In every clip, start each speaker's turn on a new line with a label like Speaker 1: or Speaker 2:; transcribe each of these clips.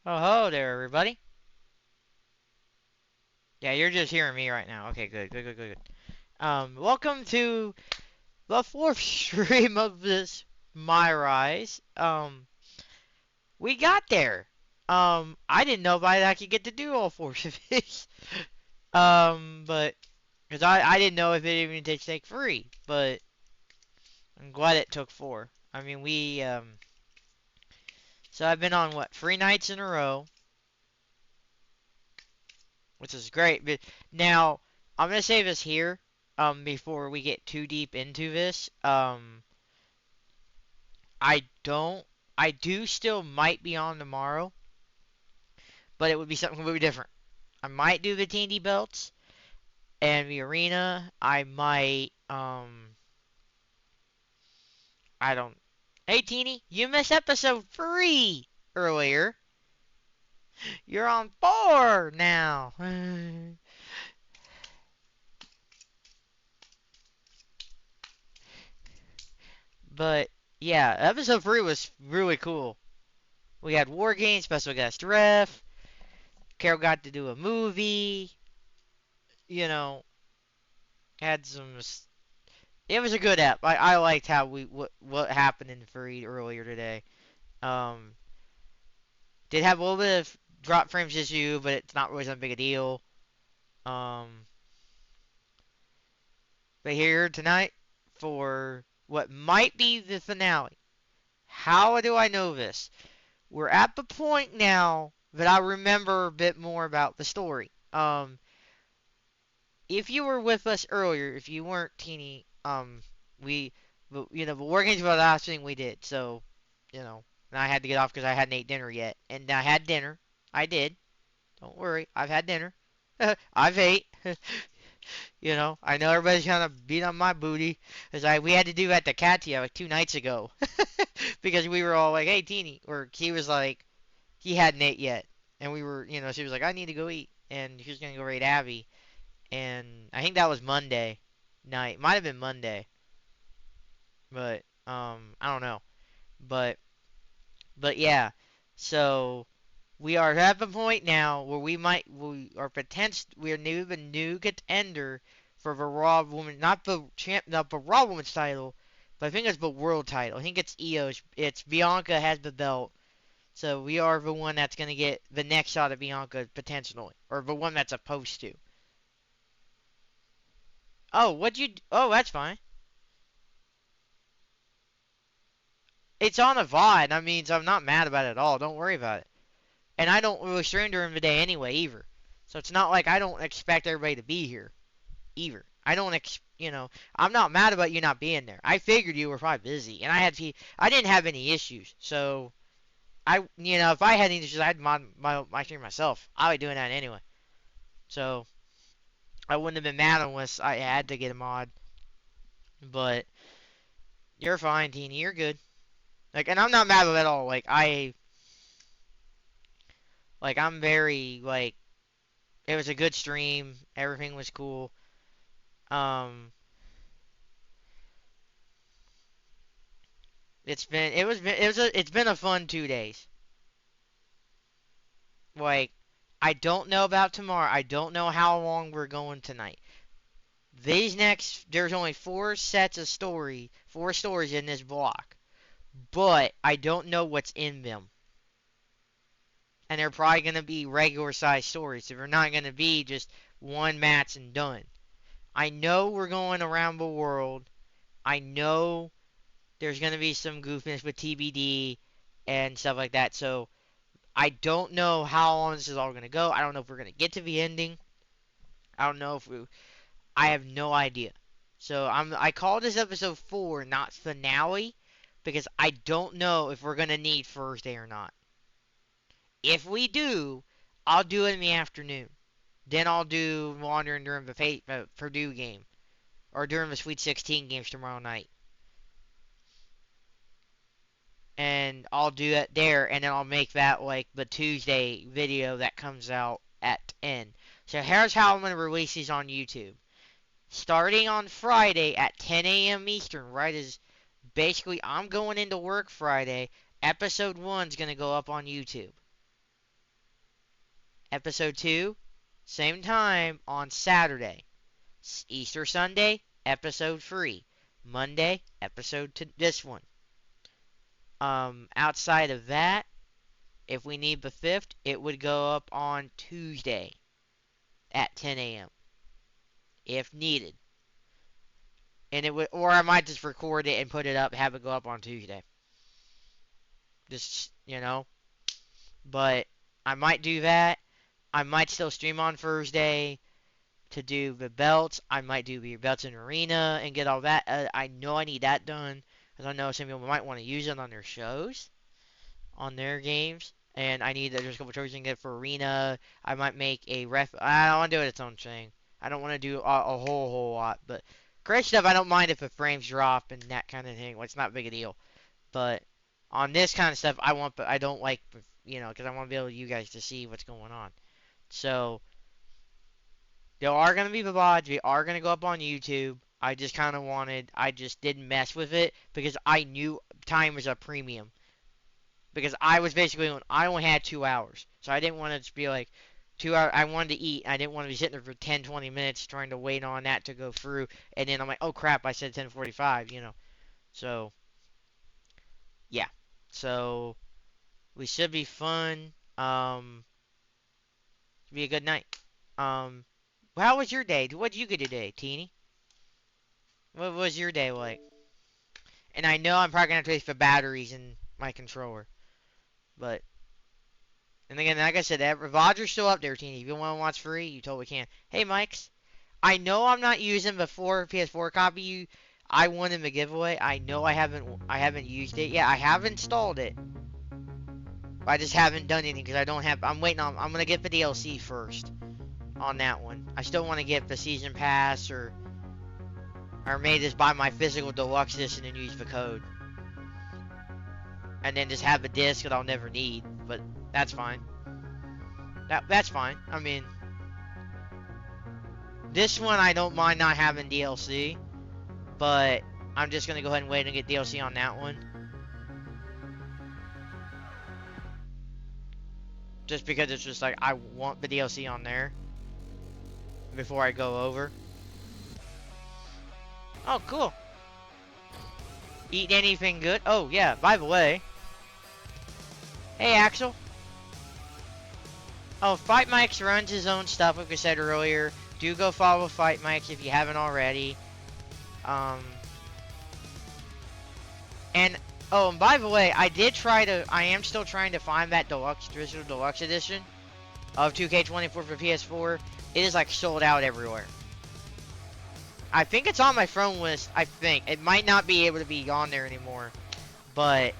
Speaker 1: Oh, ho there, everybody. Yeah, you're just hearing me right now. Okay, good, good, good, good, good. Welcome to the fourth stream of this MyRise. We got there. I didn't know if I'd actually get to do all four of these. But because I didn't know if it even did take three, but I'm glad it took four. I mean, so I've been on what 3 nights in a row, which is great. But now I'm gonna save this here. Before we get too deep into this, I don't. I do still might be on tomorrow, but it would be something completely different. I might do the TNT belts and the arena. I might. I don't. Hey, Teeny, you missed episode 3 earlier. You're on 4 now. But yeah, episode 3 was really cool. We had War Games, special guest ref. Carol got to do a movie. You know, had some. It was a good app. I liked how what happened in Fareed earlier today. Um, did have a little bit of drop frames issue, but it's not really that big a deal. Um, but here tonight for what might be the finale. How do I know this? We're at the point now that I remember a bit more about the story. If you were with us earlier, if you weren't teeny, we, the War Games were the last thing we did. So, and I had to get off because I hadn't ate dinner yet, and I had dinner. I did. Don't worry, I've had dinner. I've ate. I know everybody's kind of beat on my booty because we had to do that to Katia like 2 nights ago because we were all like, "Hey, teeny," or he was like, he hadn't ate yet, and we were, she was like, "I need to go eat," and she was gonna go raid Abby. And I think that was Monday night. Might have been Monday, but I don't know. But yeah. So we are at the point now where we are new the new contender for the Raw Woman, not the Raw Women's title, but I think it's the World title. I think it's Io's. It's Bianca has the belt. So we are the one that's gonna get the next shot at Bianca potentially, or the one that's supposed to. Oh, Oh, that's fine. It's on a VOD. I mean, so I'm not mad about it at all. Don't worry about it. And I don't really stream during the day anyway, either. So it's not like I don't expect everybody to be here, either. I'm not mad about you not being there. I figured you were probably busy, and I didn't have any issues. So if I had any issues, I'd mod my stream myself. I was doing that anyway. So I wouldn't have been mad unless I had to get a mod. But you're fine, Teeny. You're good. And I'm not mad about it at all. I'm very it was a good stream. Everything was cool. Um, it's been a fun 2 days. Like, I don't know about tomorrow. I don't know how long we're going tonight. There's only four stories in this block, but I don't know what's in them. And they're probably gonna be regular size stories. So they're not gonna be just one match and done. I know we're going around the world. I know there's going to be some goofiness with TBD and stuff like that. So I don't know how long this is all going to go. I don't know if we're going to get to the ending. I don't know if we. I have no idea. So I call this episode 4 not finale because I don't know if we're going to need Thursday or not. If we do, I'll do it in the afternoon. Then I'll do Wandering during the Purdue game or during the Sweet 16 games tomorrow night. And I'll do it there, and then I'll make that like the Tuesday video that comes out at 10. So here's how I'm going to release these on YouTube. Starting on Friday at 10 a.m. Eastern, right as basically I'm going into work Friday, episode 1's going to go up on YouTube. Episode 2, same time on Saturday. Easter Sunday, episode 3. Monday, episode to this one. Outside of that, if we need the 5th, it would go up on Tuesday at 10 a.m. if needed. And it would, or I might just record it and put it up, have it go up on Tuesday. Just, but I might do that. I might still stream on Thursday to do the belts. I might do the belts in arena and get all that. I know I need that done because I know some people might want to use it on their shows, on their games. And I need there's a couple trophies I can get for arena. I might make a ref. I don't want to do it its own thing. I don't want to do a whole lot. But great stuff. I don't mind if the frames drop and that kind of thing. Well, it's not a big a deal. But on this kind of stuff, I don't like, because I want to be able you guys to see what's going on. So there are going to be the VODs. They are going to go up on YouTube. I just didn't mess with it because I knew time was a premium. Because I only had 2 hours. So I didn't want to just be like 2 hours. I wanted to eat. I didn't want to be sitting there for 10, 20 minutes trying to wait on that to go through. And then I'm like, oh crap, I said 10:45, So, yeah. So, we should be fun. Be a good night. How was your day? What did you get today, Teeny? What was your day like? And I know I'm probably gonna have to wait for batteries in my controller, but and again, like I said, Roger's still up there, Teeny. If you want to watch free, you totally can. Hey, Mikes. I know I'm not using the PS4 copy I won in the giveaway. I know I haven't used it yet. I have installed it. I just haven't done anything because I'm waiting on. I'm gonna get the DLC first on that one. I still want to get the season pass or maybe just buy my physical deluxe edition and use the code, and then just have a disc that I'll never need. But that's fine. That's fine. I mean, this one I don't mind not having DLC, but I'm just gonna go ahead and wait and get DLC on that one. Just because it's just like I want the DLC on there before I go over. Oh, cool. Eat anything good? Oh, yeah, by the way. Hey, Axel. Oh, Fight Mike's runs his own stuff, like I said earlier. Do go follow Fight Mike's if you haven't already. And by the way, I am still trying to find that traditional deluxe edition of 2K24 for PS4. It is like sold out everywhere. I think it's on my phone list. I think it might not be able to be on there anymore, but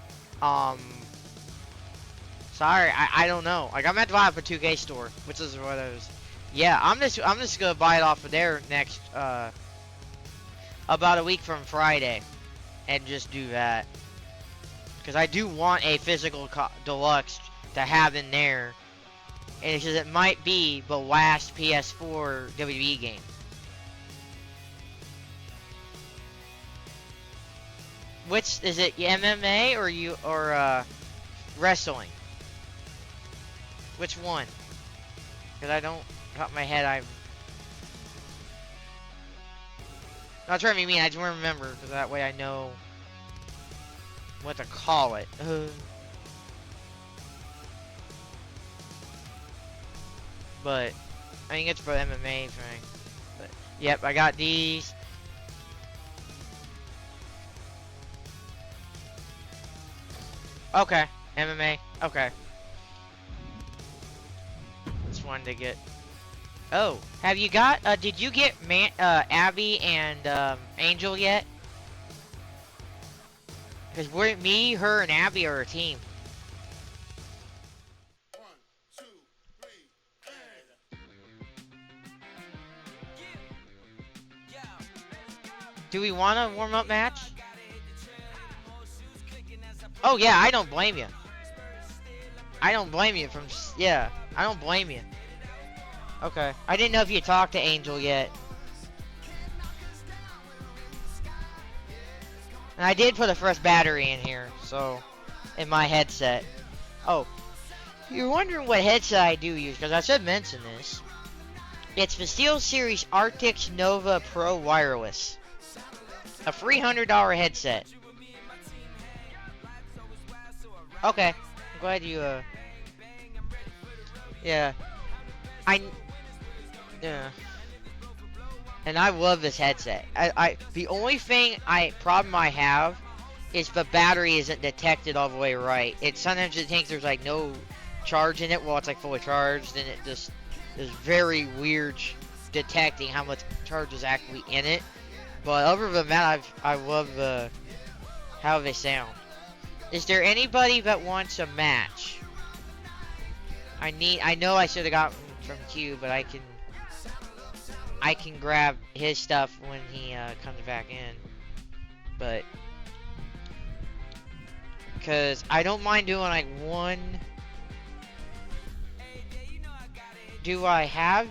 Speaker 1: sorry, I don't know. Like I'm at the buy it for 2K store, which is what I was. Yeah, I'm just gonna buy it off of there next about a week from Friday, and just do that. Because I do want a physical deluxe to have in there. And because it might be the last PS4 WWE game. Which is it, MMA or wrestling? Which one? Because I don't, top of my head, I'm not trying to be mean. I just want to remember because that way I know what to call it. But I think it's for MMA thing. But yep, I got these. Okay, MMA. Okay. Just wanted to get. Oh, have you got? Did you get Abby and Angel yet? Because me, her, and Abby are a team.
Speaker 2: 1, 2, 3,
Speaker 1: Do we want a warm-up match? Oh yeah, I don't blame you. I don't blame you yeah, I don't blame you. Okay. I didn't know if you talked to Angel yet. And I did put a fresh battery in here, so in my headset. Oh, You're wondering what headset I do use, because I should mention this. It's the SteelSeries Arctis Nova Pro Wireless. A $300 headset. Okay. I'm glad you, yeah. I, yeah. And I love this headset. The only problem I have is the battery isn't detected all the way right. Sometimes it thinks there's like no charge in it while it's like fully charged, and it just is very weird detecting how much charge is actually in it. But other than that, I love how they sound. Is there anybody that wants a match? I know I should have gotten from Q, but I can grab his stuff when he comes back in. But because I don't mind doing like one. Do I have?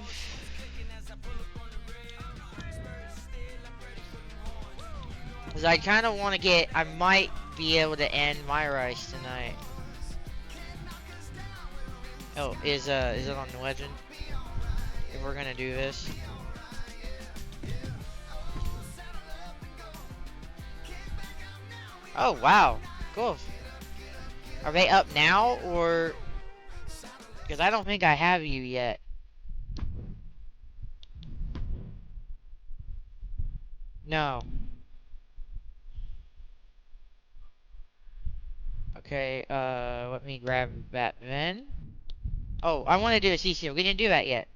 Speaker 1: Because I kind of want to get. I might be able to end MyRise tonight. Oh, is it on the legend? If we're gonna do this. Oh wow, cool. Are they up now or? Because I don't think I have you yet. No. Okay, let me grab that then. Oh, I want to do a CC. We didn't do that yet.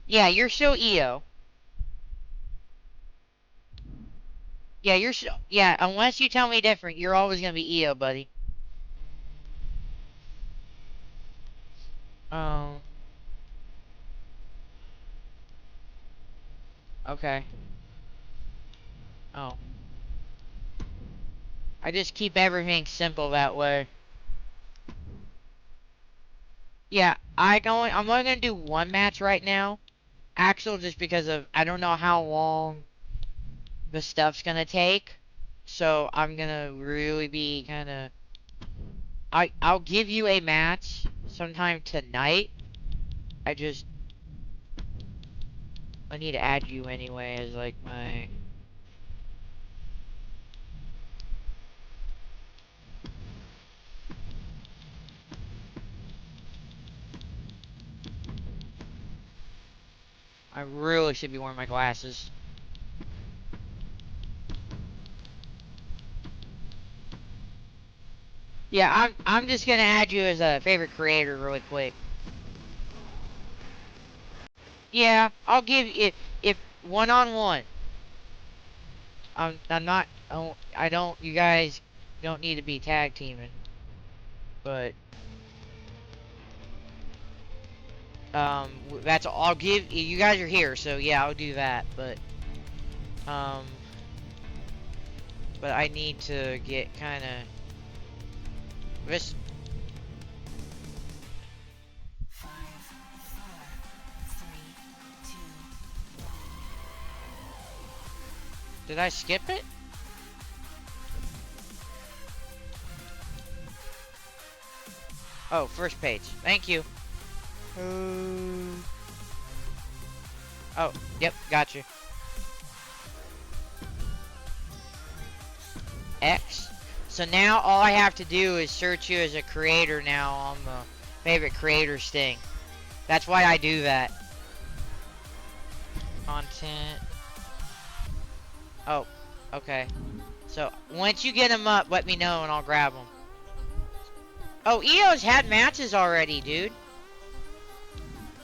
Speaker 1: Yeah, you're still EO. Yeah, you're still. Yeah, unless you tell me different, you're always gonna be EO, buddy. Um. Okay. Oh. I just keep everything simple that way. Yeah, I'm only gonna do one match right now. Axel, just because of I don't know how long the stuff's gonna take, so I'm gonna really be kind of. I'll give you a match sometime tonight. I just I need to add you anyway as like my. I really should be wearing my glasses. Yeah, I'm just gonna add you as a favorite creator really quick. Yeah, I'll give you if one on one. I'm not. I don't. You guys don't need to be tag teaming, but that's I'll give you guys are here, so yeah, I'll do that. Um, but I need to get kind of this. Did I skip it? Oh, first page. Thank you. Oh, yep, got you. X. So now all I have to do is search you as a creator now on the favorite creators thing. That's why I do that. Content. Oh, okay. So once you get them up, let me know and I'll grab them. Oh, EO's had matches already, dude.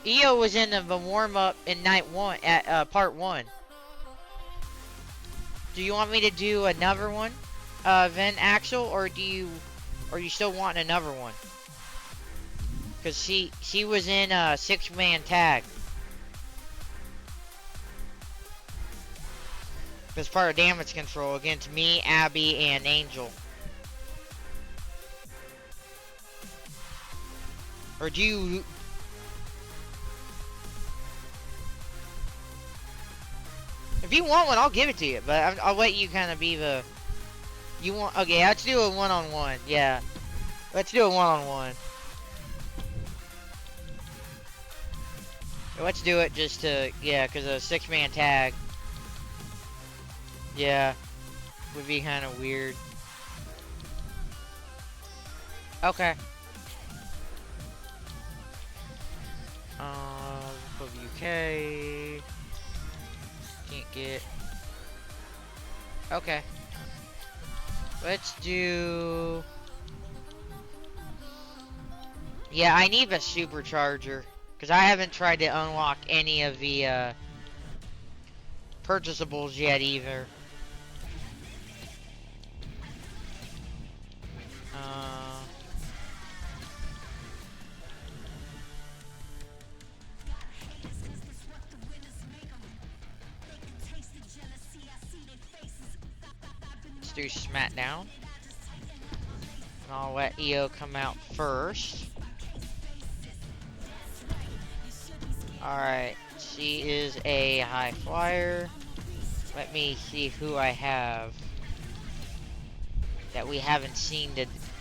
Speaker 1: EO was in the warm-up in night one at part 1. Do you want me to do another one, then Axel, or you still want another one? Cause she was in a 6-man tag. As part of damage control against me, Abby, and Angel. Or do you? If you want one, I'll give it to you. But I'll let you kind of be the. You want? Okay, let's do a one-on-one. Yeah. Let's do a one-on-one. Let's do it just to, yeah, because a 6-man tag. Yeah, would be kind of weird. Okay. WK. Can't get. Okay. Let's do. Yeah, I need a supercharger. Because I haven't tried to unlock any of the purchasables yet either. Let's do SmackDown. And I'll let EO come out first. Alright, she is a high flyer. Let me see who I have that we haven't seen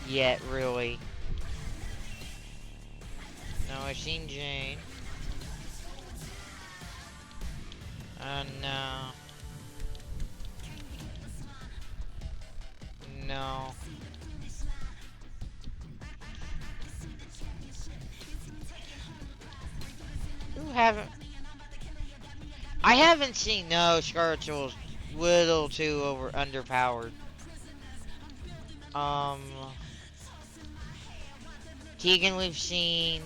Speaker 1: yet, really. No, I've seen Jane. No. No. Who haven't? I haven't seen, no, Scarlett's a little too underpowered. Tegan we've seen.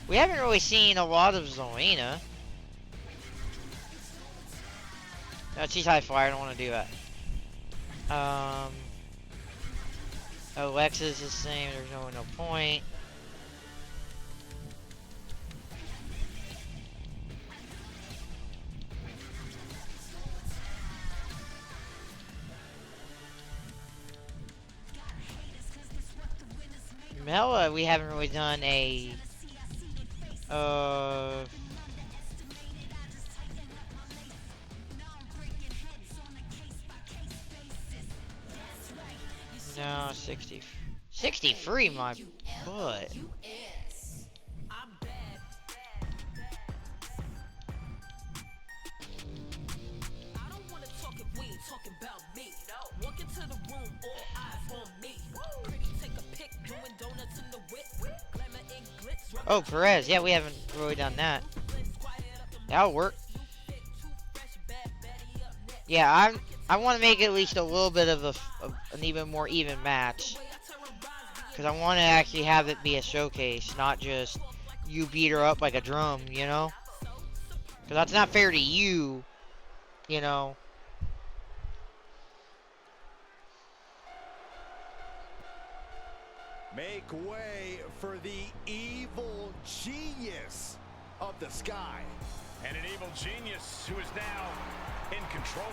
Speaker 1: We haven't really seen a lot of Zelina. No, she's high flyer, I don't want to do that. Alexa's the same, there's no point. Mela, we haven't really done a no, 63, my butt. Oh, Perez. Yeah, we haven't really done that. That'll work. Yeah, I want to make it at least a little bit of an even more even match. Because I want to actually have it be a showcase, not just you beat her up like a drum, you know? Because that's not fair to you, you know?
Speaker 2: Make way for the evil genius of the sky.
Speaker 3: And an evil genius who is now in control.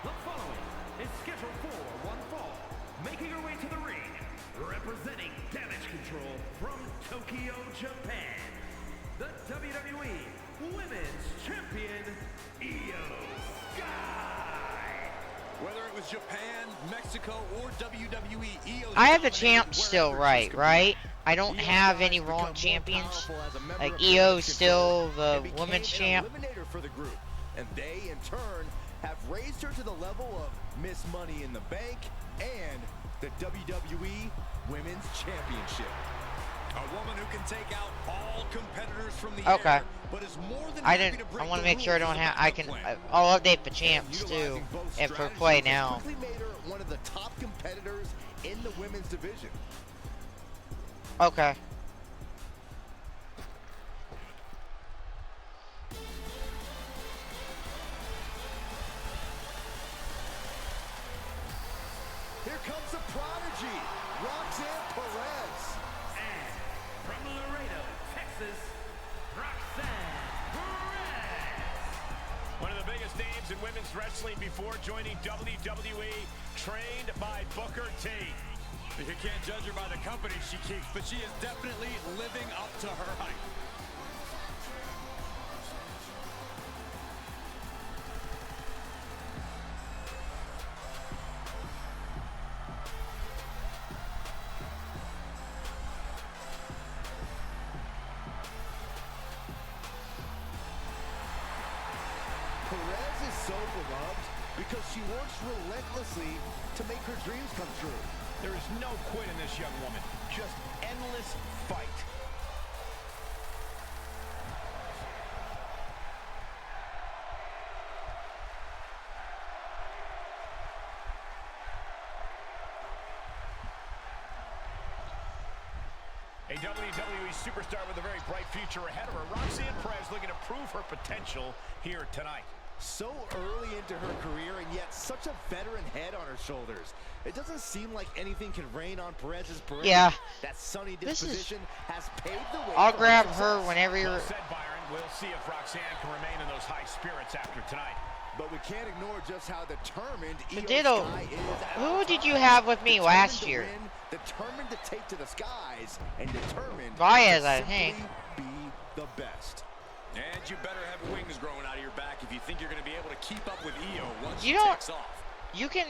Speaker 4: The following is scheduled for one fall. Making her way to the ring, representing Damage Control from Tokyo, Japan, the WWE Women's Champion, Io Sky.
Speaker 2: Whether it was Japan, Mexico, or WWE, Io
Speaker 1: I have the champ still right? I don't have any wrong champions. Like, Io's still the women's champ.
Speaker 2: For the group, and they, in turn, have raised her to the level of Miss Money in the Bank and the WWE Women's Championship. A woman who can take out all competitors from the air, but is more than happy to break
Speaker 1: I want to
Speaker 2: the
Speaker 1: make sure I
Speaker 2: rules
Speaker 1: don't
Speaker 2: of
Speaker 1: have.
Speaker 2: the
Speaker 1: I can.
Speaker 2: plan.
Speaker 1: I'll update the champs too, and for play now.
Speaker 2: Quickly made her one of the top competitors in the women's division.
Speaker 1: Okay.
Speaker 2: Here comes the prodigy, Roxanne Perez.
Speaker 4: And from Laredo, Texas, Roxanne Perez.
Speaker 3: One of the biggest names in women's wrestling before joining WWE, trained by Booker T.
Speaker 2: You can't judge her by the company she keeps, but she is definitely living up to her hype. so beloved because she works relentlessly to make her dreams come true.
Speaker 3: There is no quit in this young woman. Just endless fight. A WWE superstar with a very bright future ahead of her. Roxanne Perez looking to prove her potential here tonight.
Speaker 2: So early into her career and yet such a veteran head on her shoulders. It doesn't seem like anything can rain on Perez's parade.
Speaker 1: Yeah.
Speaker 2: That sunny disposition has paved the way.
Speaker 1: I'll
Speaker 2: for
Speaker 1: grab
Speaker 2: success.
Speaker 1: her whenever you're...
Speaker 3: Well said, Byron. We'll see if Roxanne can remain in those high spirits after tonight.
Speaker 2: But we can't ignore just how determined
Speaker 1: Ditto.
Speaker 2: Sky is at
Speaker 1: Who
Speaker 2: all
Speaker 1: did you
Speaker 2: times.
Speaker 1: have with me
Speaker 2: Determined
Speaker 1: last
Speaker 2: to
Speaker 1: year?
Speaker 2: win, determined to take to the skies, and determined
Speaker 1: Diane,
Speaker 2: to
Speaker 1: I
Speaker 2: simply
Speaker 1: think.
Speaker 2: be the best.
Speaker 5: And you better have wings growing out of your back if you think you're going to be able to keep up with Io once
Speaker 1: You
Speaker 5: she
Speaker 1: don't-
Speaker 5: takes off.
Speaker 1: You can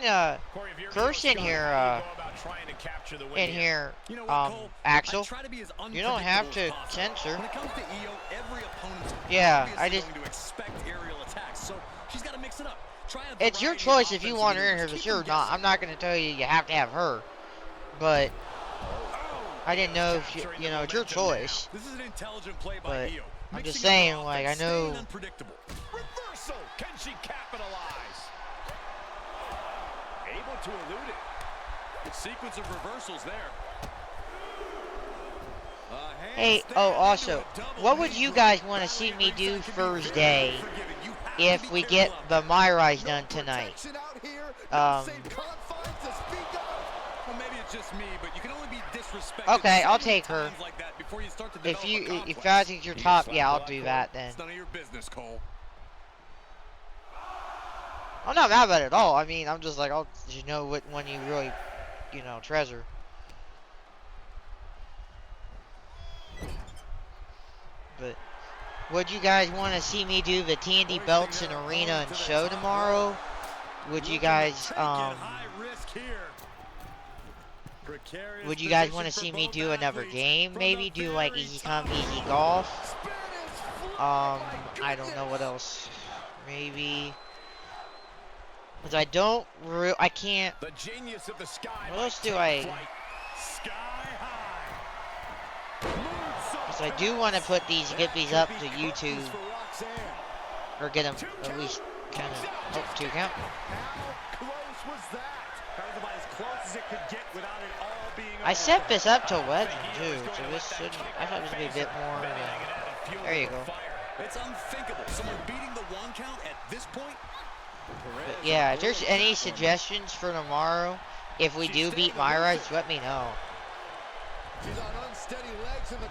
Speaker 3: Corey, if you're
Speaker 1: curse
Speaker 3: Io
Speaker 1: in
Speaker 3: Sky,
Speaker 1: here,
Speaker 3: how do you go about trying to capture the win
Speaker 1: in here,
Speaker 5: You know what, Cole? I
Speaker 1: Axel.
Speaker 5: try to be as
Speaker 1: You don't have to
Speaker 5: unpredictable as possible.
Speaker 1: censor.
Speaker 5: When it comes to Io, every opponent's
Speaker 1: Yeah, I
Speaker 5: obviously
Speaker 1: just-
Speaker 5: going to expect aerial attacks, so she's got to mix it up. Try a
Speaker 1: It's your
Speaker 5: variety of
Speaker 1: choice if you want her in here
Speaker 5: offensive
Speaker 1: for sure or
Speaker 5: moves.
Speaker 1: not. I'm not going to tell you you have to have her. But I didn't know if you, you know, it's your choice.
Speaker 5: This is an intelligent play by
Speaker 1: But
Speaker 5: Io.
Speaker 1: I'm just
Speaker 5: Mixing up
Speaker 1: saying,
Speaker 5: her
Speaker 1: like, I
Speaker 5: offense, staying
Speaker 1: know...
Speaker 5: unpredictable.
Speaker 3: Reversal. Can she capitalize? Able to elude it.
Speaker 5: Sequence of reversals there.
Speaker 1: Hey, oh, also, what would you guys want to see me do Thursday if we get the MyRise done tonight?
Speaker 5: Well, maybe it's just me, but you can only be disrespected
Speaker 1: Okay,
Speaker 5: so
Speaker 1: I'll
Speaker 5: many
Speaker 1: take her.
Speaker 5: times like that before you start to
Speaker 1: If
Speaker 5: develop a
Speaker 1: you, if
Speaker 5: complex.
Speaker 1: guys think you're top, yeah, I'll do that then.
Speaker 5: It's none of your business, Cole.
Speaker 1: I'm not mad about it at all. I mean, I'm just like, I'll just know what one you really, you know, treasure. But would you guys want to see me do the TNT belts in arena and show tomorrow? Would you guys would you guys want to see me do another game? Maybe do like easy come easy golf. I don't know what else. Maybe. Because I don't I can't.
Speaker 3: The genius of the sky.
Speaker 1: What else do I?
Speaker 3: Sky high.
Speaker 1: Because I do want to put these, get these up to YouTube, or get them at least kind of up to count.
Speaker 2: How close was that?
Speaker 3: That was about as close as it could get without it all being.
Speaker 1: I set this up to legend too, so this shouldn't. I thought this would be a bit more. There you go.
Speaker 5: It's unthinkable. Someone beating the one count at this point.
Speaker 1: But yeah, if there's any suggestions for tomorrow, if we do beat MyRise, let me know.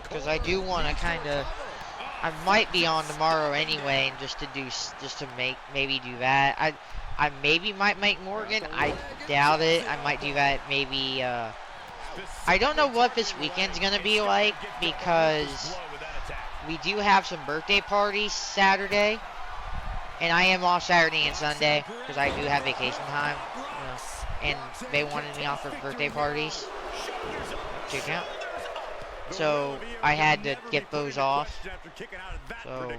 Speaker 1: Because I do want to kind of, I might be on tomorrow anyway, and just to maybe do that. I maybe might make Morgan. I doubt it. I might do that maybe. I don't know what this weekend's gonna be like because we do have some birthday parties Saturday, and I am off Saturday and Sunday because I do have vacation time. You know, and they wanted me off for birthday parties. To count. So I had to get those off. So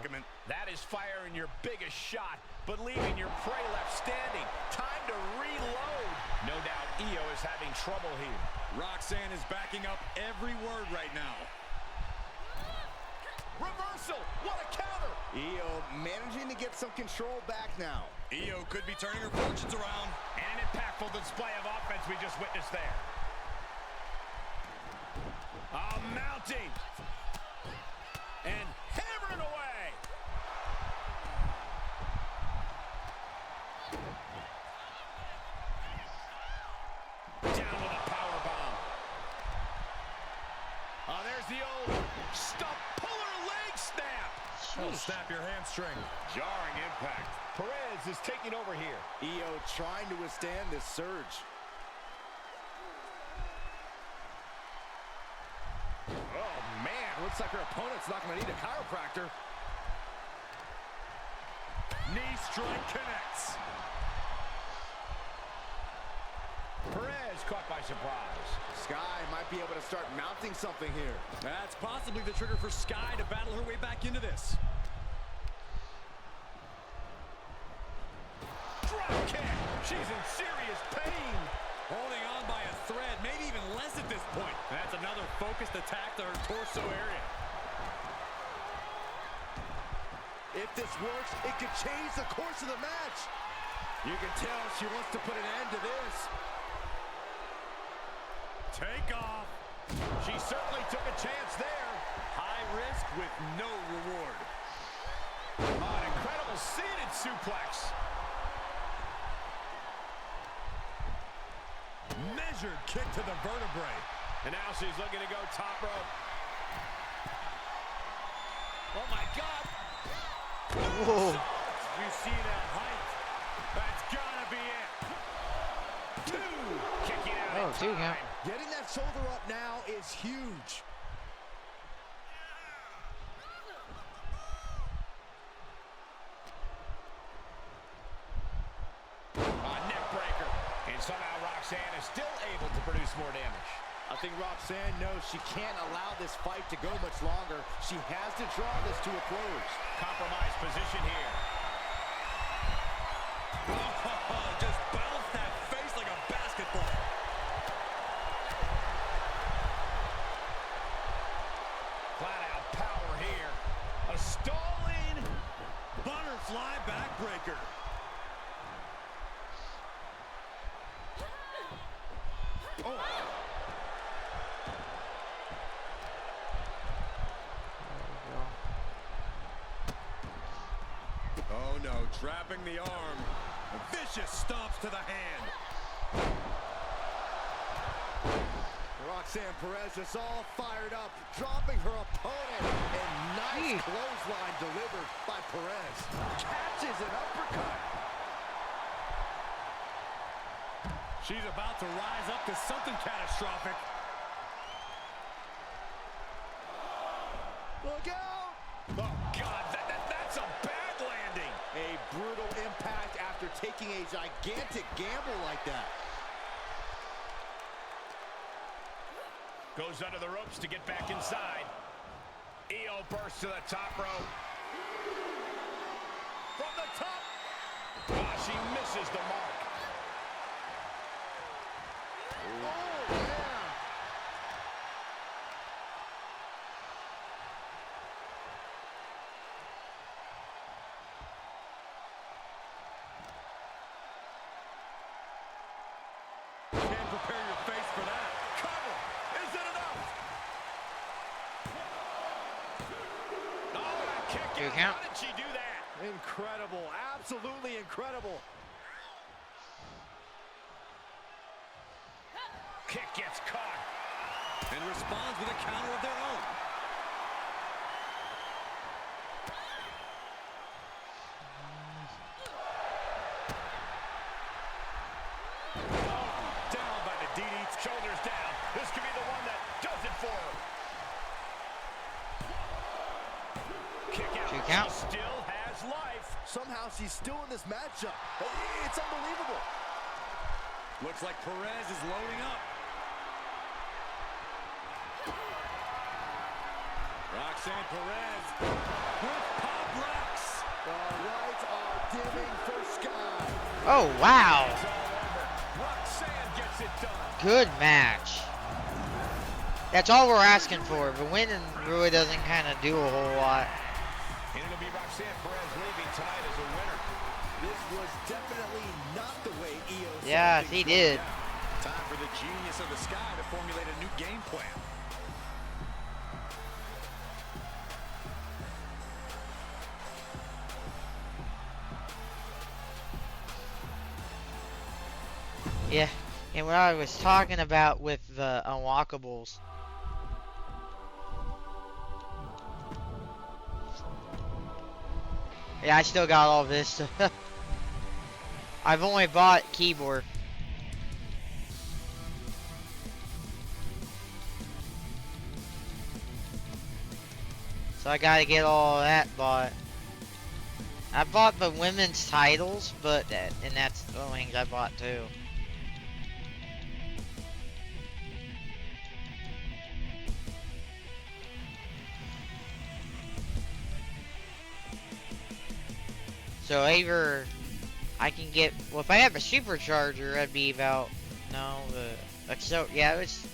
Speaker 3: that is firing your biggest shot, but leaving your prey left standing. Time to reload. No doubt Io is having trouble here.
Speaker 5: Roxanne is backing up every word right now.
Speaker 3: Reversal. What a counter.
Speaker 2: Io managing to get some control back now.
Speaker 5: Io could be turning her fortunes around.
Speaker 3: And an impactful display of offense we just witnessed there. Mounting. And hammering away. Down with a power bomb. Oh, there's the old stump puller leg snap.
Speaker 5: That'll snap your hamstring.
Speaker 3: Jarring impact. Perez is taking over here.
Speaker 2: Io trying to withstand this surge.
Speaker 3: Oh, man.
Speaker 2: Looks like her opponent's not going to need a chiropractor.
Speaker 3: Knee strike connects. Perez caught by surprise.
Speaker 2: Sky might be able to start mounting something here.
Speaker 5: That's possibly the trigger for Sky to battle her way back into this.
Speaker 3: kick. She's in serious pain.
Speaker 5: Holding on by a thread, maybe even less at this point. That's another focused attack to her torso area.
Speaker 2: If this works, it could change the course of the match. You can tell she wants to put an end to this.
Speaker 3: Take off. She certainly took a chance there. High risk with no reward. Oh, an incredible seated suplex.
Speaker 2: Measured kick to the vertebrae.
Speaker 3: And now she's looking to go top rope. Oh, my God.
Speaker 1: Whoa.
Speaker 3: You see that height? That's gotta be it. Two. Kicking out
Speaker 1: Oh,
Speaker 3: in
Speaker 1: two count.
Speaker 3: time.
Speaker 2: Getting that shoulder up now is huge.
Speaker 3: Neck breaker. And somehow Roxanne is still able to produce more damage.
Speaker 2: I think Roxanne knows she can't allow this fight to go much longer. She has to draw this to a close.
Speaker 3: Compromised position here.
Speaker 5: Just bounced that face like a basketball.
Speaker 3: Flat out power here. A stalling
Speaker 5: Butterfly backbreaker.
Speaker 3: Oh.
Speaker 2: Oh no, trapping the arm.
Speaker 5: Vicious stomps to the hand.
Speaker 2: Roxanne Perez is all fired up, dropping her opponent. And nice clothesline delivered by Perez. Catches an uppercut.
Speaker 5: She's about to rise up to something catastrophic.
Speaker 2: Look out!
Speaker 3: Oh, God, that's a bad landing.
Speaker 2: A brutal impact after taking a gigantic gamble like that.
Speaker 3: Goes under the ropes to get back inside. Io bursts to the top rope. From the top. Ah, she misses the mark.
Speaker 2: Oh, yeah.
Speaker 5: Can't prepare your face for that.
Speaker 3: Cover. Is it enough? Oh, that kick
Speaker 1: Two
Speaker 3: out.
Speaker 1: count.
Speaker 3: How did she do that?
Speaker 2: Incredible, absolutely incredible.
Speaker 3: Kick gets caught.
Speaker 5: And responds with a counter of their own.
Speaker 3: Down by the DDT. Shoulders down. This could be the one that does it for her. Kick out.
Speaker 1: Two count.
Speaker 3: She still has life.
Speaker 2: Somehow she's still in this matchup. It's unbelievable.
Speaker 5: Looks like Perez is loading up. Roxanne Perez with pop rocks.
Speaker 2: The lights are dimming for Sky.
Speaker 1: Oh, wow.
Speaker 3: It's all over. Roxanne gets it done.
Speaker 1: Good match. That's all we're asking for, but winning really doesn't kind of do a whole lot.
Speaker 3: And it'll be Roxanne Perez leaving tonight as a winner.
Speaker 2: This was definitely not the way Io saw
Speaker 1: Yeah,
Speaker 2: things
Speaker 1: he
Speaker 2: going
Speaker 1: did.
Speaker 2: down.
Speaker 5: Time for the genius of the Sky to formulate a new game plan.
Speaker 1: Yeah, and what I was talking about with the unlockables. Yeah, I still got all this. I've only bought keyboard. So I gotta get all that bought. I bought the women's titles, but and that's the only things I bought too. So either I can get, well, if I have a supercharger, that'd be about, no, so, yeah, it's,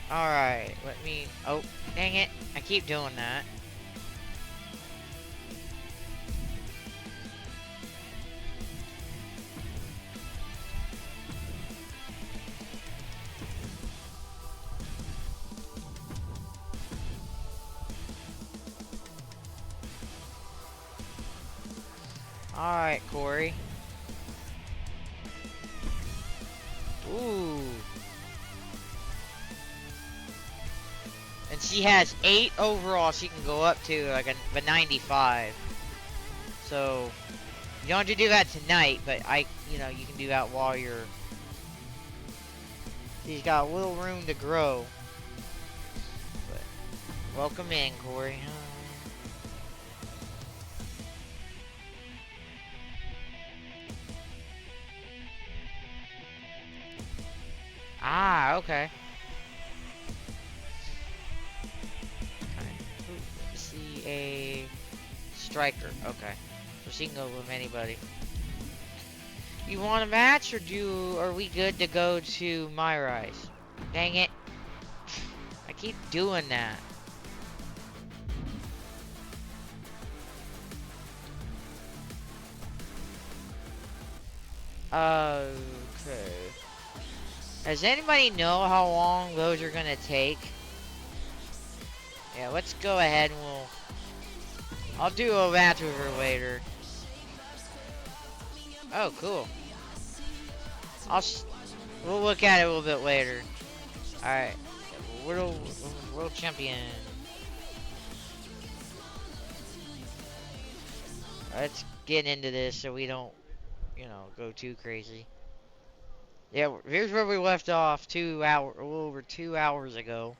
Speaker 1: alright, let me, oh, dang it, I keep doing that. Alright, Corey. Ooh. And she has 8 overall she can go up to, like a 95. So, you don't have to do that tonight, but you know, you can do that while you're... She's got a little room to grow. But, welcome in, Corey. Ah, okay. See a striker. Okay, so she can go with anybody. You want a match, or are we good to go to MyRise? Dang it! I keep doing that. Okay. Does anybody know how long those are gonna take? Yeah, let's go ahead and I'll do a match with her later. Oh, cool. We'll look at it a little bit later. Alright. World champion. Let's get into this so we don't, you know, go too crazy. Yeah, here's where we left off a little over 2 hours ago.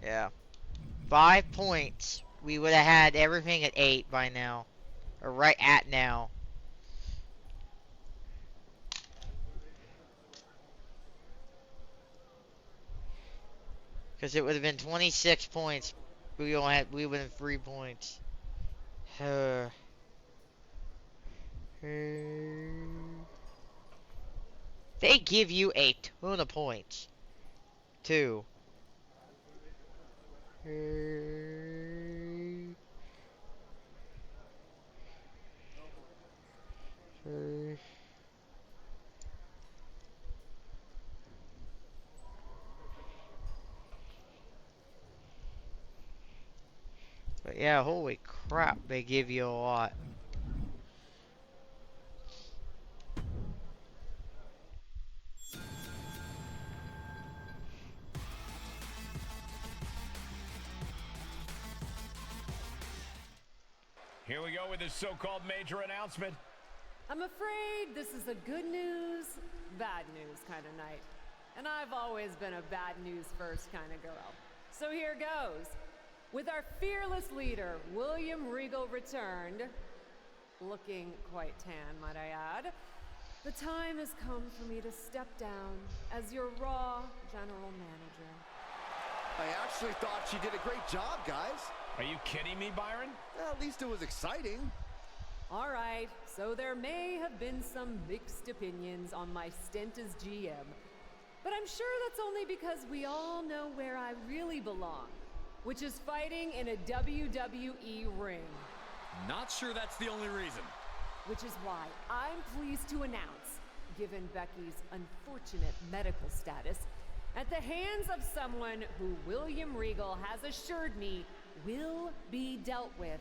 Speaker 1: Yeah. 5 points. We would have had everything at 8 by now. Or right at now. Because it would have been 26 points. We would have 3 points. They give you a ton of points. Too. But yeah, holy crap, they give you a lot.
Speaker 3: Here we go with this so-called major announcement.
Speaker 6: I'm afraid this is a good news, bad news kind of night. And I've always been a bad news first kind of girl. So here goes. With our fearless leader, William Regal returned, looking quite tan, might I add, the time has come for me to step down as your Raw General Manager.
Speaker 2: I actually thought she did a great job, guys.
Speaker 3: Are you kidding me, Byron?
Speaker 2: Well, at least it was exciting.
Speaker 6: All right, so there may have been some mixed opinions on my stint as GM, but I'm sure that's only because we all know where I really belong, which is fighting in a WWE ring.
Speaker 5: Not sure that's the only reason.
Speaker 6: Which is why I'm pleased to announce, given Becky's unfortunate medical status, at the hands of someone who William Regal has assured me will be dealt with,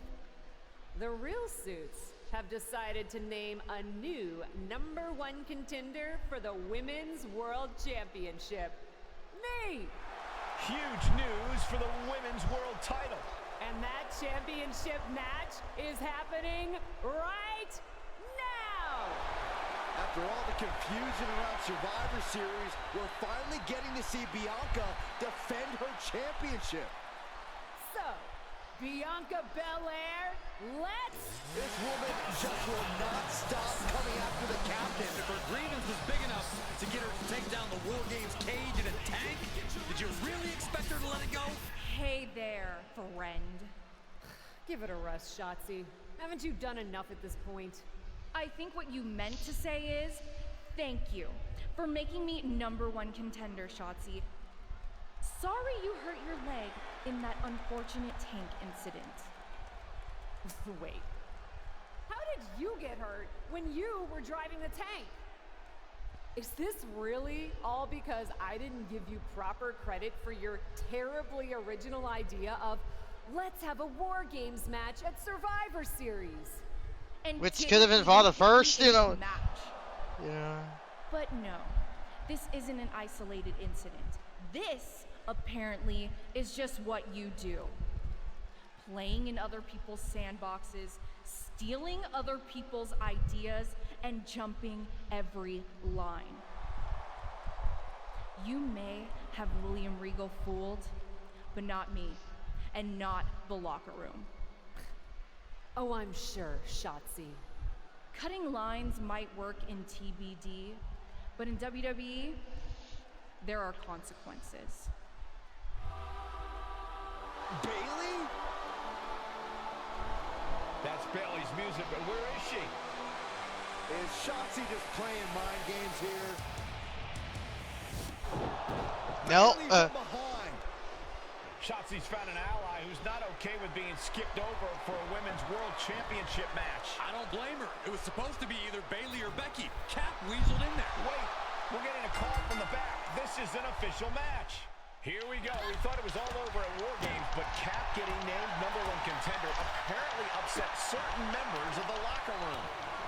Speaker 6: the Real Suits have decided to name a new #1 contender for the Women's World Championship. Me!
Speaker 3: Huge news for the Women's World title.
Speaker 6: And that championship match is happening right now!
Speaker 2: After all the confusion around Survivor Series, we're finally getting to see Bianca defend her championship.
Speaker 6: So, Bianca Belair, let's...
Speaker 2: This woman just will not stop coming after the captain.
Speaker 5: If her grievance was big enough to get her to take down the War Games cage in a tank, did you really expect her to let it go?
Speaker 6: Hey there, friend. Give it a rest, Shotzi. Haven't you done enough at this point?
Speaker 7: I think what you meant to say is, thank you for making me #1 contender, Shotzi. Sorry you hurt your leg in that unfortunate tank incident.
Speaker 6: Wait. How did you get hurt when you were driving the tank? Is this really all because I didn't give you proper credit for your terribly original idea of let's have a War Games match at Survivor Series?
Speaker 7: And
Speaker 1: Which
Speaker 7: didn't
Speaker 1: could have been for the
Speaker 7: even
Speaker 1: first,
Speaker 7: get
Speaker 1: you
Speaker 7: me a
Speaker 1: know.
Speaker 7: match.
Speaker 1: Yeah.
Speaker 7: But no, this isn't an isolated incident. This, apparently, is just what you do. Playing in other people's sandboxes, stealing other people's ideas, and jumping every line. You may have William Regal fooled, but not me, and not the locker room.
Speaker 6: Oh, I'm sure, Shotzi.
Speaker 7: Cutting lines might work in TBD, but in WWE, there are consequences.
Speaker 2: Bailey?
Speaker 3: That's Bailey's music, but where is she?
Speaker 2: Is Shotzi just playing mind games here?
Speaker 1: No.
Speaker 2: Bailey from behind.
Speaker 3: Shotzi's found an ally who's not okay with being skipped over for a Women's World Championship match.
Speaker 5: I don't blame her. It was supposed to be either Bailey or Becky. Cap weaseled in there.
Speaker 3: Wait, we're getting a call from the back. This is an official match. Here we go. We thought it was all over at War Games, but Cap getting named #1 contender apparently upset certain members of the locker room.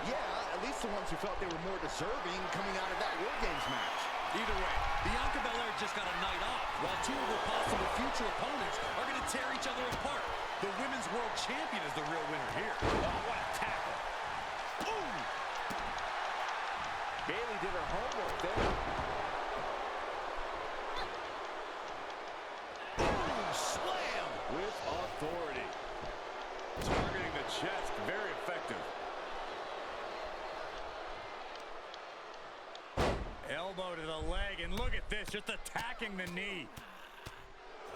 Speaker 2: Yeah, at least the ones who felt they were more deserving coming out of that War Games match.
Speaker 5: Either way, Bianca Belair just got a night off, while two of her possible future opponents are going to tear each other apart. The Women's World Champion is the real winner here.
Speaker 3: Oh, what a tackle.
Speaker 2: Boom! Bailey did her homework there. Boom! Slam! With authority.
Speaker 3: Targeting the chest, very effective.
Speaker 5: Elbow to the leg, and look at this, just attacking the knee.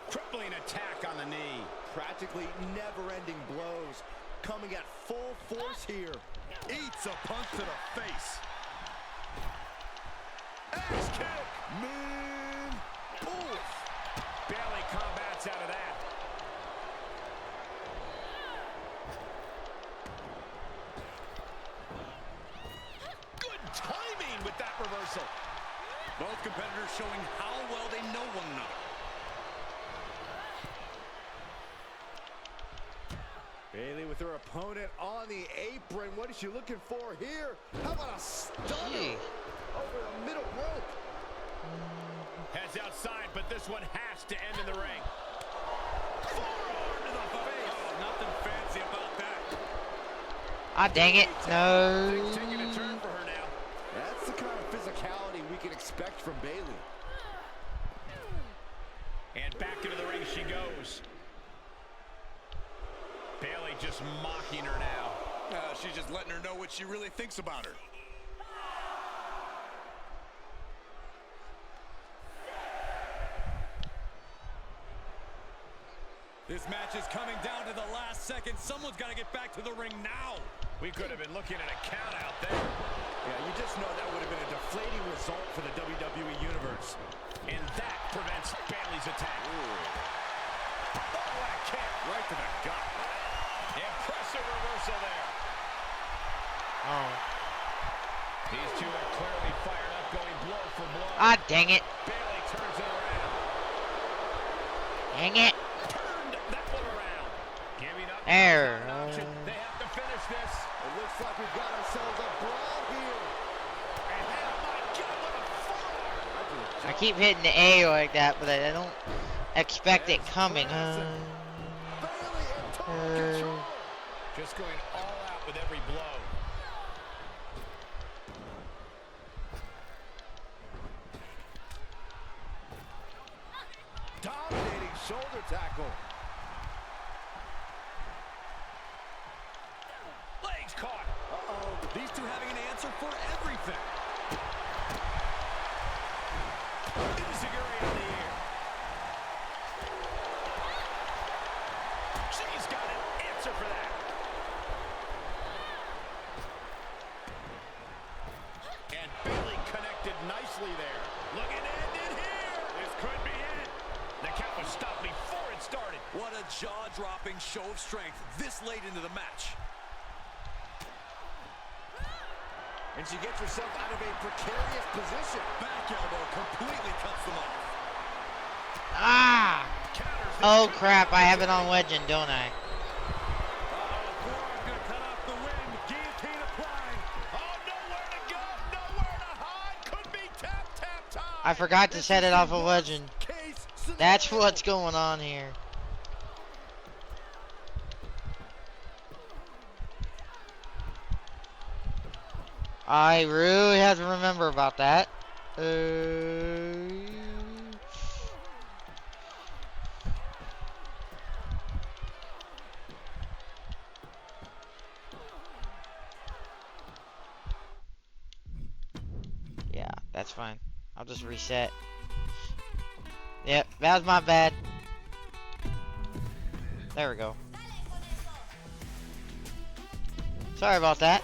Speaker 3: Crippling attack on the knee.
Speaker 2: Practically never-ending blows coming at full force here.
Speaker 3: Eats a punch to the face. Axe kick.
Speaker 2: Man! Oof!
Speaker 3: Bailey combats out of that. Good timing with that reversal.
Speaker 5: Both competitors showing how well they know one another.
Speaker 2: Bailey with her opponent on the apron. What is she looking for here? How about a stunner
Speaker 1: Gee.
Speaker 2: over the middle rope?
Speaker 3: Heads outside, but this one has to end in the ring. Forearm to the face.
Speaker 5: Oh, nothing fancy about that.
Speaker 1: Ah, dang it. No.
Speaker 3: Things taking a turn for her now.
Speaker 2: That's the kind of physicality we can expect from Bailey.
Speaker 3: And back into the ring she goes. Bailey just mocking her now.
Speaker 5: She's just letting her know what she really thinks about her. This match is coming down to the last second. Someone's got to get back to the ring now.
Speaker 3: We could have been looking at a count out there.
Speaker 2: Yeah, you just know that would have been a deflating result for the WWE Universe.
Speaker 3: And that prevents Bailey's attack. Oh, what a kick.
Speaker 5: Right to the gut.
Speaker 3: Impressive reversal there.
Speaker 1: Oh.
Speaker 3: These two are clearly fired up, going blow for blow.
Speaker 1: Ah, dang it.
Speaker 3: Bailey turns it around.
Speaker 1: Dang it.
Speaker 3: Turned that one around. Giving up.
Speaker 1: There.
Speaker 3: Not an option. They have to finish this.
Speaker 2: It looks like we've got ourselves a brawl here.
Speaker 3: And oh my God, what a forearm.
Speaker 1: I keep hitting the A like that, but I don't expect it coming.
Speaker 2: Bailey in total control.
Speaker 3: Just going all out with every blow.
Speaker 2: Dominating shoulder tackle.
Speaker 3: Legs caught.
Speaker 2: Uh-oh.
Speaker 5: These two having an answer for everything.
Speaker 3: Enziguri in the air. She's got an answer for that. And Bayley connected nicely there. Looking to end it here. This could be it. The count was stopped before it started.
Speaker 5: What a jaw-dropping show of strength this late into the match.
Speaker 2: And she gets herself out of a precarious position.
Speaker 5: Back elbow completely cuts them off.
Speaker 1: Ah! Oh crap, I have it on wedging, don't I?
Speaker 3: Forearm gonna cut off the wind. Guillotine applied. Oh, nowhere to go, nowhere to hide. Could be tap, tap, time.
Speaker 1: I forgot to set it off of wedging.
Speaker 2: Case scenario.
Speaker 1: That's what's going on here. I really have to remember about that. Yeah, that's fine. I'll just reset. Yep, that was my bad. There we go. Sorry about that.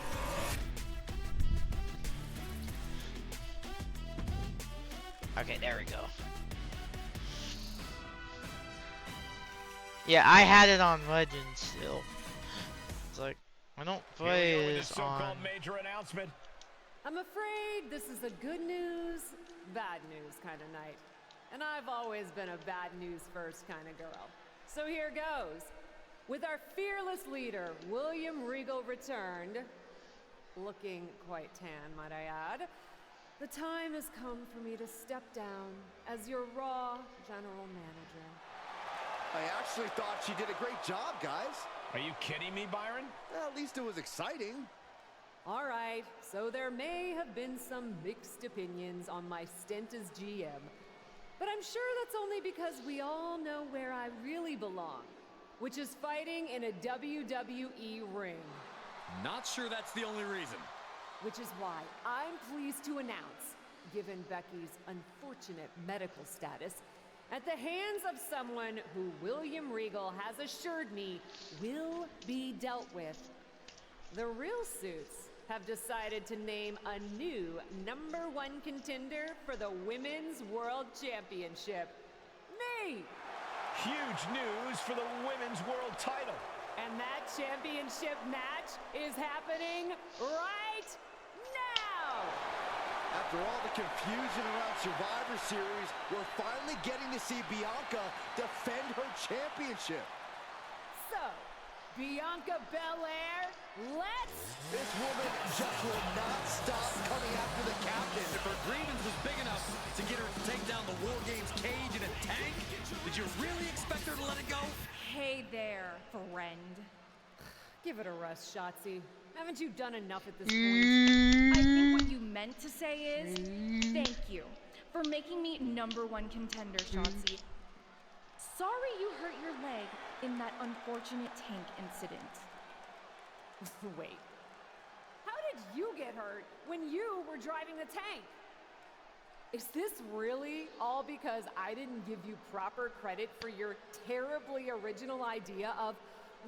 Speaker 1: Okay, there we go. Yeah, I had it on legend still. It's like, I don't play
Speaker 3: Here we go with
Speaker 1: this
Speaker 3: the so-called
Speaker 1: on.
Speaker 3: major announcement.
Speaker 6: I'm afraid this is a good news, bad news kind of night. And I've always been a bad news first kind of girl. So here goes. With our fearless leader, William Regal returned, looking quite tan, might I add, the time has come for me to step down as your Raw General Manager.
Speaker 2: I actually thought she did a great job, guys.
Speaker 3: Are you kidding me, Byron?
Speaker 2: Well, at least it was exciting.
Speaker 6: All right, so there may have been some mixed opinions on my stint as GM, but I'm sure that's only because we all know where I really belong, which is fighting in a WWE ring.
Speaker 5: Not sure that's the only reason.
Speaker 6: Which is why I'm pleased to announce, given Becky's unfortunate medical status, at the hands of someone who William Regal has assured me will be dealt with, the Real Suits have decided to name a new #1 contender for the Women's World Championship. Me!
Speaker 3: Huge news for the Women's World title.
Speaker 6: And that championship match is happening right now!
Speaker 2: After all the confusion around Survivor Series, we're finally getting to see Bianca defend her championship.
Speaker 6: So, Bianca Belair, let's...
Speaker 2: This woman just will not stop coming after the captain.
Speaker 5: If her grievance was big enough to get her to take down the War Games cage in a tank, did you really expect her to let it go?
Speaker 7: Hey there, friend.
Speaker 6: Give it a rest, Shotzi. Haven't you done enough at this point?
Speaker 7: I think what you meant to say is, thank you for making me #1 contender, Shotzi. Sorry you hurt your leg in that unfortunate tank incident.
Speaker 6: Wait. How did you get hurt when you were driving the tank? Is this really all because I didn't give you proper credit for your terribly original idea of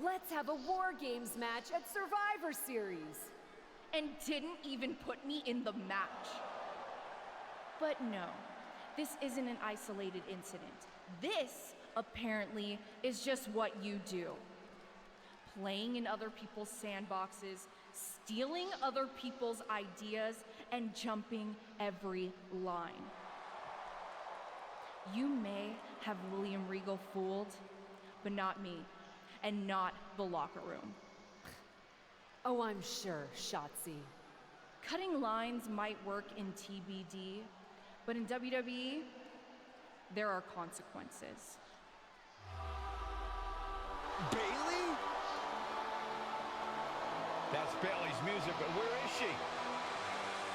Speaker 6: let's have a War Games match at Survivor Series?
Speaker 7: And didn't even put me in the match. But no, this isn't an isolated incident. This, apparently, is just what you do. Playing in other people's sandboxes, stealing other people's ideas, and jumping every line. You may have William Regal fooled, but not me, and not the locker room.
Speaker 6: Oh, I'm sure, Shotzi.
Speaker 7: Cutting lines might work in TBD, but in WWE, there are consequences.
Speaker 2: Bayley?
Speaker 3: That's Bayley's music, but where is she?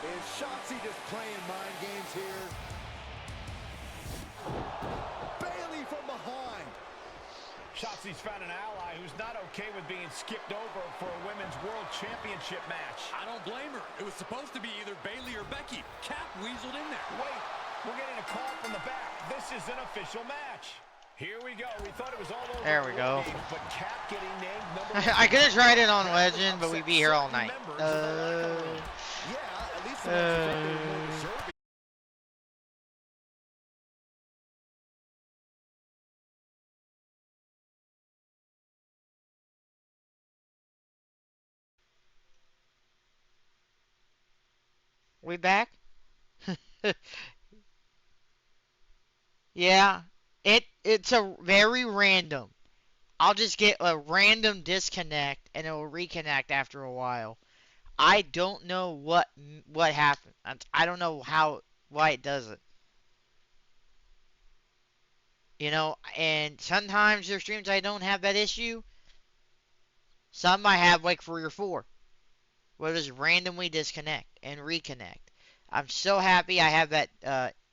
Speaker 2: Is Shotzi just playing mind games here? Bayley from behind.
Speaker 3: Shotzi's found an ally who's not okay with being skipped over for a Women's World Championship match.
Speaker 5: I don't blame her. It was supposed to be either Bayley or Becky. Cap weaseled in there.
Speaker 3: Wait, we're getting a call from the back. This is an official match. Here we go. We thought it was all over.
Speaker 1: There we go.
Speaker 3: Games, but Cap getting named number
Speaker 1: I could have tried it on Legend, but we'd be here all night.
Speaker 2: Yeah, at least the ones who thought they were more deserving.
Speaker 1: We back? Yeah. It's a very random. I'll just get a random disconnect and it will reconnect after a while. I don't know what happened. I don't know why it does it. You know, and sometimes there's streams I don't have that issue. Some I have like 3 or 4. Where just randomly disconnect and reconnect. I'm so happy I have that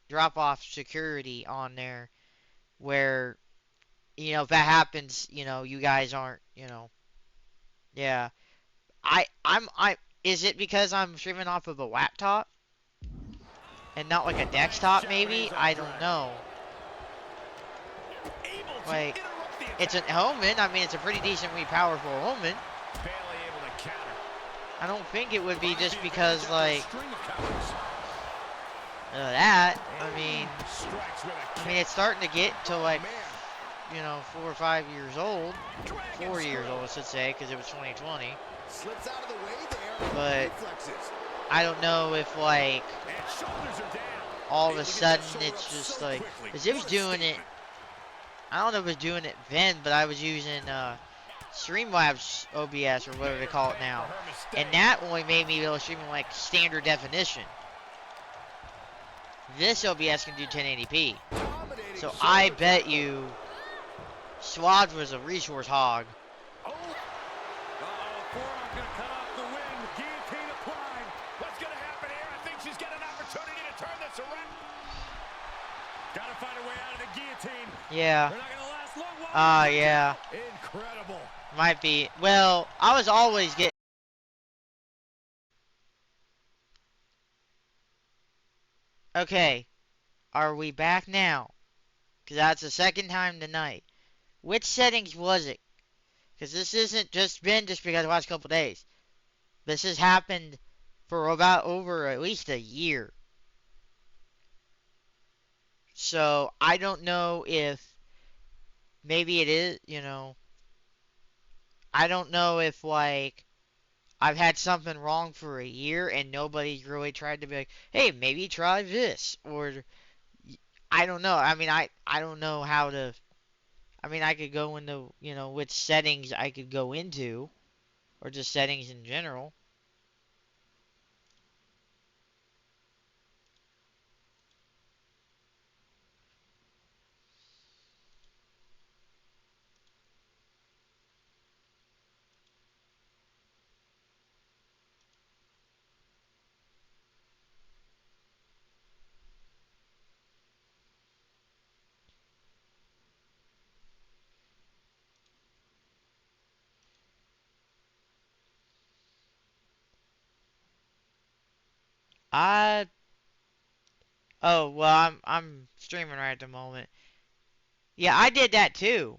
Speaker 1: drop off security on there where, you know, if that happens, you know, you guys aren't, you know, yeah. I is it because I'm streaming off of a laptop and not like a desktop maybe? I don't know. Like, it's an Omen. I mean, it's a pretty decently powerful Omen. I don't think it would be just because, like, that. I mean, it's starting to get to, like, you know, 4 or 5 years old. 4 years old, I should say, because it was 2020. But I don't know if, like, all of a sudden it's just like, because it was doing it. I don't know if it was doing it then, but I was using Streamlabs OBS or whatever they call it now, and that only made me be able to stream in like standard definition. This OBS can do 1080p, so I bet you Swad was a resource hog. Yeah. Yeah.
Speaker 3: Incredible.
Speaker 1: Might be. Well, I was always getting. Okay. Are we back now? Because that's the second time tonight. Which settings was it? Because this isn't just because the last couple days. This has happened for about over at least a year. So, I don't know if maybe it is, you know. I don't know if, like, I've had something wrong for a year and nobody's really tried to be like, hey, maybe try this. Or, I don't know. I mean, I don't know how to. I mean, I could go into, you know, which settings I could go into. Or just settings in general. I Oh, well, I'm streaming right at the moment. Yeah, I did that too.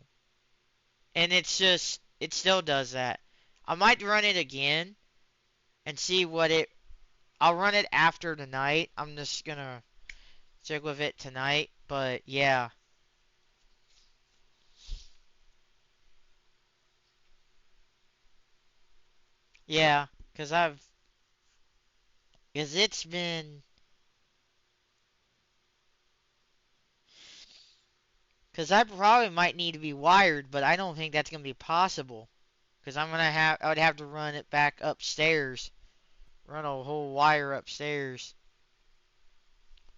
Speaker 1: And it's just it still does that. I might run it again and see what it I'll run it after tonight. I'm just gonna stick with it tonight, but yeah. Yeah, cuz it's been cuz I probably might need to be wired, but I don't think that's going to be possible. Cuz I would have to run it back upstairs. Run a whole wire upstairs.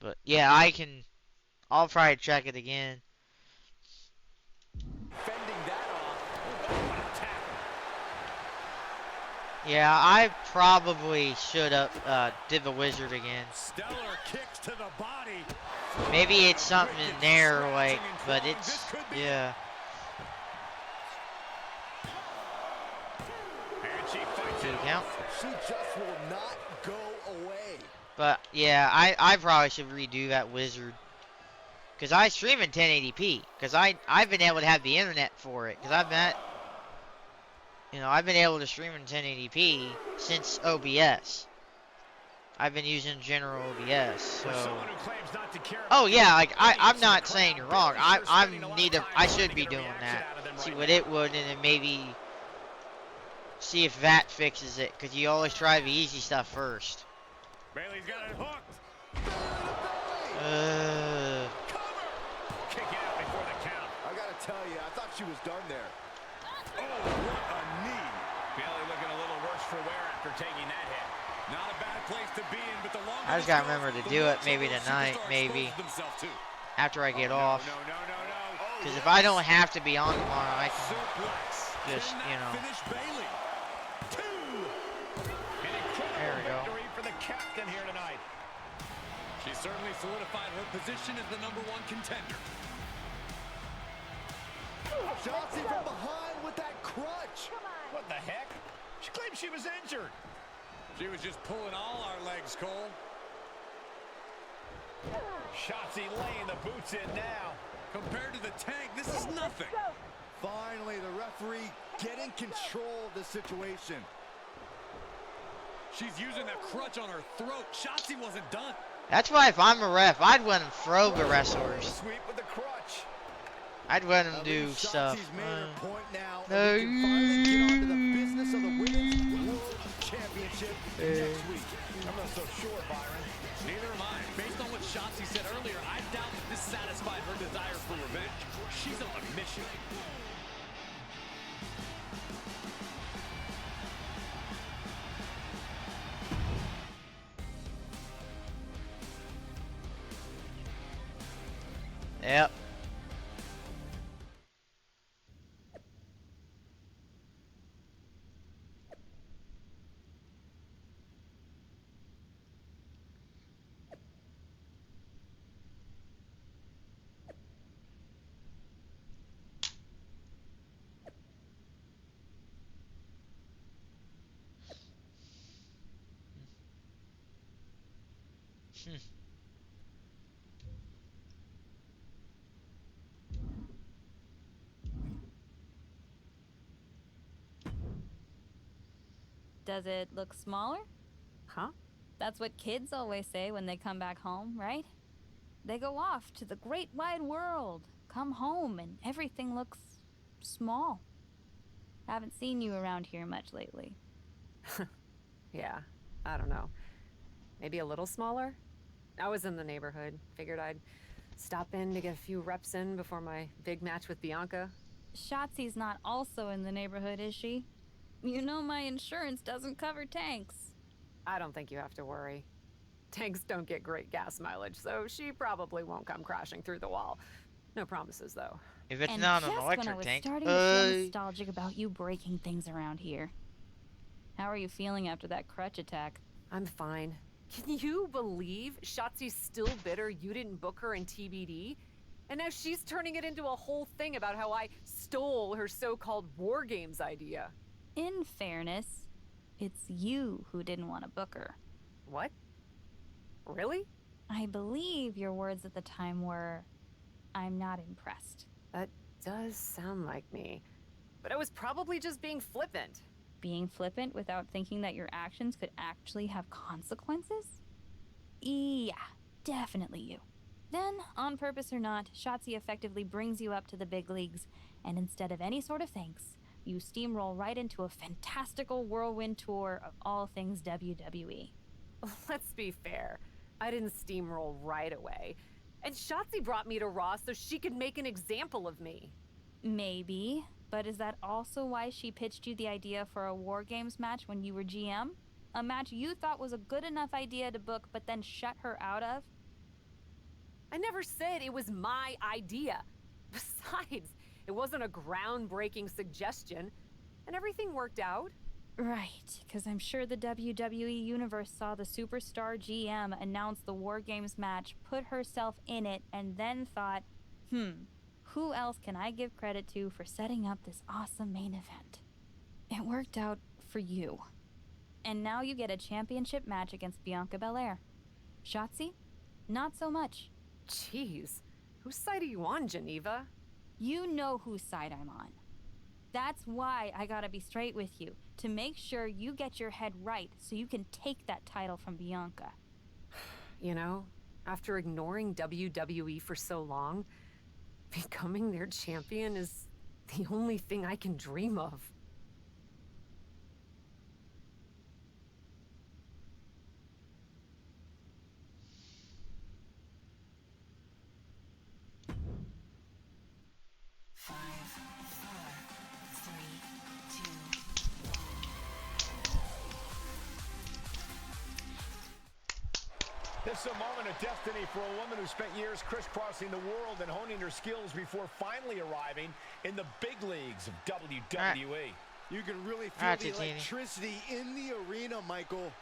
Speaker 1: But yeah, I'll probably check it again.
Speaker 3: Fending that off. Oh, what a tackle.
Speaker 1: Yeah, I probably should have did the wizard again.
Speaker 3: Stellar kicks to the body.
Speaker 1: Maybe it's something in there, like, but it's yeah.
Speaker 3: And she fights
Speaker 1: Two
Speaker 3: it
Speaker 1: count.
Speaker 2: She just will not go away.
Speaker 1: But yeah, I probably should redo that wizard. Because I stream in 1080p. Because I've been able to have the internet for it. Because I've been able to stream in 1080p since OBS. I've been using general OBS, so. Oh yeah, like I'm not saying you're wrong. I should be doing that. See what it would, and then maybe see if that fixes it. Cause you always try the easy stuff first.
Speaker 3: Bailey's got it hooked. Kick out before the count.
Speaker 2: I gotta tell you, I thought she was done there. Oh, what a knee.
Speaker 3: Bailey looking a little worse for wear after taking that hit.
Speaker 5: Not a bad place to be in, but the longer
Speaker 1: I just gotta remember to do it maybe tonight, maybe after I get off.
Speaker 3: No.
Speaker 1: Because if I don't have to be on tomorrow, I can just,
Speaker 5: Finish Bailey.
Speaker 1: There we go.
Speaker 3: Victory for the captain here tonight.
Speaker 5: She certainly solidified her position as the #1 contender.
Speaker 2: Shotzi from behind with that crutch.
Speaker 3: What the heck? She claimed she was injured.
Speaker 5: She was just pulling all our legs, Cole.
Speaker 3: Shotzi laying the boots in now.
Speaker 5: Compared to the tank, this is nothing.
Speaker 2: Finally, the referee getting control of the situation.
Speaker 5: She's using that crutch on her throat. Shotzi wasn't done.
Speaker 1: That's why if I'm a ref, I'd let him throw the wrestlers.
Speaker 3: Sweep with the crutch.
Speaker 1: I'd let him do stuff.
Speaker 2: Shotzi's made her point now,
Speaker 1: No.
Speaker 2: and we can finally get on to the business of the Women's World Championship next week.
Speaker 3: I'm not so sure, Byron.
Speaker 5: Neither am I. Based on what Shotzi said earlier, I doubt that this satisfied her desire for revenge. She's on a mission.
Speaker 1: Yep.
Speaker 8: Does it look smaller?
Speaker 6: Huh?
Speaker 8: That's what kids always say when they come back home, right? They go off to the great wide world, come home, and everything looks small. Haven't seen you around here much lately.
Speaker 6: Yeah, I don't know. Maybe a little smaller? I was in the neighborhood. Figured I'd stop in to get a few reps in before my big match with Bianca.
Speaker 8: Shotzi's not also in the neighborhood, is she? You know my insurance doesn't cover tanks.
Speaker 6: I don't think you have to worry. Tanks don't get great gas mileage, so she probably won't come crashing through the wall. No promises, though.
Speaker 1: If it's
Speaker 8: And
Speaker 1: not an
Speaker 8: just when I
Speaker 1: electric
Speaker 8: was
Speaker 1: tank.
Speaker 8: starting to feel nostalgic about you breaking things around here. How are you feeling after that crutch attack?
Speaker 6: I'm fine. Can you believe Shotzi's still bitter you didn't book her in TBD? And now she's turning it into a whole thing about how I stole her so-called War Games idea.
Speaker 8: In fairness, it's you who didn't want to book her.
Speaker 6: What? Really?
Speaker 8: I believe your words at the time were, "I'm not impressed."
Speaker 6: That does sound like me. But I was probably just being flippant.
Speaker 8: Being flippant without thinking that your actions could actually have consequences? Yeah, definitely you. Then, on purpose or not, Shotzi effectively brings you up to the big leagues, and instead of any sort of thanks, you steamroll right into a fantastical whirlwind tour of all things WWE.
Speaker 6: Let's be fair. I didn't steamroll right away. And Shotzi brought me to Raw so she could make an example of me.
Speaker 8: Maybe, but is that also why she pitched you the idea for a War Games match when you were GM? A match you thought was a good enough idea to book but then shut her out of?
Speaker 6: I never said it was my idea. Besides, it wasn't a groundbreaking suggestion, and everything worked out.
Speaker 8: Right, because I'm sure the WWE Universe saw the superstar GM announce the War Games match, put herself in it, and then thought, who else can I give credit to for setting up this awesome main event? It worked out for you. And now you get a championship match against Bianca Belair. Shotzi? Not so much.
Speaker 6: Jeez, Whose side are you on, Geneva?
Speaker 8: You know whose side I'm on. That's why I gotta be straight with you, to make sure you get your head right so you can take that title from Bianca.
Speaker 6: You know, after ignoring WWE for so long, becoming their champion is the only thing I can dream of.
Speaker 3: This is a moment of destiny for a woman who spent years crisscrossing the world and honing her skills before finally arriving in the big leagues of WWE.
Speaker 2: You can really feel the electricity in the arena, Michael.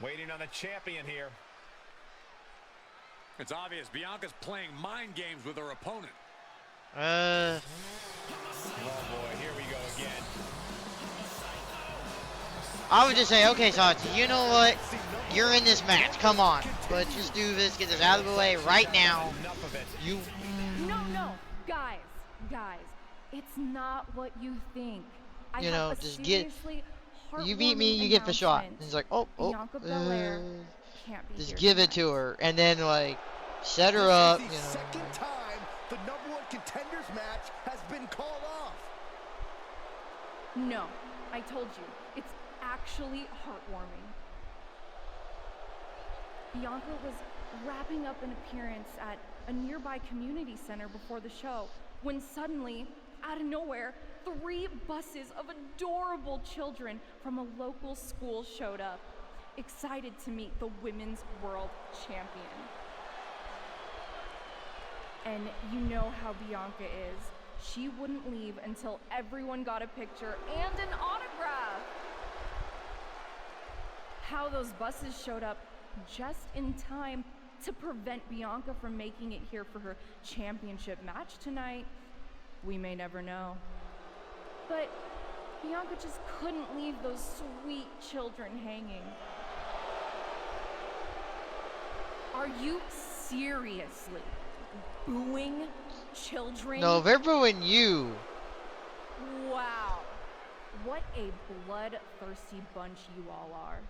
Speaker 3: Waiting on the champion here.
Speaker 5: It's obvious Bianca's playing mind games with her opponent.
Speaker 3: Oh boy, here we go again.
Speaker 1: I would just say, okay, Sachi, you know what? You're in this match. Come on. Let's just do this. Get this out of the way right now. You.
Speaker 7: No, guys, it's not what you think.
Speaker 1: You know, just get. You beat me, you get the shot. And it's like,
Speaker 7: Bianca Belair can't be
Speaker 1: just
Speaker 7: here
Speaker 1: give it
Speaker 7: tonight.
Speaker 1: to her, and then like set her up.
Speaker 2: This is the second time the #1 contenders match has been called off.
Speaker 7: No, I told you, it's actually heartwarming. Bianca was wrapping up an appearance at a nearby community center before the show when suddenly, out of nowhere, 3 buses of adorable children from a local school showed up, excited to meet the Women's World Champion. And you know how Bianca is. She wouldn't leave until everyone got a picture and an autograph. How those buses showed up just in time to prevent Bianca from making it here for her championship match tonight, we may never know. But Bianca just couldn't leave those sweet children hanging. Are you seriously booing children?
Speaker 1: No, they're booing you.
Speaker 7: Wow. What a bloodthirsty bunch you all are.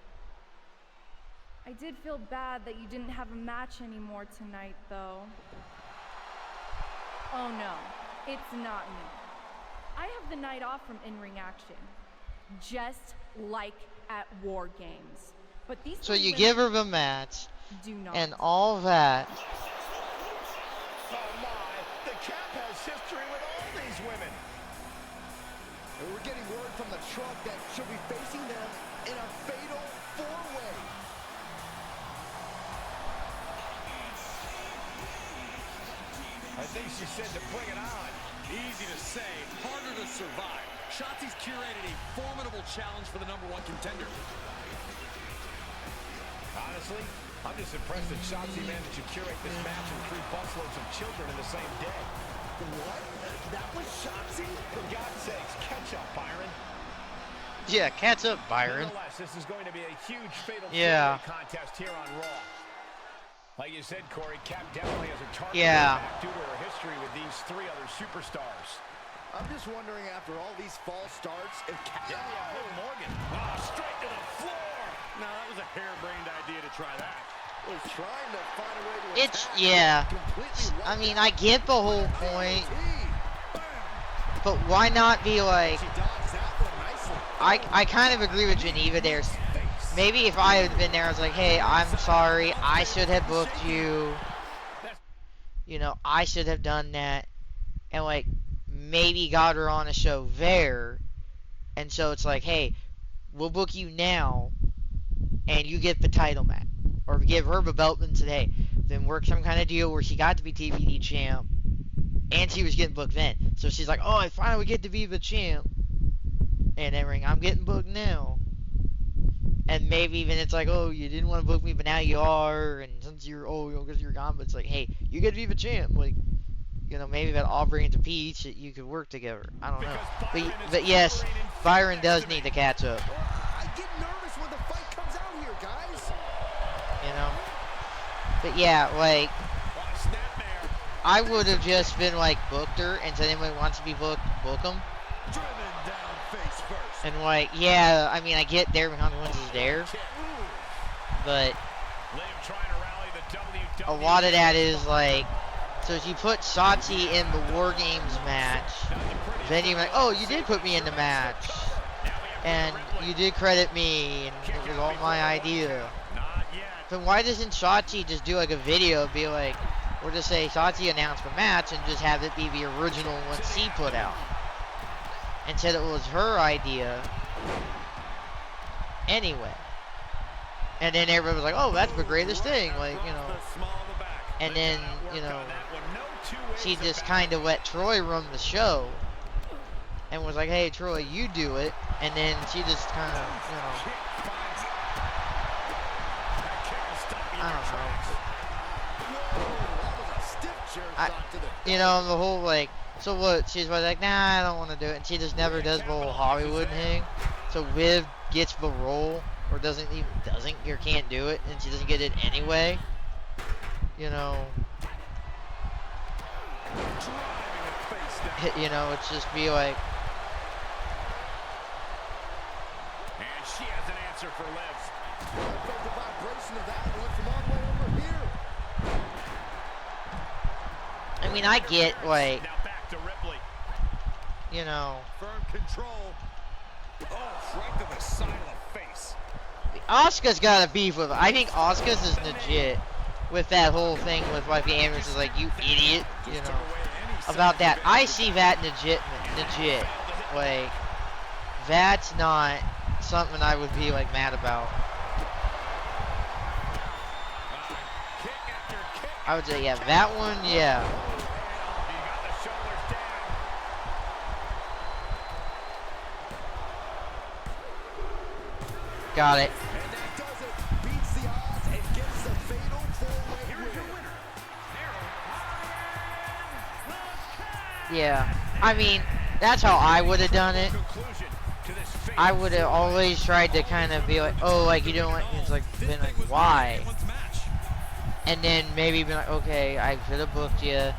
Speaker 7: I did feel bad that you didn't have a match anymore tonight, though. Oh no, it's not me. I have the night off from in-ring action, just like at War Games. But these
Speaker 1: So you give her the match,
Speaker 7: do not.
Speaker 1: and all that.
Speaker 3: Oh my, the Cap has history with all these women.
Speaker 2: And we're getting word from the truck that she'll be facing them in a fatal 4-way.
Speaker 3: I think she said to bring it on.
Speaker 5: Easy to say, harder to survive. Shotzi's curated a formidable challenge for the #1 contender.
Speaker 3: Honestly, I'm just impressed that Shotzi managed to curate this match and 3 busloads of children in the same day.
Speaker 2: What? That was Shotzi?
Speaker 3: For God's sakes, catch up, Byron.
Speaker 1: Yeah, catch up, Byron.
Speaker 3: Nonetheless, this is going to be a huge fatal 4-way
Speaker 1: Yeah.
Speaker 3: contest here on Raw. Like you said, Corey, Cap definitely has a target
Speaker 1: Yeah.
Speaker 3: back due to her history with these 3 other superstars.
Speaker 2: I'm just wondering, after all these false starts, if Cat...
Speaker 3: Yeah, Liv Morgan. Oh, straight to the floor.
Speaker 5: No, that was a harebrained idea to try that.
Speaker 2: was trying to find a way to
Speaker 1: It's,
Speaker 2: attack.
Speaker 1: yeah.
Speaker 2: Completely
Speaker 1: I
Speaker 2: wiped
Speaker 1: mean,
Speaker 2: out.
Speaker 1: I get the whole point,
Speaker 2: Bam.
Speaker 1: but why not be like,
Speaker 2: She dodged that one nicely.
Speaker 1: I kind of agree with Geneva there. Maybe if I had been there, I was like, hey, I'm sorry, I should have booked you. You know, I should have done that. And like, maybe got her on a show there. And so it's like, hey, we'll book you now, and you get the title match. Or give her the belt then today. Then work some kind of deal where she got to be TBD champ. And she was getting booked then. So she's like, oh, I finally get to be the champ. And then ring, I'm getting booked now. And maybe even it's like, oh, you didn't want to book me, but now you are. And since you're, oh, because you're gone, but it's like, hey, you get to be the champ. Like, you know, maybe that all brings a peach that you could work together. I don't know. But yes, Byron does need to catch up.
Speaker 2: I get nervous when the fight comes out here, guys.
Speaker 1: You know? But yeah, like, I would have just been like booked her and said anybody wants to be booked, book them.
Speaker 2: Driven down face first.
Speaker 1: And like, yeah, I mean, I get there when consequences is there, but a lot of that is like, so if you put Shotzi in the War Games match, then you're like, oh, you did put me in the match, and you did credit me, and it was all my idea. Then why doesn't Shotzi just do like a video, be like, or just say Shotzi announced the match, and just have it be the original one she put out, and said it was her idea anyway. And then everybody was like, oh, that's the greatest thing, like, you know. And then, you know, she just kind of let Troy run the show and was like, hey, Troy, you do it. And then she just kind of, you know, I don't know. You know, the whole, like, so what, she's like, nah, I don't want to do it. And she just never does the whole Hollywood thing. So Viv gets the role, or doesn't, or can't do it, and she doesn't get it anyway. You know, it's just be like,
Speaker 3: and she has an answer for Liv.
Speaker 2: I felt the vibration of that one from all the way over here.
Speaker 1: I mean, I get, like,
Speaker 3: Now back to Ripley.
Speaker 1: you know,
Speaker 2: Firm control.
Speaker 5: Oh, right to the side of the face.
Speaker 1: Asuka's got a beef with it. I think Asuka's is legit with that whole thing with like the ambulance is like, you idiot, you know, about that. I see that legit. Like, that's not something I would be like mad about. I would say, yeah, that one, yeah. Got it.
Speaker 2: And that does it. Beats the odds and gets the fatal four-way win.
Speaker 1: Yeah. I mean, that's how I would have done it. I would have always tried to kind of be like, oh, like, you don't like, it's like, been like, why? And then maybe be like, okay, I should have booked you.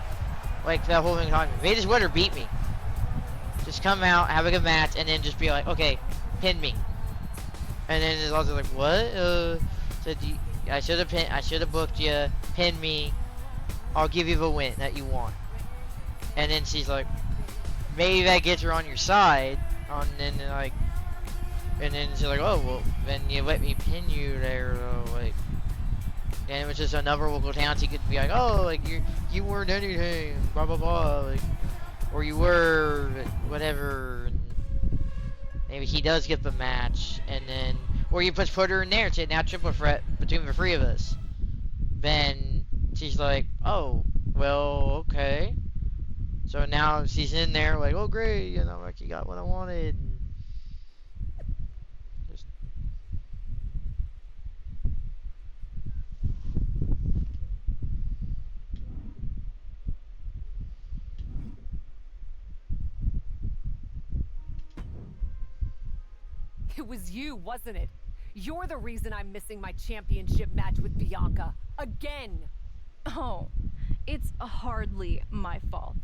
Speaker 1: Like, that whole thing, they just would have beat me. Just come out, have a good match, and then just be like, okay, pin me. And then it's also like, what? Said I should have booked you, pin me, I'll give you the win that you want. And then she's like, maybe that gets her on your side, and then she's like, oh, well, then you let me pin you there, though, like. And it was just another local town, so you could be like, oh, like, you weren't anything, blah, blah, blah, like, or you were, whatever. And maybe he does get the match, and then, or you put her in there and say, now triple threat between the three of us. Then she's like, oh, well, okay. So now she's in there, like, oh, great, you know, like, you got what I wanted. Just...
Speaker 6: It was you, wasn't it? You're the reason I'm missing my championship match with Bianca. Again!
Speaker 7: Oh, it's hardly my fault.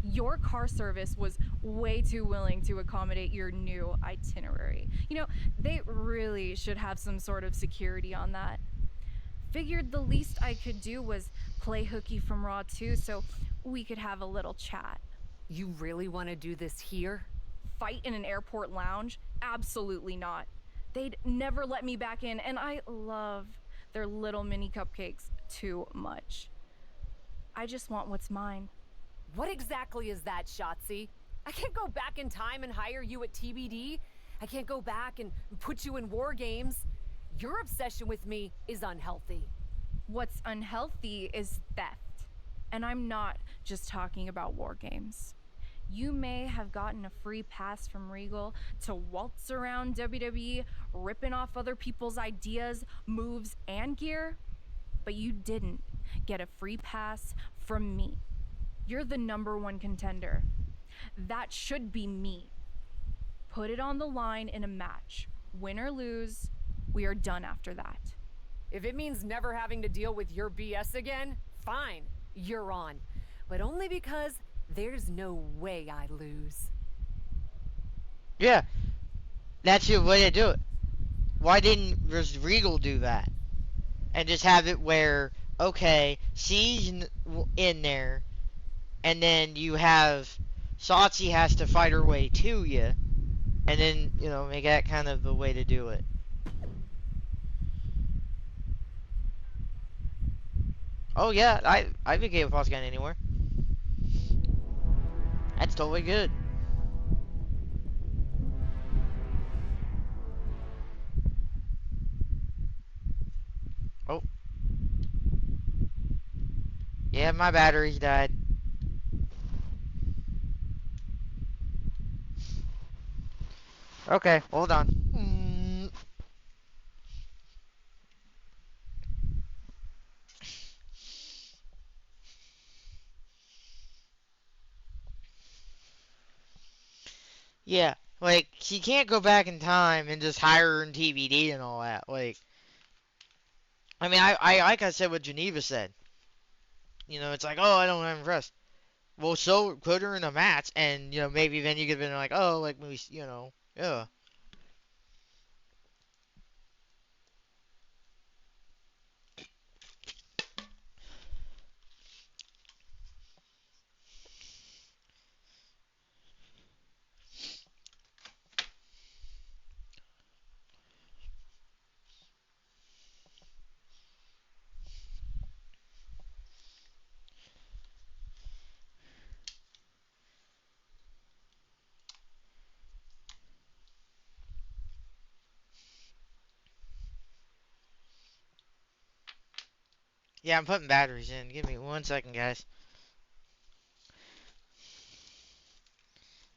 Speaker 7: Your car service was way too willing to accommodate your new itinerary. You know, they really should have some sort of security on that. Figured the least I could do was play hooky from Raw 2 so we could have a little chat.
Speaker 6: You really want to do this here?
Speaker 7: Fight in an airport lounge? Absolutely not. They'd never let me back in, and I love their little mini cupcakes too much. I just want what's mine.
Speaker 6: What exactly is that, Shotzi? I can't go back in time and hire you at TBD. I can't go back and put you in War Games. Your obsession with me is unhealthy.
Speaker 7: What's unhealthy is theft. And I'm not just talking about War Games. You may have gotten a free pass from Regal to waltz around WWE, ripping off other people's ideas, moves, and gear, but you didn't get a free pass from me. You're the #1 contender. That should be me. Put it on the line in a match. Win or lose, we are done after that.
Speaker 6: If it means never having to deal with your BS again, fine, you're on. but only because there's no way I lose.
Speaker 1: Yeah, that's your way to do it. Why didn't Regal do that? And just have it where, okay, C's in there, and then you have Shotzi has to fight her way to you, and then, you know, make that kind of the way to do it. Oh yeah, I'd be okay with False Gun anywhere. That's totally good. Oh. Yeah, my batteries died. Okay, hold on. Yeah, like, she can't go back in time and just hire her in TVD and all that. Like, I mean, I like I said what Geneva said. You know, it's like, oh, I don't have impressed. Well, so put her in a match, and, you know, maybe then you could have been like, oh, like, we, you know, yeah. Yeah, I'm putting batteries in. Give me 1 second, guys.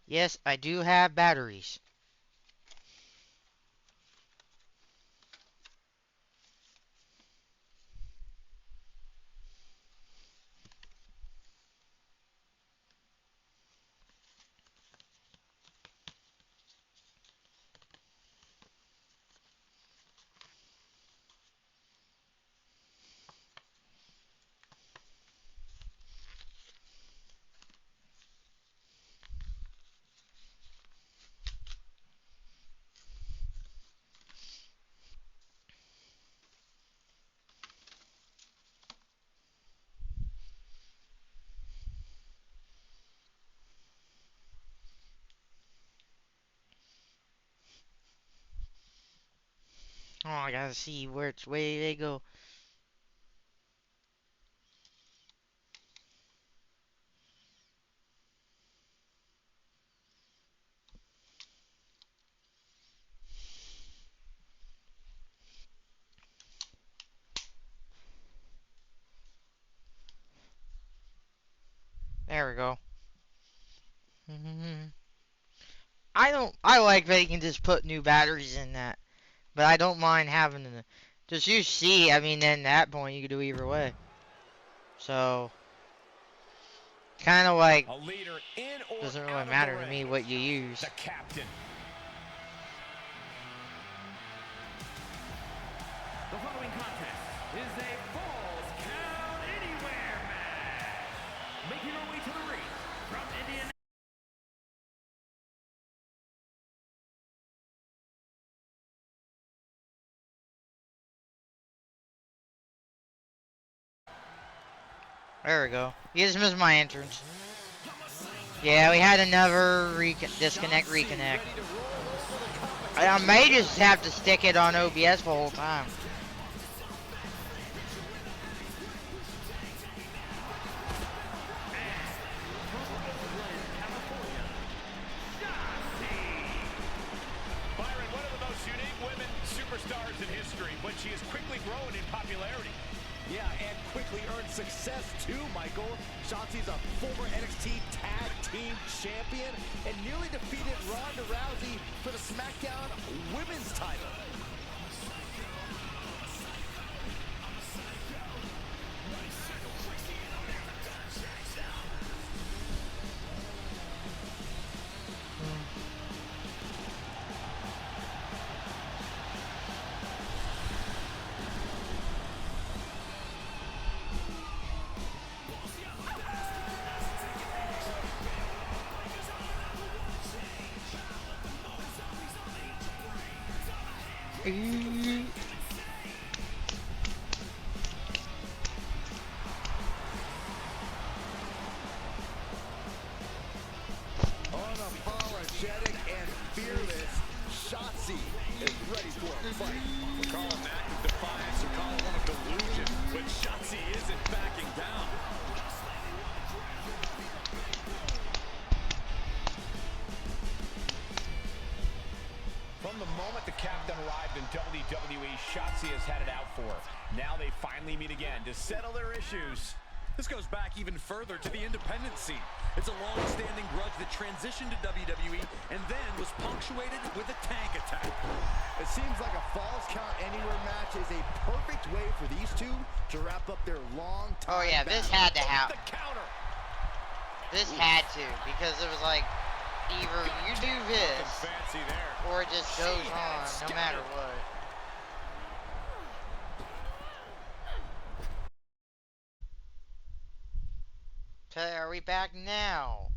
Speaker 1: Yes, I do have batteries. Oh, I gotta see where it's way they go. There we go. I like that you can just put new batteries in that. But I don't mind having the, just use C. I mean, then at that point you could do either way. So, kind of like,
Speaker 3: A leader in or
Speaker 1: doesn't really
Speaker 3: out of
Speaker 1: matter
Speaker 3: the
Speaker 1: to
Speaker 3: ring.
Speaker 1: me what you use.
Speaker 3: The captain.
Speaker 4: The following contest is a Falls Count Anywhere match. Making her way to the ring from Indiana.
Speaker 1: There we go. You just missed my entrance. Yeah, we had another disconnect, reconnect. I may just have to stick it on OBS the whole time.
Speaker 3: Byron, one of the most unique women superstars in history, but she has quickly grown in popularity.
Speaker 2: Yeah, and quickly earned success too, Michael. Shotzi's a former NXT Tag Team Champion and nearly defeated Ronda Rousey for the SmackDown Women's title. Unapologetic and fearless, Shotzi is ready for a fight.
Speaker 5: We call him an act of defiance or call it one of delusion, but Shotzi isn't backing down.
Speaker 3: From the moment the captain arrived in WWE, Shotzi has had it out for her. Now they finally meet again to settle their issues.
Speaker 5: This goes back even further to the independent scene. It's a long-standing grudge that transitioned to WWE and then was punctuated with a tank attack.
Speaker 2: It seems like a Falls Count Anywhere match is a perfect way for these two to wrap up their long time.
Speaker 1: Oh yeah, this
Speaker 2: battle.
Speaker 1: had to happen.
Speaker 3: The counter.
Speaker 1: This had to, because it was like, either you do this,
Speaker 3: Fancy there.
Speaker 1: or it just goes on, no matter what. Okay, are we back now?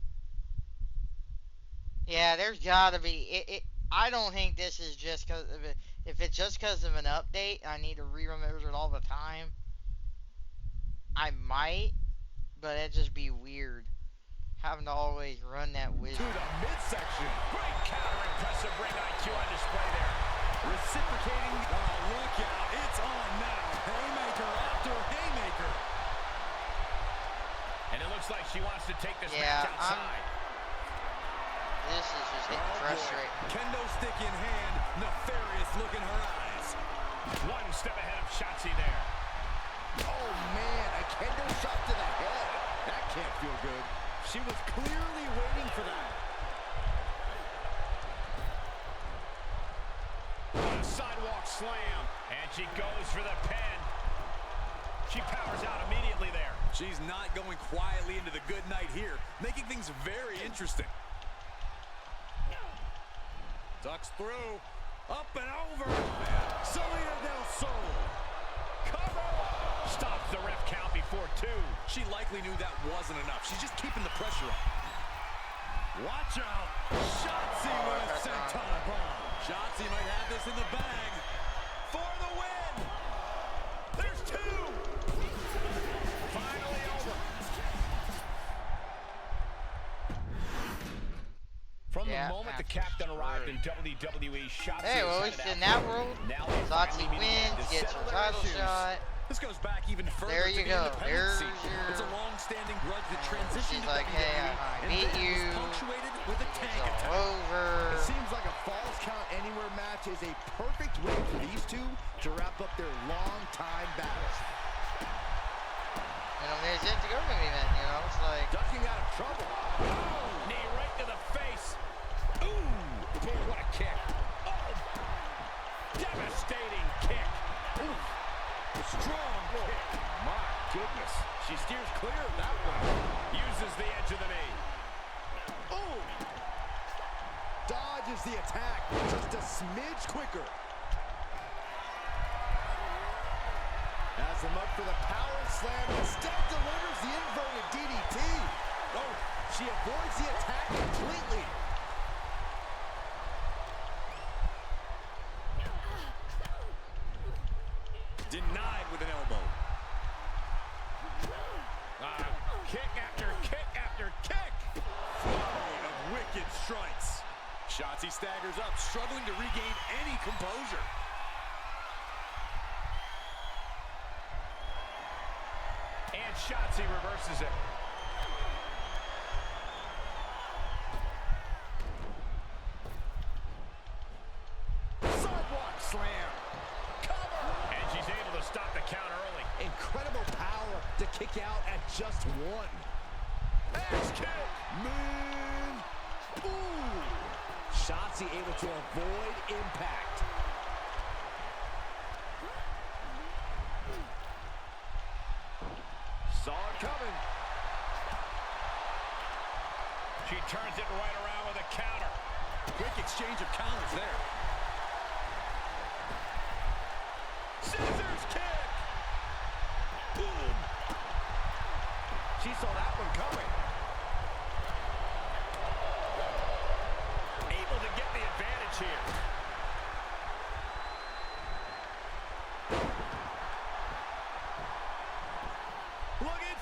Speaker 1: Yeah, there's gotta be. I don't think this is just because of it. If it's just because of an update, I need to re-remember it all the time. I might, but it'd just be weird having to always run that
Speaker 3: To
Speaker 1: wizard.
Speaker 3: the midsection. Great counter. Impressive ring IQ on display there.
Speaker 5: Reciprocating. Oh, look out. It's on now. Haymaker after haymaker.
Speaker 3: And it looks like she wants to take this
Speaker 1: Yeah,
Speaker 3: match outside.
Speaker 1: This is just getting frustrating.
Speaker 5: Kendo stick in hand. Nefarious look in her eyes.
Speaker 3: One step ahead of Shotzi there.
Speaker 2: Oh man, a kendo shot to the head. That can't feel good.
Speaker 3: She was clearly waiting for that. A sidewalk slam. And she goes for the pin. She powers out immediately there.
Speaker 5: She's not going quietly into the good night here, making things very interesting. Ducks through, up and over. Selena Del Sol.
Speaker 3: Cover. Stops the ref count before 2.
Speaker 5: She likely knew that wasn't enough. She's just keeping the pressure on. Watch out. Shotzi with a senton bomb. Shotzi might have this in the bag.
Speaker 3: For the win. There's 2. Finally over. From the moment the captain arrived in WWE, Shotzi
Speaker 1: Hey, well,
Speaker 3: has
Speaker 1: at least
Speaker 3: had it
Speaker 1: in
Speaker 3: out
Speaker 1: that
Speaker 3: for her.
Speaker 1: world,
Speaker 3: Now they
Speaker 1: Shotzi
Speaker 3: finally meet again
Speaker 1: wins,
Speaker 3: to
Speaker 1: gets
Speaker 3: settle
Speaker 1: her
Speaker 3: their
Speaker 1: title
Speaker 3: issues.
Speaker 1: shot.
Speaker 5: This goes back even further
Speaker 1: There
Speaker 5: to
Speaker 1: you
Speaker 5: the
Speaker 1: go.
Speaker 5: independent
Speaker 1: There's
Speaker 5: scene.
Speaker 1: your-
Speaker 5: It's a long-standing grudge that transitioned
Speaker 1: She's
Speaker 5: to
Speaker 1: like,
Speaker 5: WWE
Speaker 1: hey, I
Speaker 5: and
Speaker 1: beat
Speaker 5: then
Speaker 1: you.
Speaker 5: was punctuated with a tank
Speaker 1: It's
Speaker 5: attack.
Speaker 1: all over.
Speaker 2: It seems like a Falls Count Anywhere match is a perfect way for these two to wrap up their long time battle.
Speaker 1: You know, there's it to go to me then, you know? It's like,
Speaker 2: Ducking out of trouble.
Speaker 3: Oh, knee right to the face. Ooh, boy, what a kick. Oh, devastating kick. Ooh, strong kick. My goodness. She steers clear of that one. Uses the edge of the knee.
Speaker 2: Ooh. Dodges the attack just a smidge quicker. Has him up for the power slam. Instead delivers the inverted DDT. Oh, she avoids the attack completely.
Speaker 5: Denied with an elbow.
Speaker 3: Kick after kick after kick.
Speaker 5: Flurry of wicked strikes. Shotzi staggers up, struggling to regain any composure.
Speaker 3: And Shotzi reverses it.
Speaker 2: Sidewalk slam. Cover.
Speaker 3: And she's able to stop the count early.
Speaker 2: Incredible power to kick out at just 1.
Speaker 3: Axe kick.
Speaker 2: Man. Ooh. Shotzi able to avoid impact.
Speaker 3: Saw it coming. She turns it right around with a counter.
Speaker 5: Quick exchange of counters there.
Speaker 3: Scissors kick. Boom.
Speaker 2: She saw that one coming.
Speaker 3: Able to get the advantage here.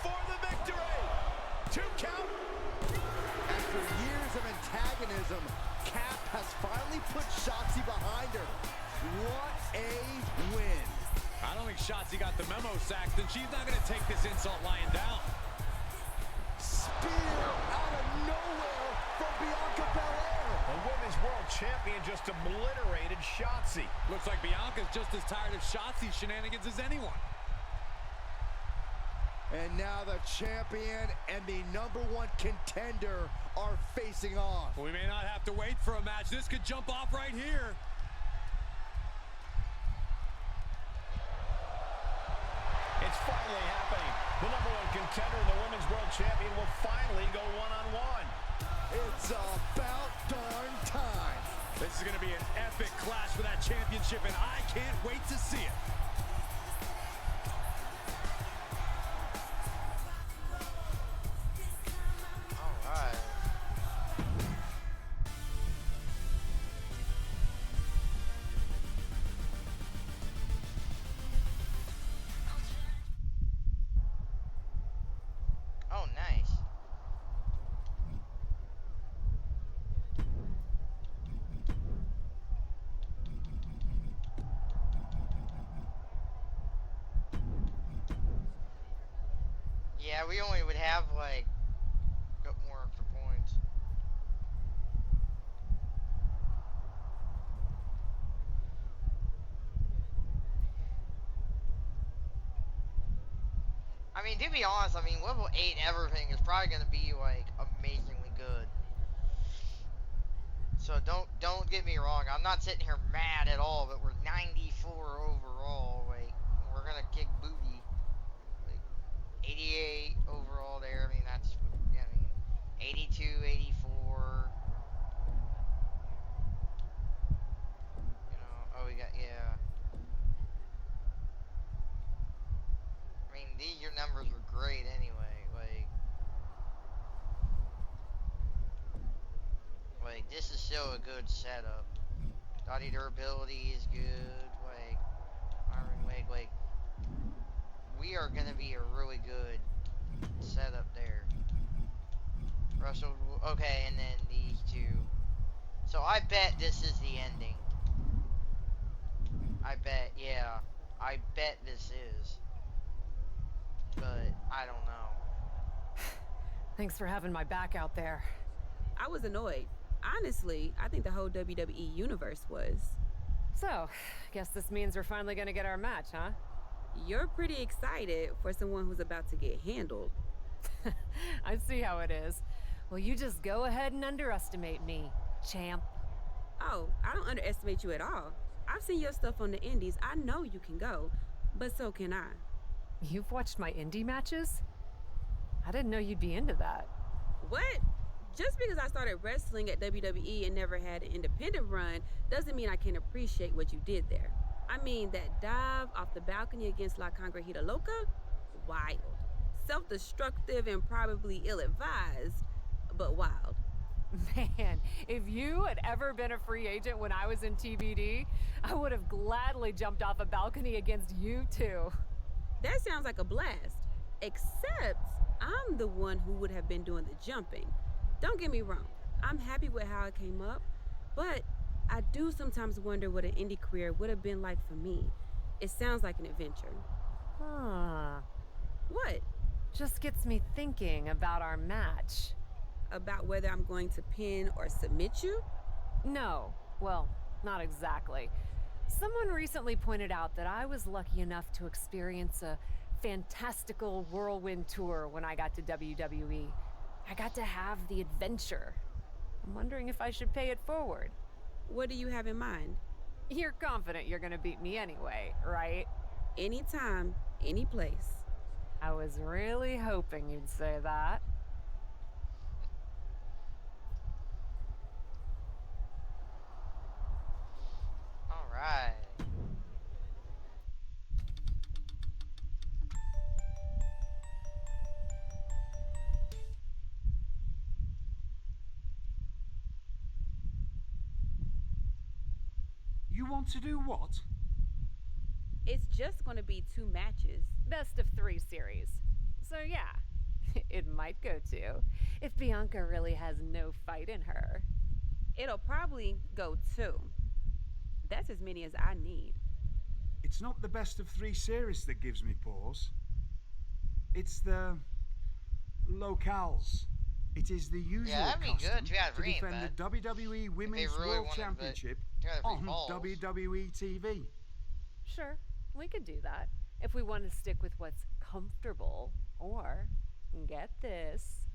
Speaker 3: for the victory. 2 count.
Speaker 2: After years of antagonism, Cap has finally put Shotzi behind her. What a win.
Speaker 5: I don't think Shotzi got the memo, Saxton. She's not going to take this insult lying down.
Speaker 2: Spear out of nowhere from Bianca Belair.
Speaker 3: The Women's World Champion just obliterated Shotzi.
Speaker 5: Looks like Bianca's just as tired of Shotzi's shenanigans as anyone.
Speaker 2: And now the champion and the #1 contender are facing off.
Speaker 5: We may not have to wait for a match. This could jump off right here.
Speaker 3: It's finally happening. The #1 contender and the Women's World Champion will finally go one-on-one.
Speaker 2: It's about darn time.
Speaker 5: This is going to be an epic clash for that championship, and I can't wait to see it.
Speaker 1: Oh, nice. Yeah, we only would have like a couple more extra points. I mean, to be honest, I mean, level 8 everything is probably gonna be like amazingly good. So don't get me wrong. I'm not sitting here mad at all, but we're 94 overall. Like, we're gonna kick booty. Like 88 overall there. I mean, that's, yeah, I mean, 82, 84. You know, oh, we got, yeah. I mean, your numbers were great anyway. Like this is still a good setup. Body durability is good. Like, Iron Leg, like, we are gonna be a really good setup there. Russell, okay, and then these two. So I bet this is the ending. I bet, yeah. I bet this is. But I don't know.
Speaker 6: Thanks for having my back out there.
Speaker 9: I was annoyed. Honestly, I think the whole WWE universe was.
Speaker 6: So, guess this means we're finally gonna get our match, huh?
Speaker 9: You're pretty excited for someone who's about to get handled.
Speaker 6: I see how it is. Well, you just go ahead and underestimate me, champ.
Speaker 9: Oh, I don't underestimate you at all. I've seen your stuff on the indies. I know you can go, but so can I.
Speaker 6: You've watched my indie matches? I didn't know you'd be into that.
Speaker 9: What? Just because I started wrestling at WWE and never had an independent run doesn't mean I can't appreciate what you did there. I mean, that dive off the balcony against La Congregita Loca? Wild. Self-destructive and probably ill-advised, but wild.
Speaker 6: Man, if you had ever been a free agent when I was in TBD, I would have gladly jumped off a balcony against you too.
Speaker 9: That sounds like a blast. Except I'm the one who would have been doing the jumping. Don't get me wrong, I'm happy with how it came up, but I do sometimes wonder what an indie career would have been like for me. It sounds like an adventure.
Speaker 6: Huh.
Speaker 9: What?
Speaker 6: Just gets me thinking about our match.
Speaker 9: About whether I'm going to pin or submit you?
Speaker 6: No. Well, not exactly. Someone recently pointed out that I was lucky enough to experience a fantastical whirlwind tour when I got to WWE. I got to have the adventure. I'm wondering if I should pay it forward.
Speaker 9: What do you have in mind?
Speaker 6: You're confident you're gonna beat me anyway, right?
Speaker 9: Anytime, any place.
Speaker 6: I was really hoping you'd say that.
Speaker 1: All right.
Speaker 10: You want to do what?
Speaker 9: It's just going to be 2 matches.
Speaker 6: Best of 3 series. So, yeah, it might go to if Bianca really has no fight in her.
Speaker 9: It'll probably go 2. That's as many as I need.
Speaker 10: It's not the best of 3 series that gives me pause. It's the locales. It is the usual
Speaker 1: Yeah, that'd be
Speaker 10: custom
Speaker 1: good. Too bad
Speaker 10: to
Speaker 1: Reen,
Speaker 10: defend the
Speaker 1: but
Speaker 10: WWE Women's
Speaker 1: really
Speaker 10: World
Speaker 1: wanted,
Speaker 10: Championship
Speaker 1: too bad
Speaker 10: on
Speaker 1: balls.
Speaker 10: WWE TV.
Speaker 6: Sure, we could do that if we want to stick with what's comfortable. Or, get this,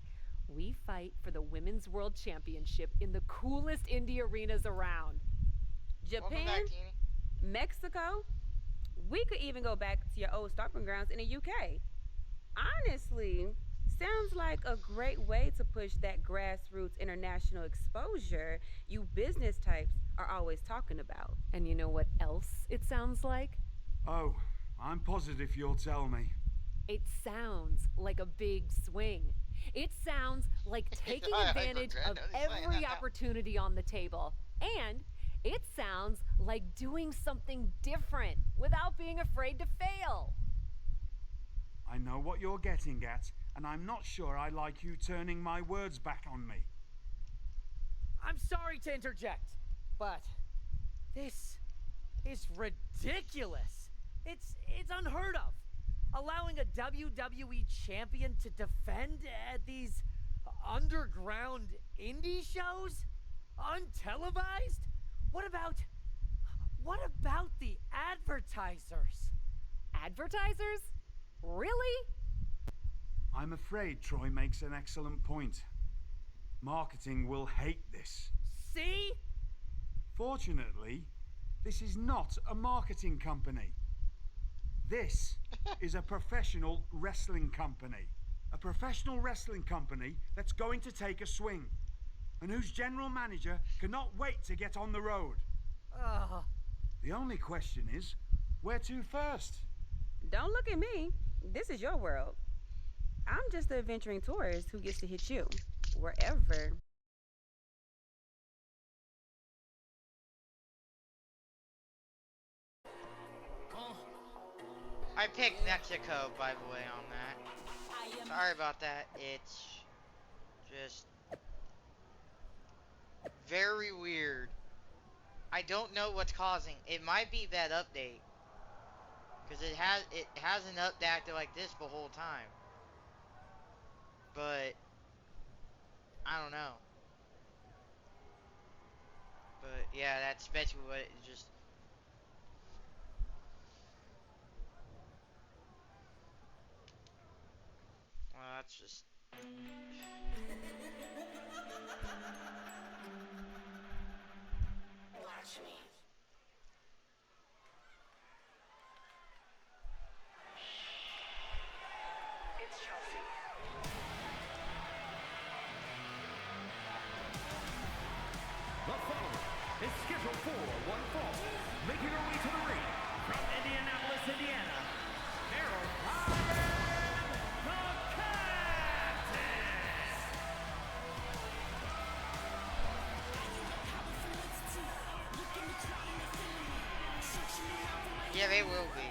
Speaker 6: we fight for the Women's World Championship in the coolest indie arenas around.
Speaker 9: Japan,
Speaker 1: Welcome back, Teeny.
Speaker 9: Mexico, we could even go back to your old stomping grounds in the UK. Honestly, sounds like a great way to push that grassroots international exposure you business types are always talking about.
Speaker 6: And you know what else it sounds like?
Speaker 10: Oh, I'm positive you'll tell me.
Speaker 6: It sounds like a big swing. It sounds like taking advantage of every opportunity on the table. And it sounds like doing something different without being afraid to fail.
Speaker 10: I know what you're getting at, and I'm not sure I like you turning my words back on me.
Speaker 11: I'm sorry to interject, but this is ridiculous. It's unheard of. Allowing a WWE champion to defend at these underground indie shows? Untelevised? What about the advertisers?
Speaker 6: Advertisers? Really?
Speaker 10: I'm afraid Troy makes an excellent point. Marketing will hate this.
Speaker 11: See?
Speaker 10: Fortunately, this is not a marketing company. This is a professional wrestling company. A professional wrestling company that's going to take a swing, and whose general manager cannot wait to get on the road. The only question is, where to first?
Speaker 9: Don't look at me. This is your world. I'm just the adventuring tourist who gets to hit you wherever.
Speaker 1: I picked Mexico, by the way, on that. Sorry about that. It's just very weird. I don't know what's causing. It might be that update, because it hasn't updated like this the whole time. But I don't know. But yeah, that's basically what it just. Well, that's just.
Speaker 12: Watch me. It's Chelsea.
Speaker 4: The following is scheduled for one fall, making her way to the ring from Indianapolis, Indiana, Harold Ryan, the Captain.
Speaker 1: Yeah, they will be.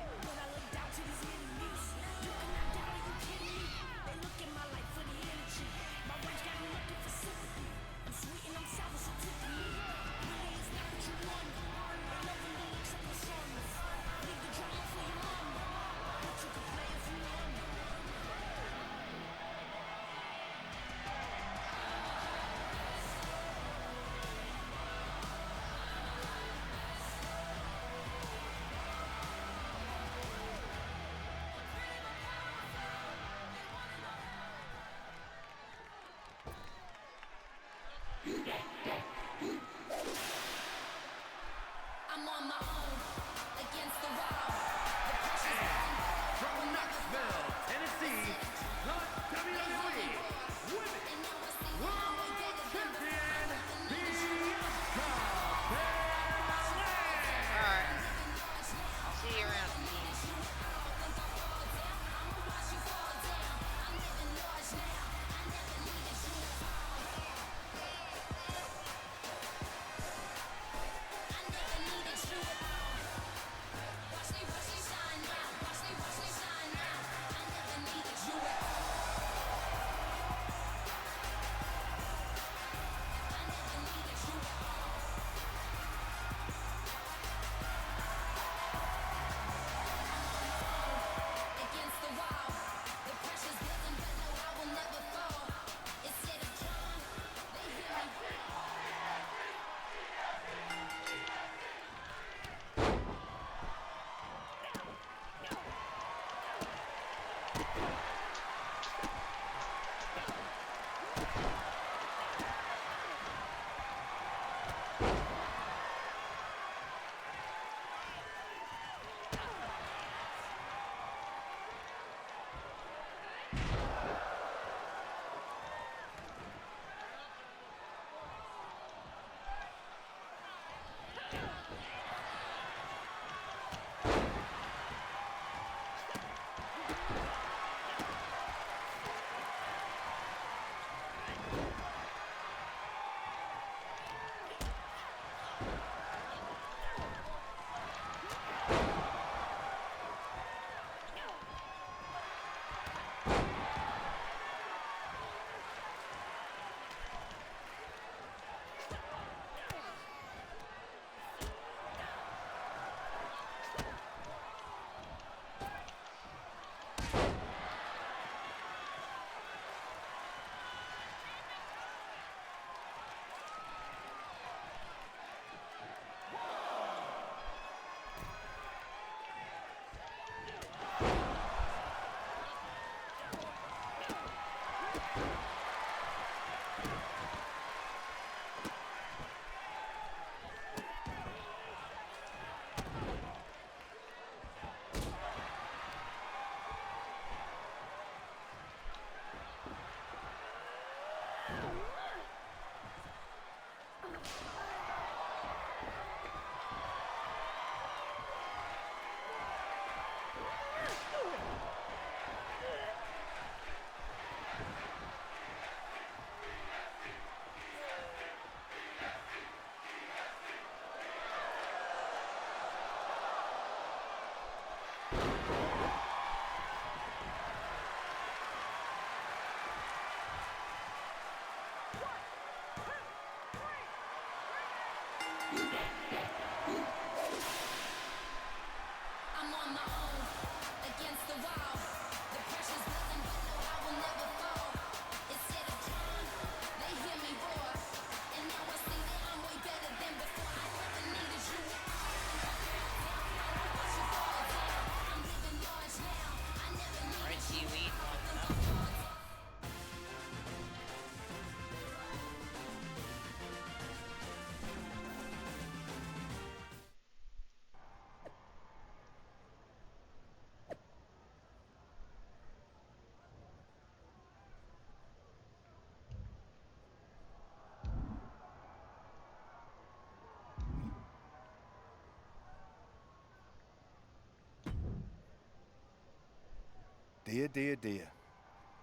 Speaker 10: Dear, dear, dear.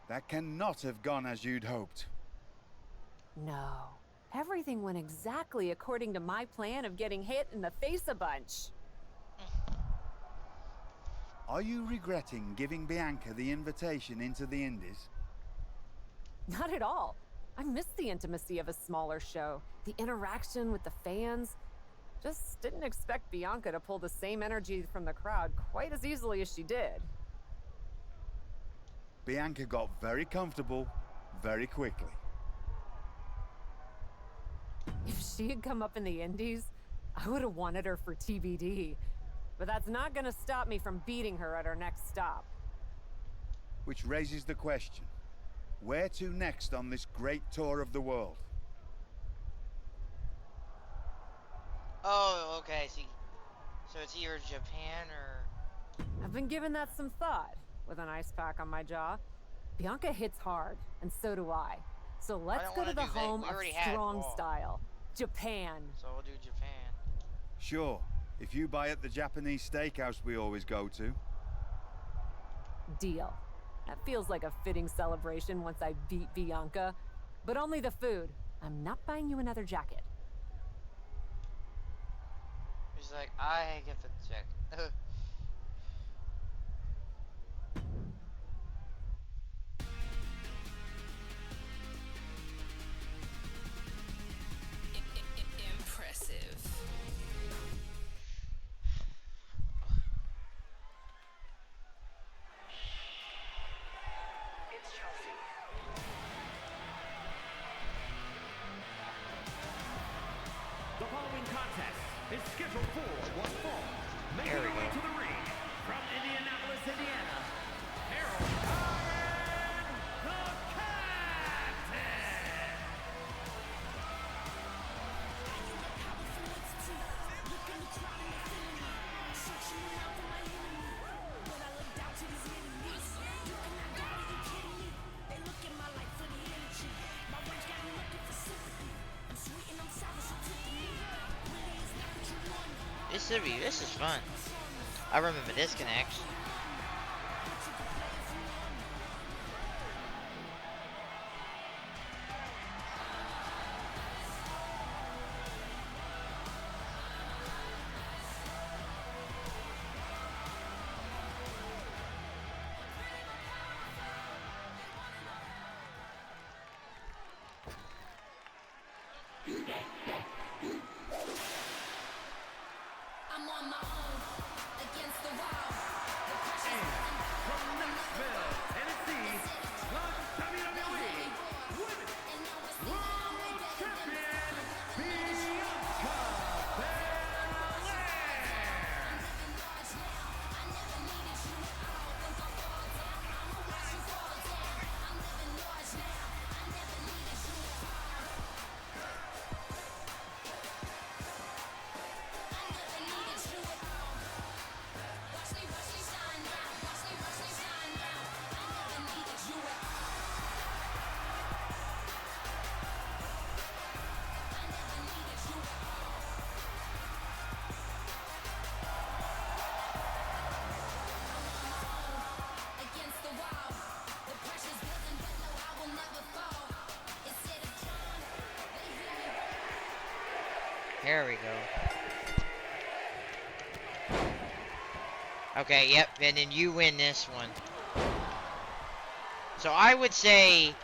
Speaker 10: That cannot have gone as you'd hoped.
Speaker 6: No. Everything went exactly according to my plan of getting hit in the face a bunch.
Speaker 10: Are you regretting giving Bianca the invitation into the Indies?
Speaker 6: Not at all. I miss the intimacy of a smaller show, the interaction with the fans. Just didn't expect Bianca to pull the same energy from the crowd quite as easily as she did.
Speaker 10: Bianca got very comfortable very quickly.
Speaker 6: If she had come up in the Indies, I would have wanted her for TBD. But that's not gonna stop me from beating her at our next stop.
Speaker 10: Which raises the question, where to next on this great tour of the world?
Speaker 1: Oh, okay. So it's either Japan or.
Speaker 6: I've been giving that some thought, with an ice pack on my jaw. Bianca hits hard, and so do I. So let's go to the home of strong style, Japan.
Speaker 1: So we'll do Japan.
Speaker 10: Sure, if you buy at the Japanese steakhouse we always go to.
Speaker 6: Deal. That feels like a fitting celebration once I beat Bianca. But only the food. I'm not buying you another jacket.
Speaker 1: He's like, I get the check.
Speaker 12: Impressive. It's Chelsea.
Speaker 4: The following contest is scheduled for one fall. Making
Speaker 1: There we
Speaker 4: her way
Speaker 1: go.
Speaker 4: to the ring from Indianapolis, Indiana, Harold Diane, the Captain.
Speaker 1: This is fun. I remember this connection.
Speaker 12: I'm on my own against the wall.
Speaker 4: From Knoxville, Tennessee, the WWE Women's World Champion, Bianca Belair.
Speaker 12: Against the wall. The pressure's building, but no, I will never fall. Instead of trying, they hear me.
Speaker 1: There we go. Okay, yep, and then you win this one. So I would say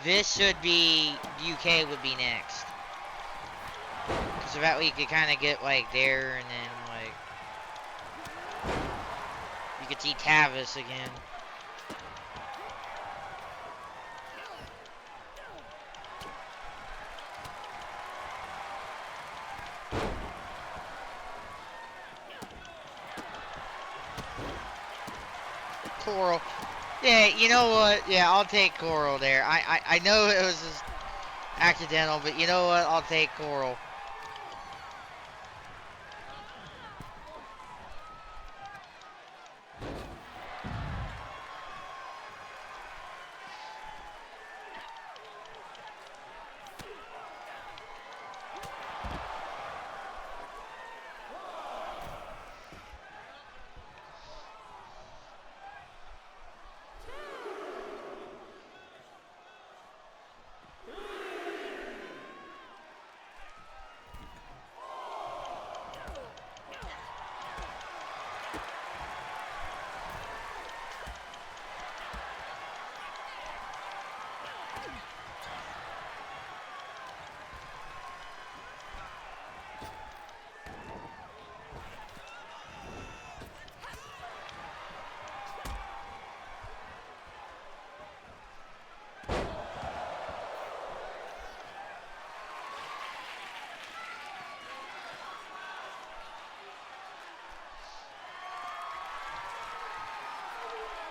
Speaker 1: this should be UK would be next. So that way you could kind of get like there and then like you could see Tavis again. Coral. Yeah, you know what? Yeah, I'll take Coral there. I know it was just accidental, but you know what? I'll take Coral.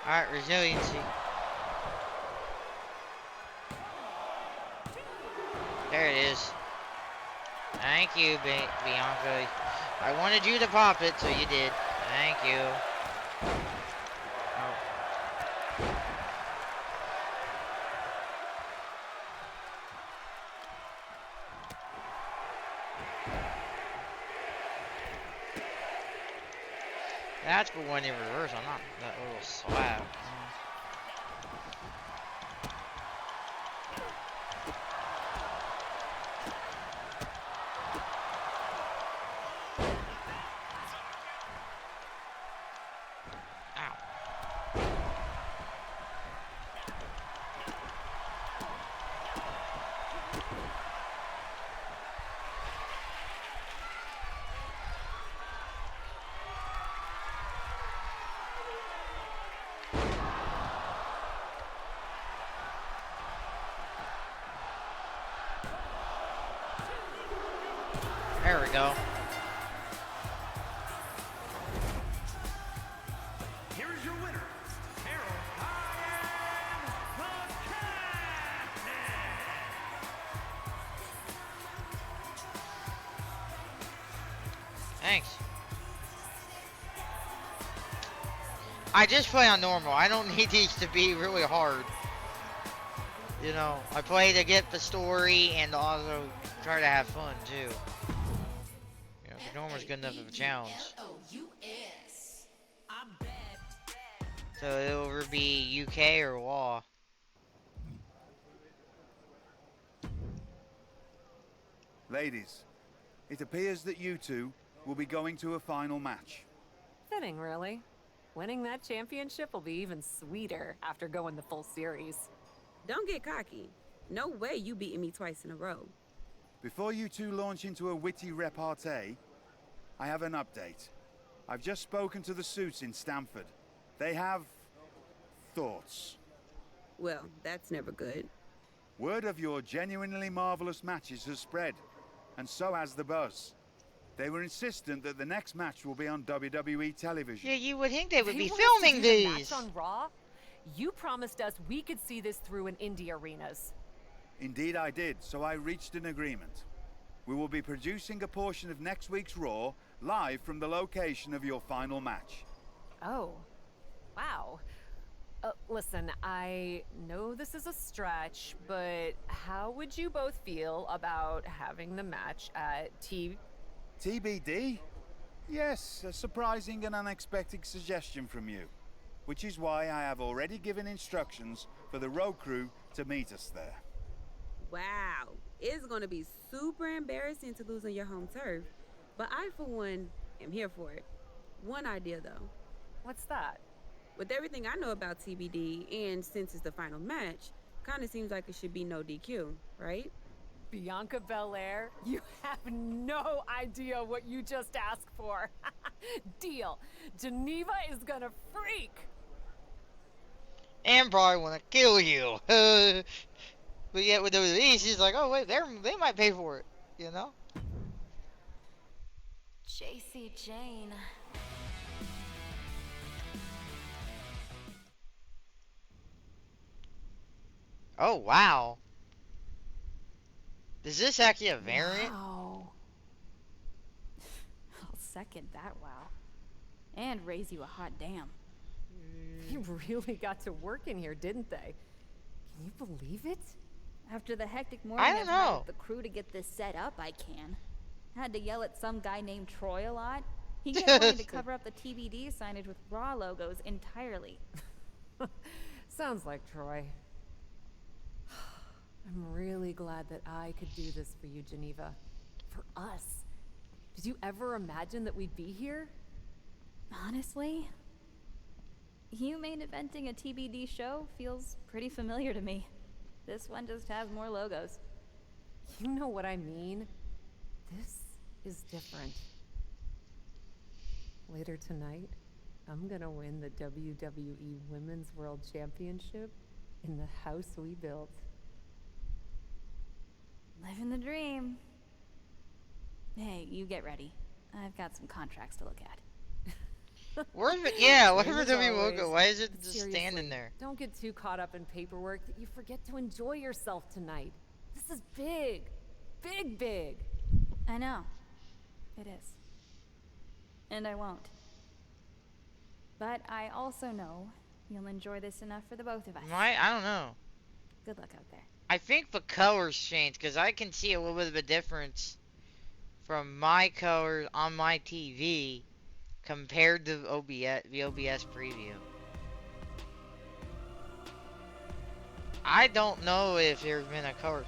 Speaker 1: Alright, resiliency. There it is. Thank you, Bianca. I wanted you to pop it, so you did. Thank you. Oh. That's for one in reverse. I'm not that little slap. There we go.
Speaker 4: Here is your winner, Diane the
Speaker 1: Thanks. I just play on normal. I don't need these to be really hard. You know, I play to get the story and also try to have fun too. You know, the normal's good enough of a challenge. So it'll either be UK or WA.
Speaker 10: Ladies, it appears that you two will be going to a final match.
Speaker 6: Fitting, really. Winning that championship will be even sweeter after going the full series.
Speaker 9: Don't get cocky. No way you beating me twice in a row.
Speaker 10: Before you two launch into a witty repartee, I have an update. I've just spoken to the suits in Stamford. They have thoughts.
Speaker 9: Well, that's never good.
Speaker 10: Word of your genuinely marvelous matches has spread, and so has the buzz. They were insistent that the next match will be on WWE television.
Speaker 1: Yeah, you would think they would be
Speaker 6: want us to
Speaker 1: filming
Speaker 6: do the
Speaker 1: these.
Speaker 6: match on Raw? You promised us we could see this through in indie arenas.
Speaker 10: Indeed I did, so I reached an agreement. We will be producing a portion of next week's Raw live from the location of your final match.
Speaker 6: Oh, wow. Listen, I know this is a stretch, but how would you both feel about having the match at
Speaker 10: TBD? Yes, a surprising and unexpected suggestion from you. Which is why I have already given instructions for the road crew to meet us there.
Speaker 9: Wow. It's gonna be super embarrassing to lose on your home turf. But I, for one, am here for it. One idea, though.
Speaker 6: What's that?
Speaker 9: With everything I know about TBD, and since it's the final match, kinda seems like it should be no DQ, right?
Speaker 6: Bianca Belair? You have no idea what you just asked for. Deal. Geneva is gonna freak.
Speaker 1: And probably want to kill you. But yet with WWE, she's like, oh wait, they might pay for it, you know?
Speaker 12: JC Jane.
Speaker 1: Oh wow. Is this actually a variant?
Speaker 8: Wow. I'll second that wow. And raise you a hot damn.
Speaker 6: They really got to work in here, didn't they? Can you believe it?
Speaker 8: After the hectic morning
Speaker 1: I don't
Speaker 8: I've had
Speaker 1: know.
Speaker 8: with the crew to get this set up, I can. Had to yell at some guy named Troy a lot. He kept wanting to cover up the TBD signage with Raw logos entirely.
Speaker 6: Sounds like Troy. I'm really glad that I could do this for you, Geneva. For us. Did you ever imagine that we'd be here?
Speaker 8: Honestly, you main eventing a TBD show feels pretty familiar to me. This one just has more logos.
Speaker 6: You know what I mean? This is different. Later tonight, I'm gonna win the WWE Women's World Championship in the house we built.
Speaker 8: Living the dream. Hey, you get ready. I've got some contracts to look at.
Speaker 1: where's
Speaker 6: Same as
Speaker 1: W
Speaker 6: always.
Speaker 1: logo? Why is it
Speaker 6: But
Speaker 1: just
Speaker 6: seriously,
Speaker 1: standing there?
Speaker 6: don't get too caught up in paperwork that you forget to enjoy yourself tonight. This is big. Big, big.
Speaker 8: I know. It is. And I won't. But I also know you'll enjoy this enough for the both of us.
Speaker 1: I don't know.
Speaker 8: Good luck out there.
Speaker 1: I think the colors changed because I can see a little bit of a difference from my colors on my TV compared to the OBS preview. I don't know if there's been a color.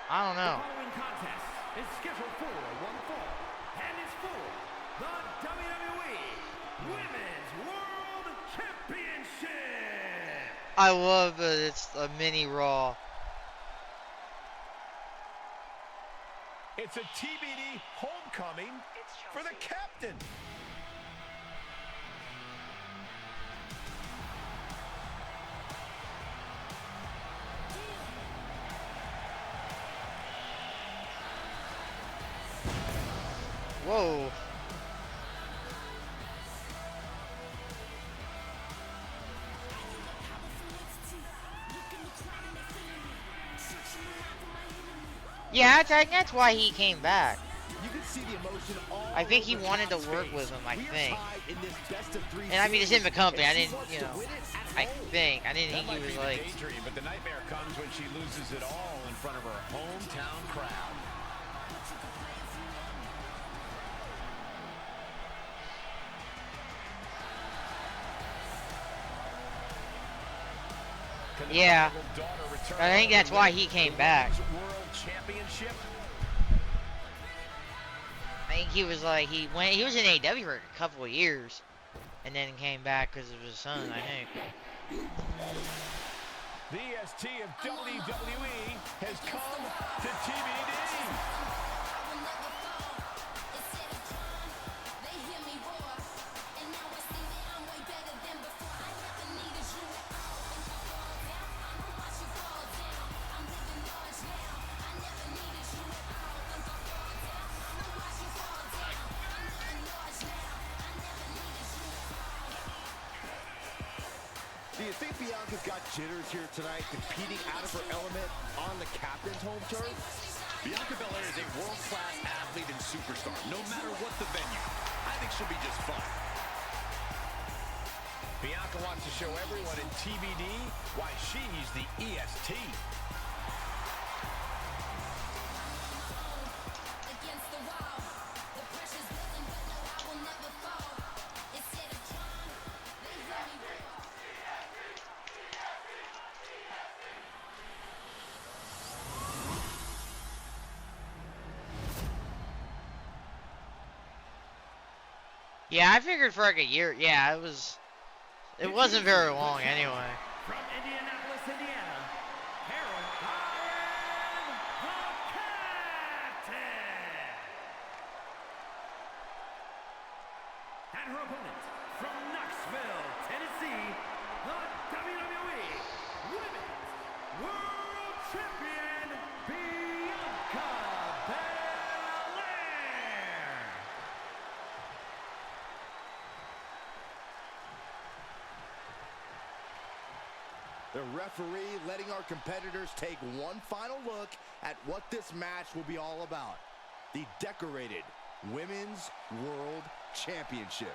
Speaker 1: I don't know.
Speaker 4: The following contest is scheduled for one fall and is for the WWE Women's World Championship.
Speaker 1: I love that it's a mini Raw.
Speaker 3: It's a TBD homecoming for the captain.
Speaker 1: Whoa. Yeah, I think that's why he came back.
Speaker 2: You can see the emotion all
Speaker 1: I think he
Speaker 2: over
Speaker 1: wanted to
Speaker 2: Cap's
Speaker 1: work
Speaker 2: face.
Speaker 1: with him, I
Speaker 2: We are
Speaker 1: think.
Speaker 2: tied in this best-of-3
Speaker 1: And I mean, it's in the
Speaker 2: series,
Speaker 1: company. I
Speaker 2: and she
Speaker 1: didn't,
Speaker 2: wants
Speaker 1: you
Speaker 2: to
Speaker 1: know,
Speaker 2: win it at
Speaker 1: I
Speaker 2: home.
Speaker 1: think. I didn't
Speaker 3: That
Speaker 1: think he
Speaker 3: might
Speaker 1: was
Speaker 3: be the
Speaker 1: like.
Speaker 3: daydream, but the nightmare comes when she loses it all in front of her hometown crowd.
Speaker 1: Yeah. I think that's why he came back.
Speaker 3: World Championship.
Speaker 1: I think he was like, he was in AEW for a couple of years. And then came back because of his son, I think.
Speaker 3: The EST of WWE has come to TBD.
Speaker 2: Do you think Bianca's got jitters here tonight, competing out of her element on the captain's home turf?
Speaker 5: Bianca Belair is a world-class athlete and superstar, no matter what the venue. I think she'll be just fine.
Speaker 3: Bianca wants to show everyone in TBD why she's the EST.
Speaker 1: Yeah, I figured for like a year. Yeah, it wasn't very long anyway.
Speaker 4: From Indianapolis, Indiana, Harold Diane, the Captain. And her opponent from Knoxville, Tennessee, the WWE Women's World Champion, Bianca Belair.
Speaker 2: The referee letting our competitors take one final look at what this match will be all about. The decorated Women's World Championship.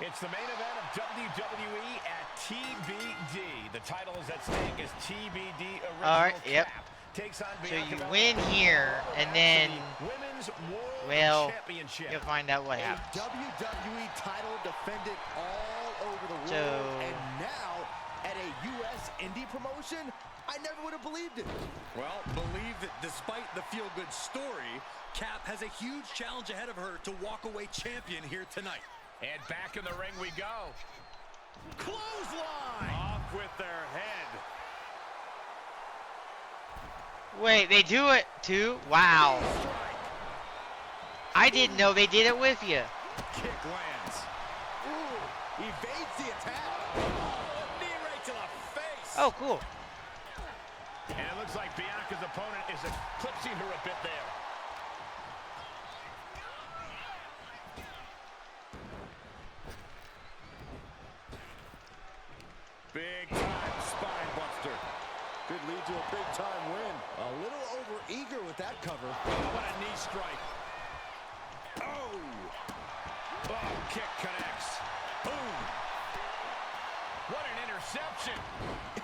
Speaker 3: It's the main event of WWE at TBD. The title is at stake as TBD original
Speaker 1: Alright, yep.
Speaker 3: Cap takes on
Speaker 1: So
Speaker 3: Bianca
Speaker 1: you
Speaker 3: Belair
Speaker 1: win here, and then,
Speaker 3: Women's World
Speaker 1: well,
Speaker 3: Championship.
Speaker 1: you'll find out what
Speaker 2: A
Speaker 1: happens.
Speaker 2: WWE title defended all over the world,
Speaker 1: So-
Speaker 2: and now at a U.S. indie promotion, I never would have believed it.
Speaker 5: Well, believe that despite the feel-good story, Cap has a huge challenge ahead of her to walk away champion here tonight.
Speaker 3: And back in the ring we go.
Speaker 5: Clothesline!
Speaker 3: Off with their head.
Speaker 1: Wait, they do it too? Wow. I didn't know they did it with you.
Speaker 3: Kick lands.
Speaker 2: Ooh, evades the attack.
Speaker 3: Oh, knee right to the face.
Speaker 1: Oh, cool.
Speaker 3: And it looks Looks like Bianca's opponent is eclipsing her a bit there. Big time spine buster.
Speaker 2: Could lead to a big time win. A little over eager with that cover.
Speaker 3: What a knee strike. Oh! Oh, kick connects. Boom! What an interception.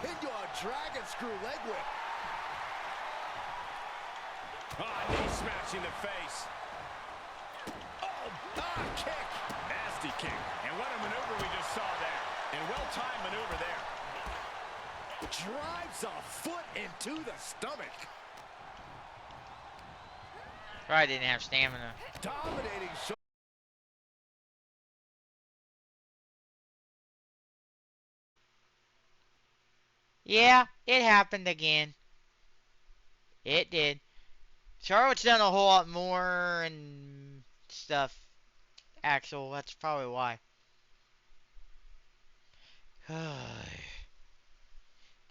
Speaker 2: Into a dragon screw leg whip.
Speaker 3: Ah, knee smashing the face. Oh, kick. Nasty kick. And what a maneuver we just saw there. And well-timed maneuver there.
Speaker 2: Drives a foot into the stomach.
Speaker 1: Probably didn't have stamina.
Speaker 2: Dominating shoulder.
Speaker 1: Yeah, it happened again. It did. Charlotte's done a whole lot more and stuff. Axel, that's probably why.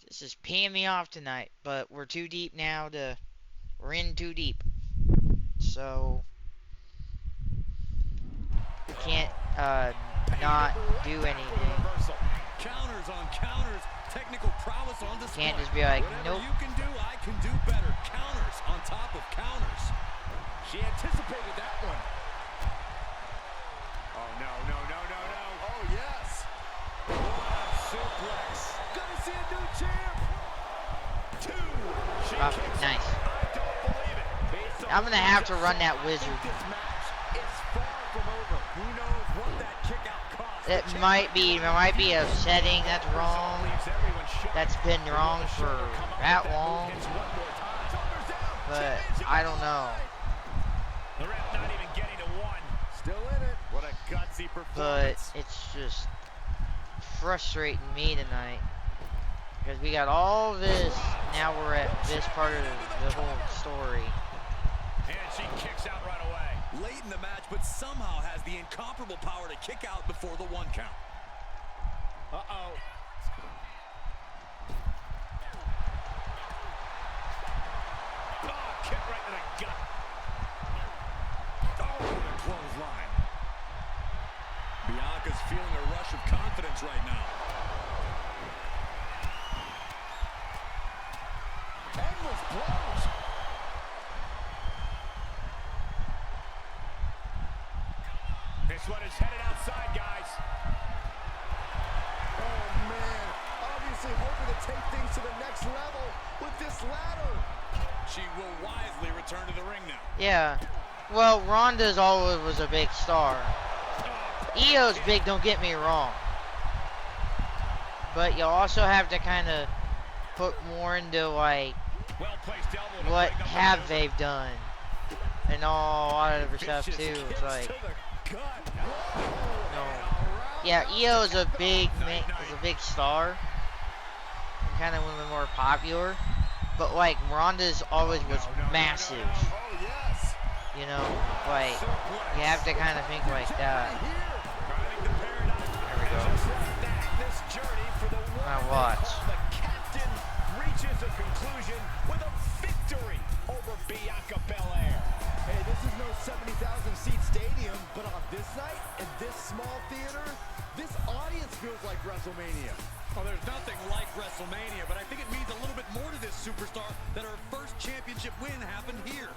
Speaker 1: This is peeing me off tonight, but we're too deep now to... We're in too deep. So... Can't, not do anything.
Speaker 5: Counters on counters. Technical prowess on display.
Speaker 1: Can't just be like,
Speaker 5: Whatever
Speaker 1: nope.
Speaker 5: you can do, I can do better. Counters on top of counters.
Speaker 2: She anticipated that one.
Speaker 3: Oh, no, no, no, no, no.
Speaker 2: Oh, yes.
Speaker 3: What a suplex.
Speaker 2: Gonna see a new champ.
Speaker 3: Two. She
Speaker 1: Oh,
Speaker 3: kicks
Speaker 1: nice.
Speaker 3: out. I don't believe it. Based on
Speaker 1: I'm gonna have to
Speaker 3: what
Speaker 1: run
Speaker 3: you
Speaker 1: that
Speaker 3: saw, I
Speaker 1: wizard.
Speaker 3: think this match is far from over. Who knows what that kick out cost?
Speaker 1: It might be upsetting. That's wrong. That's been wrong for that long. But I don't know.
Speaker 3: The ref not even getting to one.
Speaker 2: Still in it.
Speaker 3: What a gutsy
Speaker 1: But
Speaker 3: performance.
Speaker 1: it's just frustrating me tonight. Because we got all this, now we're at this part of the whole story.
Speaker 3: And she kicks out right away.
Speaker 5: Late in the match, but somehow has the incomparable power to kick out before the 1 count.
Speaker 3: Uh-oh. Oh, kick right to the gut.
Speaker 5: Oh, the clothesline. Bianca's feeling a rush of confidence right now.
Speaker 2: Endless blows.
Speaker 3: This one is headed outside, guys.
Speaker 2: Oh, man. Obviously hoping to take things to the next level with this ladder.
Speaker 5: She will wisely return to the ring now.
Speaker 1: Yeah. Well, Ronda's always was a big star. Io's big, don't get me wrong. But you also have to kind of put more into, like,
Speaker 3: Well-placed elbow to
Speaker 1: what
Speaker 3: break up the
Speaker 1: have
Speaker 3: maneuver.
Speaker 1: they done. And all that other stuff,
Speaker 3: Vicious
Speaker 1: too. It's
Speaker 3: kicks
Speaker 1: like,
Speaker 3: to the gut.
Speaker 1: no. Yeah, Io is a big star. And kind of one of the more popular. But, like, Ronda's always was massive.
Speaker 2: Oh, yes.
Speaker 1: You know, like, you have to kind of think like that.
Speaker 3: I think the paradigm
Speaker 1: There we go.
Speaker 3: just like that. This journey for the
Speaker 1: Now
Speaker 3: one
Speaker 1: watch.
Speaker 3: the captain reaches a conclusion with a victory over Bianca Belair.
Speaker 2: Hey, this is no 70,000-seat stadium, but on this night, in this small theater, this audience feels like WrestleMania.
Speaker 5: Well, there's nothing like WrestleMania, but I think it means a little bit more to this superstar that her first championship win happened here.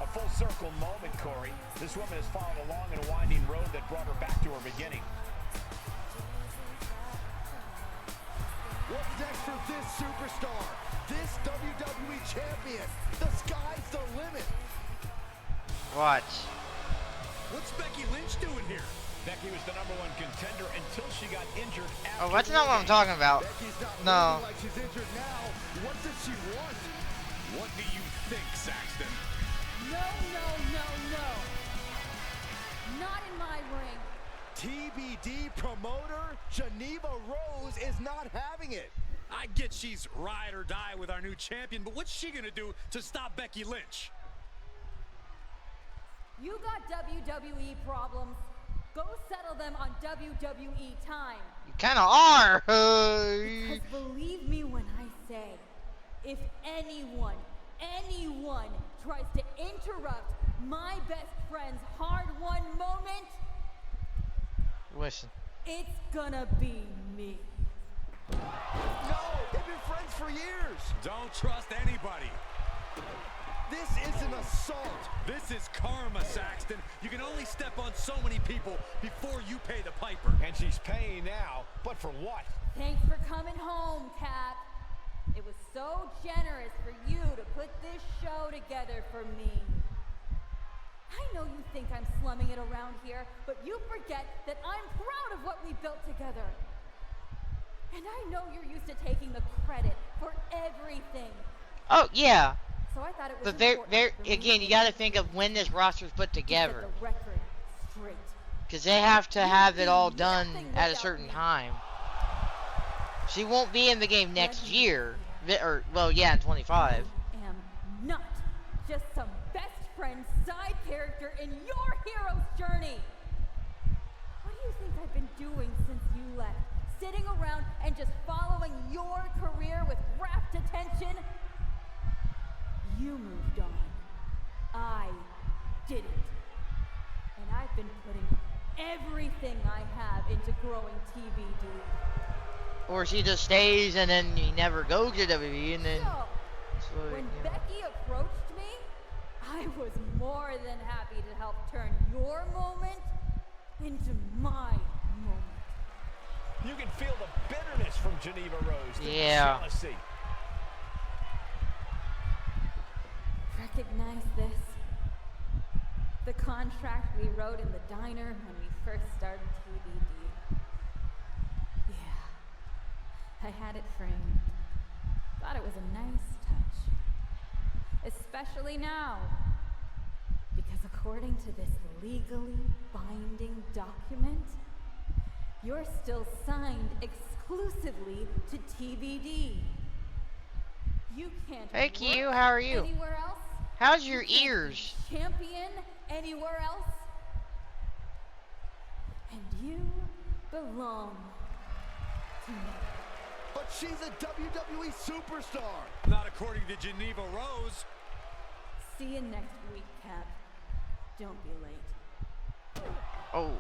Speaker 3: A full circle moment, Corey. This woman has followed a long and winding road that brought her back to her beginning.
Speaker 2: What's next for this superstar? This WWE champion? The sky's the limit.
Speaker 1: Watch.
Speaker 5: What's Becky Lynch doing here?
Speaker 3: Becky was the #1 contender until she got injured after
Speaker 1: Oh, that's not what I'm talking about.
Speaker 2: Becky's not
Speaker 1: No.
Speaker 2: looking like she's injured now. What does she want?
Speaker 5: What do you think, Saxton?
Speaker 7: No, no, no, no. Not in my ring.
Speaker 2: TBD promoter Geneva Rose is not having it.
Speaker 5: I get she's ride or die with our new champion, but what's she gonna do to stop Becky Lynch?
Speaker 6: You got WWE problems. Go settle them on WWE time.
Speaker 1: You kind of are.
Speaker 6: Because believe me when I say,
Speaker 13: If anyone tries to interrupt my best friend's hard-won moment,
Speaker 1: Listen.
Speaker 13: it's gonna be me.
Speaker 2: No, they've been friends for years.
Speaker 5: Don't trust anybody.
Speaker 2: This is an assault.
Speaker 5: This is karma, Saxton. You can only step on so many people before you pay the piper.
Speaker 3: And she's paying now, but for what?
Speaker 13: Thanks for coming home, Cap. It was so generous for you to put this show together for me. I know you think I'm slumming it around here, but you forget that I'm proud of what we built together. And I know you're used to taking the credit for everything.
Speaker 1: Oh, yeah.
Speaker 13: So I thought it was
Speaker 1: But they're
Speaker 13: important for me
Speaker 1: again, you got to think of when this roster's put
Speaker 13: to
Speaker 1: together.
Speaker 13: set the record straight.
Speaker 1: Because they have to have it all done
Speaker 13: Nothing
Speaker 1: at a
Speaker 13: without
Speaker 1: certain
Speaker 13: me.
Speaker 1: time. She won't be in the game next year. Or, well, yeah, in 25.
Speaker 13: I am not just some best friend side character in your hero's journey. What do you think I've been doing since you left? Sitting around and just following your career with rapt attention? You moved on. I didn't. And I've been putting everything I have into growing TBD.
Speaker 1: Or she just stays and then you never go to WWE and then...
Speaker 13: So,
Speaker 1: so,
Speaker 13: when
Speaker 1: you know.
Speaker 13: Becky approached me, I was more than happy to help turn your moment into my moment.
Speaker 3: You can feel the bitterness from Geneva Rose. The
Speaker 1: Yeah.
Speaker 3: jealousy.
Speaker 13: Recognize this? The contract we wrote in the diner when we first started TBD. Yeah, I had it framed. Thought it was a nice touch. Especially now. Because according to this legally binding document, you're still signed exclusively to TBD. You can't
Speaker 1: Hey,
Speaker 13: work
Speaker 1: Q, how are you?
Speaker 13: anywhere else.
Speaker 1: How's your
Speaker 13: You can't be
Speaker 1: ears?
Speaker 13: champion anywhere else. And you belong to me.
Speaker 2: But she's a WWE superstar.
Speaker 5: Not according to Geneva Rose.
Speaker 13: See you next week, Cap. Don't be late.
Speaker 1: Oh.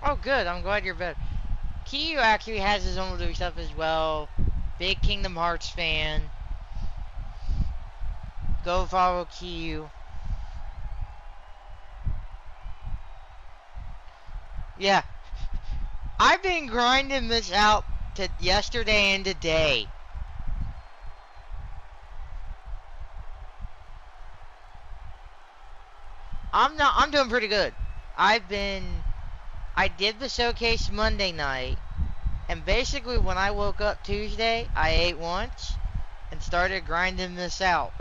Speaker 1: Oh, good. I'm glad you're better. Kiyu actually has his own little stuff as well. Big Kingdom Hearts fan. Go follow Kiyu. Yeah. I've been grinding this out to yesterday and today. I'm doing pretty good. I did the showcase Monday night, and basically when I woke up Tuesday, I ate once and started grinding this out.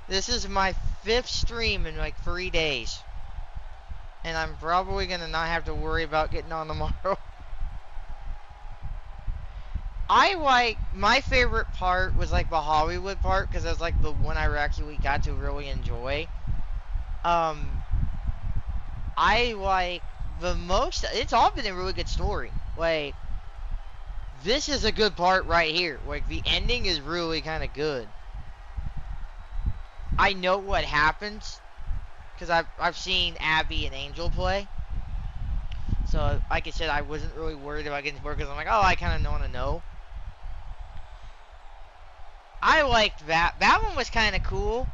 Speaker 1: This is my 5th stream in like 3 days. And I'm probably gonna not have to worry about getting on tomorrow. My favorite part was like the Hollywood part, because that's like the one I actually got to really enjoy. I like the most, it's all been a really good story. Like, this is a good part right here. Like, the ending is really kind of good. I know what happens, because I've seen Abby and Angel play. So, like I said, I wasn't really worried about getting spoiled, because I'm like, oh, I kind of want to know. I liked that. That one was kind of cool.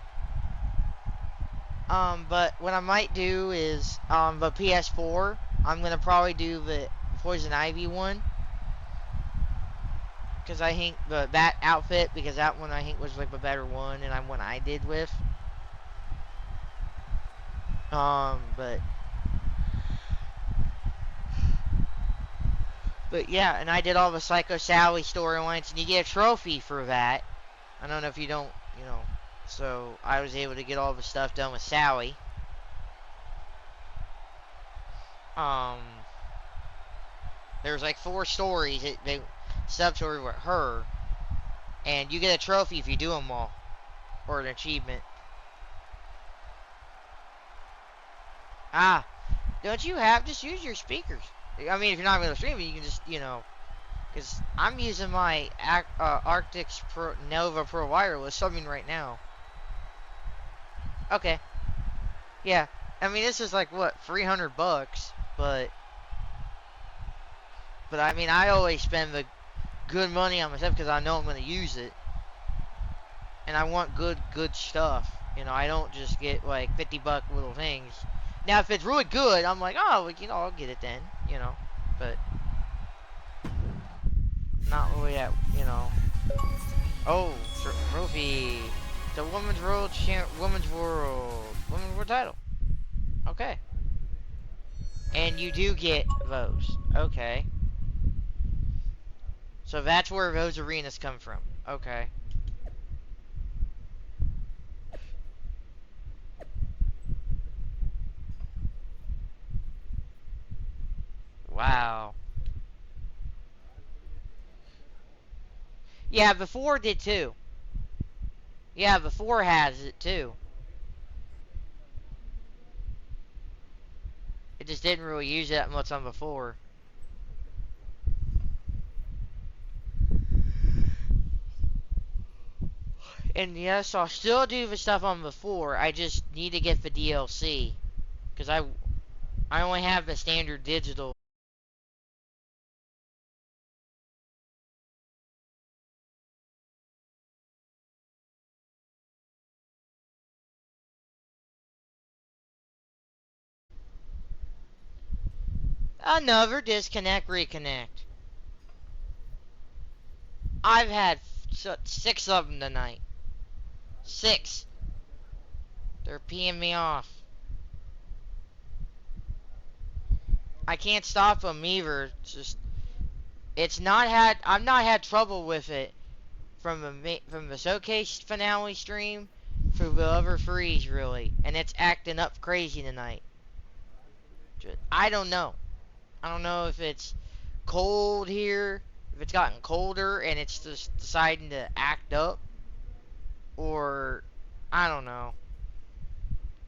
Speaker 1: But what I might do is, the PS4, I'm going to probably do the Poison Ivy one. Because I think that outfit, because that one I think was like the better one, and one I did with. But yeah, and I did all the Psycho Sally storylines, and you get a trophy for that. I don't know if you don't, you know. So I was able to get all the stuff done with Sally. There's like 4 stories, sub-stories with her, and you get a trophy if you do them all. or an achievement. Ah, don't you have, just use your speakers. I mean, if you're not going to stream it, you can just, because I'm using my Arctix Pro, Nova Pro Wireless subbing right now. Okay. Yeah. I mean, this is like, what, $300, but I mean, I always spend the good money on myself because I know I'm going to use it. And I want good stuff. I don't just get like $50 little things. Now, if it's really good, I'm like, oh, I'll get it then, But not really Oh, trophy. The women's world title. Okay. And you do get those. Okay. So that's where those arenas come from. Okay. Wow. Yeah, before did too. Yeah, before has it too. It just didn't really use that much on before. And yes, I'll still do the stuff on before. I just need to get the DLC. Because I only have the standard digital. Another disconnect, reconnect. I've had 6 of them tonight. 6. They're peeing me off. I can't stop them either. I've not had trouble with it from the showcase finale stream through the other freeze really, and it's acting up crazy tonight. I don't know. I don't know if it's cold here, if it's gotten colder and it's just deciding to act up, or I don't know.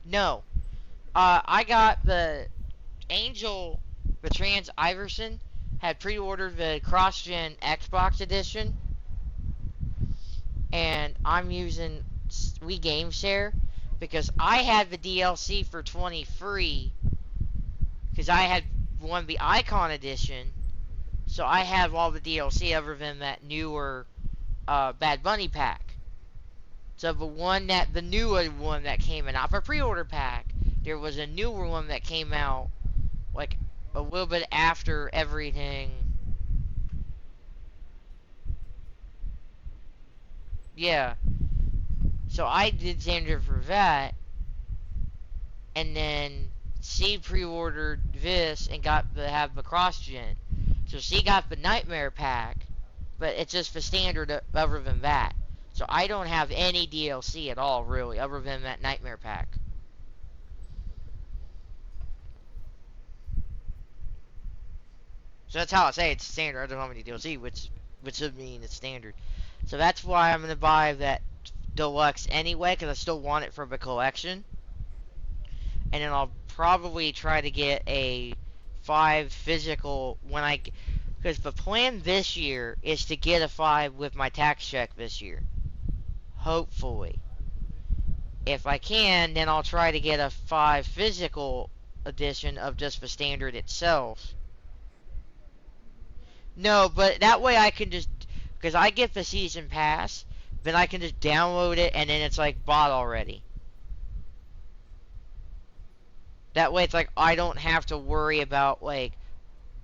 Speaker 1: No. I got the Angel, the Trans Iverson, had pre-ordered the cross-gen Xbox edition, and I'm using Wii Game Share because I had the DLC for 20 free because I had won the Icon edition, so I have all the DLC other than that newer Bad Bunny pack. So the newer one that came in, not for pre-order pack, there was a newer one that came out like a little bit after everything. Yeah. So I did Xander for that, and then C pre-ordered this and have the cross gen. So C got the Nightmare pack, but it's just the standard other than that. So I don't have any DLC at all really, other than that Nightmare pack. So that's how I say it's standard. I don't have any DLC, which would mean it's standard. So that's why I'm gonna buy that deluxe anyway, because I still want it for the collection. And then I'll probably try to get a 5 physical because the plan this year is to get a 5 with my tax check this year. Hopefully. If I can, then I'll try to get a 5 physical edition of just the standard itself. No, but that way I can just, because I get the season pass, then I can just download it and then it's like bought already. That way it's like I don't have to worry about like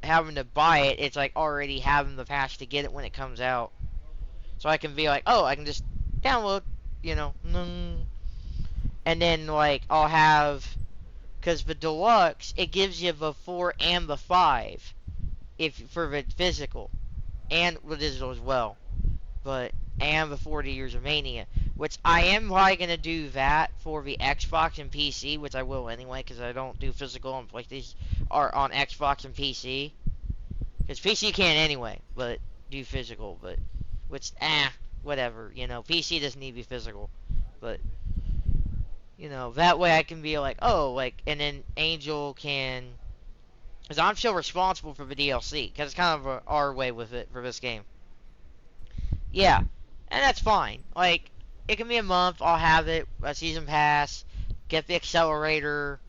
Speaker 1: having to buy it. It's like already having the pass to get it when it comes out. So I can be like, oh, I can just download, and then like I'll have, because the deluxe, it gives you the 4 and the 5 if for the physical and the digital as well. But and the 40 Years of Mania, which I am probably gonna do that for the Xbox and PC, which I will anyway, because I don't do physical on PlayStation or on Xbox and PC. Because PC can anyway, but do physical, but which whatever, PC doesn't need to be physical. But you know, that way I can be like, oh, like, and then Angel can, because I'm still responsible for the DLC, because it's kind of our way with it for this game. Yeah, and that's fine. Like, it can be a month. I'll have it, a season pass, get the accelerator,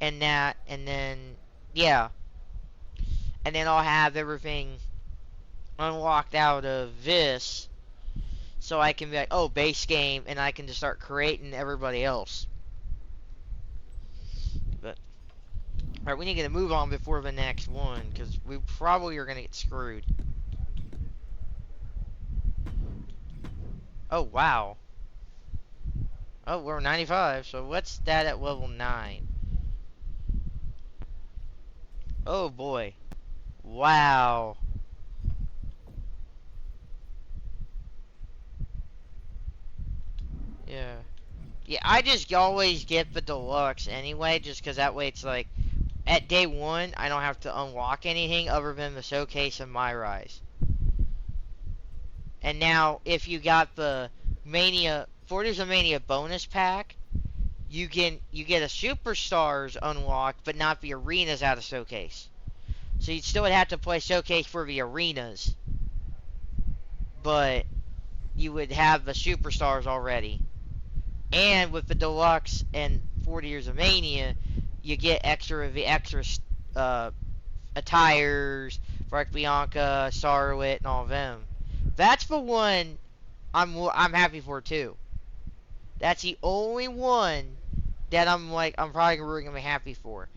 Speaker 1: and that, and then yeah, and then I'll have everything unlocked out of this, so I can be like, oh, base game, and I can just start creating everybody else. But alright, we need to move on before the next one, because we probably are gonna get screwed. Oh wow. Oh, we're 95, so what's that at level 9? Oh boy. Wow. Yeah. Yeah, I just always get the deluxe anyway, just because that way it's like, at day 1, I don't have to unlock anything other than the showcase and MyRise. And now, if you got the Mania, 40s of Mania bonus pack, you get a Superstars unlocked, but not the arenas out of showcase. So you still would have to play showcase for the arenas, but you would have the Superstars already. And with the deluxe and 40 Years of Mania, you get the extra attires for like Bianca, Charlotte, and all of them. That's the one I'm happy for too. That's the only one that I'm probably really gonna be happy for.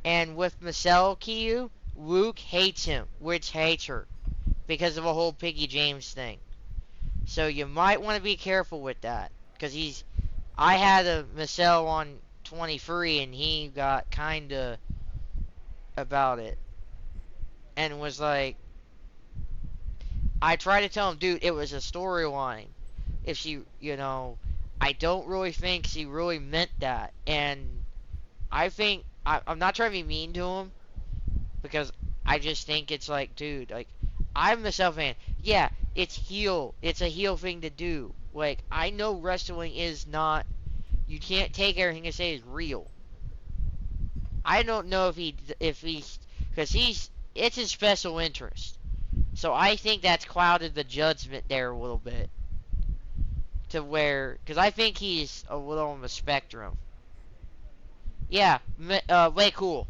Speaker 1: And with Michelle Kiyu, Luke hates him, which hates her because of the whole Piggy James thing. So you might want to be careful with that, because I had a Michelle on 23 and he got kinda about it and was like, I tried to tell him, dude, it was a storyline. If she, I don't really think she really meant that. And I think, I'm not trying to be mean to him, because I just think it's like, dude, like, I'm a Michelle fan. Yeah, it's heel. It's a heel thing to do. Like, I know wrestling is not, you can't take everything I say as real. I don't know if he's, because it's his special interest. So I think that's clouded the judgment there a little bit. To where, because I think he's a little on the spectrum. Yeah, way cool.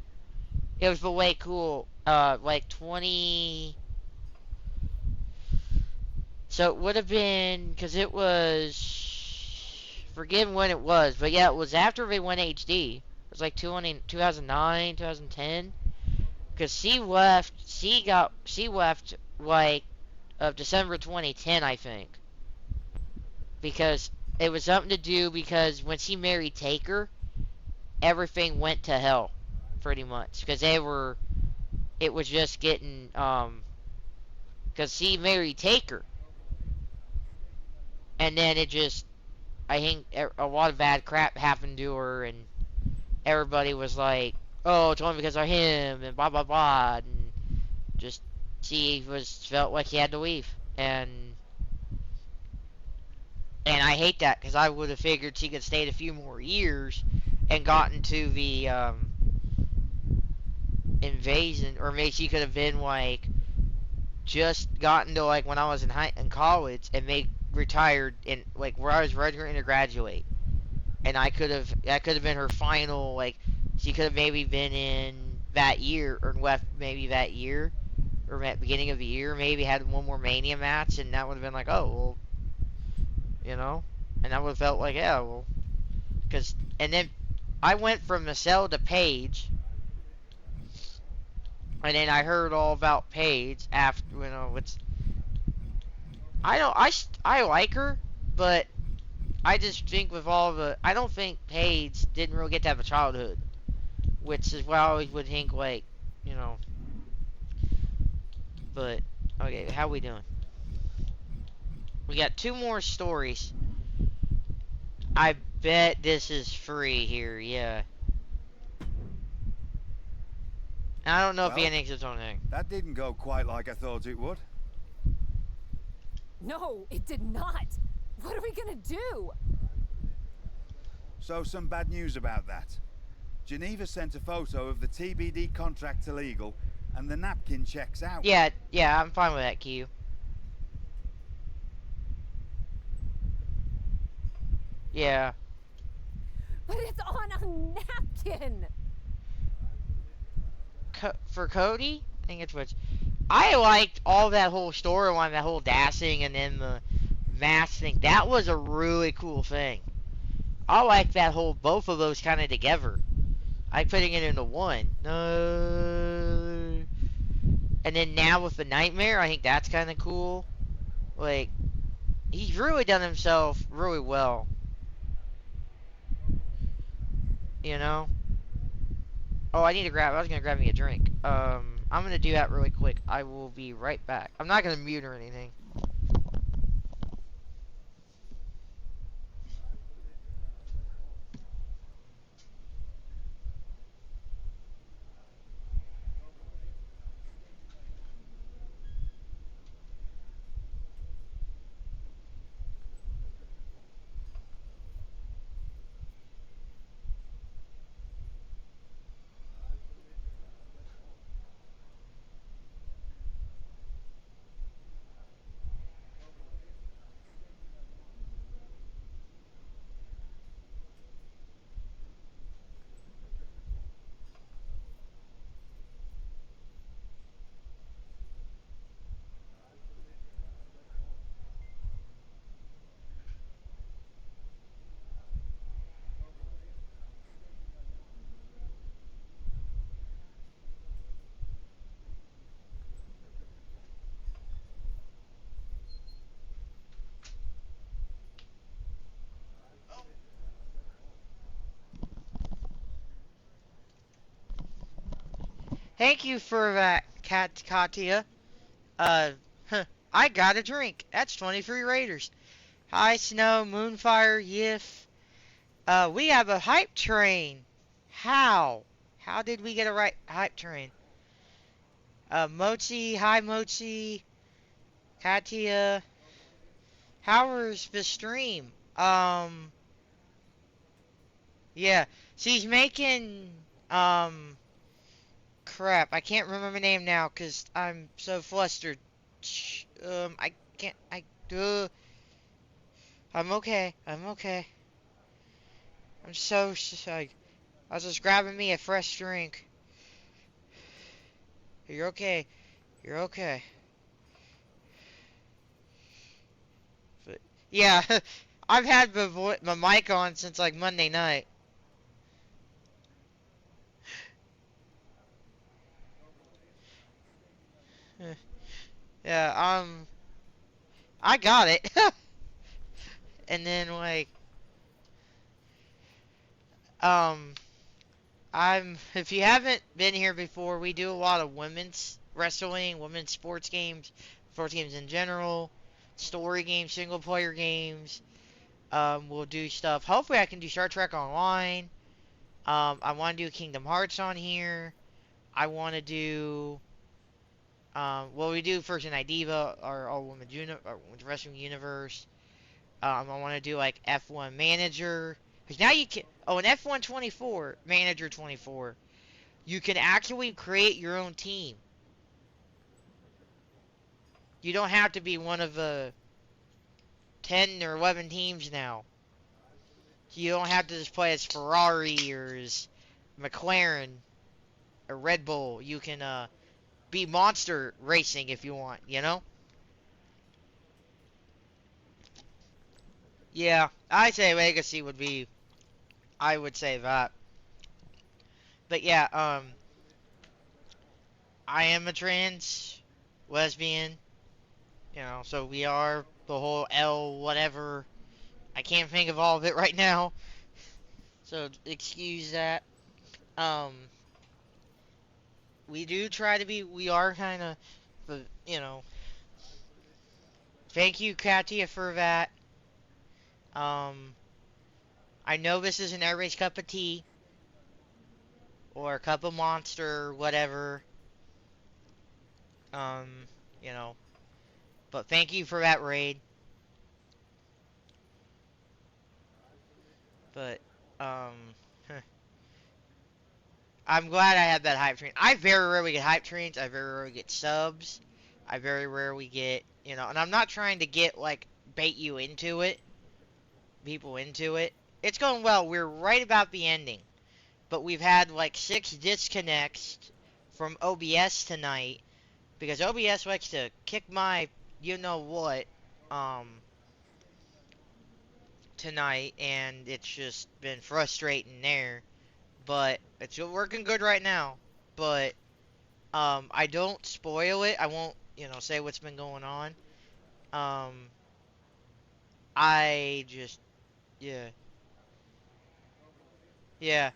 Speaker 1: It was the way cool, like 20. So it would have been, because it was, forgetting when it was, but yeah, it was after they went HD. It was like 2009, 2010. Because she left, like, of December 2010, I think. Because it was something to do, because when she married Taker, everything went to hell, pretty much. Because it was just getting, because she married Taker. And then it just, I think a lot of bad crap happened to her, and everybody was like, oh, it's only because of him, and blah, blah, blah, and just, she felt like she had to leave, and I hate that, because I would have figured she could stayed a few more years, and gotten to the, invasion, or maybe she could have been, like, just gotten to, like, when I was in college, and retired, in, like, where I was ready to graduate, and that could have been her final, like, she could have maybe been in that year, or left maybe that year, or at the beginning of the year, maybe had one more Mania match, and that would have been like, oh, well, and I would have felt like, yeah, well, and then I went from Michelle to Paige, and then I heard all about Paige after, I like her, but I just think with I don't think Paige didn't really get to have a childhood, which is why I always would think, like, but, okay, how we doing? We got 2 more stories. I bet this is free here, yeah. I don't know if he thinks it's on thing.
Speaker 2: That didn't go quite like I thought it would.
Speaker 6: No, it did not. What are we gonna do?
Speaker 10: So some bad news about that. Geneva sent a photo of the TBD contract to legal, and the napkin checks out.
Speaker 1: Yeah, I'm fine with that, Q. Yeah.
Speaker 6: But it's on a napkin!
Speaker 1: For Cody? I think it's which. I liked all that whole storyline, that whole dashing and then the mask thing. That was a really cool thing. I like that whole, both of those kind of together. I putting it into one. And then now with the nightmare, I think that's kind of cool. Like, he's really done himself really well. You know? Oh, I was gonna grab me a drink. I'm gonna do that really quick. I will be right back. I'm not gonna mute or anything. Thank you for that, Katia. Uh, I got a drink. That's 23 Raiders. Hi, Snow, Moonfire, Yif. We have a hype train. How? How did we get a right hype train? Mochi, hi Mochi, Katia. How's the stream? Yeah, she's making, crap. I can't remember my name now because I'm so flustered. I can't, I'm okay. I'm okay. I'm so like, I was just grabbing me a fresh drink. You're okay. You're okay. But yeah, I've had my mic on since like Monday night. Yeah, I got it. And then like, um, if you haven't been here before, we do a lot of women's wrestling, women's sports games in general, story games, single player games. We'll do stuff. Hopefully, I can do Star Trek Online. I want to do Kingdom Hearts on here. I want to do. Well, we do First Night Diva, our all women's wrestling universe. I want to do like F1 Manager. Because now you can. Oh, an F1 24, Manager 24. You can actually create your own team. You don't have to be one of the 10 or 11 teams now. You don't have to just play as Ferrari or as McLaren or Red Bull. You can be Monster Racing if you want, you know? Yeah, I say Legacy would be. I would say that. But yeah, I am a trans lesbian, you know, so we are the whole L whatever. I can't think of all of it right now, so excuse that. Um, we do try to be. We are kind of, you know. Thank you, Katia, for that. Um, I know this isn't everybody's cup of tea or a cup of Monster or whatever. Um, you know, but thank you for that raid. But Um, I'm glad I had that hype train. I very rarely get hype trains. I very rarely get subs. I very rarely get, and I'm not trying to get, like, bait you into it, people into it. It's going well. We're right about the ending. But we've had, like, 6 disconnects from OBS tonight because OBS likes to kick my you-know-what, um, tonight, and it's just been frustrating there. But it's working good right now. But I don't spoil it. I won't, say what's been going on. Um, I just, yeah, yeah.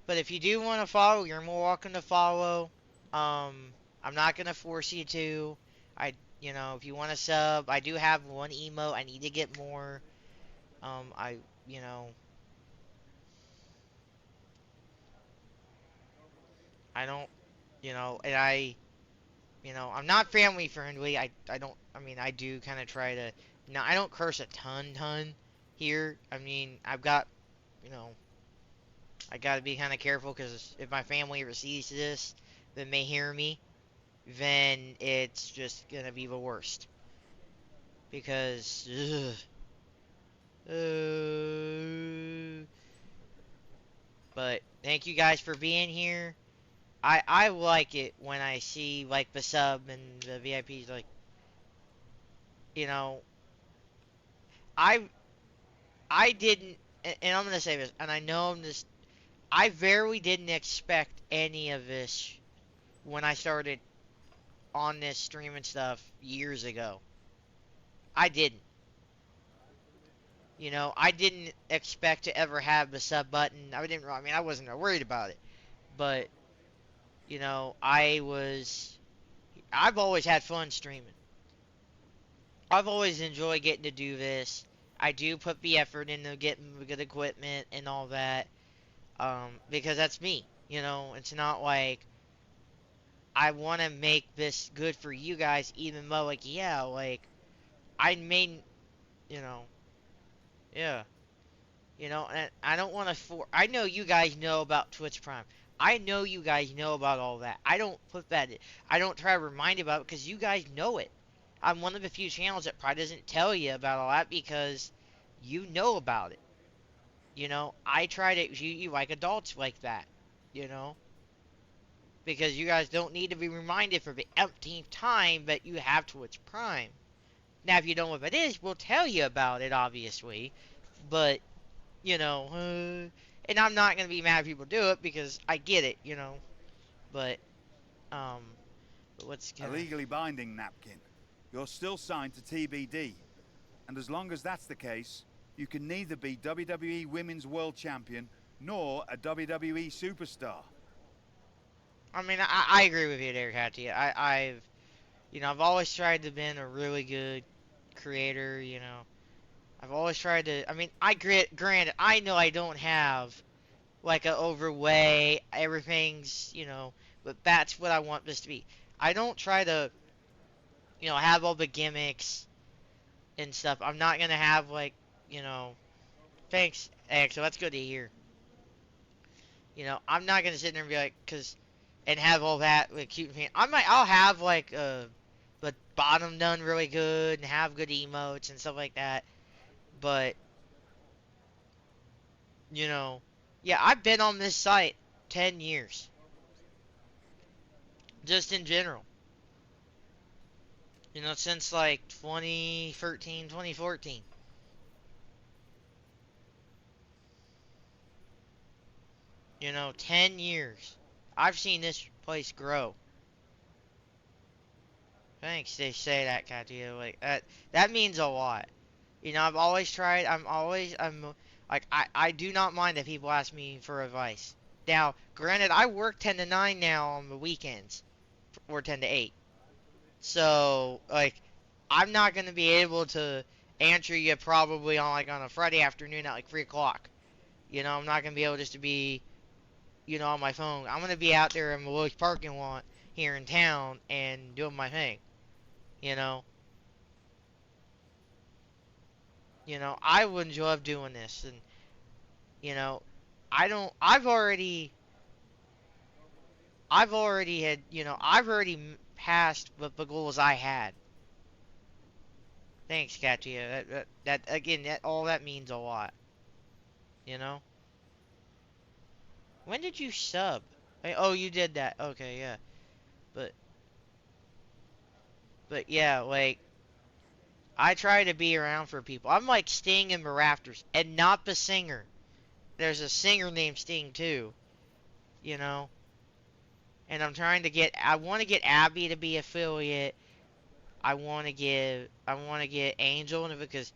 Speaker 1: But if you do want to follow, you're more welcome to follow. I'm not gonna force you to. If you want to sub, I do have one emote. I need to get more. I, you know, I don't, and I'm not family friendly. I don't. I mean, I do kind of try to. No, I don't curse a ton here. I mean, I've got, you know, I got to be kind of careful because if my family receives this, then they hear me, then it's just gonna be the worst. Because, but thank you guys for being here. I like it when I see like the sub and the VIPs like, you know, I I didn't, and I'm gonna say this, and I know I'm just, I very didn't expect any of this when I started on this streaming stuff years ago. I didn't. I didn't expect to ever have the sub button. I didn't. I mean, I wasn't worried about it, but I was. I've always had fun streaming. I've always enjoyed getting to do this. I do put the effort into getting good equipment and all that, because that's me. It's not like I want to make this good for you guys, even though, like, yeah, like I made, you know, yeah. And I don't want to I know you guys know about Twitch Prime. I know you guys know about all that. I don't put that I don't try to remind you about it because you guys know it. I'm one of the few channels that probably doesn't tell you about all that because you know about it. I try to treat you like adults like that. You know, because you guys don't need to be reminded for the umpteenth time that you have Twitch Prime. Now, if you don't know what it is, we'll tell you about it, obviously. But and I'm not gonna be mad if people do it because I get it. But um, but what's
Speaker 10: A
Speaker 1: gonna?
Speaker 10: legally binding napkin. You're still signed to TBD. And as long as that's the case, you can neither be WWE Women's World Champion nor a WWE Superstar.
Speaker 1: I mean, I agree with you there, Katia. I've always tried to been a really good creator. I've always tried to. I mean, granted, I know I don't have like a overweight. Everything's but that's what I want this to be. I don't try to have all the gimmicks and stuff. I'm not gonna have like you know. Thanks, Axel. That's good to hear. I'm not gonna sit there and be like, and have all that like cute. I'll have like the bottom done really good and have good emotes and stuff like that. But you know, yeah, I've been on this site 10 years, just in general. Since like 2013, 2014. 10 years. I've seen this place grow. Thanks, they say that, Katia. Like that means a lot. I've always tried. I'm like I do not mind that people ask me for advice. Now, granted, I work 10 to 9 now on the weekends, or 10 to 8. So like, I'm not gonna be able to answer you probably on a Friday afternoon at like 3 o'clock. I'm not gonna be able just to be on my phone. I'm gonna be out there in the Lowe's parking lot here in town and doing my thing. You know. You know, I would enjoy doing this, and you know, I don't. I've already had. You know, I've already passed what the goals I had. Thanks, Katia. That again, that all that means a lot. You know. When did you sub? Oh, you did that. Okay, yeah. But yeah, like I try to be around for people. I'm like Sting in the Rafters, and not the singer. There's a singer named Sting too. You know. And I'm trying to get. I want to get Abby to be affiliate. I want to get Angel in it because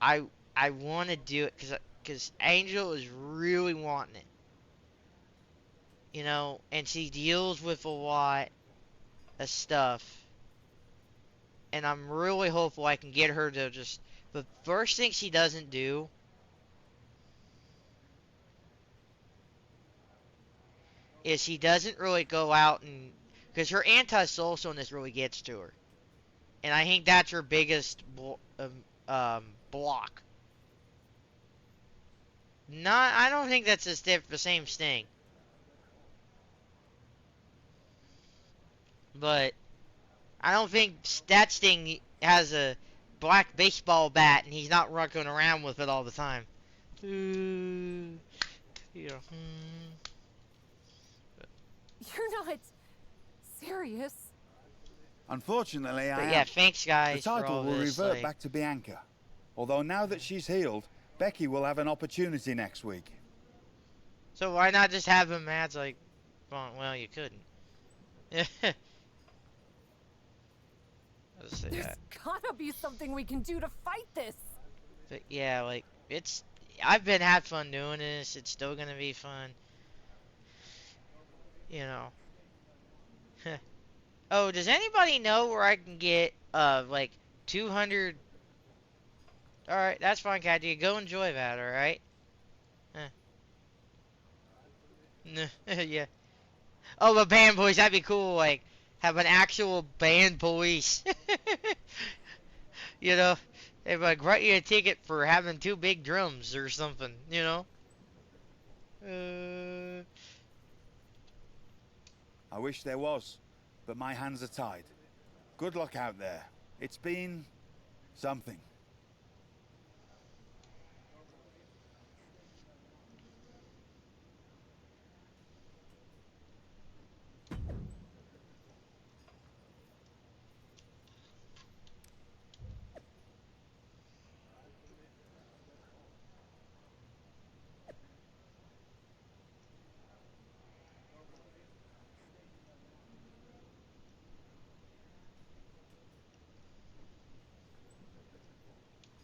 Speaker 1: I I want to do it because Angel is really wanting it. You know, and she deals with a lot of stuff, and I'm really hopeful I can get her to just. The first thing she doesn't do is she doesn't really go out and because her anti-socialness really gets to her, and I think that's her biggest block. Not, I don't think that's the same thing, but I don't think that Sting has a black baseball bat and he's not rocking around with it all the time. Yeah.
Speaker 6: You're not serious.
Speaker 10: Unfortunately, I
Speaker 1: But
Speaker 10: am.
Speaker 1: yeah, thanks
Speaker 10: The
Speaker 1: guys for
Speaker 10: title
Speaker 1: all
Speaker 10: will
Speaker 1: this.
Speaker 10: revert
Speaker 1: Like,
Speaker 10: back to Bianca. Although now that she's healed, Becky will have an opportunity next week.
Speaker 1: so why not just have a match like, well, you couldn't. Let's say
Speaker 6: There's
Speaker 1: that.
Speaker 6: gotta be something we can do to fight this.
Speaker 1: But yeah, like I've been had fun doing this. It's still gonna be fun. You know. Oh, does anybody know where I can get like 200? All right, that's fine, Katia. Go enjoy that. All right. Yeah. Oh, the band police. That'd be cool. Like have an actual band police. You know, they like write you a ticket for having two big drums or something. You know.
Speaker 10: I wish there was, but my hands are tied. Good luck out there. It's been something.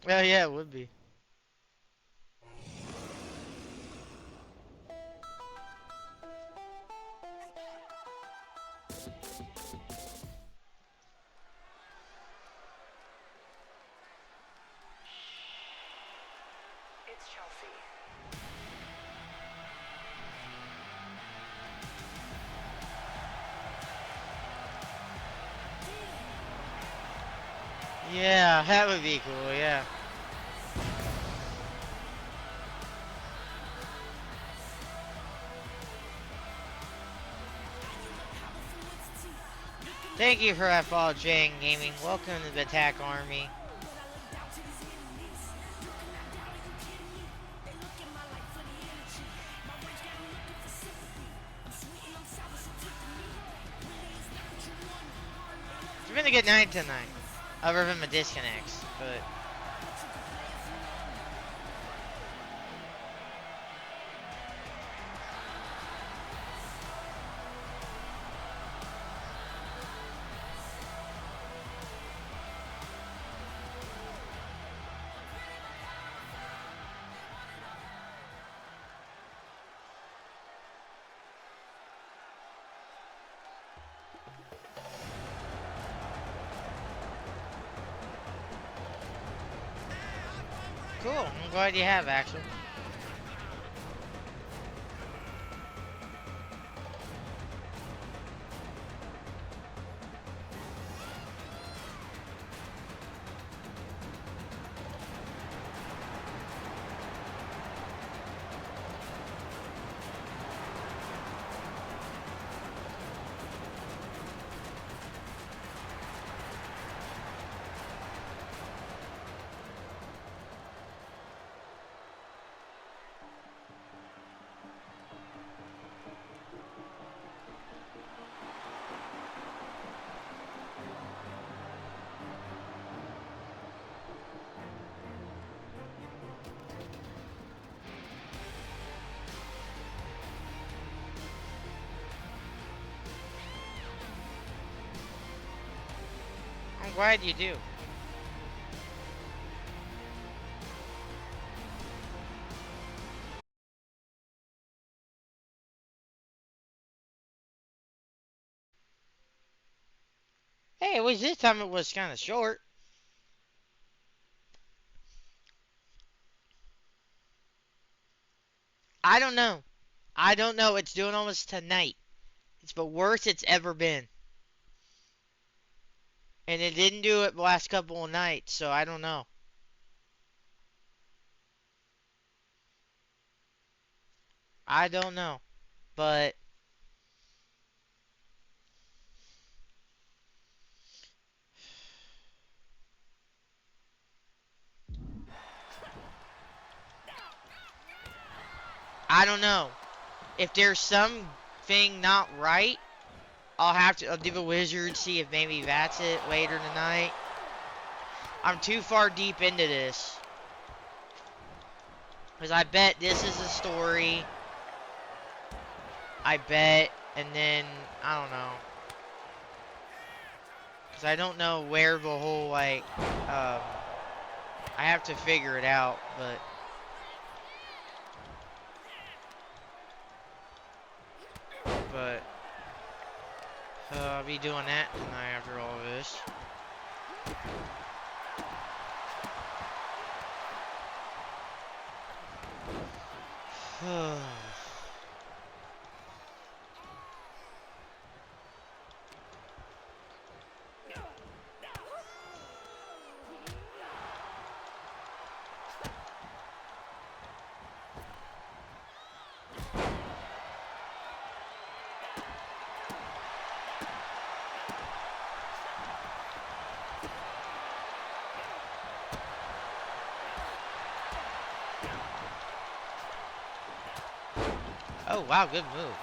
Speaker 1: Well, yeah, it would be.
Speaker 14: It's Chelsea.
Speaker 1: Yeah, that would be cool. Yeah. Thank you for that follow, Jang Gaming. Welcome to the Attack Army. It's been a good night tonight, other than the disconnects, but. Cool, I'm glad you have, actually. why'd you do? Hey, at least this time it was kind of short. I don't know. I don't know. It's doing almost tonight. It's the worst it's ever been. And it didn't do it the last couple of nights, so I don't know. I don't know. But I don't know. If there's something not right, I'll do the wizard, see if maybe that's it later tonight. I'm too far deep into this. Because I bet this is the story. I bet. And then, I don't know. Because I don't know where the whole, like, I have to figure it out, but. But. I'll be doing that tonight after all of this. Oh, wow, good move.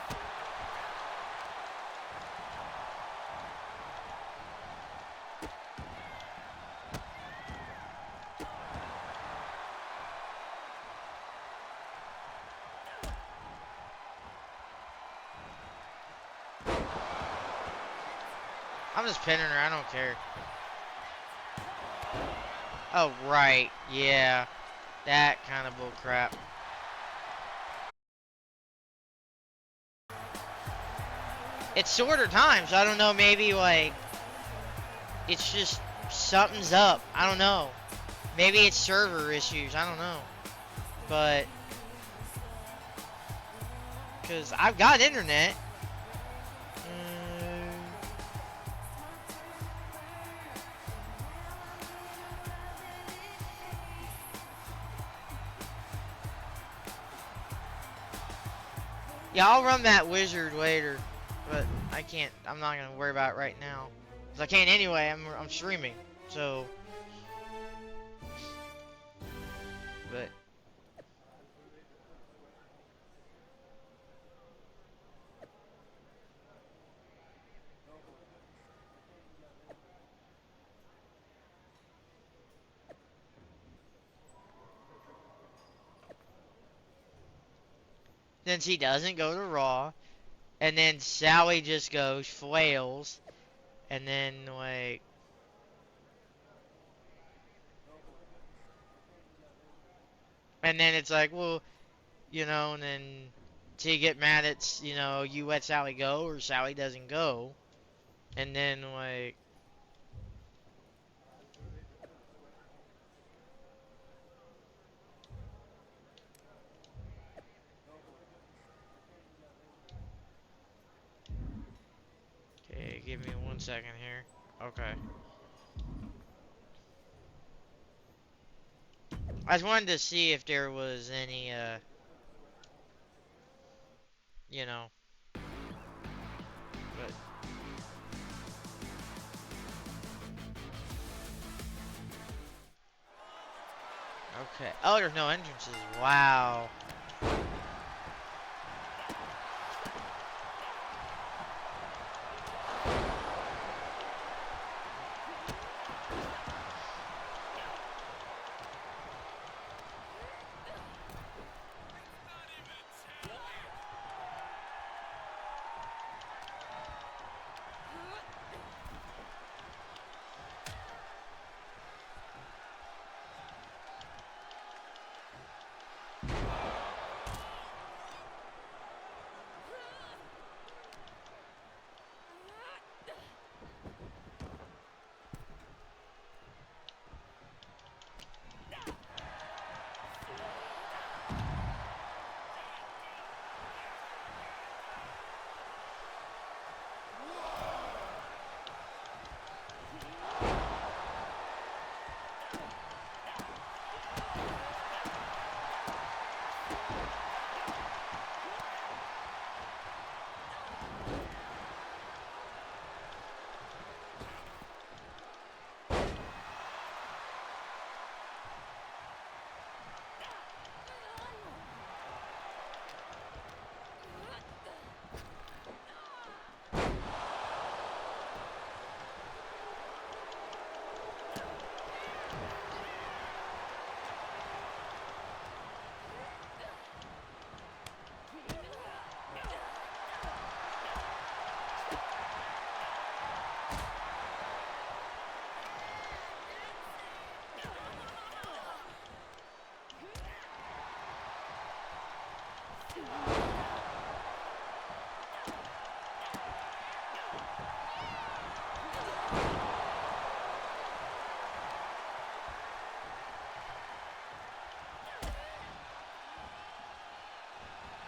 Speaker 1: I'm just pinning her, I don't care. Oh, right, yeah. That kind of bullcrap. It's shorter time, so I don't know, maybe, like, it's just, something's up. I don't know. Maybe it's server issues, I don't know. But, because I've got internet. Yeah, I'll run that wizard later, but I can't. I'm not gonna worry about it right now, cause I can't anyway. I'm streaming, so. But then she doesn't go to Raw, and then Sally just goes flails, and then like. And then it's like, well, and then she get mad at, you let Sally go or Sally doesn't go. And then, like, okay, give me 1 second here. Okay. I just wanted to see if there was any, but. Okay. Oh, there's no entrances. Wow.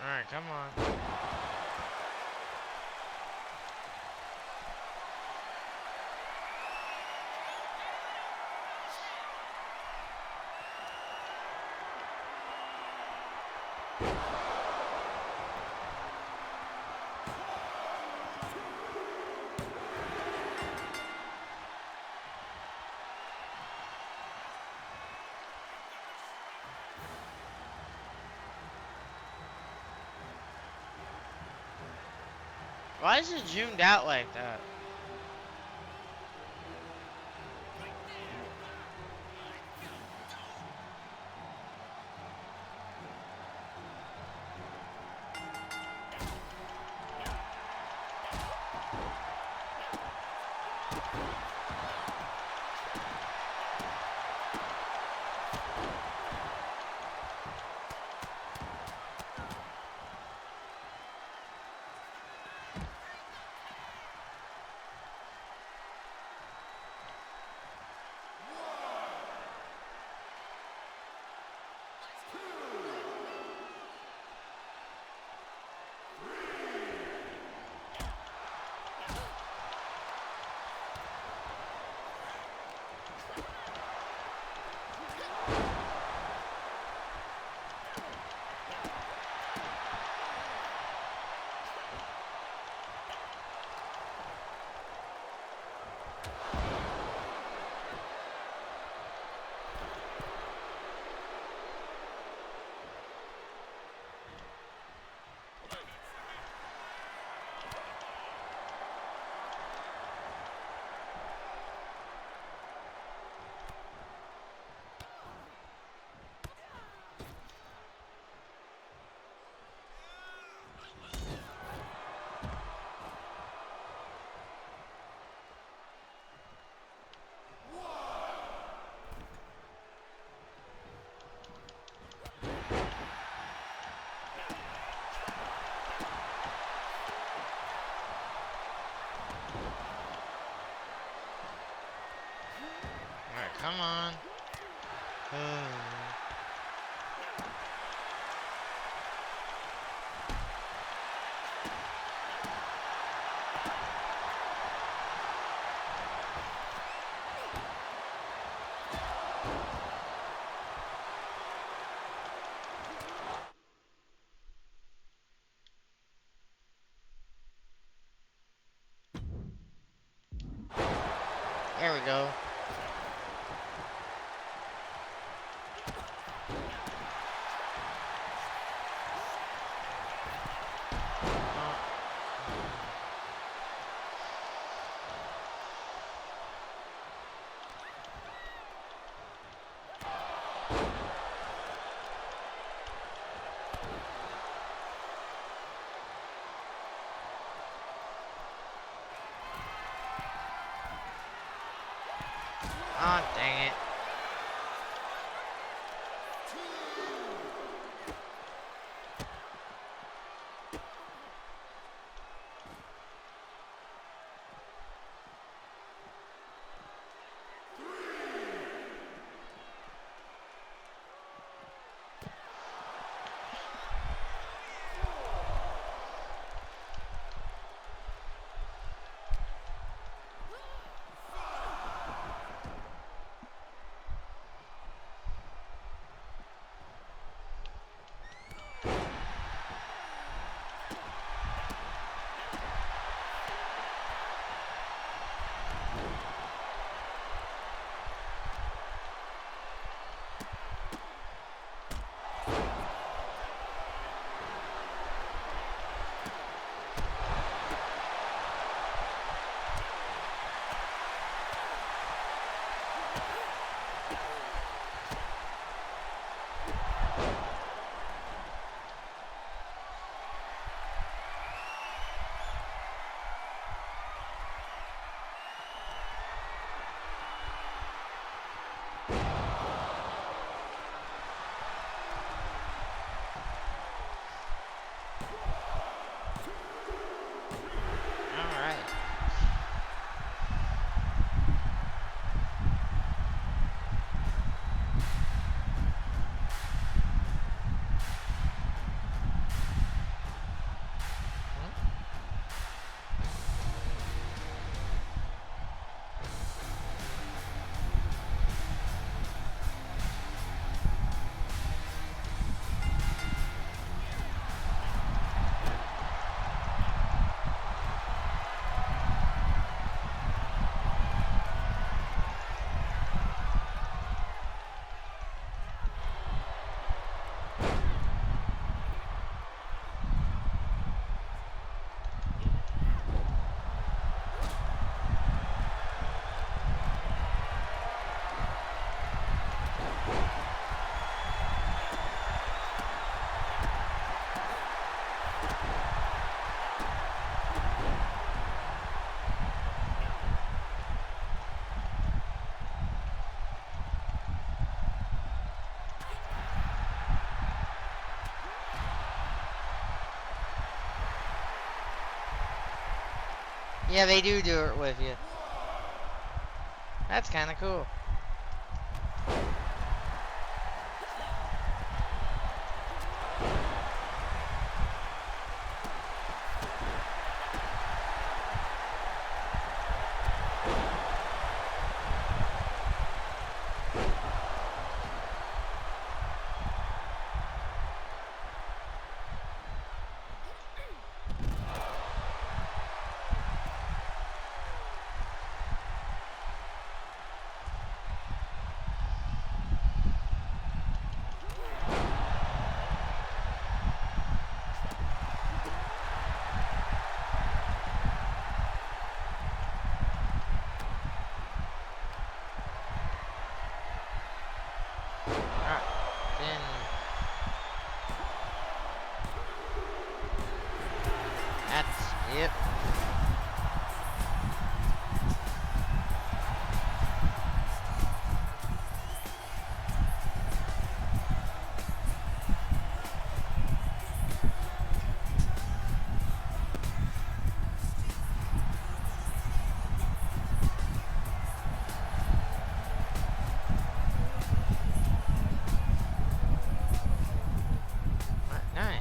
Speaker 1: Alright, come on. Why is it zoomed out like that? Alright, come on. There we go. Ah, dang it. Yeah, they do it with you. That's kind of cool. Yep. Nice.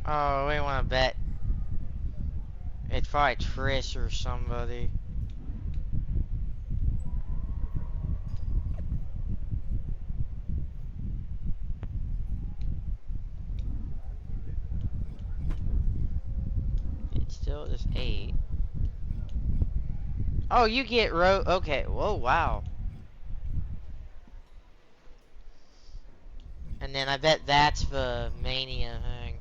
Speaker 1: Oh, we want to bet. It's probably Trish or somebody. It's still just 8. Oh, you get okay. Whoa, wow. And then I bet that's the Mania thing.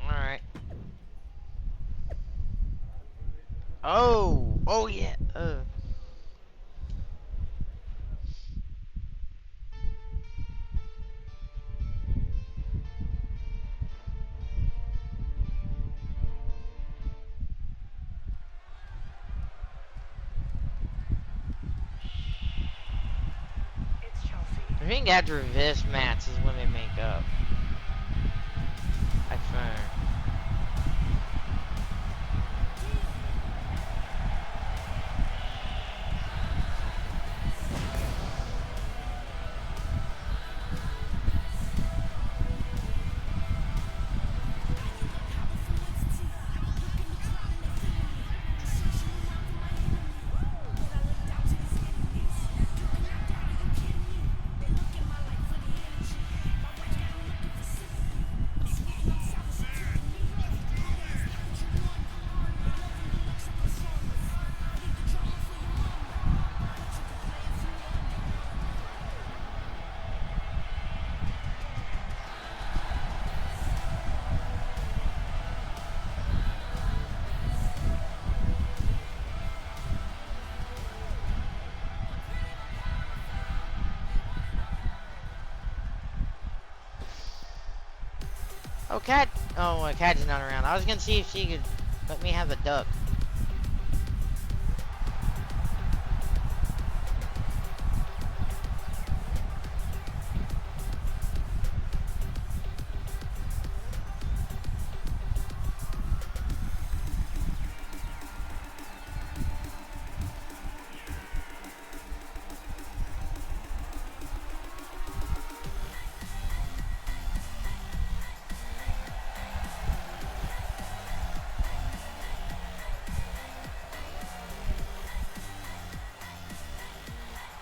Speaker 1: Alright. Oh! Oh, yeah! I think after this match is when they make up. I think. Oh, Cat. Oh, Cat's not around. I was gonna see if she could let me have the duck.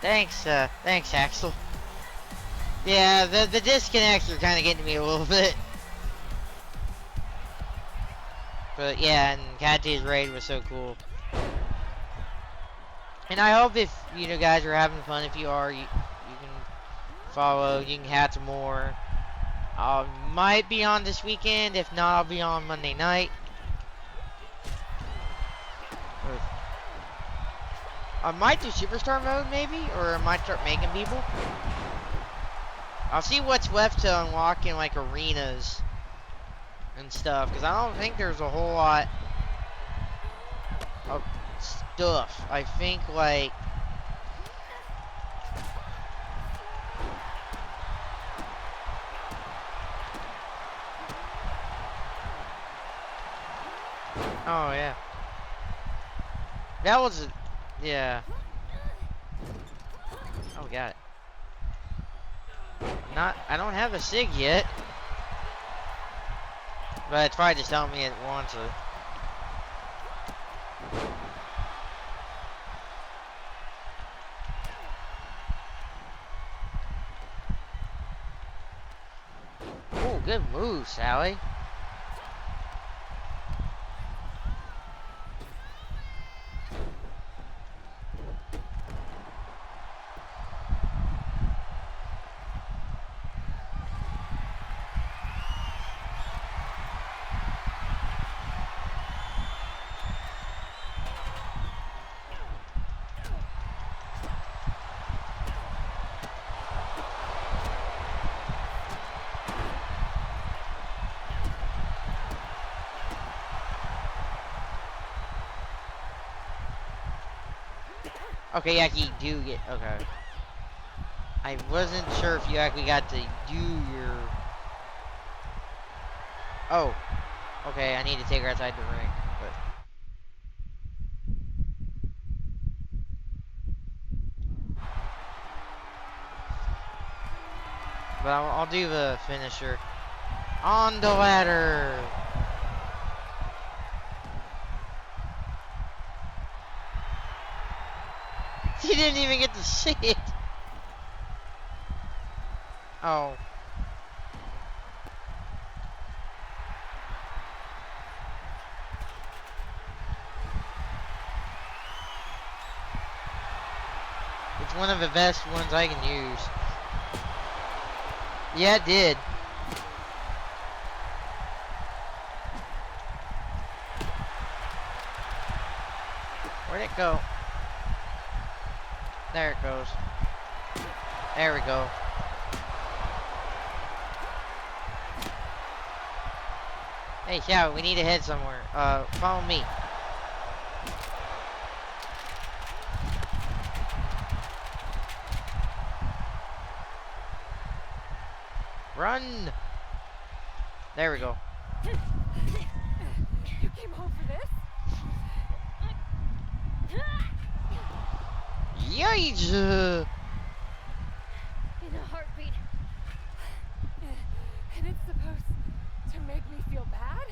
Speaker 1: Thanks, Axel. Yeah, the disconnects are kind of getting me a little bit. But yeah, and Katie's raid was so cool. And I hope if you know guys are having fun, if you are, you can follow, you can have some more. I might be on this weekend. If not, I'll be on Monday night. Or I might do superstar mode maybe, or I might start making people. I'll see what's left to unlock in like arenas and stuff, because I don't think there's a whole lot of stuff. I think like oh yeah. That was yeah. Oh, got it. I don't have a SIG yet. But it's probably just telling me it wants it. Oh, good move, Sally. Okay, yeah, you do get, okay. I wasn't sure if you actually got to do your... Oh. Okay, I need to take her outside the ring, but I'll do the finisher. On the ladder! He didn't even get to see it! Oh. It's one of the best ones I can use. Yeah, it did. Where'd it go? There it goes. There we go. Hey, Xiao, we need to head somewhere. Follow me. Run! There we go.
Speaker 13: You came home for this?
Speaker 1: Yikes!
Speaker 13: In a heartbeat. And it's supposed to make me feel bad?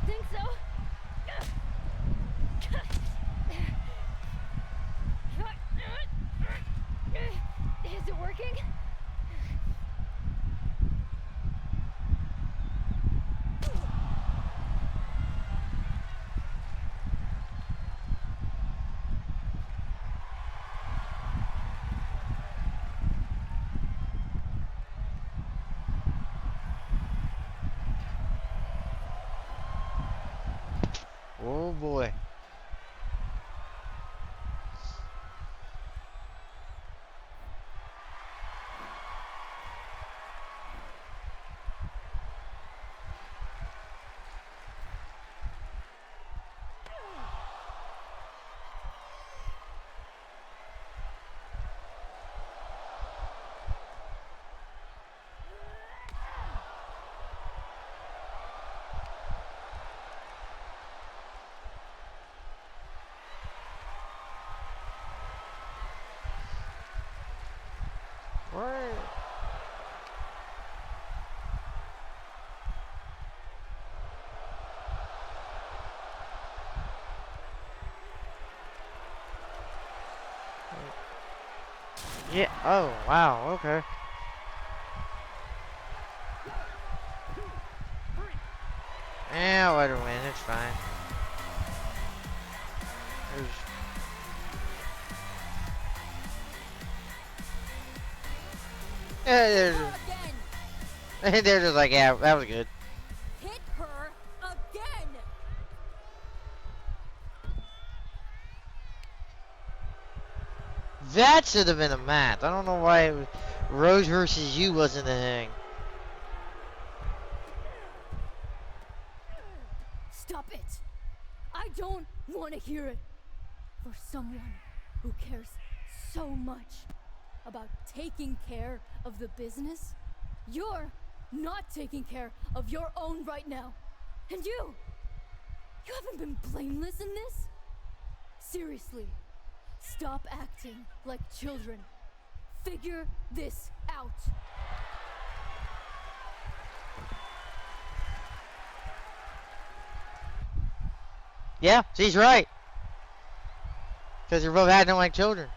Speaker 13: Think so? Is it working?
Speaker 1: Oh boy. Yeah. Oh, wow. Okay. Yeah, let her win. It's fine. There's... Yeah, they're just like, yeah, that was good.
Speaker 13: Hit her again!
Speaker 1: That should have been a match. I don't know why it was Rose versus you wasn't a thing.
Speaker 13: Stop it! I don't want to hear it. For someone who cares so much about taking care of the business, you're not taking care of your own right now. And you haven't been blameless in this? Seriously, stop acting like children. Figure this out.
Speaker 1: Yeah, she's right. Because you're both acting like children.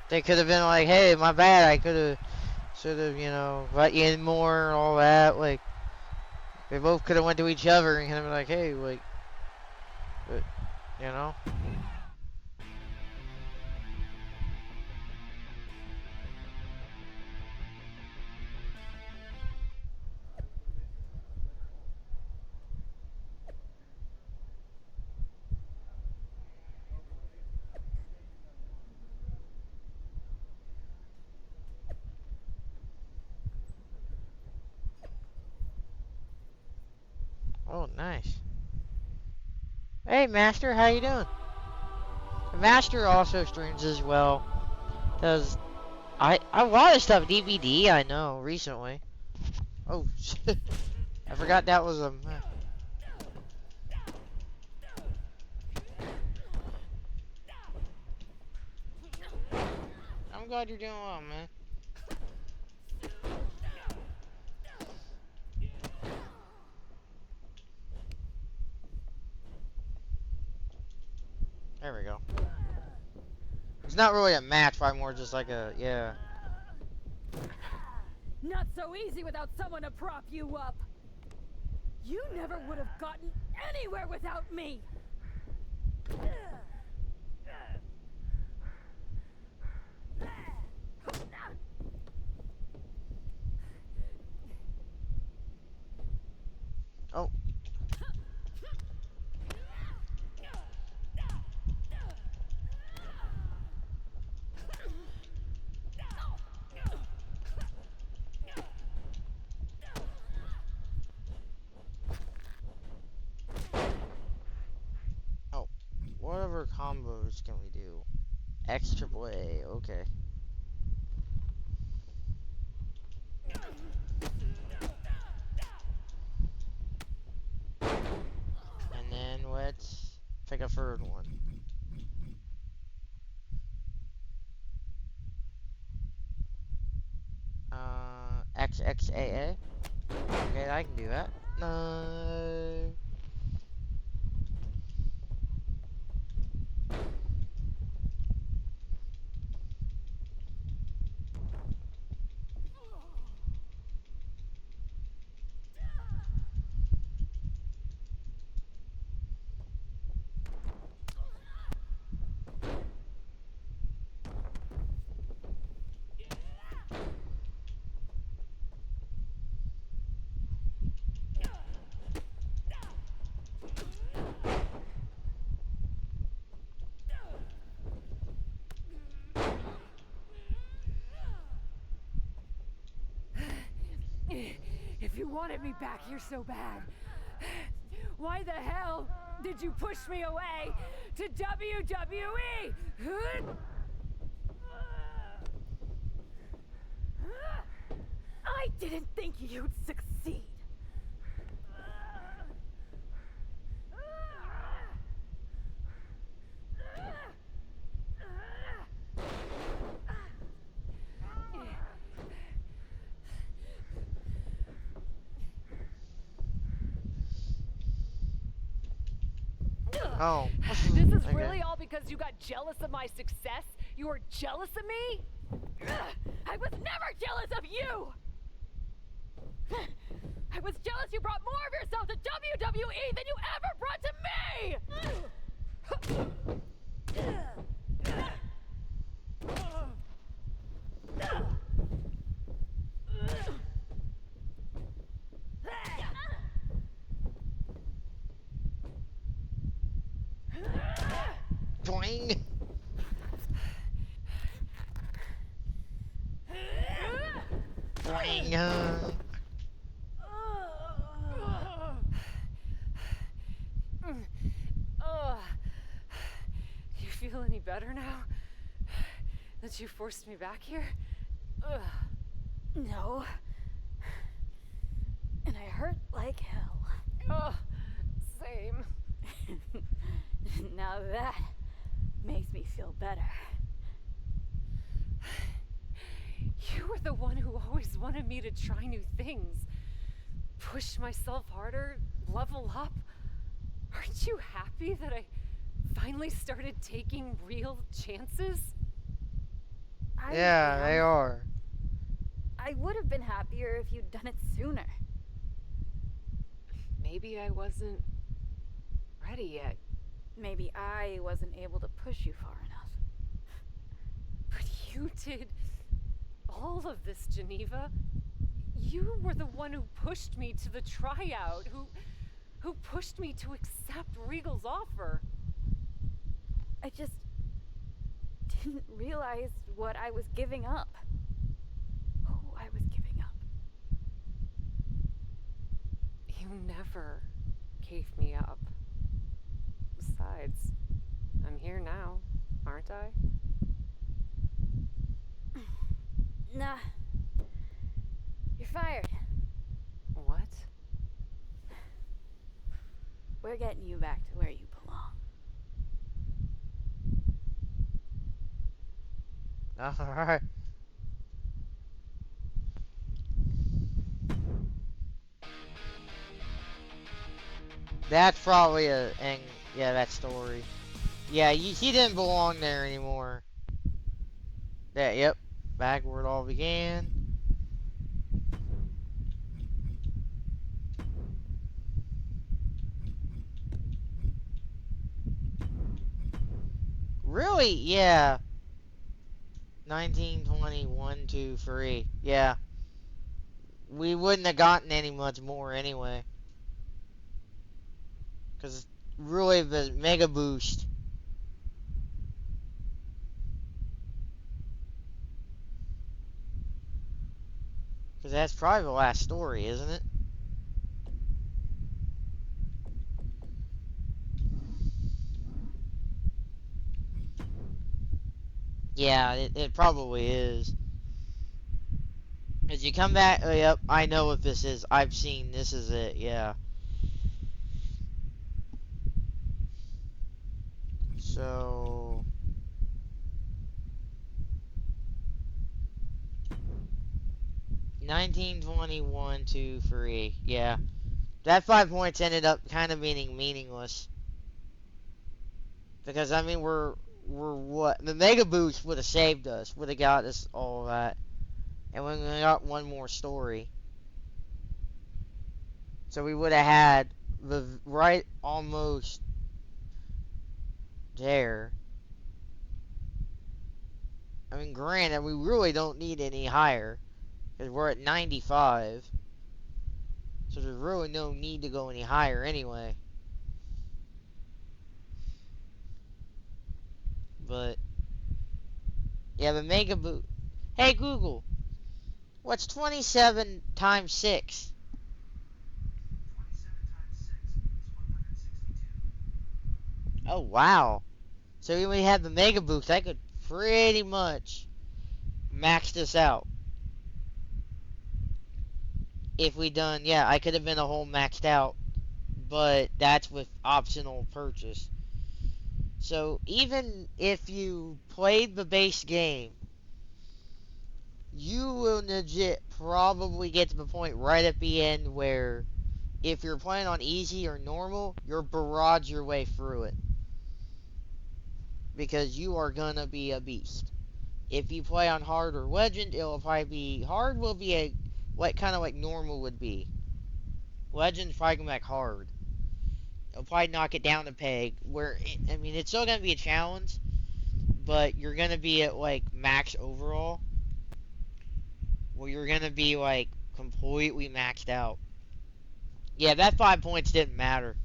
Speaker 1: They could have been like, hey, my bad. I should have, you know, let you in more and all that. Like, they both could have went to each other and kind of been like, hey, like, but, you know. Oh, nice. Hey, Master, how you doing? Master also streams as well. Does I watched stuff DVD, I know, recently. Oh, shit. I forgot that was a... I'm glad you're doing well, man. There we go. It's not really a match, but more just like a, yeah.
Speaker 13: Not so easy without someone to prop you up. You never would have gotten anywhere without me.
Speaker 1: Oh. Oh. Whatever combos can we do? X triple A, okay. And then let's pick a third one. XXAA. Okay, I can do that. No.
Speaker 6: If you wanted me back here so bad, why the hell did you push me away to WWE? I didn't think you'd succeed.
Speaker 1: Oh.
Speaker 6: This is
Speaker 1: Okay.
Speaker 6: really all because you got jealous of my success? You were jealous of me?
Speaker 13: I was never jealous of you! I was jealous you brought more of yourself to WWE than you ever brought to me!
Speaker 1: Boing. Boing.
Speaker 6: Do you feel any better now? That you forced me back here?
Speaker 13: No. And I hurt like hell.
Speaker 6: Oh, same.
Speaker 13: Now that makes me feel better.
Speaker 6: You were the one who always wanted me to try new things. Push myself harder, level up. Aren't you happy that I finally started taking real chances?
Speaker 1: Yeah, they are.
Speaker 13: I would have been happier if you'd done it sooner.
Speaker 6: Maybe I wasn't ready yet.
Speaker 13: Maybe I wasn't able to push you far enough.
Speaker 6: But you did all of this, Geneva. You were the one who pushed me to the tryout, who pushed me to accept Regal's offer.
Speaker 13: I just didn't realize what I was giving up. Who I was giving up.
Speaker 6: You never gave me up. Besides, I'm here now, aren't I?
Speaker 13: Nah. You're fired.
Speaker 6: What?
Speaker 13: We're getting you back to where you belong.
Speaker 1: Alright. That's probably yeah, that story. Yeah, he didn't belong there anymore. Yeah, yep. Back where it all began. Really? Yeah. 1920, 1, 2, 3. Yeah. We wouldn't have gotten any much more anyway. Because really the Mega Boost. Because that's probably the last story, isn't it? Yeah, it probably is. As you come back, oh, yep, I know what this is. I've seen this is it, yeah. So 1921, 2, 3. Yeah. That 5 points ended up kind of being meaningless. Because I mean we're what the Mega Boost would have saved us, would have got us all that. And we got one more story. So we would have had the right almost there. I mean, granted, we really don't need any higher. Because we're at 95. So there's really no need to go any higher anyway. But, yeah, the Mega Boost. Hey, Google. What's 27 times 6?
Speaker 14: 27 times 6 is 162.
Speaker 1: Oh, wow. So when we had the Mega Boost, I could pretty much max this out. If we done, yeah, I could have been a whole maxed out. But that's with optional purchase. So even if you played the base game, you will legit probably get to the point right at the end where if you're playing on easy or normal, you'll barrage your way through it. Because you are gonna be a beast. If you play on hard or legend, it'll probably be hard. Will be a like kind of like normal would be. Legend's probably gonna be like hard. It'll probably knock it down a peg. I mean, it's still gonna be a challenge, but you're gonna be at like max overall, where you're gonna be like completely maxed out. Yeah, that 5 points didn't matter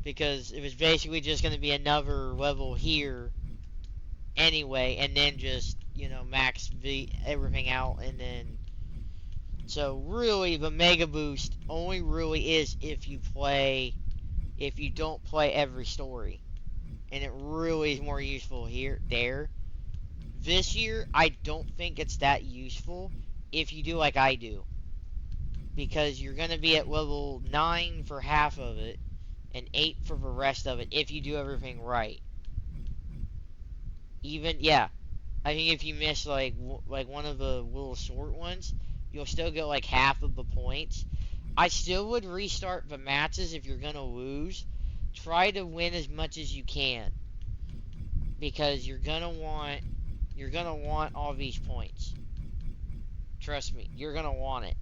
Speaker 1: because it was basically just gonna be another level here anyway, and then just max everything out, and then so really the mega boost only really is if you don't play every story, and it really is more useful there. This year, I don't think it's that useful if you do like I do, because you're gonna be at level 9 for half of it and 8 for the rest of it if you do everything right. Even yeah, I think if you miss like one of the little short ones, you'll still get like half of the points. I still would restart the matches if you're gonna lose. Try to win as much as you can, because you're gonna want all these points. Trust me, you're gonna want it.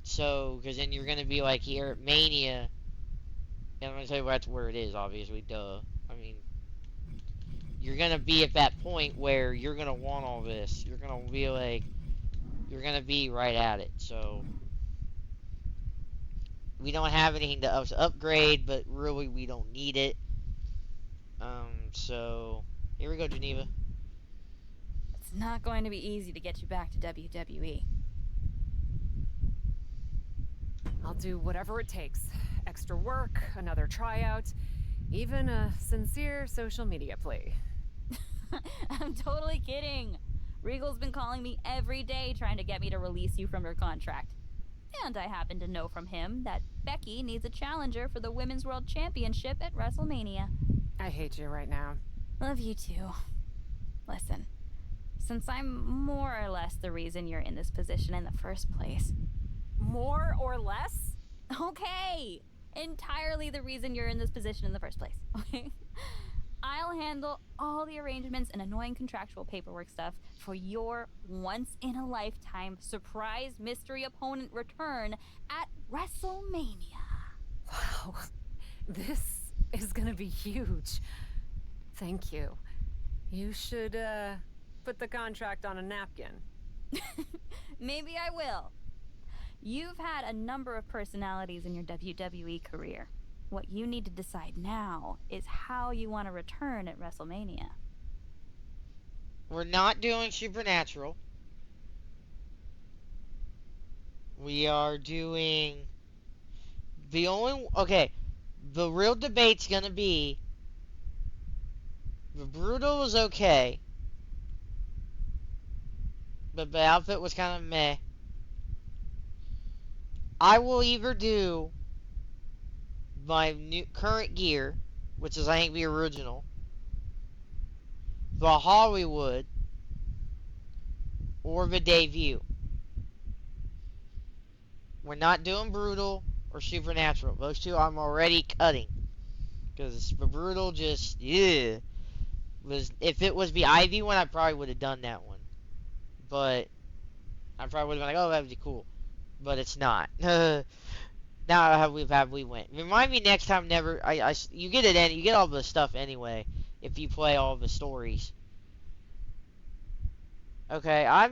Speaker 1: So, because then you're gonna be like here at Mania, and I'm gonna tell you that's where it is. Obviously, duh. I mean, you're gonna be at that point where you're gonna want all this. You're gonna be like, you're gonna be right at it. So we don't have anything to upgrade, but really we don't need it. So here we go, Geneva.
Speaker 8: It's not going to be easy to get you back to WWE.
Speaker 6: I'll do whatever it takes. Extra work, another tryout, even a sincere social media plea.
Speaker 8: I'm totally kidding. Regal's been calling me every day trying to get me to release you from your contract. And I happen to know from him that Becky needs a challenger for the Women's World Championship at WrestleMania.
Speaker 6: I hate you right now.
Speaker 8: Love you too. Listen, since I'm more or less the reason you're in this position in the first place.
Speaker 6: More or less?
Speaker 8: Okay! Entirely the reason you're in this position in the first place, okay? I'll handle all the arrangements and annoying contractual paperwork stuff for your once-in-a-lifetime surprise mystery opponent return at WrestleMania.
Speaker 6: Wow, this is gonna be huge. Thank you. You should, put the contract on a napkin.
Speaker 8: Maybe I will. You've had a number of personalities in your WWE career. What you need to decide now is how you want to return at WrestleMania.
Speaker 1: We're not doing Supernatural. We are doing the real debate's gonna be the Brutal was okay, but the outfit was kind of meh. I will either do my new current gear, which is I think the original, the Hollywood, or the debut. We're not doing Brutal or Supernatural. Those two I'm already cutting, because the Brutal just was. If it was the Ivy one, I probably would have done that one, but I probably would have been like, oh, that would be cool, but it's not. Now have we went. Remind me next time. Never. You get it. You get all the stuff anyway if you play all the stories. Okay. I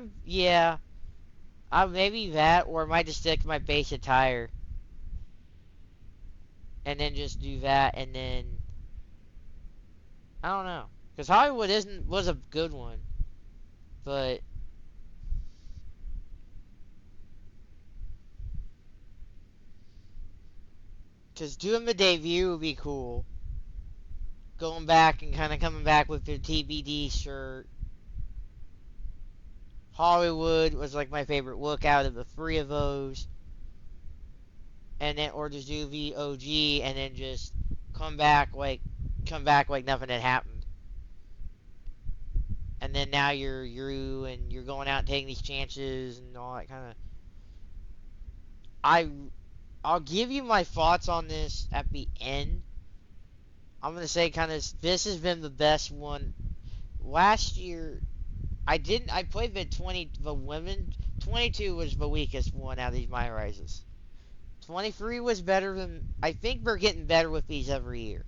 Speaker 1: maybe that, or I might just stick to my base attire, and then just do that, and then I don't know, because Hollywood was a good one, but. Because doing the debut would be cool. Going back and kind of coming back with their TBD shirt. Hollywood was like my favorite look out of the three of those. And then, or just do the OG and then just come back like nothing had happened. And then now you're and you're going out and taking these chances and all that kind of. I'll give you my thoughts on this at the end. I'm gonna say kind of this has been the best one last year I didn't. I played the women. 22 was the weakest one out of these MyRises. 23 was better than. I think we're getting better with these every year.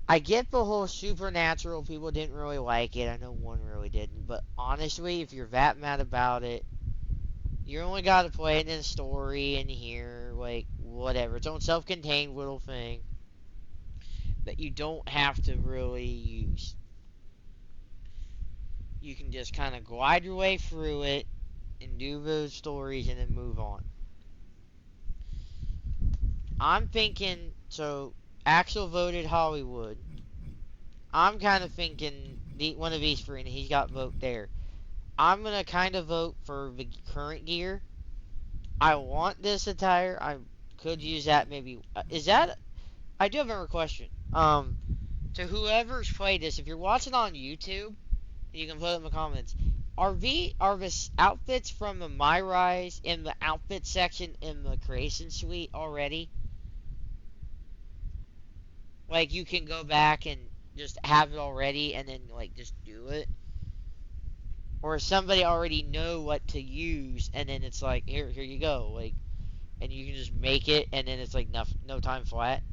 Speaker 1: I get the whole supernatural. People didn't really like it. I know one really didn't. But honestly, if you're that mad about it, you only got to play it in a story in here, like whatever. Its own self-contained little thing that you don't have to really use. You can just kind of glide your way through it and do those stories and then move on. I'm thinking, so Axel voted Hollywood. I'm kind of thinking one of these three, and he's got vote there. I'm going to kind of vote for the current gear. I want this attire. I could use that maybe. Is that? I do have another question. To whoever's played this, if you're watching on YouTube, you can put it in the comments. Are the outfits from the MyRise in the outfit section in the creation suite already? Like you can go back and just have it already and then like just do it? Or somebody already know what to use and then it's like here you go, like, and you can just make it and then it's like no time flat?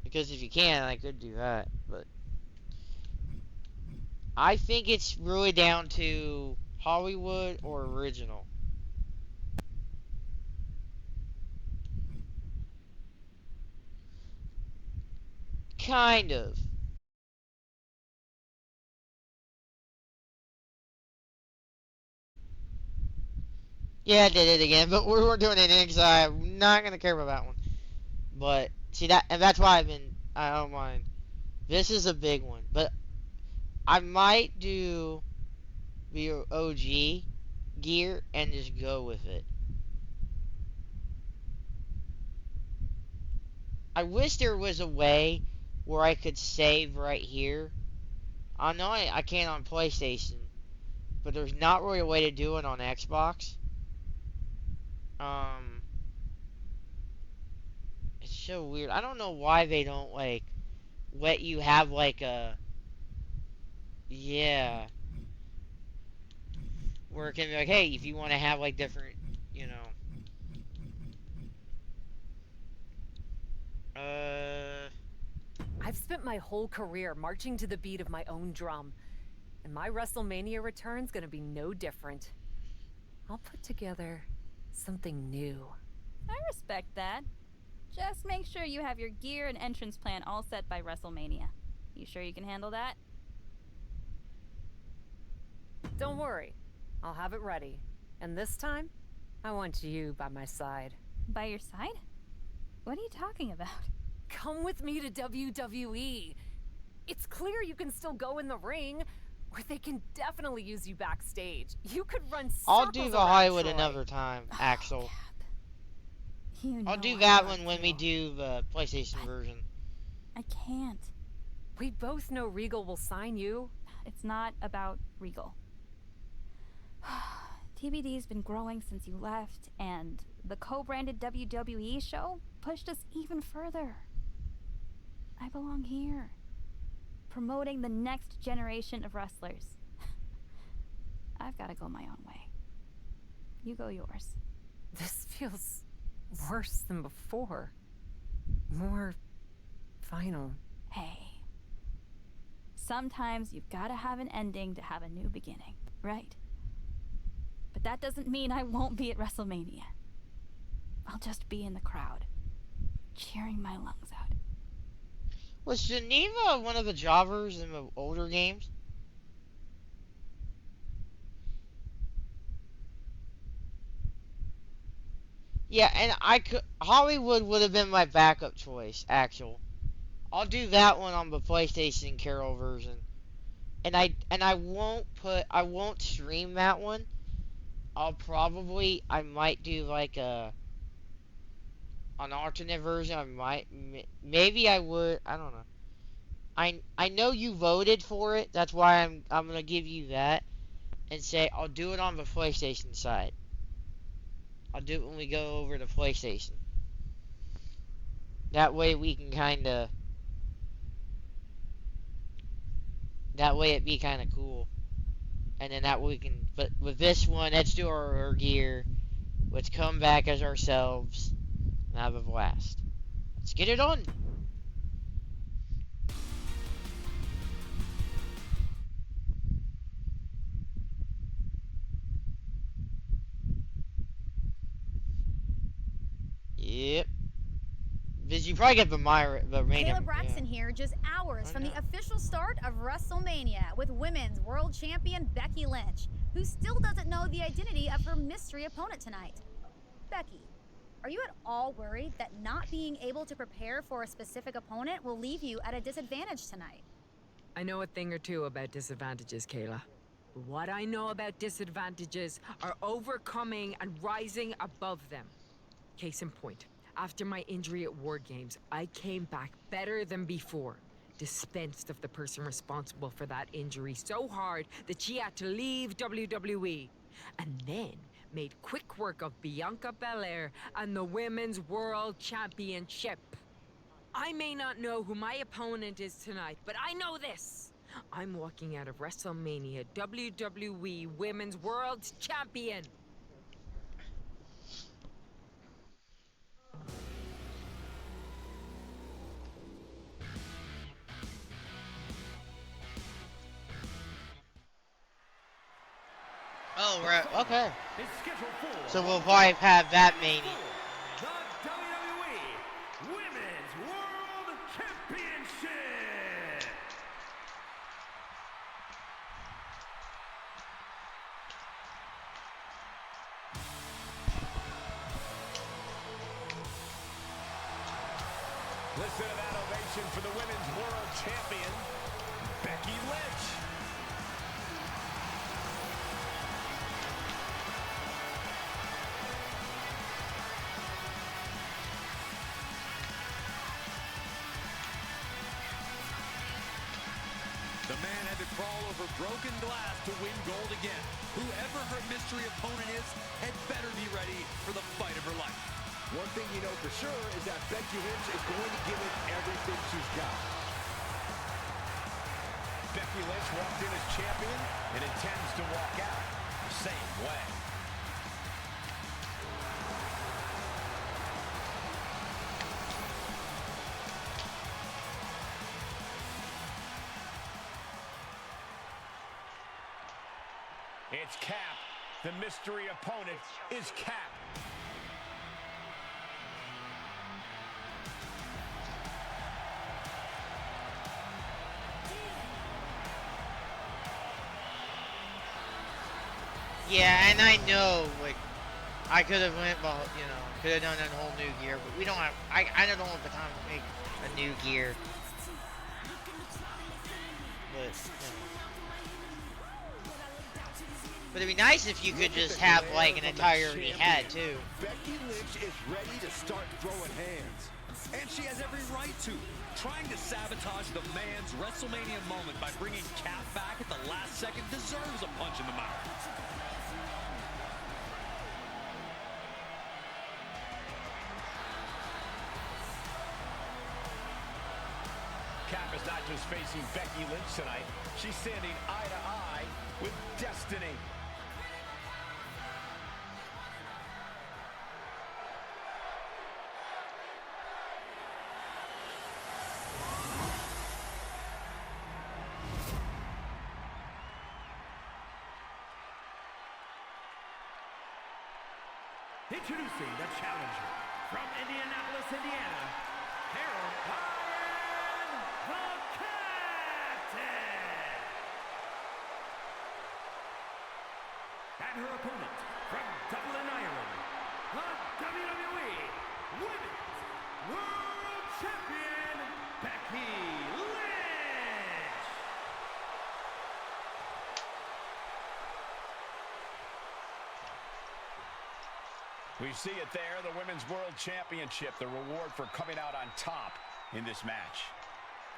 Speaker 1: Because if you can, I could do that, but I think it's really down to Hollywood or original. Kind of. Yeah, I did it again, but we're doing it inside. I'm not gonna care about that one. But see that, and that's why I don't mind. This is a big one, but I might do the OG gear and just go with it. I wish there was a way where I could save right here. I know I can on PlayStation, but there's not really a way to do it on Xbox. Um, it's so weird. I don't know why they don't like let you have like a, yeah, where it can be like, hey, if you want to have like different, you know,
Speaker 6: I've spent my whole career marching to the beat of my own drum, and my WrestleMania return's gonna be no different. I'll put together something new.
Speaker 8: I respect that. Just make sure you have your gear and entrance plan all set by WrestleMania. You sure you can handle that?
Speaker 6: Don't worry, I'll have it ready. And this time, I want you by my side.
Speaker 8: By your side? What are you talking about?
Speaker 6: Come with me to WWE. It's clear you can still go in the ring, or they can definitely use you backstage. You could run circles
Speaker 1: I'll do the
Speaker 6: around
Speaker 1: Hollywood
Speaker 6: Troy.
Speaker 1: another time, Axel.
Speaker 8: You know
Speaker 1: I'll do
Speaker 8: I
Speaker 1: that
Speaker 8: want
Speaker 1: one when
Speaker 8: to.
Speaker 1: we do the PlayStation version.
Speaker 8: I can't.
Speaker 6: We both know Regal will sign you.
Speaker 8: It's not about Regal. TBD's been growing since you left, and the co-branded WWE show pushed us even further. I belong here, promoting the next generation of wrestlers. I've got to go my own way. You go yours.
Speaker 6: This feels worse than before. More final.
Speaker 8: Hey, sometimes you've got to have an ending to have a new beginning, right? But that doesn't mean I won't be at WrestleMania. I'll just be in the crowd, cheering my lungs out.
Speaker 1: Was Geneva one of the jobbers in the older games? Yeah, and Hollywood would have been my backup choice, actual. I'll do that one on the PlayStation Carol version. And I won't stream that one. I might do like an alternate version. Maybe I would, I don't know. I know you voted for it. That's why I'm going to give you that and say I'll do it on the PlayStation side. I'll do it when we go over to PlayStation. That way we can kind of That way it'd be kind of cool. And then that way we can, but with this one, let's do our gear. Let's come back as ourselves and have a blast. Let's get it on. Yep. Because you probably get the
Speaker 14: Kayla Braxton here, just hours from the official start of WrestleMania with Women's World Champion Becky Lynch, who still doesn't know the identity of her mystery opponent tonight. Becky, are you at all worried that not being able to prepare for a specific opponent will leave you at a disadvantage tonight?
Speaker 15: I know a thing or two about disadvantages, Kayla. What I know about disadvantages are overcoming and rising above them. Case in point, after my injury at War Games, I came back better than before. Dispensed of the person responsible for that injury so hard that she had to leave WWE. And then made quick work of Bianca Belair and the Women's World Championship. I may not know who my opponent is tonight, but I know this. I'm walking out of WrestleMania WWE Women's World Champion.
Speaker 1: Oh, right. Okay. So we'll probably have that mania.
Speaker 4: The WWE Women's World Championship.
Speaker 3: Listen to that ovation for the Women's World Champion, Becky Lynch.
Speaker 5: The man had to crawl over broken glass to win gold again. Whoever her mystery opponent is had better be ready for the fight of her life.
Speaker 2: One thing you know for sure is that Becky Lynch is going to give it everything she's got.
Speaker 3: Becky Lynch walked in as champion and intends to walk out the same way. It's Cap. The mystery opponent is Cap.
Speaker 1: Yeah, and I know, like, I could have went, well, you know, could have done a whole new gear, but we don't have, I don't have the time to make a new gear. But, you know. But it'd be nice if you could just have, like, an entire head, too.
Speaker 2: Becky Lynch is ready to start throwing hands.
Speaker 5: And she has every right to. Trying to sabotage the man's WrestleMania moment by bringing Cap back at the last second deserves a punch in the mouth.
Speaker 3: Cap is not just facing Becky Lynch tonight. She's standing eye to eye with Destiny.
Speaker 4: Introducing the challenger from Indianapolis, Indiana, Harold Diane, the Captain. And her opponent from Dublin, Ireland, the WWE Women's World Champion, Becky Lynch.
Speaker 3: We see it there, the Women's World Championship, the reward for coming out on top in this match.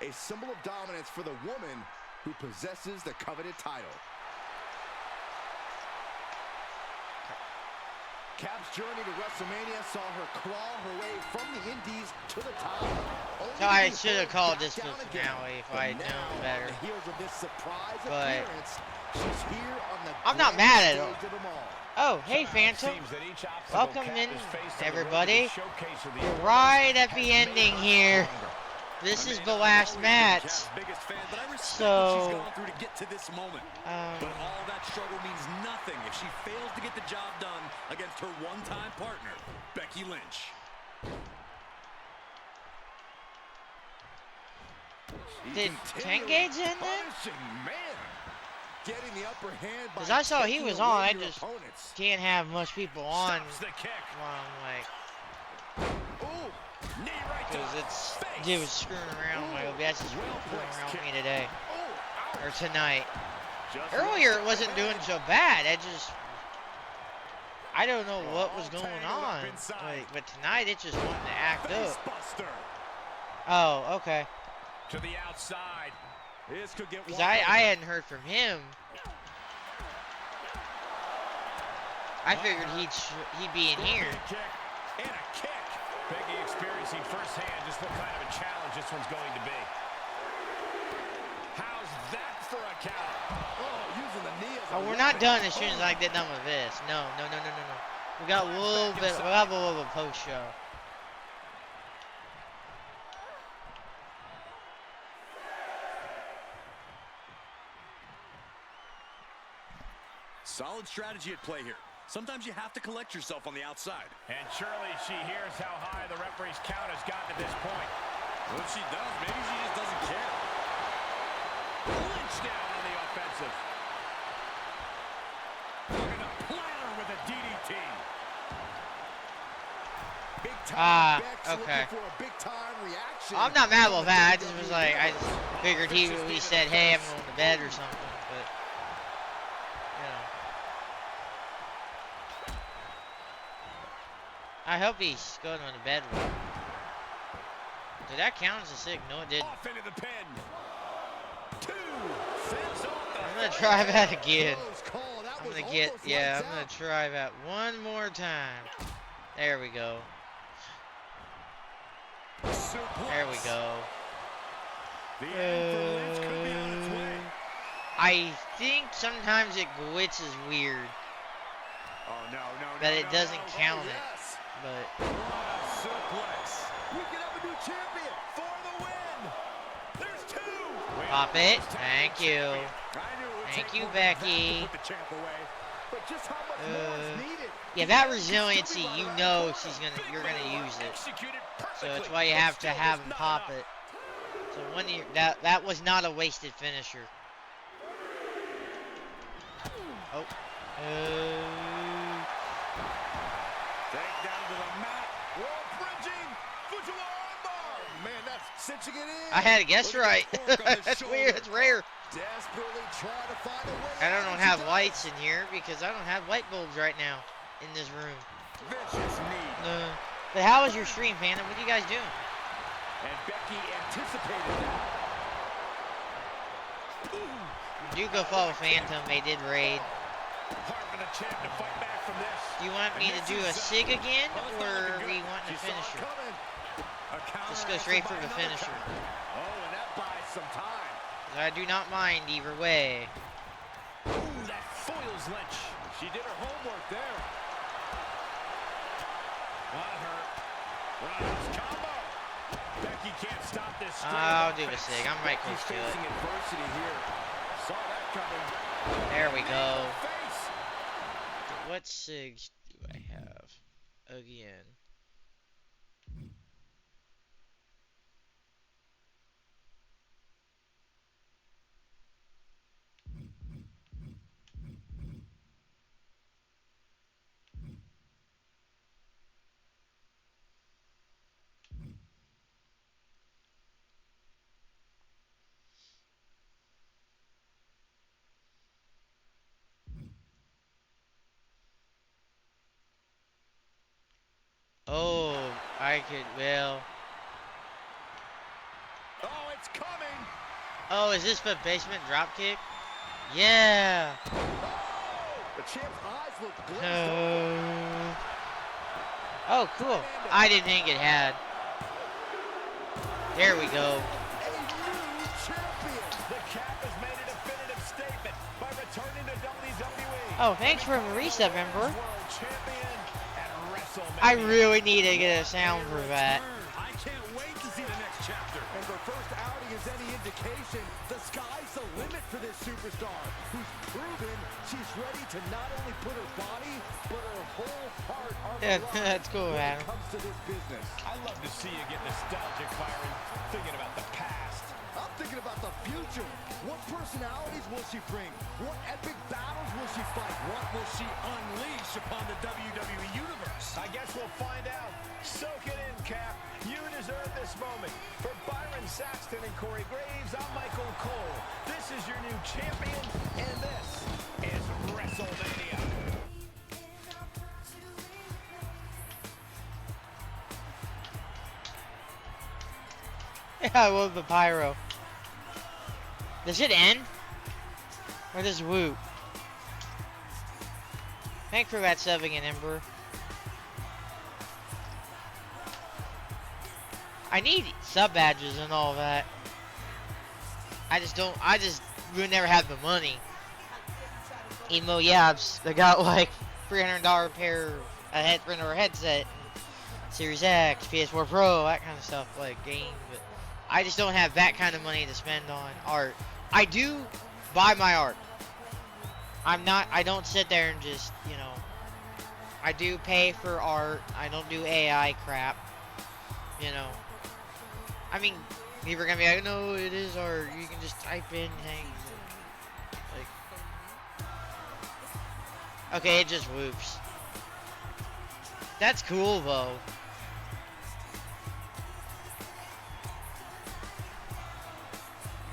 Speaker 2: A symbol of dominance for the woman who possesses the coveted title. Cap's journey to WrestleMania saw her claw her way from the Indies to the top, only Only
Speaker 1: So
Speaker 2: to
Speaker 1: I
Speaker 2: be
Speaker 1: should have
Speaker 2: forced
Speaker 1: called
Speaker 2: back
Speaker 1: this the
Speaker 2: down again.
Speaker 1: finale if
Speaker 2: But
Speaker 1: I had
Speaker 2: now,
Speaker 1: known better.
Speaker 2: on the heels of this surprise
Speaker 1: But
Speaker 2: appearance, she's here on the
Speaker 1: I'm not
Speaker 2: grandest
Speaker 1: mad at
Speaker 2: stage
Speaker 1: all.
Speaker 2: of them all.
Speaker 1: Oh, hey Phantom. Welcome in, everybody. We're right at the ending here. This is the last match. So,
Speaker 5: But all that struggle means nothing if she fails to get the job done against her one-time partner, Becky Lynch.
Speaker 1: did 10 Gauge in there?
Speaker 2: Getting the upper hand by
Speaker 1: Because I saw he
Speaker 2: taking
Speaker 1: was
Speaker 2: away
Speaker 1: on. I
Speaker 2: your
Speaker 1: just
Speaker 2: opponents.
Speaker 1: can't have much people on.
Speaker 3: Stops the kick.
Speaker 1: While I'm like,
Speaker 3: Ooh, knee right to
Speaker 1: because
Speaker 3: the
Speaker 1: it's
Speaker 3: face.
Speaker 1: dude was screwing around with my OBS is screwing around with me today or tonight. Earlier it wasn't doing so bad. I don't know what was going on. Like, but tonight it just wanted to act up. Oh, okay.
Speaker 3: To the outside. This could get
Speaker 1: Because I hadn't heard from him. I figured he'd be in here.
Speaker 3: And a kick. Becky experiencing firsthand just what kind of a challenge this one's going to be. How's that for a count?
Speaker 2: Oh, using the knee as a
Speaker 1: Oh, we're not
Speaker 2: weapon.
Speaker 1: done as soon as I get done with this. No. We got a little bit. We'll have a little post show.
Speaker 5: Solid strategy at play here. Sometimes you have to collect yourself on the outside.
Speaker 3: And surely she hears how high the referee's count has gotten at this point.
Speaker 5: What she does, maybe she just doesn't care.
Speaker 3: Lynch down on the offensive. Looking to platter with a DDT.
Speaker 2: Big time
Speaker 1: okay.
Speaker 2: looking for a big time reaction.
Speaker 1: I'm not mad about that. I just was like, I just figured he said, hey, I'm going to bed or something. But, you know. I hope he's going to bed with him. Did that count as a sig? No, it didn't.
Speaker 3: Off into the pin.
Speaker 1: I'm going to try that again. I'm going to get, I'm going to try that one more time. There we go. There we go. I think sometimes it glitches weird.
Speaker 3: Oh, no.
Speaker 1: That it doesn't count it. But
Speaker 2: Suplex. We can have a new champion for the win.
Speaker 3: There's two.
Speaker 1: pop it. Thank you. Thank you, Becky.
Speaker 3: Put the champ away.
Speaker 2: But just how much more is needed?
Speaker 1: Yeah, that resiliency, you know you're gonna use it. So that's why you have to have him pop it. So when that was not a wasted finisher. Oh.
Speaker 3: Take down to the mat.
Speaker 2: Roll bridging. Fujiwara armbar. Man, that's cinching it in.
Speaker 1: I had to guess right. That's weird. That's rare.
Speaker 2: Desperately trying to find a way.
Speaker 1: I don't have lights in here because I don't have light bulbs right now in this room.
Speaker 3: Vicious knee.
Speaker 1: But how was your stream, Panda? What are you guys doing?
Speaker 3: And Becky anticipated that.
Speaker 1: Do go follow Phantom. They did raid.
Speaker 3: Hard for the champ to fight back from this.
Speaker 1: Do you want me to do a SIG again, or are we want a finisher? Let's go straight for the finisher.
Speaker 3: Oh, and that buys some time.
Speaker 1: I do not mind either way.
Speaker 3: Ooh, that foils Lynch. She did her homework there. On her. Rounds combo. Becky can't stop this.
Speaker 1: I'll do a SIG. I'm right close to it.
Speaker 3: Facing adversity here. Saw that coming.
Speaker 1: There we go. What SIGs do I have? Again. Oh, I could, well.
Speaker 3: Oh, it's coming.
Speaker 1: Oh, is this the basement dropkick? Yeah.
Speaker 2: The champ's eyes look glazed
Speaker 1: Oh, cool. I didn't think it had. There we go.
Speaker 2: A new champion.
Speaker 3: The Cap has made a definitive statement by returning to WWE.
Speaker 1: Oh, thanks for the reset, member.
Speaker 3: World champion at WrestleMania.
Speaker 1: I really need to get a sound for that.
Speaker 5: I can't wait to see the next chapter.
Speaker 2: And her first outing is any indication, the sky's the limit for this superstar, who's proven she's ready to not only put her body, but her whole heart on the
Speaker 1: Yeah,
Speaker 2: line
Speaker 1: that's cool,
Speaker 2: when
Speaker 1: Adam.
Speaker 2: it comes to this business.
Speaker 3: I love to see you get nostalgic, Byron, thinking about the past.
Speaker 2: I'm thinking about the future. What personalities will she bring? What epic battles will she fight?
Speaker 5: What will she unleash upon the WWE Universe?
Speaker 3: I guess we'll find out. Soak it in, Cap. You deserve this moment. For Byron Saxton and Corey Graves, I'm Michael Cole. This is your new champion, and this is WrestleMania.
Speaker 1: Yeah, I love the pyro. Does it end? Or does whoop? Thanks for that sub again, Ember. I need sub badges and all that. I just would never have the money. Emo Yabs, they got like $300 pair of a headset, Series X, PS4 Pro, that kind of stuff, like games. But I just don't have that kind of money to spend on art. I do buy my art. I don't sit there and just, you know, I do pay for art. I don't do AI crap, you know. I mean, people are gonna be like, no, it is art. You can just type in things. Like, okay, it just whoops. That's cool, though.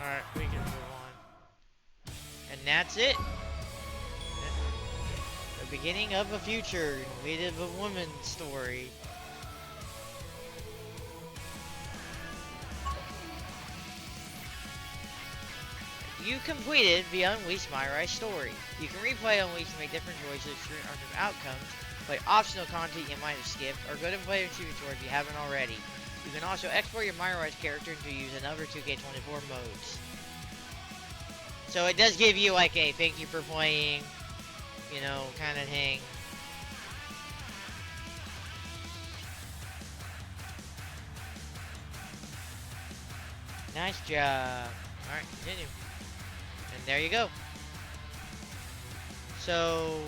Speaker 1: Alright, we can move on. And that's it. The beginning of a future, we did a woman's story. You completed the Unleashed MyRise story. You can replay Unleashed and make different choices to different outcomes, play optional content you might have skipped, or go to play a tutorial if you haven't already. You can also export your MyRise character to use another 2K24 modes. So it does give you like a thank you for playing, you know, kind of thing. Nice job. Alright, continue. And there you go. So,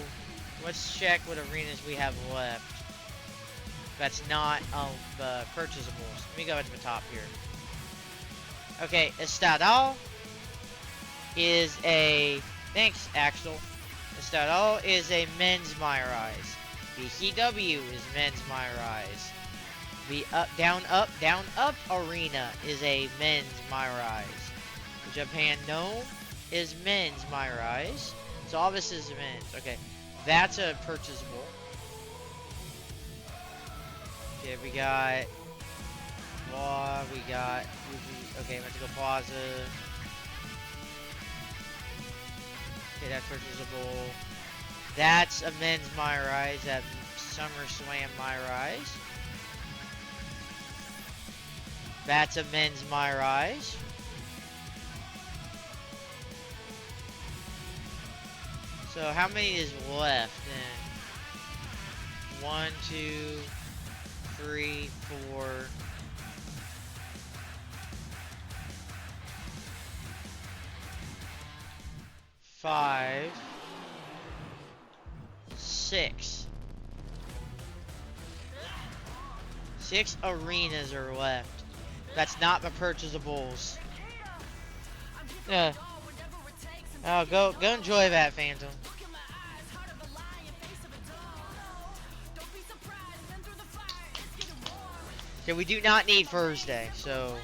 Speaker 1: let's check what arenas we have left. That's not purchasables. Let me go to the top here. Okay, Estadal is a... Thanks, Axel. Estadal is a men's MyRise. BCW is men's MyRise. The down up arena is a men's MyRise. The Japan Dome is men's MyRise. So all this is men's. Okay, that's a purchasable. Okay, we got Law, we got okay, let's go Plaza. Okay, that's purchasable. That's a men's MyRise at SummerSlam MyRise. That's a men's MyRise. So how many is left then? 1, 2, 3, 4. 5, 6. 6 arenas are left. That's not the purchasables. Yeah. Oh, go enjoy that, Phantom. Okay, we do not need Thursday, so.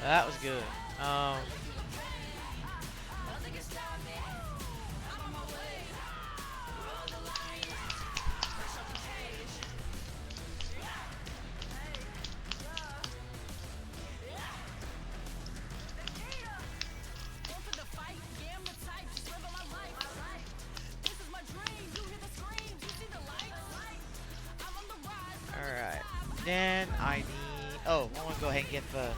Speaker 1: That was good. Then I need. Oh, I want to go ahead and get the.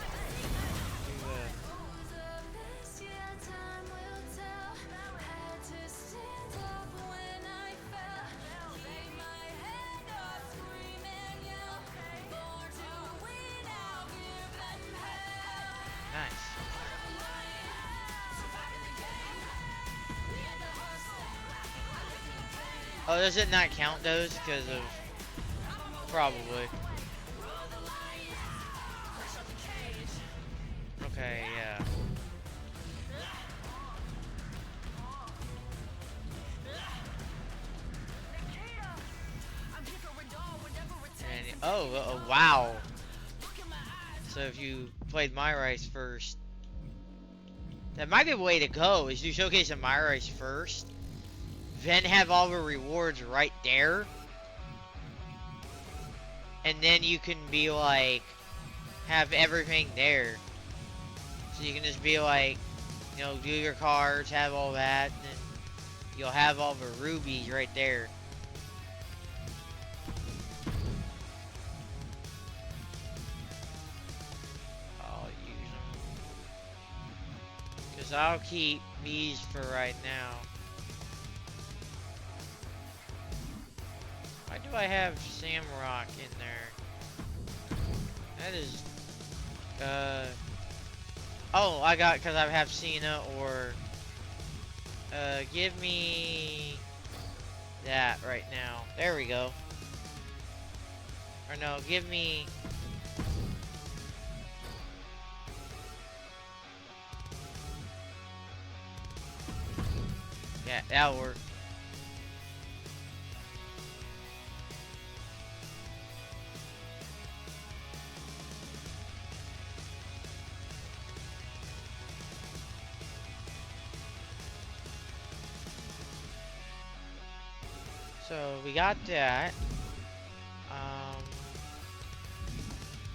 Speaker 1: Nice. Oh, does it not count those because of probably? Okay, yeah. And oh, wow. So if you played MyRise first, that might be a way to go. Is you showcase a MyRise first, then have all the rewards right there, and then you can be like, have everything there. So you can just be like, you know, do your cards, have all that, and then you'll have all the rubies right there. I'll use them. Because I'll keep these for right now. Why do I have Samrock in there? That is, oh, I got, because I have Cena, or, give me that right now. There we go. Or no, give me, yeah, that'll work. So we got that.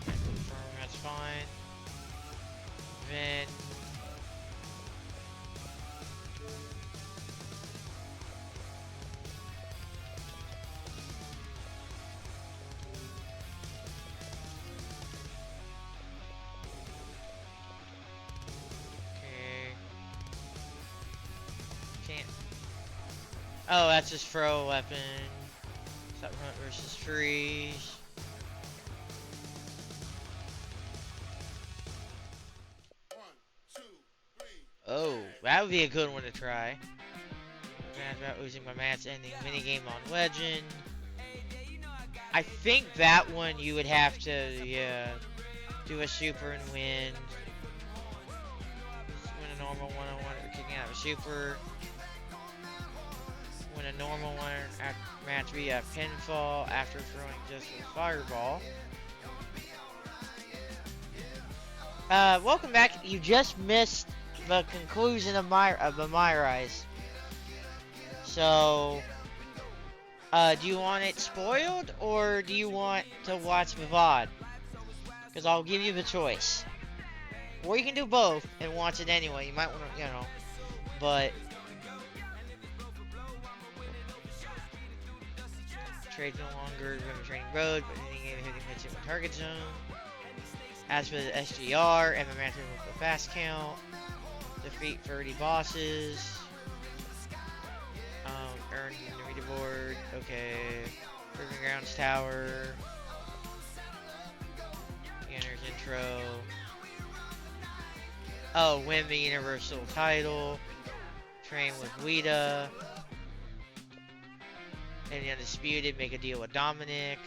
Speaker 1: Confirm that's fine. Then okay. Can't. Oh, that's his throw weapon. Hunt versus freeze. Oh, that would be a good one to try. About losing my match ending minigame on Legend. I think that one you would have to, yeah, do a super and win. Win a normal one-on-one or kicking out of a super. Win a normal one match via pinfall after throwing just a fireball. Welcome back. You just missed the conclusion of the MyRise. So, do you want it spoiled or do you want to watch the VOD? Because I'll give you the choice. Or you can do both and watch it anyway. You might want to, you know, but trade no longer remember training road, but any game hitting hits it with target zone. As for the SGR, and the match with the fast count. Defeat 30 bosses. Earn the leaderboard. Okay. Proving Grounds Tower. Beginner's intro. Oh, win the Universal title. Train with Wida. And the Undisputed, make a deal with Dominic.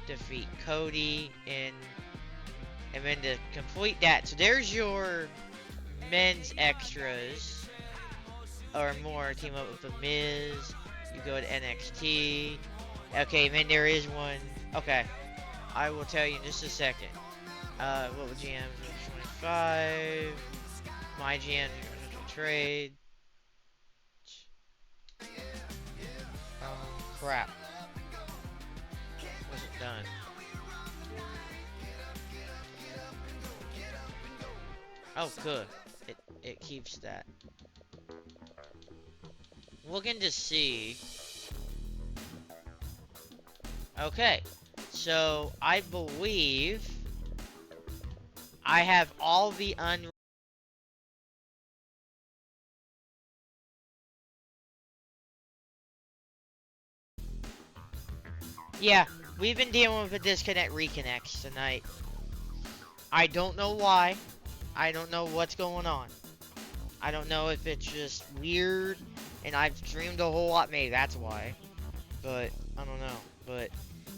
Speaker 1: Defeat Cody. And then to complete that. So there's your men's extras. Or more. Team up with The Miz. You go to NXT. Okay, then there is one. Okay. I will tell you in just a second. What was GM 25? My GM trade. Crap. Wasn't done. Oh, good. It keeps that. Looking to see. Okay. So I believe I have all the Yeah, we've been dealing with a disconnect reconnects tonight. I don't know why. I don't know what's going on. I don't know if it's just weird and I've streamed a whole lot. Maybe that's why. But I don't know. But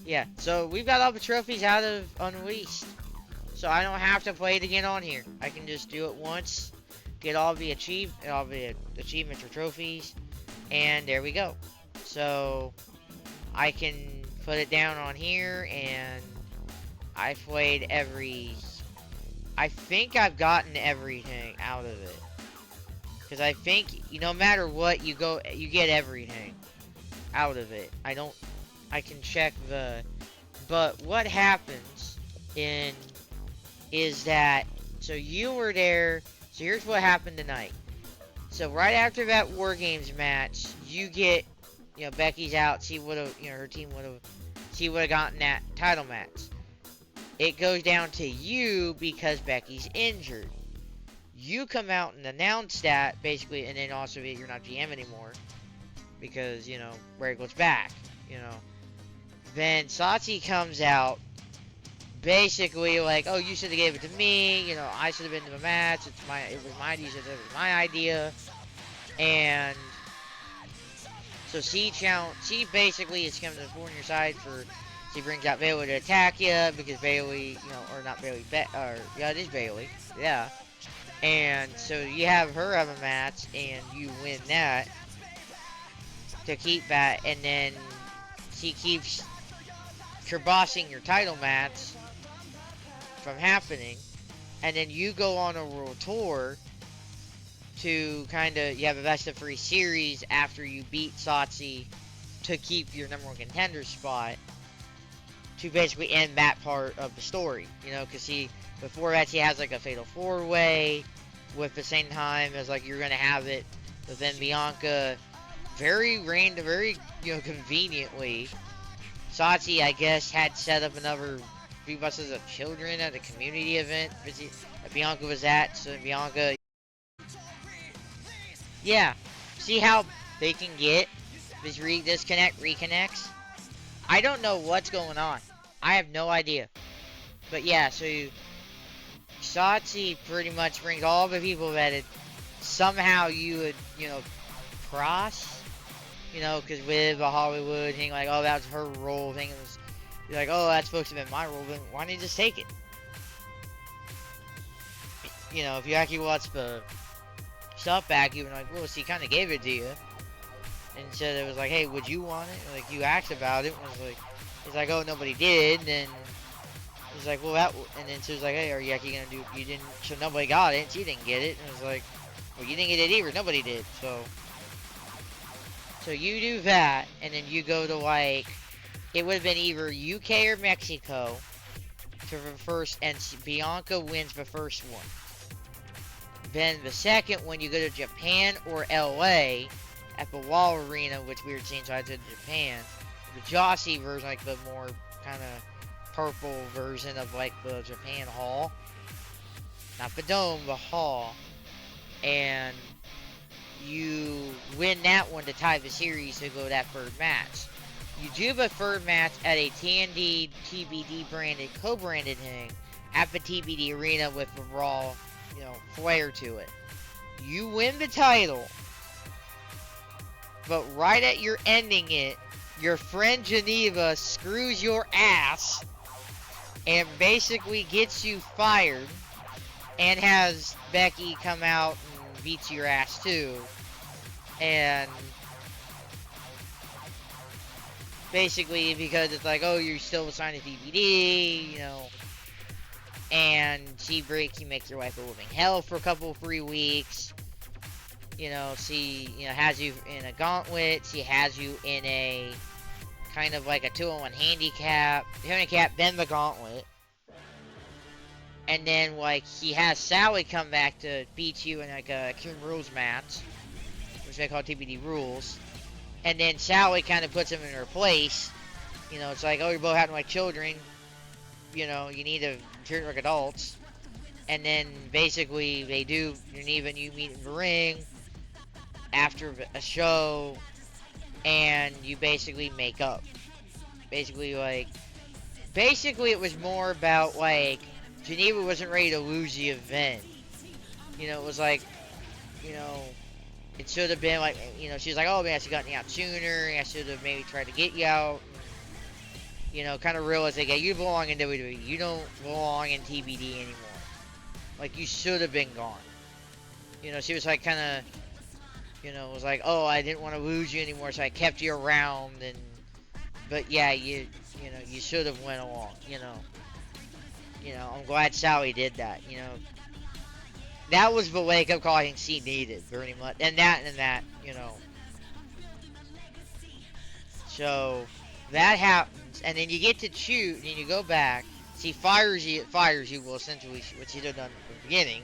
Speaker 1: yeah, so we've got all the trophies out of Unleashed. So I don't have to play it again on here. I can just do it once, get all the achievements or trophies, and there we go. So I can put it down on here, and I played I think I've gotten everything out of it. Because I think, no matter what, you get everything out of it. I can check but what happens is that, so you were there, so here's what happened tonight. So right after that War Games match, you get, Becky's out, she would've, her team she would've gotten that title match. It goes down to you because Becky's injured. You come out and announce that, basically, and then also you're not GM anymore. Because, Ray goes back, Then Satsi comes out, basically like, oh, you should have gave it to me, I should have been to the match, it was my idea, it was my idea. And so she basically is coming to the your side she brings out Bailey to attack you, because Bailey, or not Bailey, yeah, it is Bailey, yeah. And so you have her have a match, and you win that to keep that, and then she keeps kiboshing your title match from happening, and then you go on a world tour to you have a best of 3 series after you beat Satsi to keep your number 1 contender spot, to basically end that part of the story, because before that she has like a fatal 4-way with the same time as like you're gonna have it, but then Bianca very conveniently, Satsi, I guess, had set up another 3 buses of children at a community event that Bianca was at, so Bianca, yeah, see how they can get this reconnects? I don't know what's going on. I have no idea. But yeah, so Satsi pretty much brings all the people that somehow you would, cross, because with the Hollywood thing, like, oh, that was her role thing, it was, you're like, oh, that's supposed to have been my role, then why don't you just take it? If you actually watch the stuff back, you'd be like, well, she kind of gave it to you. And said it was like, hey, would you want it? Like, you asked about it. And it was like, it's like, oh, nobody did. And then it's like, well, and then she was like, hey, are you actually gonna do? You didn't. So nobody got it. And she didn't get it. And it was like, well, you didn't get it either. Nobody did. So you do that, and then you go to like, it would have been either UK or Mexico for the first, and Bianca wins the first one. Then the second one, you go to Japan or LA at the Wall Arena, which we were seeing sides of Japan. The Jossie version, like the more kind of purple version of like the Japan Hall. Not the dome, the hall. And you win that one to tie the series to go to that third match. You do the third match at a TND TBD branded, co-branded thing at the TBD arena with the Raw, flair to it. You win the title, but right at your ending it, your friend Geneva screws your ass and basically gets you fired and has Becky come out and beat your ass too. And basically because it's like, oh, you're still assigned to DVD, and she makes your life a living hell for a couple 3 weeks. She, has you in a gauntlet. She has you in a kind of like a 2-on-1 handicap, then the gauntlet. And then, like, he has Sally come back to beat you in like a Extreme Rules match, which they call TBD Rules. And then Sally kind of puts him in her place, you know, it's like, oh, you're both having like children, you know, you need to treat like adults. And then basically they do, Geneva and you meet in the ring after a show, and you basically make up. Basically, like, basically it was more about like Geneva wasn't ready to lose the event. You know, it was like, you know, it should have been like, you know, she was like, oh man, I should have gotten you out sooner. I should have maybe tried to get you out. You know, kind of realized like, yeah, you belong in WWE. You don't belong in TBD anymore. Like, you should have been gone. You know, she was like, kind of, you know, was like, oh, I didn't want to lose you anymore, so I kept you around. And but yeah, you know, you should have went along. You know, I'm glad Sally did that. You know, that was the wake up call I think she needed, pretty much. And that, you know. So that happens, and then you get to shoot, and you go back. She fires you, well, essentially, what she should have done from the beginning,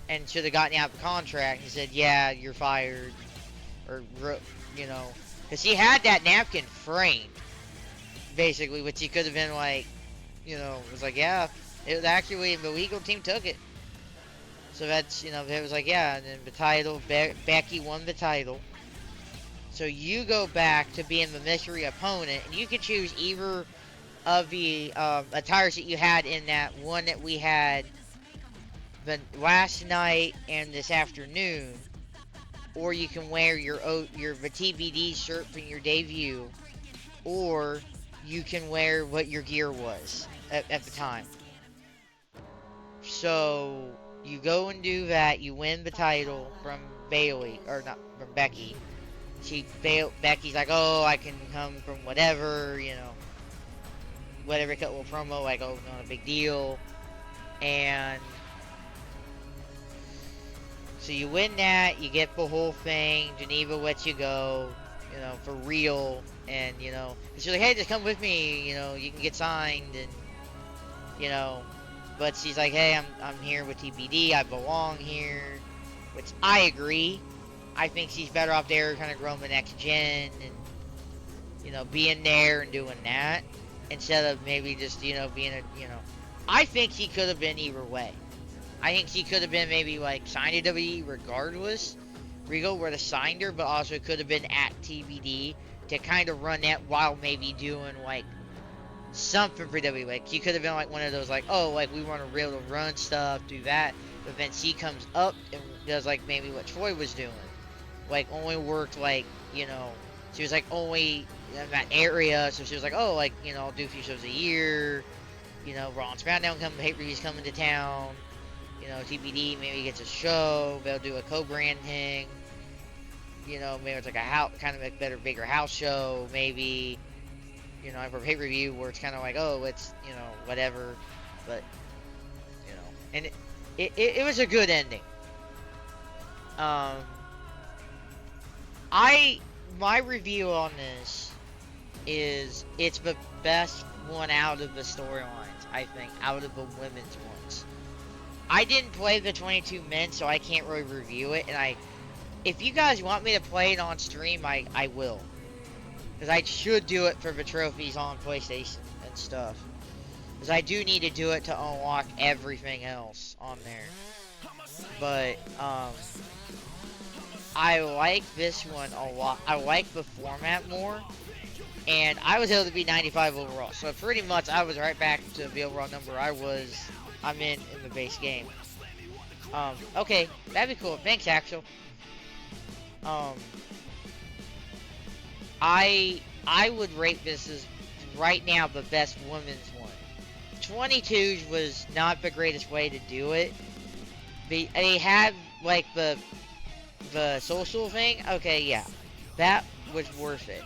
Speaker 1: and should have gotten you out of the contract. He said, yeah, you're fired, or, you know, because he had that napkin framed, basically, which he could have been like, you know, was like, yeah, it was actually, the legal team took it. So that's, you know, it was like, yeah, and then the title, Becky won the title. So you go back to being the mystery opponent, and you can choose either of the attires that you had in that one that we had the last night and this afternoon, or you can wear your the TBD shirt from your debut, or you can wear what your gear was at the time. So you go and do that. You win the title from Bailey, or not from Becky. Becky's like, oh, I can come from whatever, you know, whatever cut will promo, like, oh, not a big deal. And so you win that, you get the whole thing, Geneva lets you go, you know, for real. And, you know, she's like, hey, just come with me, you know, you can get signed. And, you know, but she's like, hey, I'm here with TBD, I belong here, which I agree. I think she's better off there, kind of growing the next gen, and, you know, being there and doing that, instead of maybe just, you know, being a, you know, I think she could have been either way. I think she could have been maybe, like, signed to WWE regardless. Regal would have signed her, but also could have been at TBD to kind of run that while maybe doing, like, something for WWE. Like, she could have been, like, one of those, like, oh, like, we want to be able to run stuff, do that, but then she comes up and does, like, maybe what Troy was doing. Like, only worked, like, you know, she was, like, only in that area, so she was like, oh, like, you know, I'll do a few shows a year, you know, Raw and SmackDown pay-per-views coming to town, you know, TBD maybe gets a show, they'll do a co-brand thing, you know, maybe it's like a house, kind of a better, bigger house show, maybe, you know, for pay-per-view, where it's kind of like, oh, it's, you know, whatever, but, you know, and it was a good ending. My review on this is it's the best one out of the storylines, I think, out of the women's ones. I didn't play the 22 men, so I can't really review it, and if you guys want me to play it on stream, I will. Because I should do it for the trophies on PlayStation and stuff. Because I do need to do it to unlock everything else on there. But, I like this one a lot. I like the format more. And I was able to be 95 overall. So pretty much I was right back to the overall number I'm in the base game. Okay, that'd be cool. Thanks, Axel. I would rate this as right now the best women's one. 22s was not the greatest way to do it. They had like the social thing. Okay, yeah, that was worth it.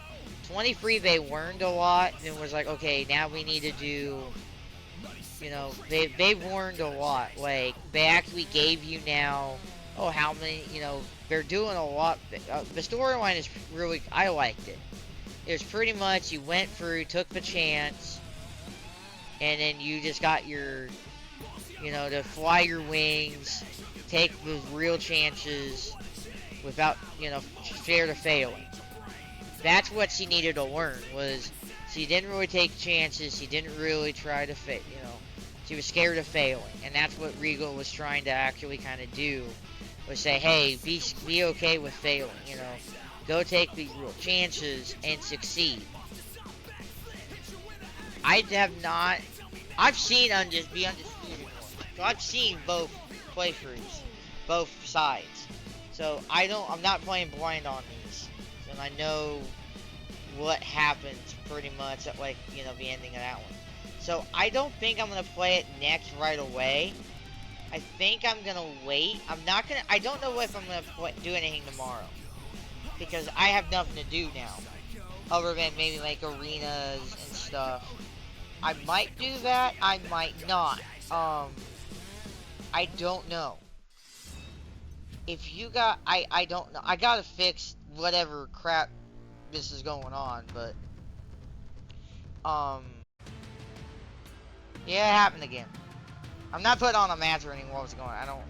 Speaker 1: 23, they learned a lot and was like, okay, now we need to do, you know, they've learned a lot. Like, they actually gave you now, oh, how many, you know, they're doing a lot. The storyline is really, I liked it. It was pretty much, you went through, took the chance, and then you just got your, you know, to fly your wings, take the real chances without, you know, fear to failing. That's what she needed to learn, was She didn't really take chances. She didn't really try to she was scared of failing, and that's what Regal was trying to actually kind of do, was say, hey, be okay with failing, go take these real chances and succeed. I've seen Be Undisputed, so I've seen both playthroughs, both sides. So I'm not playing blind on these, and I know what happens pretty much at the ending of that one. So I don't think I'm gonna play it next right away. I think I'm gonna wait. I don't know if I'm gonna do anything tomorrow, because I have nothing to do now, other than maybe like arenas and stuff. I might do that. I might not. I don't know. If you got, I don't know. I gotta fix whatever crap this is going on, but yeah, it happened again. I'm not putting on a match or anything. What was going on?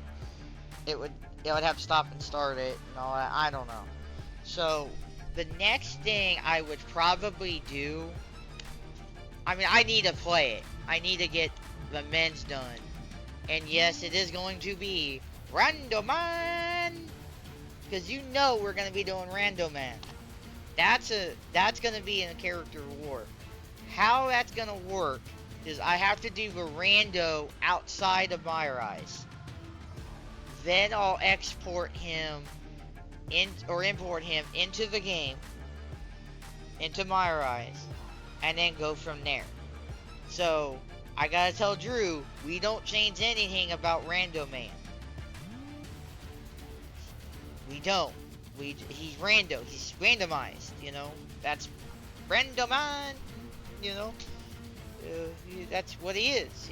Speaker 1: It would have to stop and start it and all that. I don't know. So the next thing I would probably do, I need to play it. I need to get the men's done. And yes, it is going to be Rando Man, because we're going to be doing Rando Man. That's going to be in a character war. How that's going to work is I have to do the rando outside of MyRise. Then I'll export him import him into the game, into MyRise, and then go from there. So I gotta tell Drew, we don't change anything about Rando Man. We don't. He's rando. He's randomized. That's Rando Man. That's what he is,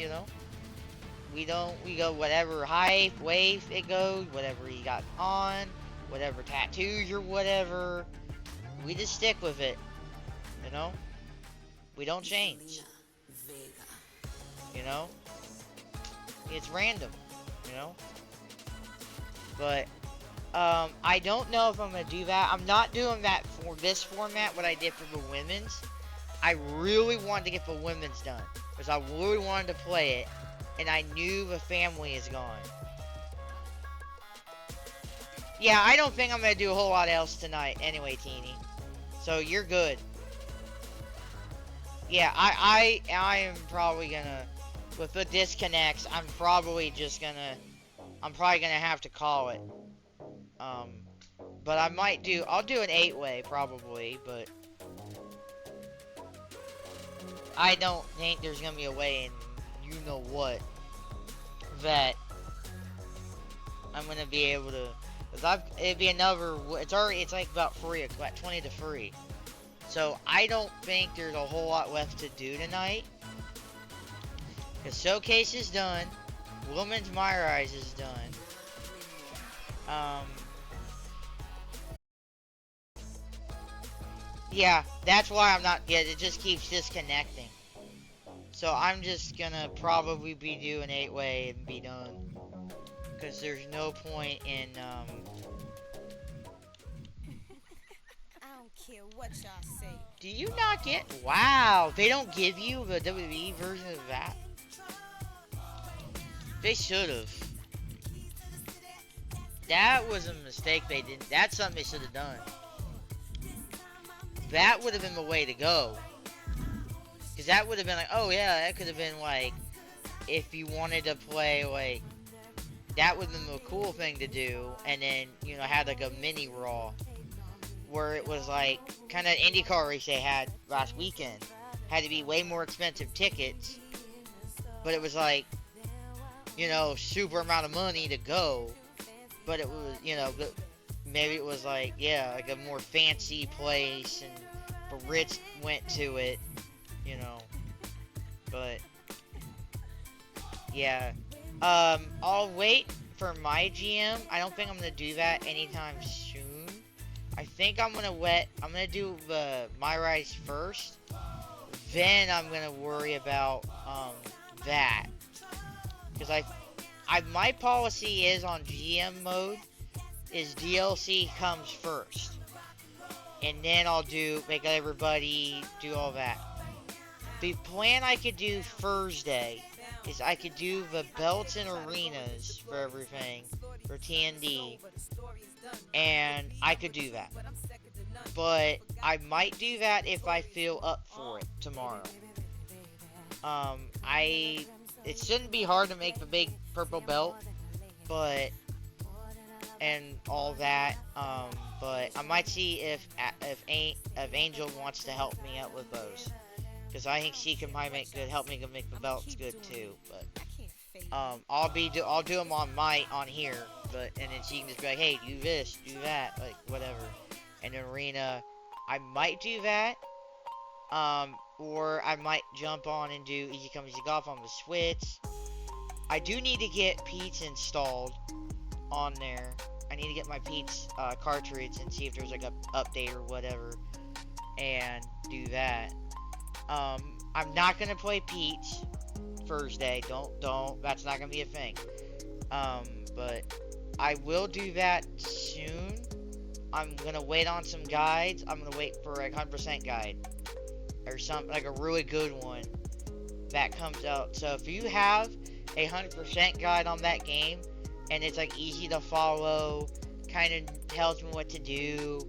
Speaker 1: We go whatever height, wave it goes, whatever he got on, whatever tattoos or whatever. We just stick with it, We don't change. It's random, But, I don't know if I'm going to do that. I'm not doing that for this format, what I did for the women's. I really wanted to get the women's done, because I really wanted to play it, and I knew the family is gone. Yeah, I don't think I'm going to do a whole lot else tonight anyway, Teeny. So you're good. Yeah, I am probably going to, with the disconnects, I'm probably going to have to call it. But I'll do an 8-way probably, but I don't think there's gonna be a way in what that I'm gonna be able to, because it'd be another, it's like about 20 to 3, so I don't think there's a whole lot left to do tonight, because Showcase is done, Women's MyRise is done, yeah, that's why I'm not, it just keeps disconnecting. So I'm just gonna probably be doing 8-way and be done. Because there's no point in,
Speaker 12: I don't care what y'all say.
Speaker 1: Do you not get, wow, they don't give you the WWE version of that? They should've. That was a mistake they didn't, that's something they should've done. That would have been the way to go. Because that would have been like, oh yeah, that could have been like, if you wanted to play, that would have been the cool thing to do. And then, had like a mini Raw. Where it was like, kind of IndyCar race they had last weekend. Had to be way more expensive tickets. But it was like, super amount of money to go. But it was, maybe it was like, yeah, like a more fancy place, and the rich went to it, but yeah, I'll wait for my GM. I don't think I'm gonna do that anytime soon. I think I'm gonna do the MyRise first, then I'm gonna worry about that, because my policy is on GM mode is DLC comes first, and then I'll make everybody do all that. The plan I could do Thursday is I could do the belts and arenas for everything for TND, and I could do that. But I might do that if I feel up for it tomorrow. It shouldn't be hard to make the big purple belt, but and all that. But I might see if Angel wants to help me out with those, because I think she can might help me make the belts good too. But I'll do them on here, but and then she can just be like, hey, do this, do that, like whatever. And arena, I might do that. Or I might jump on and do Easy Come Easy Golf on the Switch. I do need to get Pete's installed on there. I need to get my Pete's cartridge and see if there's like a update or whatever, and do that. I'm not gonna play Pete's Thursday. Don't. That's not gonna be a thing. But I will do that soon. I'm gonna wait on some guides. I'm gonna wait for a 100% guide or something like a really good one that comes out. So if you have a 100% guide on that game and it's like easy to follow, kind of tells me what to do,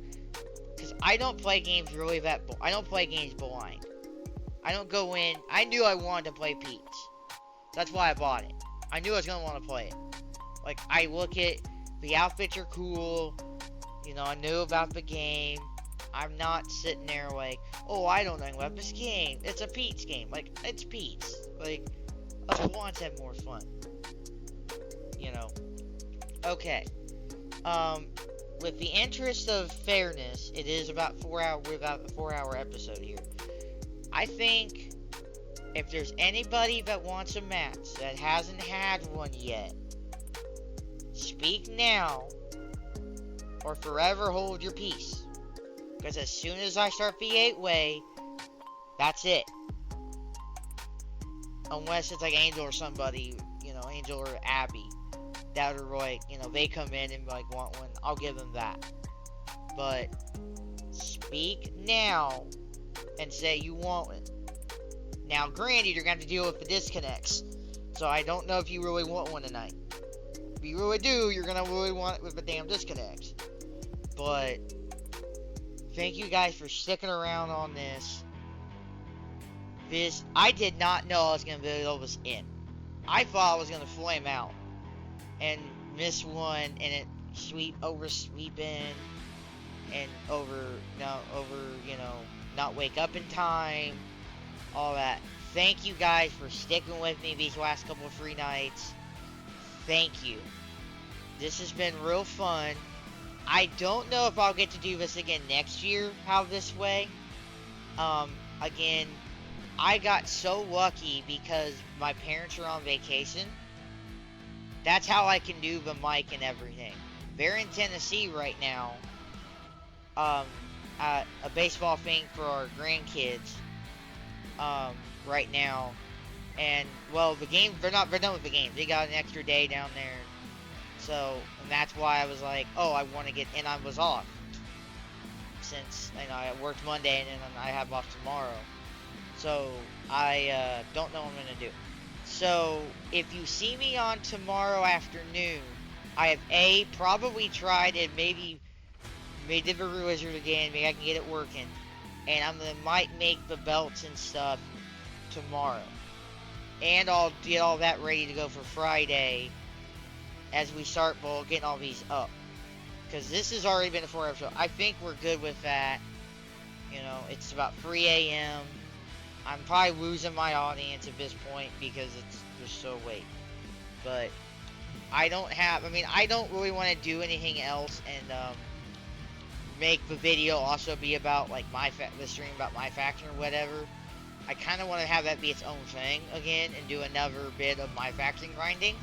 Speaker 1: because I don't play games really I don't play games blind. I don't go in. I knew I wanted to play Pete's. That's why I bought it. I knew I was gonna want to play it. Like, I look at the outfits are cool. You know, I knew about the game. I'm not sitting there like, oh, I don't know about this game. It's a Pete's game. Like, it's Pete's. Like, let's want to have more fun. You know. Okay. With the interest of fairness, it is about we're about a 4-hour episode here. I think if there's anybody that wants a match that hasn't had one yet, speak now or forever hold your peace. Because as soon as I start the 8-way, that's it. Unless it's like Angel or somebody, you know, Angel or Abby, that are like, you know, they come in and like want one, I'll give them that. But speak now and say you want it. Now, granted, you're going to have to deal with the disconnects. So I don't know if you really want one tonight. If you really do, you're going to really want it with the damn disconnects. But thank you guys for sticking around on this. I did not know I was going to be able to in. I thought I was going to flame out and miss one and it sweep in and you know, not wake up in time, all that. Thank you guys for sticking with me these last couple of free nights. Thank you. This has been real fun. I don't know if I'll get to do this again next year, this way. Again, I got so lucky because my parents are on vacation. That's how I can do the mic and everything. They're in Tennessee right now. At a baseball thing for our grandkids. Right now. And, well, the game, they're done with the game. They got an extra day down there. So, and that's why I was like, oh, I want to get, and I was off. Since, you know, I worked Monday and then I have off tomorrow. So, I don't know what I'm going to do. So, if you see me on tomorrow afternoon, I have probably tried and maybe made the Wizard again, maybe I can get it working. And might make the belts and stuff tomorrow. And I'll get all that ready to go for Friday as we start getting all these up. Because this has already been a 4-hour show. I think we're good with that. You know, it's about 3 a.m. I'm probably losing my audience at this point because it's just so late. But I don't really want to do anything else and make the video also be about like the stream about my faction or whatever. I kind of want to have that be its own thing again and do another bit of my faction grinding.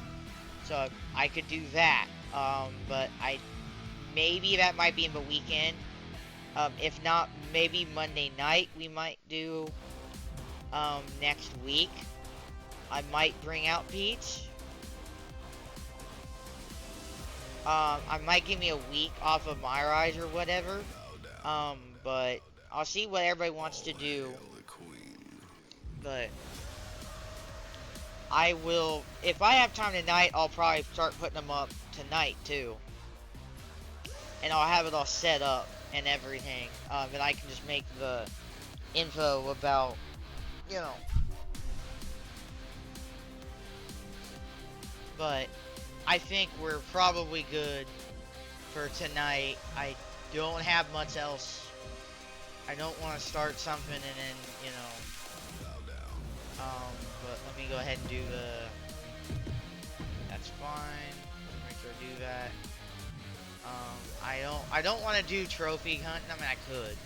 Speaker 1: So I could do that. But maybe that might be in the weekend. If not, maybe Monday night we might do next week. I might bring out Peach. I might give me a week off of MyRise or whatever. But I'll see what everybody wants to do. But I will, if I have time tonight, I'll probably start putting them up tonight too. And I'll have it all set up and everything. And I can just make the info about, you know. But I think we're probably good for tonight. I don't have much else. I don't want to start something and then, you know. But let me go ahead and do the. That's fine. Make sure to do that. I don't want to do trophy hunting. I mean, I could,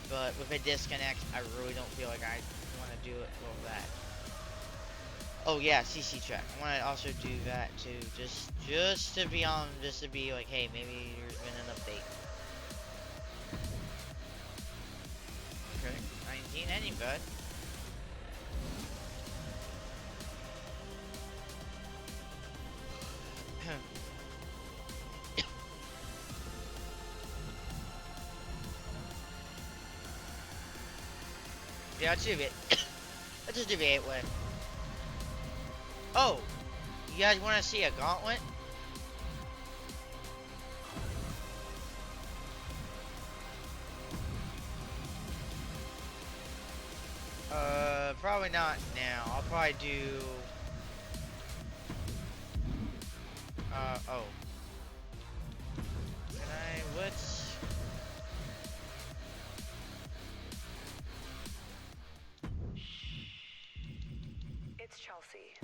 Speaker 1: but with a disconnect, I really don't feel like I want to do it for that. Oh yeah, CC check. I want to also do that too, just to be on, just to be like, hey, maybe there's been an update. Okay, 19 any bud. Yeah, let's do it. Let's just do the 8-way. Oh, you guys want to see a gauntlet? Probably not now. I'll probably do. Oh. Can I? Let's.
Speaker 16: It's Chelsea.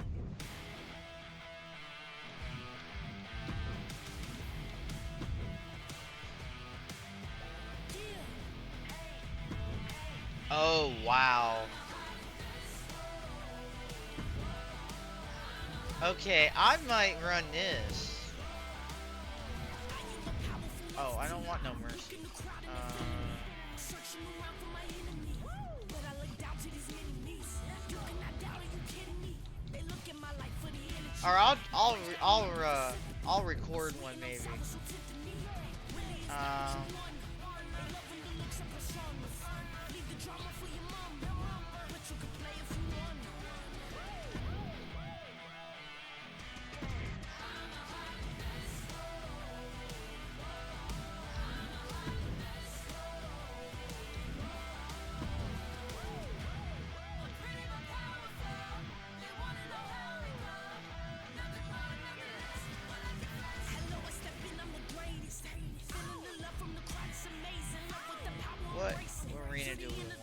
Speaker 1: Oh, wow. Okay, I might run this. Oh, I don't want no mercy. Or I'll record one maybe. What arena do we want?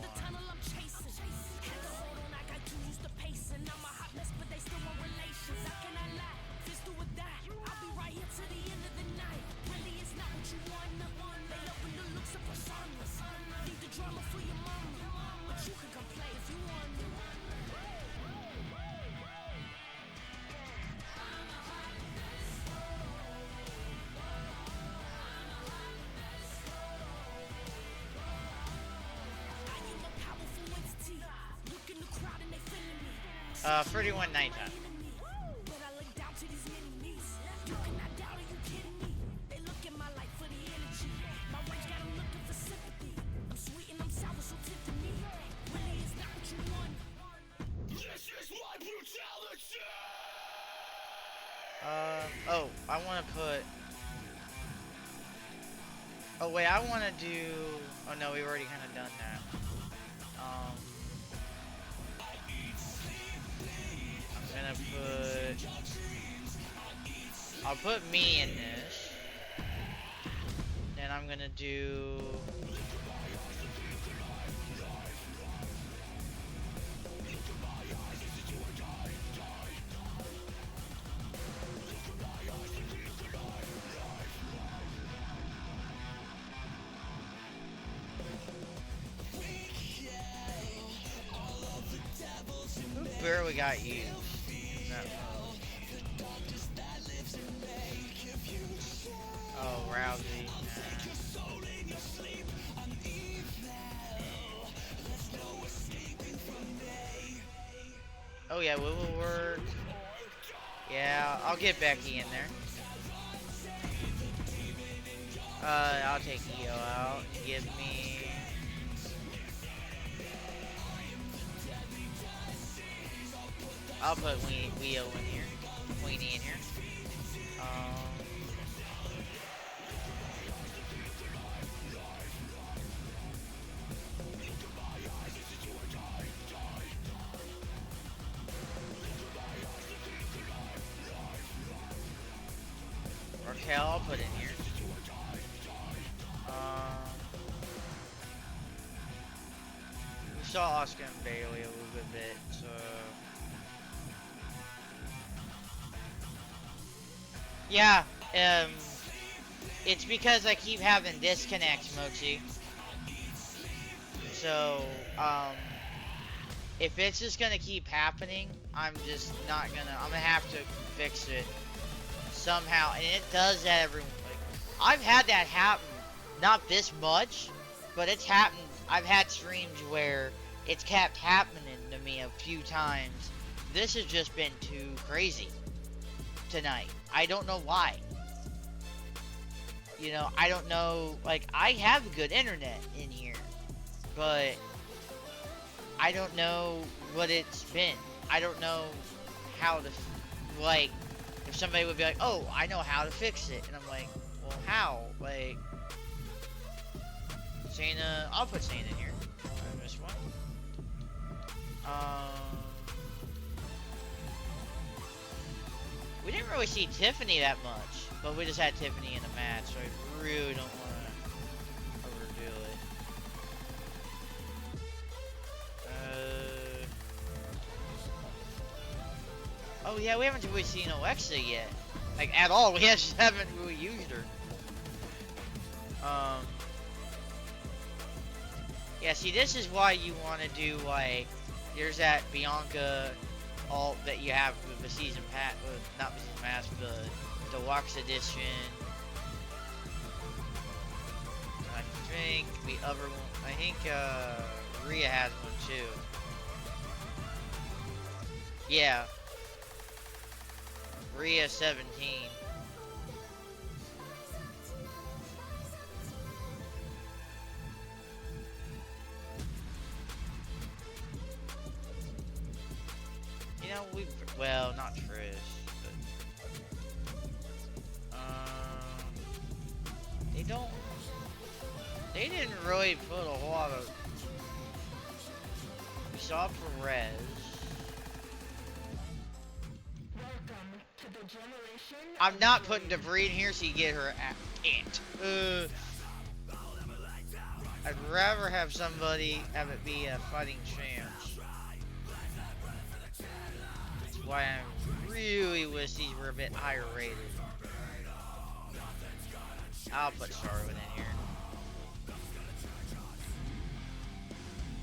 Speaker 1: Uh, 31 nighttime. Oh, I want to put. Oh wait, I want to do. Oh no, we've already kind of done that. I'm gonna put. I'll put me in this. Then I'm gonna do. Who barely got used in that mode? Oh, Rousey. Oh yeah, will work. Yeah, I'll get Becky in there. I'll take Io out. Give me. I'll put Weo in here. Queenie in here. Raquel, I'll put in here. We saw Oscar and Bailey a little bit, so yeah. It's because I keep having disconnects, Mochi. So, if it's just gonna keep happening, I'm just not gonna. I'm gonna have to fix it somehow, and it does that every. Like, I've had that happen, not this much, but it's happened. I've had streams where it's kept happening to me a few times. This has just been too crazy tonight. I don't know why. You know, I don't know. Like, I have good internet in here, but I don't know what it's been. I don't know how to, like, if somebody would be like, oh, I know how to fix it. And I'm like, well, how? Like, Shayna, I'll put Shayna in here. This one. We didn't really see Tiffany that much, but we just had Tiffany in the match, so I really don't want to overdo it. Oh yeah, we haven't really seen Alexa yet. Like, at all. We just haven't really used her. Yeah, see, this is why you want to do, like, there's that Bianca alt that you have with the season pass, not the season pass, the deluxe edition. I think the other one, I think, Rhea has one too. Yeah. Rhea 17. You know, well, not Trish, but, they didn't really put a whole lot of, we saw Perez. I'm not putting Debris in here so you get her ant. I'd rather have somebody have it be a fighting chance. That's why I really wish these were a bit higher rated. I'll put Charlotte in here.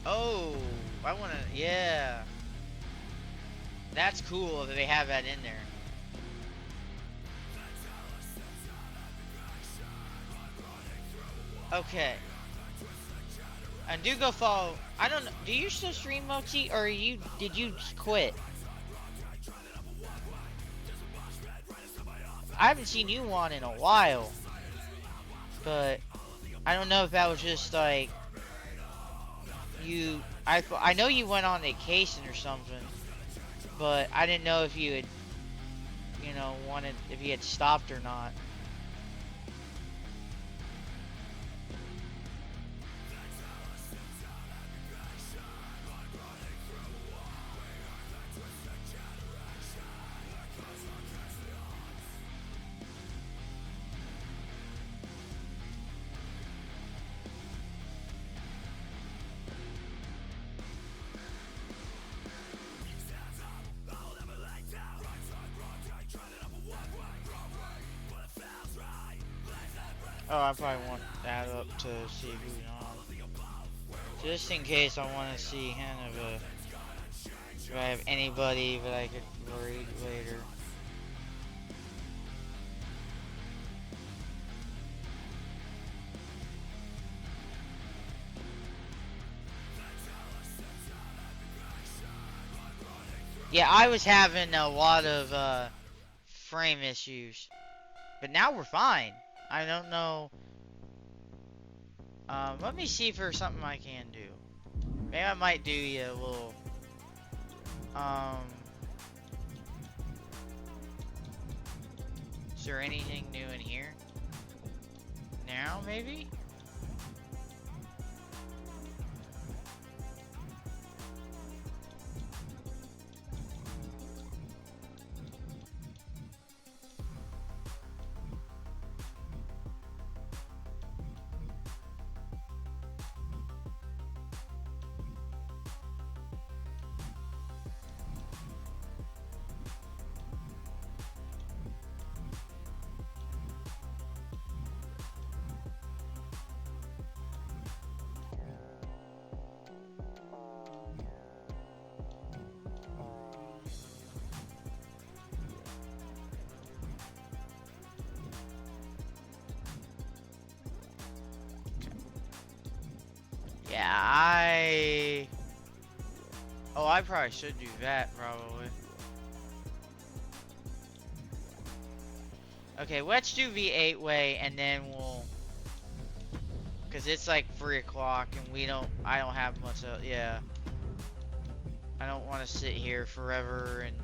Speaker 1: Oh, I wanna, yeah. That's cool if they have that in there. Okay. And do go follow. I don't know. Do you still stream, Mochi, or did you quit? I haven't seen you on in a while, but I don't know if that was just like you. I know you went on vacation or something, but I didn't know if you had, you know, if you had stopped or not. Oh, I probably want that up to see who's on. Just in case I want to see kind of if I have anybody that I could read later. Yeah, I was having a lot of frame issues, but now we're fine. I don't know. Let me see if there's something I can do. Maybe I might do you a little. Is there anything new in here? Now, maybe? Yeah, oh, I probably should do that, probably. Okay, let's do the 8-way, and then we'll... Because it's like 3 o'clock, and I don't have much else, yeah. I don't want to sit here forever, and...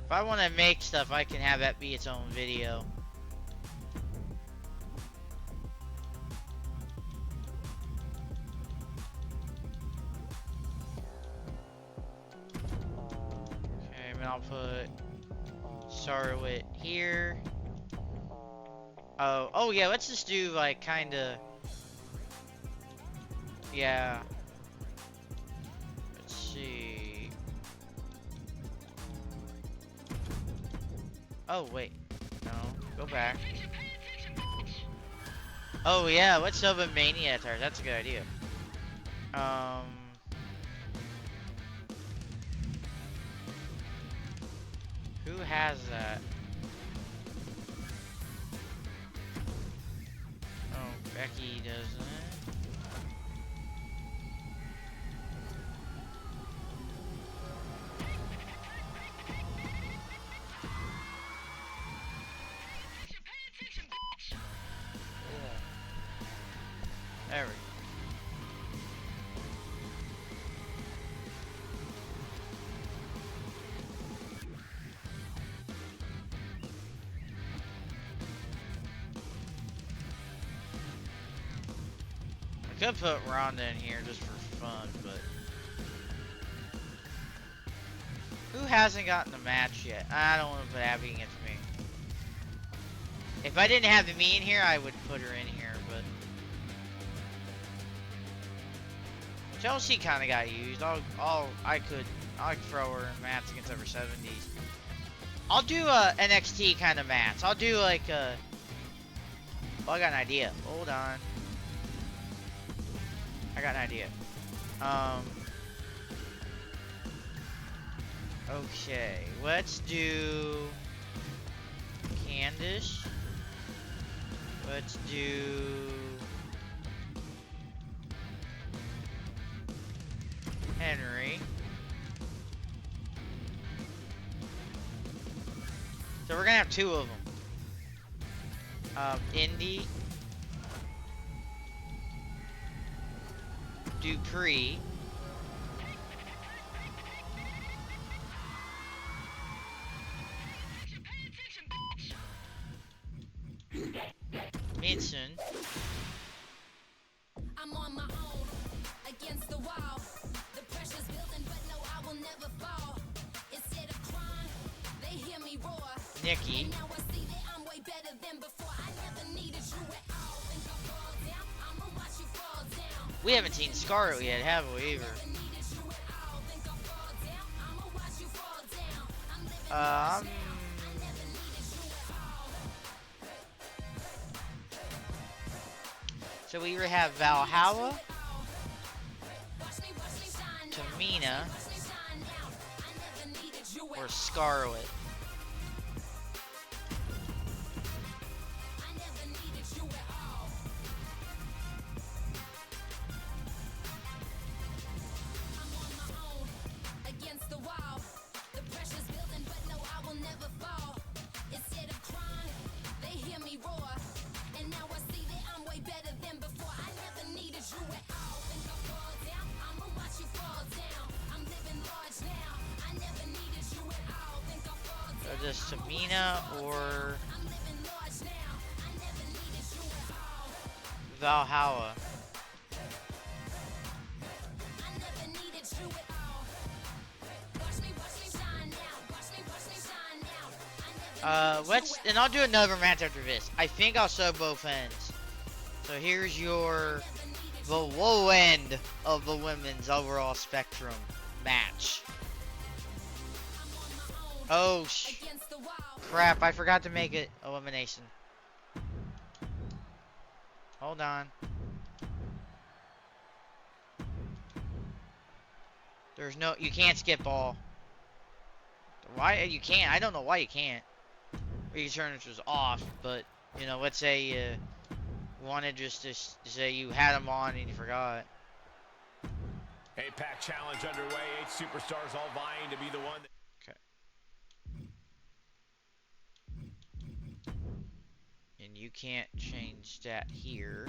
Speaker 1: If I want to make stuff, I can have that be its own video. I'll put Charlotte here. Oh yeah, let's just do like kinda, yeah. Let's see. Oh wait, no, go back. Oh yeah, let's sub a Mania attire. That's a good idea. Who has that? Oh, Becky doesn't. There we go. I could put Rhonda in here just for fun, but... Who hasn't gotten a match yet? I don't want to put Abby against me. If I didn't have me in here, I would put her in here, but... Chelsea kind of got used. I'd throw her in match against over 70s. I'll do a NXT kind of match. I'll do like a... Oh, I got an idea. Hold on. I got an idea. Okay, let's do Candice. Let's do Henry. So we're gonna have 2 of them. Indy. Dupree. Minson.
Speaker 12: I'm on my own against the wall. The pressure's building, but no, I will never fall. Instead of crying, they hear me roar.
Speaker 1: Nikki.
Speaker 12: And now I see that I'm way better than before. I never needed you at all. Think I fall down? I'ma watch you fall down.
Speaker 1: We haven't seen Scarlet yet, have we, either? So we either have Valhalla, Tamina, or Scarlet. this Tamina or Valhalla. And I'll do another match after this. I think I'll sew both ends. So here's the low end of the women's overall spectrum match. Oh, crap, I forgot to make it elimination. Hold on. You can't skip all. Why you can't? I don't know why you can't. Your turn was off, but, you know, let's say you wanted just to say you had them on and you forgot.
Speaker 3: 8-pack challenge underway. 8 superstars all vying to be the one.
Speaker 1: Okay. And you can't change that here.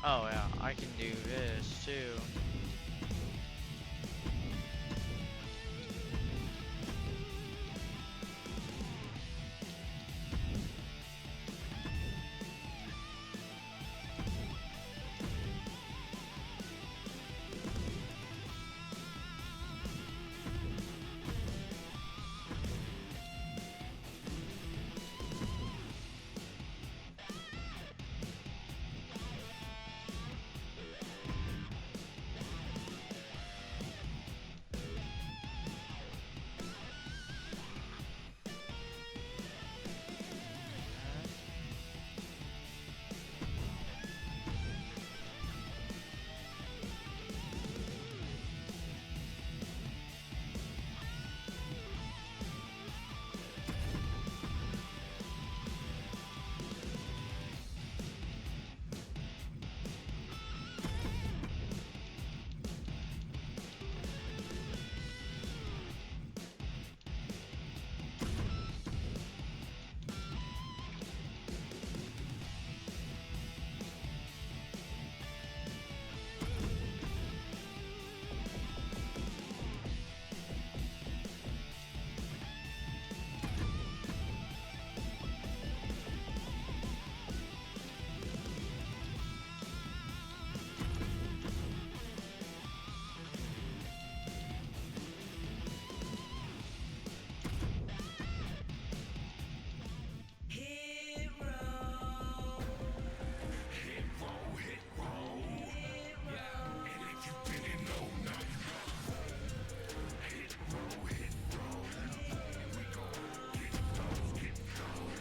Speaker 1: Oh yeah, I can do this too.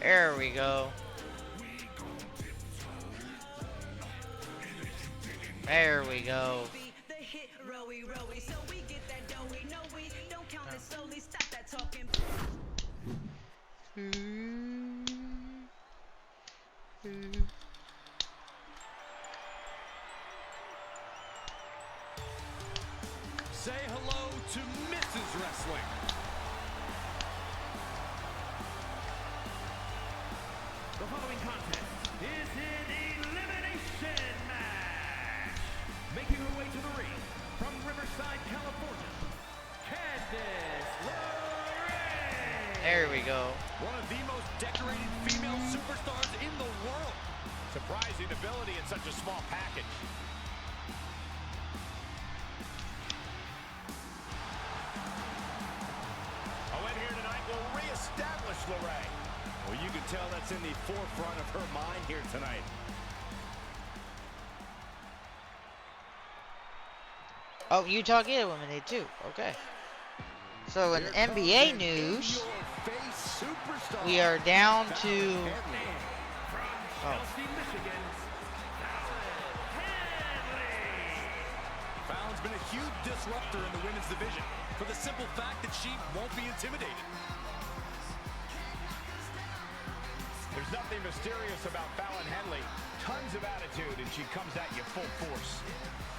Speaker 1: There we go. There we go.
Speaker 3: Say hello to Mrs. Wrestling.
Speaker 4: The following contest is an elimination match. Making her way to the ring from Riverside, California, Candice LeRae.
Speaker 1: There we go.
Speaker 3: One of the most decorated female superstars in the world. Surprising ability in such a small package. A win here tonight will reestablish LeRae. Well, you can tell that's in the forefront of her mind here tonight.
Speaker 1: Oh, Utah get eliminated too. Okay. So in NBA news, we are down to. Oh.
Speaker 5: Fallon's been a huge disruptor in the women's division for the simple fact that she won't be intimidated.
Speaker 3: There's nothing mysterious about Fallon Henley. Tons of attitude, and she comes at you full force.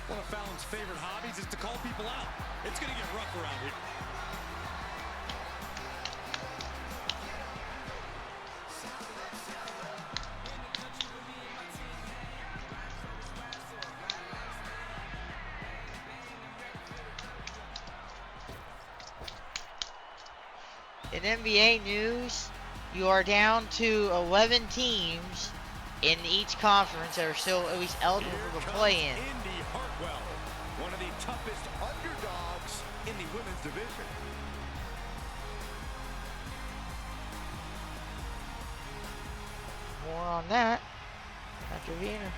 Speaker 5: One of Fallon's favorite hobbies is to call people out. It's going to get rough around here.
Speaker 1: In NBA news, you are down to 11 teams in each conference that are still at least eligible for the play-in.
Speaker 2: Indy Hartwell, one of the toughest underdogs in the women's division.
Speaker 1: More on that after Vienna.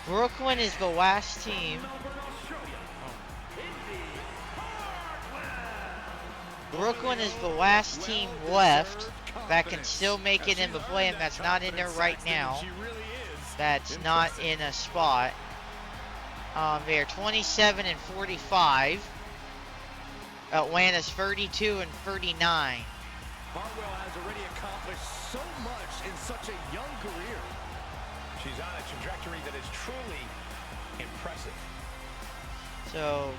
Speaker 1: Brooklyn is the last team. Brooklyn is the last team left that can still make it in the play-in. That's not in there right now. That's not in a spot. They're 27 and 45. Atlanta's 32 and 39.
Speaker 2: Hartwell has already accomplished so much in such a young career.
Speaker 3: She's on a trajectory that is truly impressive.
Speaker 1: So,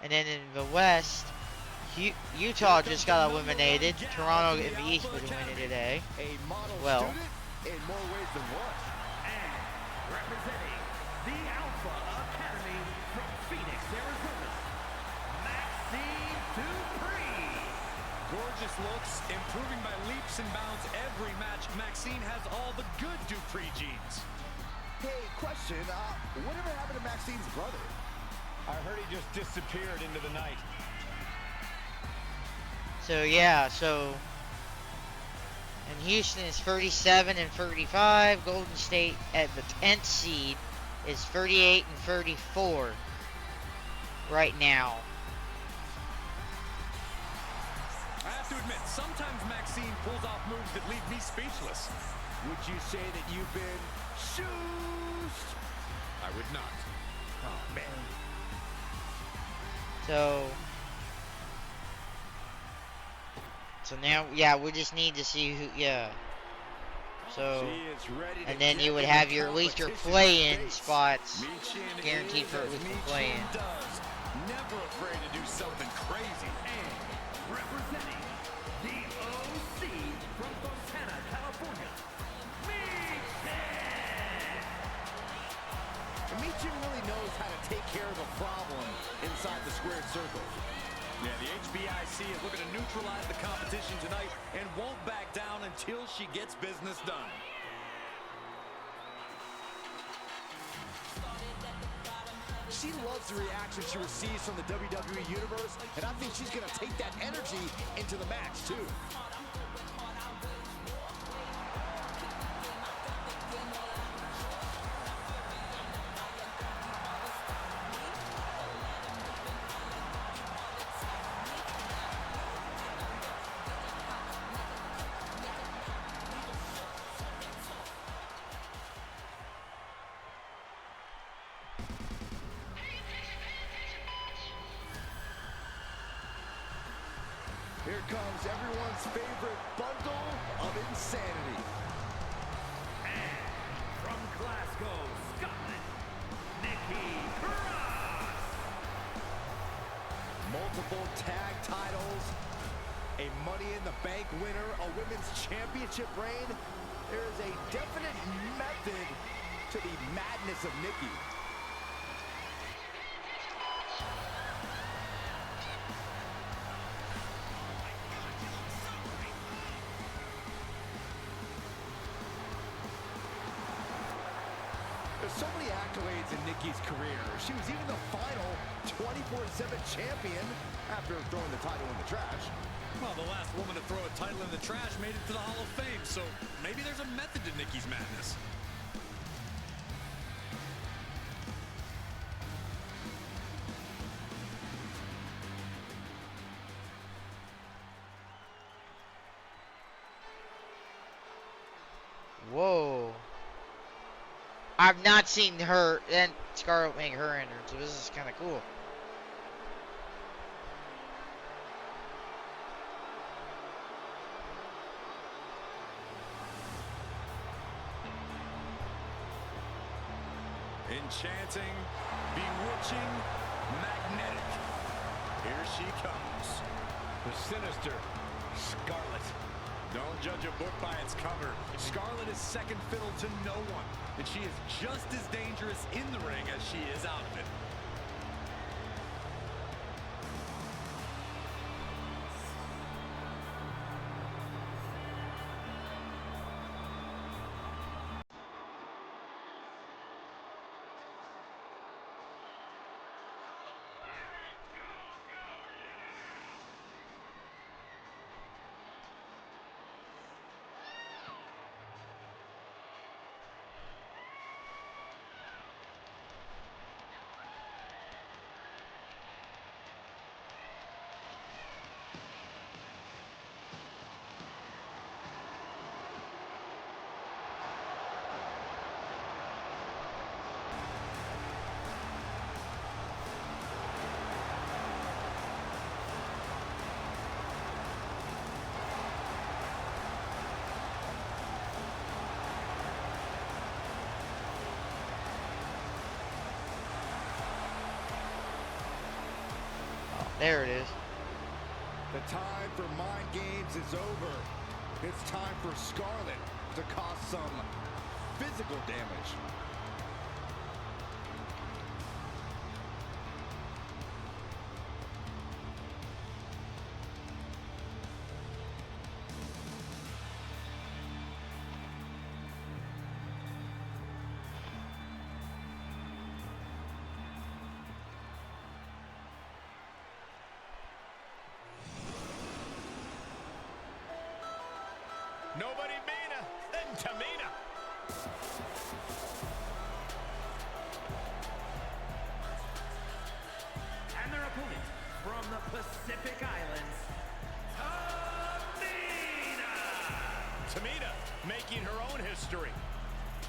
Speaker 1: and then in the West, Utah just got eliminated. Toronto in the East was winning today. Well,
Speaker 2: in more ways than one.
Speaker 4: And representing the Alpha Academy from Phoenix, Arizona, Maxine Dupree.
Speaker 5: Gorgeous looks, improving by leaps and bounds every match. Maxine has all the good Dupree genes.
Speaker 2: Hey, question, whatever happened to Maxine's brother?
Speaker 3: I heard he just disappeared into the night.
Speaker 1: so yeah, and Houston is 37 and 35. Golden State at the 10th seed is 38 and 34 right now.
Speaker 5: I have to admit, sometimes Maxine pulls off moves that leave me speechless.
Speaker 2: Would you say that you've been shoosed?
Speaker 5: I would not.
Speaker 2: Oh, man.
Speaker 1: So now, yeah, we just need to see who, So, and then you would have your, at least your play-in spots guaranteed for at least the play-in.
Speaker 5: Never afraid to do something crazy.
Speaker 4: And representing the OC from Fontana, California,
Speaker 2: Michin really knows how to take care of a problem inside the squared circle.
Speaker 5: Yeah, the HBIC is looking to neutralize the competition tonight and won't back down until she gets business done.
Speaker 2: She loves the reaction she receives from the WWE Universe, and I think she's going to take that energy into the match, too. Here comes everyone's favorite bundle of insanity.
Speaker 4: And from Glasgow, Scotland, Nikki Cross.
Speaker 2: Multiple tag titles, a Money in the Bank winner, a women's championship reign. There is a definite method to the madness of Nikki. There's so many accolades in Nikki's career. She was even the final 24/7 champion after throwing the title in the trash.
Speaker 5: Well, the last woman to throw a title in the trash made it to the Hall of Fame, so maybe there's a method to Nikki's madness.
Speaker 1: Whoa. I've not seen her and Scarlett make her entrance, so this is kind of cool.
Speaker 2: Enchanting, bewitching, magnetic. Here she comes.
Speaker 3: The sinister Scarlett.
Speaker 2: Don't judge a book by its cover. Scarlett is second fiddle to no one, and she is just as dangerous in the ring as she is out of it.
Speaker 1: There it is.
Speaker 2: The time for mind games is over. It's time for Scarlett to cause some physical damage.
Speaker 3: Nobody meaner than Tamina.
Speaker 4: And their opponent from the Pacific Islands,
Speaker 3: Tamina making her own history.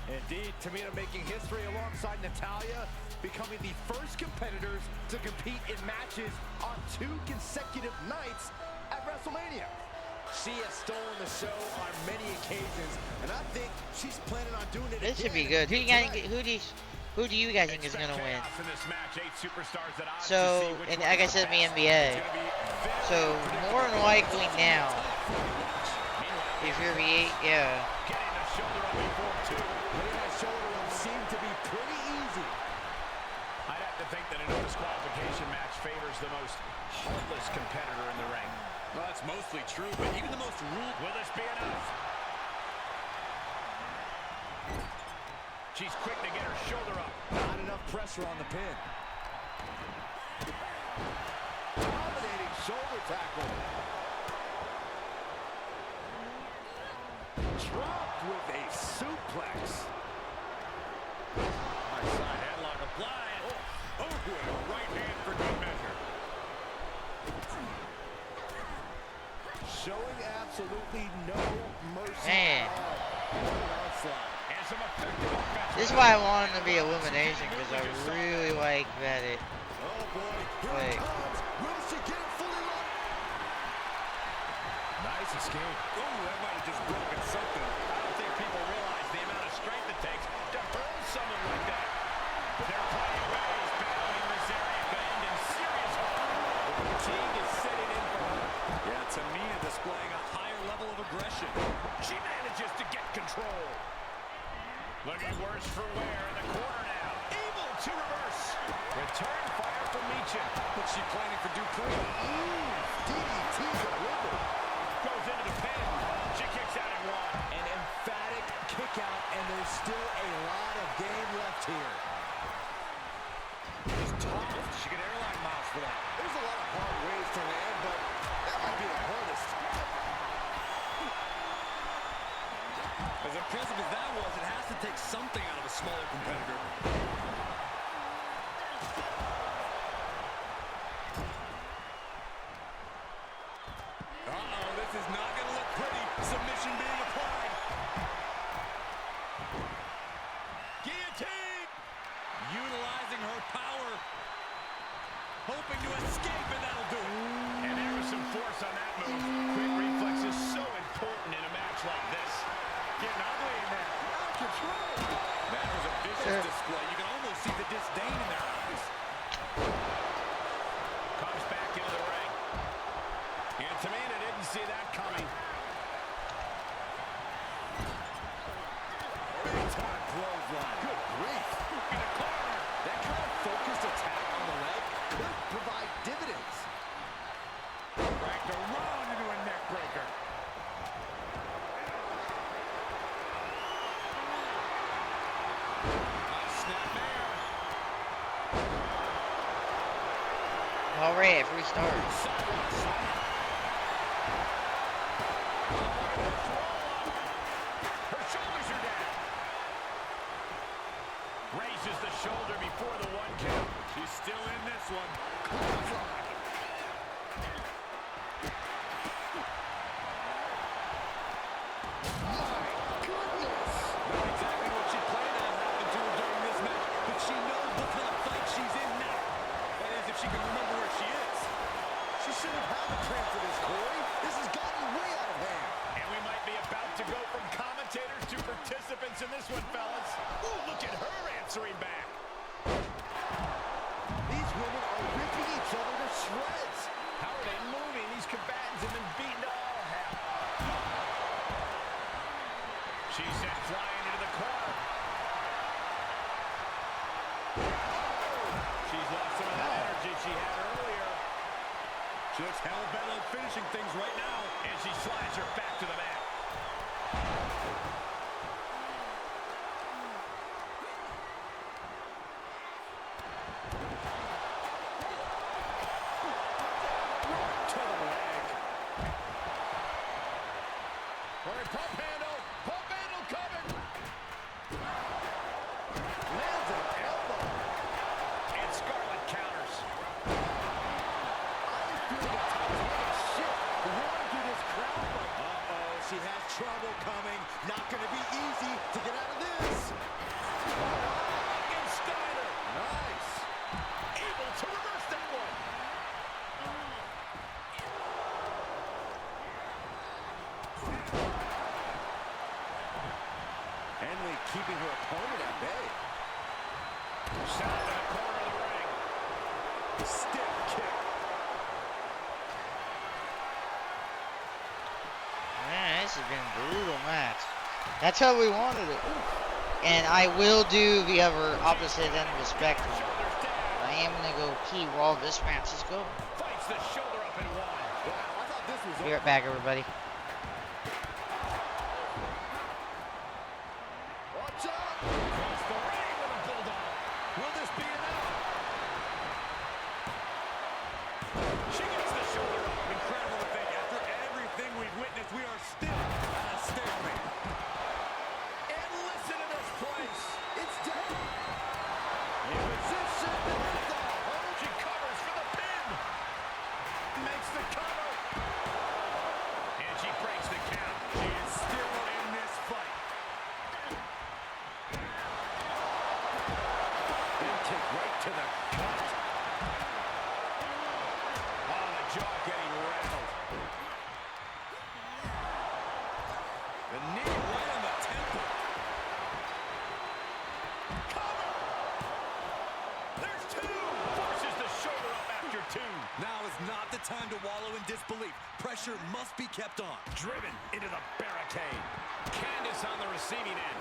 Speaker 2: Indeed, Tamina making history alongside Natalya, becoming the first competitors to compete in matches on 2 consecutive nights at WrestleMania. She has stolen the show on many occasions, and I think she's planning on doing it
Speaker 1: This
Speaker 2: again.
Speaker 1: should be good. Who do you guys think is gonna win?
Speaker 3: In this match, 8 superstars at odds to
Speaker 1: So,
Speaker 3: see which
Speaker 1: and
Speaker 3: one
Speaker 1: like I
Speaker 3: is the
Speaker 1: said, in the
Speaker 3: best.
Speaker 1: NBA.
Speaker 3: It's gonna be
Speaker 1: So more than likely now,
Speaker 3: Meanwhile,
Speaker 1: if you're the yeah.
Speaker 3: getting a shoulder up before 2.
Speaker 2: Hitting that shoulder up seemed to be pretty easy.
Speaker 3: I'd have to think that a no disqualification match favors the most heartless competitor in the ring.
Speaker 5: Well, that's mostly true, but even the most ruled...
Speaker 3: Will this be enough? She's quick to get her shoulder up.
Speaker 2: Not enough pressure on the pin. Dominating shoulder tackle. Dropped with a suplex.
Speaker 3: Nice side headlock applied. Oh, and a right hand for good measure.
Speaker 2: Showing absolutely no mercy
Speaker 1: Man.
Speaker 2: at all. Onslaught.
Speaker 3: And some effective offense.
Speaker 1: This is why I want him to be elimination, because I really like that it.
Speaker 2: Oh boy, here
Speaker 1: Wait.
Speaker 2: it comes. Will she get it fully locked?
Speaker 3: Nice escape.
Speaker 5: Oh, that might have just broken something.
Speaker 3: I don't think people realize the amount of strength it takes to hurl someone like that. They're playing ways, battling this area could end in serious harm. The fatigue is setting in for her.
Speaker 5: Yeah, Tamina displaying a higher level of aggression.
Speaker 3: She manages to get control. Looking worse for wear in the corner now. Able to reverse. Return fire from Meechin.
Speaker 5: What's she planning for Dupree?
Speaker 2: DDT delivered.
Speaker 3: Goes into the pin. She kicks out at 1.
Speaker 2: An emphatic kick out, and there's still a lot of game left here.
Speaker 5: Just tossed. She could airline miles for that.
Speaker 2: There's a lot of hard ways to land, but that might be the hardest.
Speaker 5: As impressive as that was, it has to take something out of a smaller competitor. Uh-oh, this is not going to look pretty. Submission being applied.
Speaker 3: Guillotine.
Speaker 5: hoping to escape, and that'll do it.
Speaker 3: And there was some force on that move. Quick reflex is so important in a match like this. Getting ugly in there. Out of control.
Speaker 5: That was a vicious display. You can almost see the disdain in their eyes.
Speaker 3: Comes back into the ring. And Tamina didn't see that coming.
Speaker 2: Big time clothesline. Good grief.
Speaker 3: In the corner.
Speaker 2: That kind of focused attack on the leg could provide dividends.
Speaker 3: Cracked around into a neck breaker. Snapmare.
Speaker 1: All right, restart.
Speaker 3: Sidewalk slam. Her shoulders are down. Raises the shoulder before the 1 count.
Speaker 5: She's still in this one.
Speaker 3: Not exactly what she planned on happening to her during this match, but she knows what kind of fight she's in now.
Speaker 5: That is, if she can remember where she is.
Speaker 2: She shouldn't have a plan for this, Corey. This has gotten way out of hand.
Speaker 3: And we might be about to go from commentators to participants in this one, fellas. Ooh, look at her answering back.
Speaker 2: These women are ripping each other to shreds.
Speaker 3: How are they moving? These combatants have been beaten to all hell. She sent flying into the corner. She's lost some of that energy she had earlier.
Speaker 5: She looks hell-bent on finishing things right now.
Speaker 3: And she slides her back to the mat. To the leg. Corey, pump handle. Pump handle coming.
Speaker 2: Lands an elbow.
Speaker 3: And Scarlett counters.
Speaker 2: I feel the tide's gonna shift. Running through this crowd.
Speaker 5: Uh-oh, she has trouble coming. Not going to be easy to get out of this.
Speaker 3: And Steiner.
Speaker 2: Nice.
Speaker 3: Able to reverse that one.
Speaker 2: Henley keeping her opponent at bay.
Speaker 3: Shot in the corner of the ring.
Speaker 2: Stiff kick.
Speaker 1: Man, this has been a brutal match. That's how we wanted it. And I will do the other opposite end of the spectrum. I am going to go key raw this match is going.
Speaker 3: Fights the shoulder up in one.
Speaker 2: Wow, I thought this was
Speaker 1: Be right back, everybody.
Speaker 2: Watch out.
Speaker 3: Across the ring with a bulldog. Will this be enough? She gets the shoulder up.
Speaker 5: Incredible to think. After everything we've witnessed, we are still at a stalemate.
Speaker 3: And listen to this place.
Speaker 2: It's down. In position.
Speaker 3: She covers for the pin. Makes the cover. And she breaks the count.
Speaker 5: She is still in this fight.
Speaker 3: Then kick right to the gut. Oh, the jaw getting rattled.
Speaker 5: The knee right on the temple.
Speaker 3: Cover. There's two. Forces the shoulder up after two.
Speaker 5: Now is not the time to wallow in disbelief. Pressure must be kept on.
Speaker 3: Driven into the barricade. Candace on the receiving end.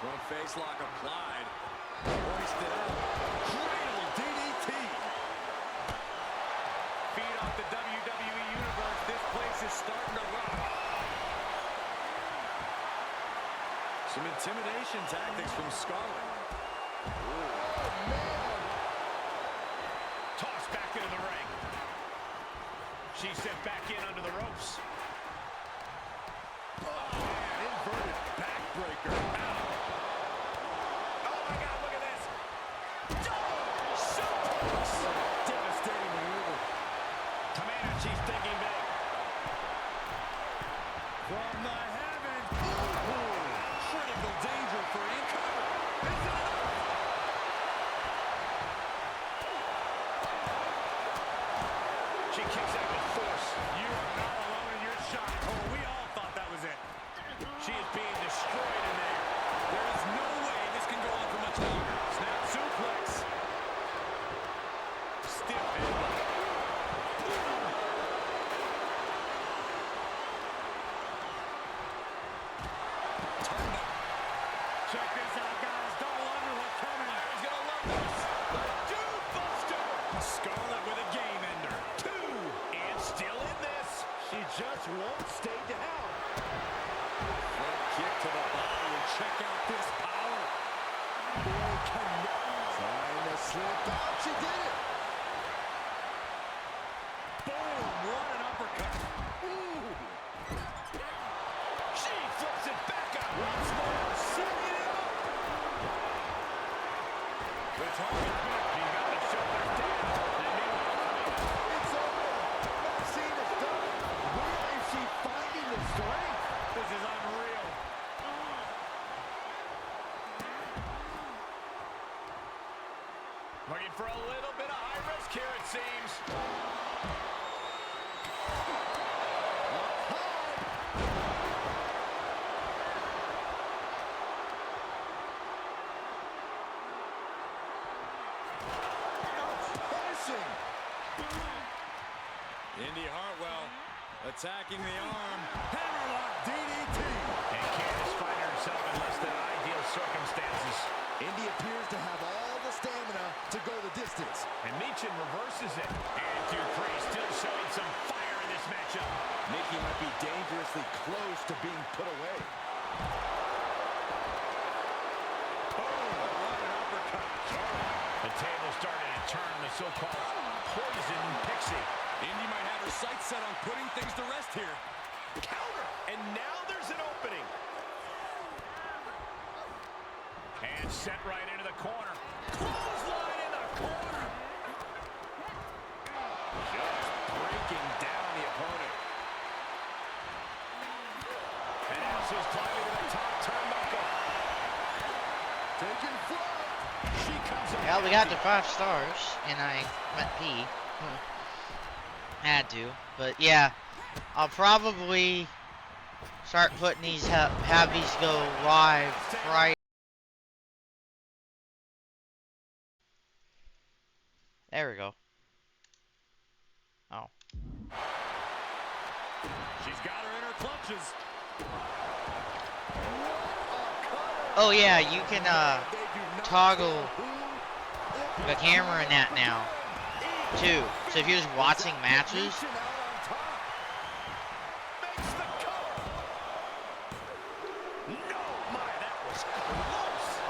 Speaker 5: Front face lock applied. Hoisted up. Cradle DDT.
Speaker 3: Feed off the WWE Universe. This place is starting to rock.
Speaker 5: Some intimidation tactics from Scarlett.
Speaker 3: Tossed back into the ring. She's sent back in under the ropes.
Speaker 2: Oh, man, inverted backbreaker.
Speaker 3: Ow. Oh my God, look at this. Double suplex.
Speaker 2: Devastating maneuver.
Speaker 3: Tamina, she's thinking big.
Speaker 5: From the heavens. Ooh, critical danger for incoming.
Speaker 3: Is it enough? kicks out with force. You are not alone in your shot. Oh, we all thought that was it. She is being destroyed in there. There is no way this can go on for much longer. Snap suplex. Stiff headlock. Turned up. Check this out, guys. Double underhook coming. He's gonna love this. The Dude Buster. Scarlett with a game ender. 2. And still in this. She just won't stay down. Front kick to the body and check out this power. Boy, trying to slip out. She did it. Boom. What an uppercut. Ooh. She flips it back up once more. Setting it up. The target back. She got the shoulders down. It's over. Maxine is done. Where is she finding the strength? This is unreal. Looking for a little bit of high risk here, it seems. Indy Hartwell attacking the arm. Hammerlock DDT. And Candice finding herself in less than ideal circumstances. Indy appears to have all the stamina to go the distance. And Michin reverses it. And Dupree still showing some fire in this matchup. Nikki might be dangerously close to being put away. Boom! What an uppercut. The table starting to turn the so-called poison pixie. Indy might have her sights set on putting things to rest here. Counter! And now there's an opening. And set right into the corner. Clothesline in the corner. Just breaking down the opponent. And now she's climbing to the top turnbuckle. Taking flight. She comes up.
Speaker 1: Yeah, we got the 5 stars, and I went pee. Had to, but yeah, I'll probably start putting these, have these go live Friday. There we go. Oh.
Speaker 3: She's got her in her clutches.
Speaker 1: Oh yeah, you can toggle the camera in that now too. So if you're just watching matches,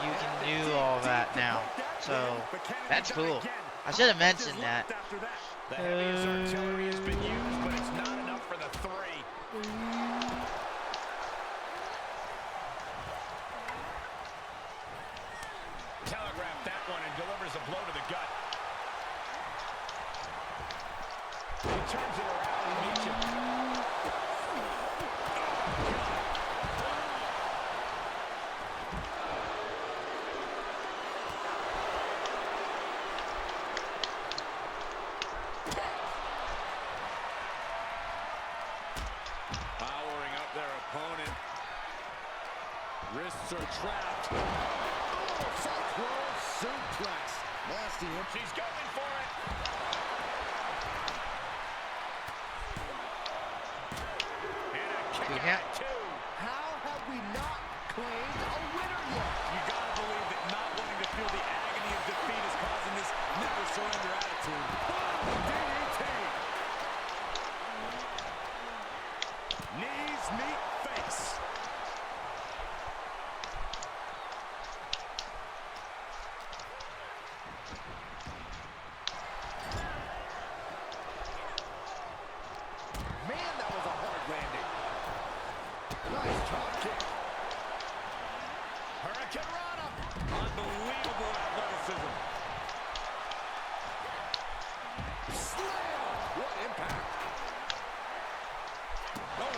Speaker 1: you can do all that now. So that's cool. I should have mentioned that.
Speaker 3: The heaviest artillery has been used, but it's not enough for the 3. Telegraphed that one and delivers a blow to the gut. He turns it around and meets him. Powering up their opponent. Wrists are trapped. Oh, close suplex. Nasty. She's going for it. And a kick out at 2. How have we not claimed a winner yet? You gotta believe that not wanting to feel the agony of defeat is causing this never surrender attitude. DDT. Knees meet face. Man, that was a hard landing. Nice drop kick. Hurricane Rana. Unbelievable athleticism. Slam. What impact. Oh.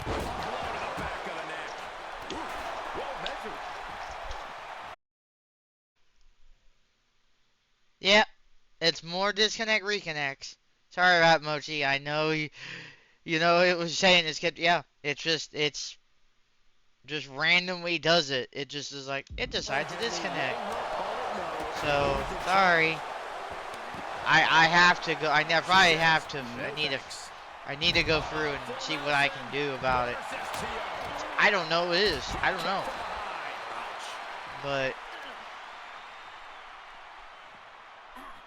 Speaker 3: A blow to the back of the neck. Ooh, well measured.
Speaker 1: Yep, It's more disconnect reconnects. Sorry about Mochi. I know you know it was saying it's kept. Yeah, it's just randomly does it. It just is like it decides to disconnect. So sorry. I have to go. I probably have to. I need to go through and see what I can do about it. I don't know what it is. I don't know. But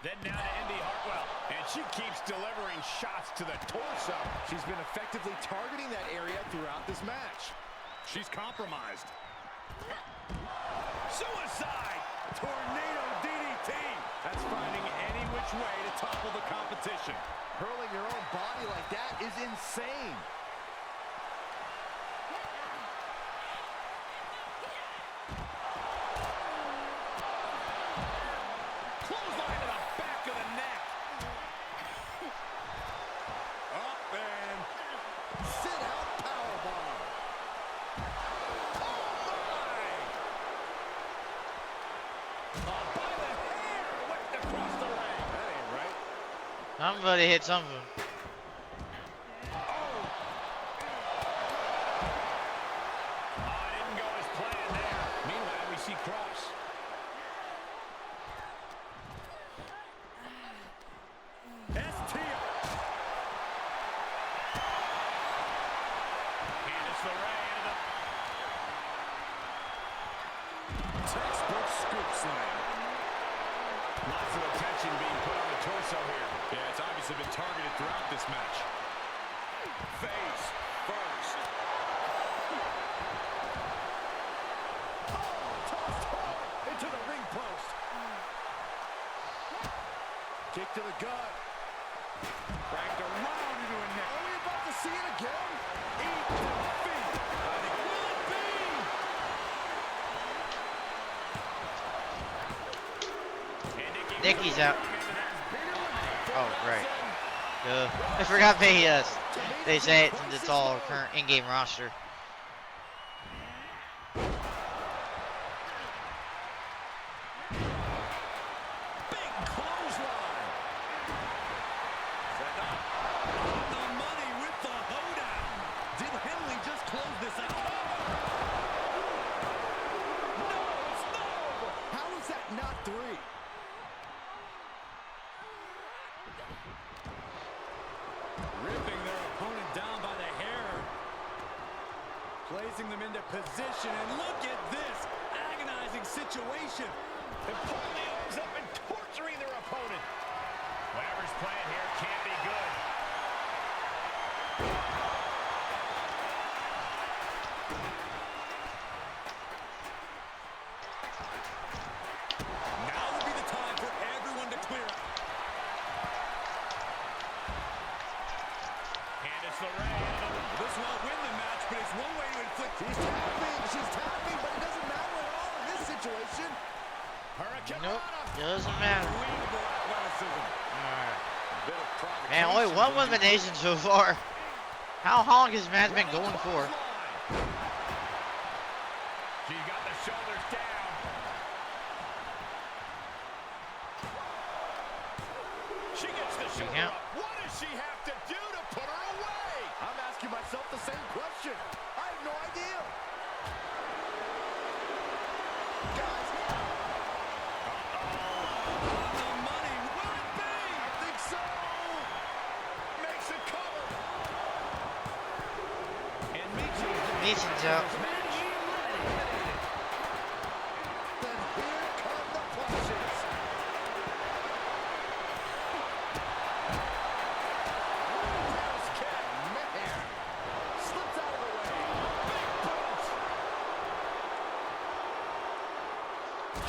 Speaker 3: Then down to Indy Hartwell, and she keeps delivering shots to the torso.
Speaker 2: She's been effectively targeting that area throughout this match.
Speaker 3: She's compromised. Suicide! Tornado DDT! That's finding any which way to topple the competition.
Speaker 2: Hurling your own body like that is insane.
Speaker 3: Clothesline to the back of the neck. Up and
Speaker 2: sit out powerbomb.
Speaker 3: By the hair, whipped across the ring. That ain't right.
Speaker 1: somebody hit something.
Speaker 3: Didn't go as planned there. Meanwhile, we see Cross. Candice LeRae into the textbook scoop slam. Lots of attention being put on the torso here. Yeah, it's obviously been targeted throughout this match. Face first.
Speaker 2: Tossed hard into the ring post. Kick to the gut.
Speaker 3: Cranked around into a neck.
Speaker 2: Are we about to see it again? Eat defeat. I think it will be.
Speaker 1: Nikki's out. Oh, right. I forgot they say it since it's all current in-game roster.
Speaker 3: Big clothesline. Set up. On the money with the hoedown. Did Henley just close this out?
Speaker 2: No, it's not over. How is that not 3?
Speaker 3: Ripping their opponent down by the hair. Placing them into position. And look at this agonizing situation. They're pulling the arms up and torturing their opponent. Whatever's playing here can't be good. Now would be the time for everyone to clear out. Candice LeRae. This won't win the match, but it's one way to inflict.
Speaker 2: She's tapping, but it doesn't matter at all in this situation.
Speaker 3: Hurricane.
Speaker 1: Nope, doesn't matter.
Speaker 3: Unbelievable athleticism. Bit of provocation.
Speaker 1: Man, only one elimination so far. How long has Matt's been going for?
Speaker 3: She's got the shoulders down. She gets the shoulder up. What does she have to do to put her away?
Speaker 2: I'm asking myself the same question. I have no idea. Guys.
Speaker 3: The money. Will it be?
Speaker 2: I think so.
Speaker 3: Makes a cover. And
Speaker 1: Meechin's out.
Speaker 2: Then here come the punches. Roundhouse kick. Man. Slips out of the way. Big boot.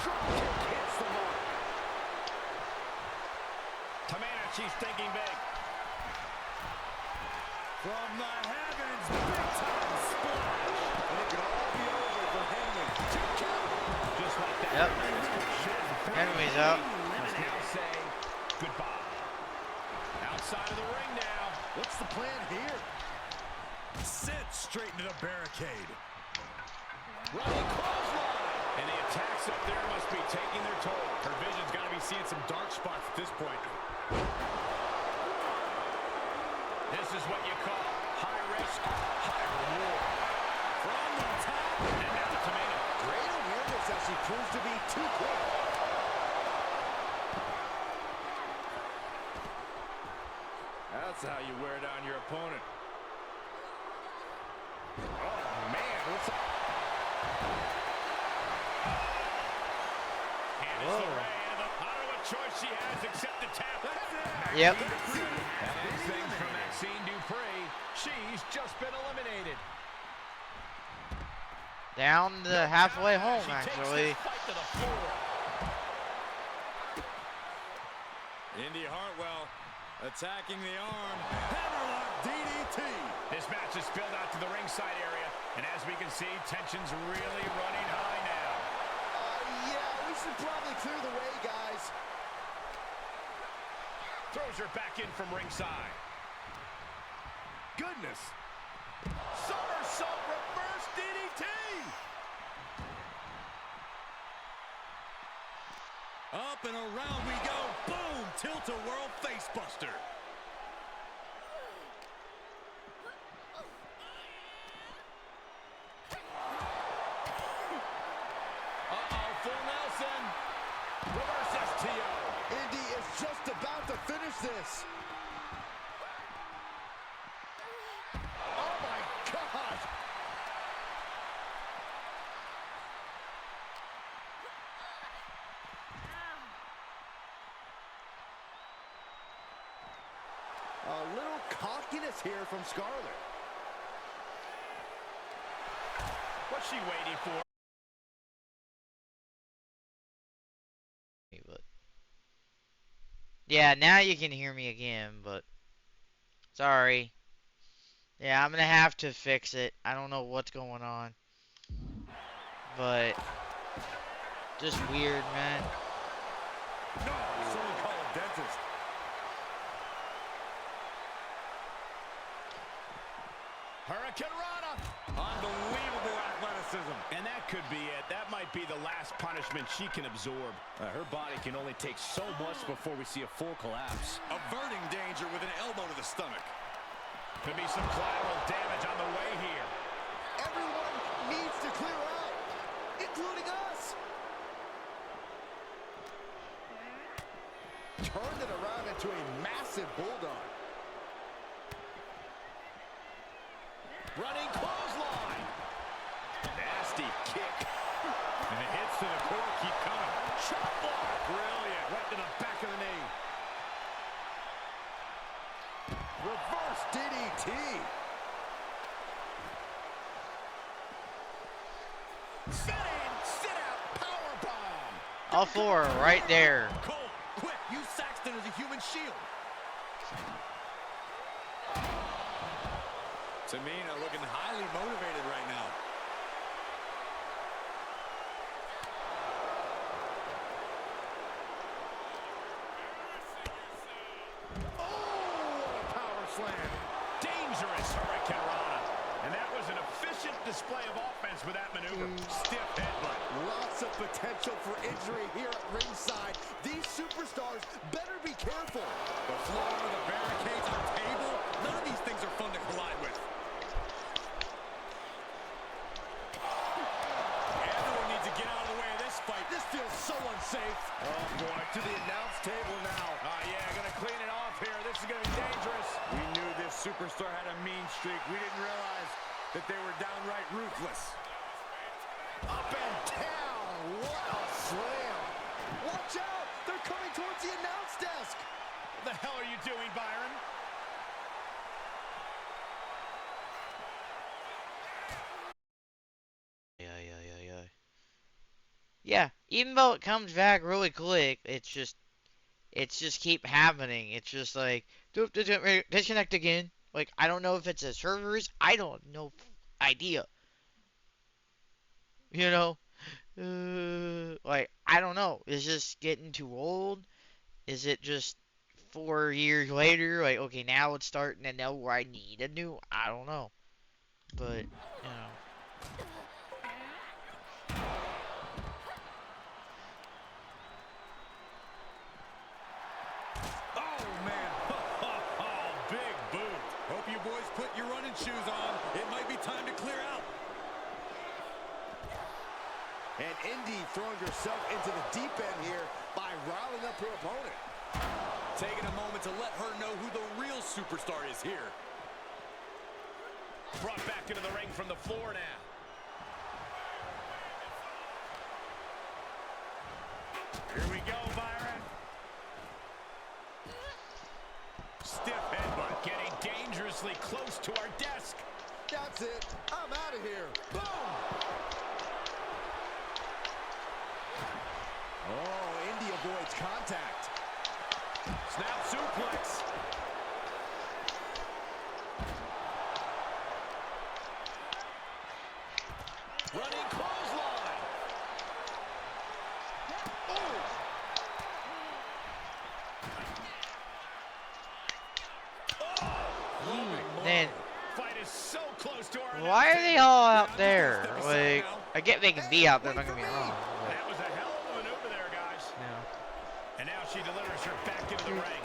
Speaker 2: Drop kick hits the mark.
Speaker 3: Tamina, she's thinking big. From the heavens, big time splash.
Speaker 2: And it could all be over for Henley.
Speaker 3: Just like that.
Speaker 1: Yep. Henry's out.
Speaker 3: Must now say goodbye. Outside of the ring now.
Speaker 2: What's the plan here?
Speaker 3: Sent straight into the barricade. Running clothesline. And the attacks up there must be taking their toll. Her vision's got to be seeing some dark spots at this point. This is what you call high risk, high reward. From the top, and now the tomato.
Speaker 2: Great awareness as she proves to be too quick.
Speaker 3: That's how you wear down your opponent. Oh, man. What's up? And it's the Ray. I don't know what choice she has except to tap. That's it.
Speaker 1: Yep.
Speaker 3: That ends things for Maxine Dupree. She's just been eliminated.
Speaker 1: Down the halfway home, actually.
Speaker 5: Indy Hartwell attacking the arm. Hammerlock DDT.
Speaker 3: This match is spilled out to the ringside area, and as we can see, tension's really running high now.
Speaker 2: Yeah, we should probably clear the way, guys.
Speaker 3: Throws her back in from ringside.
Speaker 2: Goodness. Somersault reverse DDT.
Speaker 5: Up and around we go. Boom! Tilt-a-whirl facebuster.
Speaker 3: Uh-oh, full Nelson. Reverse STO.
Speaker 2: Indy is just about to finish this. Oh, my gosh. A little cockiness here from Scarlett.
Speaker 3: What's she waiting for?
Speaker 1: But yeah, now you can hear me again, but sorry. Yeah, I'm gonna have to fix it. I don't know what's going on, but just weird, man.
Speaker 2: No, someone call a dentist.
Speaker 3: Hurricane Rana.
Speaker 5: Unbelievable athleticism.
Speaker 3: And that could be it. That might be the last punishment she can absorb. Her body can only take so much before we see a full collapse.
Speaker 5: Averting danger with an elbow to the stomach.
Speaker 3: Could be some collateral damage on the way here.
Speaker 2: Everyone needs to clear out, including us. Turned it around into a massive bulldog.
Speaker 3: Running clothesline. Nasty kick. And the hits to the core keep coming. Chop block. Brilliant. Right to the back of the knee.
Speaker 2: Reverse DDT.
Speaker 3: Sit in, sit out, powerbomb.
Speaker 1: All four right there.
Speaker 5: Cole, quick, use Saxton as a human shield. Tamina looking highly motivated right now.
Speaker 3: Oh, power slam. Dangerous Hurricane Rana. And that was an efficient display of offense with that maneuver. Stiff headbutt.
Speaker 2: Lots of potential for injury here at ringside. These superstars better be careful.
Speaker 5: The floor, the barricades, the table. None of these things are fun to collide with. Everyone needs to get out of the way of this fight.
Speaker 2: This feels so unsafe.
Speaker 3: Oh, boy, to the announce table now. Yeah, gonna clean it off here. This is gonna be dangerous.
Speaker 5: We knew this superstar had a mean streak. We didn't realize that they were downright ruthless.
Speaker 2: Up and down. What a slam. Watch out. They're coming towards the announce desk.
Speaker 3: What the hell are you doing, Byron?
Speaker 1: Yeah, even though it comes back really quick, it's just keep happening. It's just like disconnect again. Like I don't know if it's a servers. I don't know idea. You know, like I don't know. Is this getting too old? Is it just 4 years later? Like okay, now it's starting to know where I need a new. I don't know, but you know.
Speaker 2: herself into the deep end here by riling up her opponent.
Speaker 5: Taking a moment to let her know who the real superstar is here.
Speaker 3: Brought back into the ring from the floor now. Here we go, Byron. Stiff headbutt, getting dangerously close to our desk.
Speaker 2: That's it. I'm out of here. Boom! Oh, Indy avoids contact.
Speaker 3: Snap suplex. Running clothesline.
Speaker 1: Then
Speaker 3: Fight is so close to our
Speaker 1: why are they all out there? Like, I get they can be out there, don't get me wrong. But,
Speaker 3: That was a hell of a maneuver there, guys.
Speaker 1: yeah.
Speaker 3: And now she delivers her back into the ring.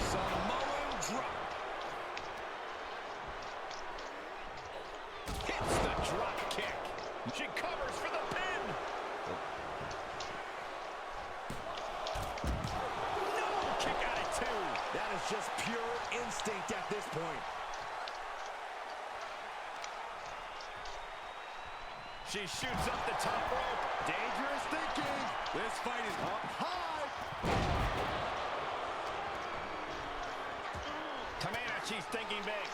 Speaker 3: Samoan drop. Hits the drop kick. She covers for the pin. No, kick out at two.
Speaker 2: That is just pure instinct at this point.
Speaker 3: She shoots up the top rope.
Speaker 2: Dangerous thinking.
Speaker 5: This fight is
Speaker 2: Up high.
Speaker 3: Tamina, she's thinking big.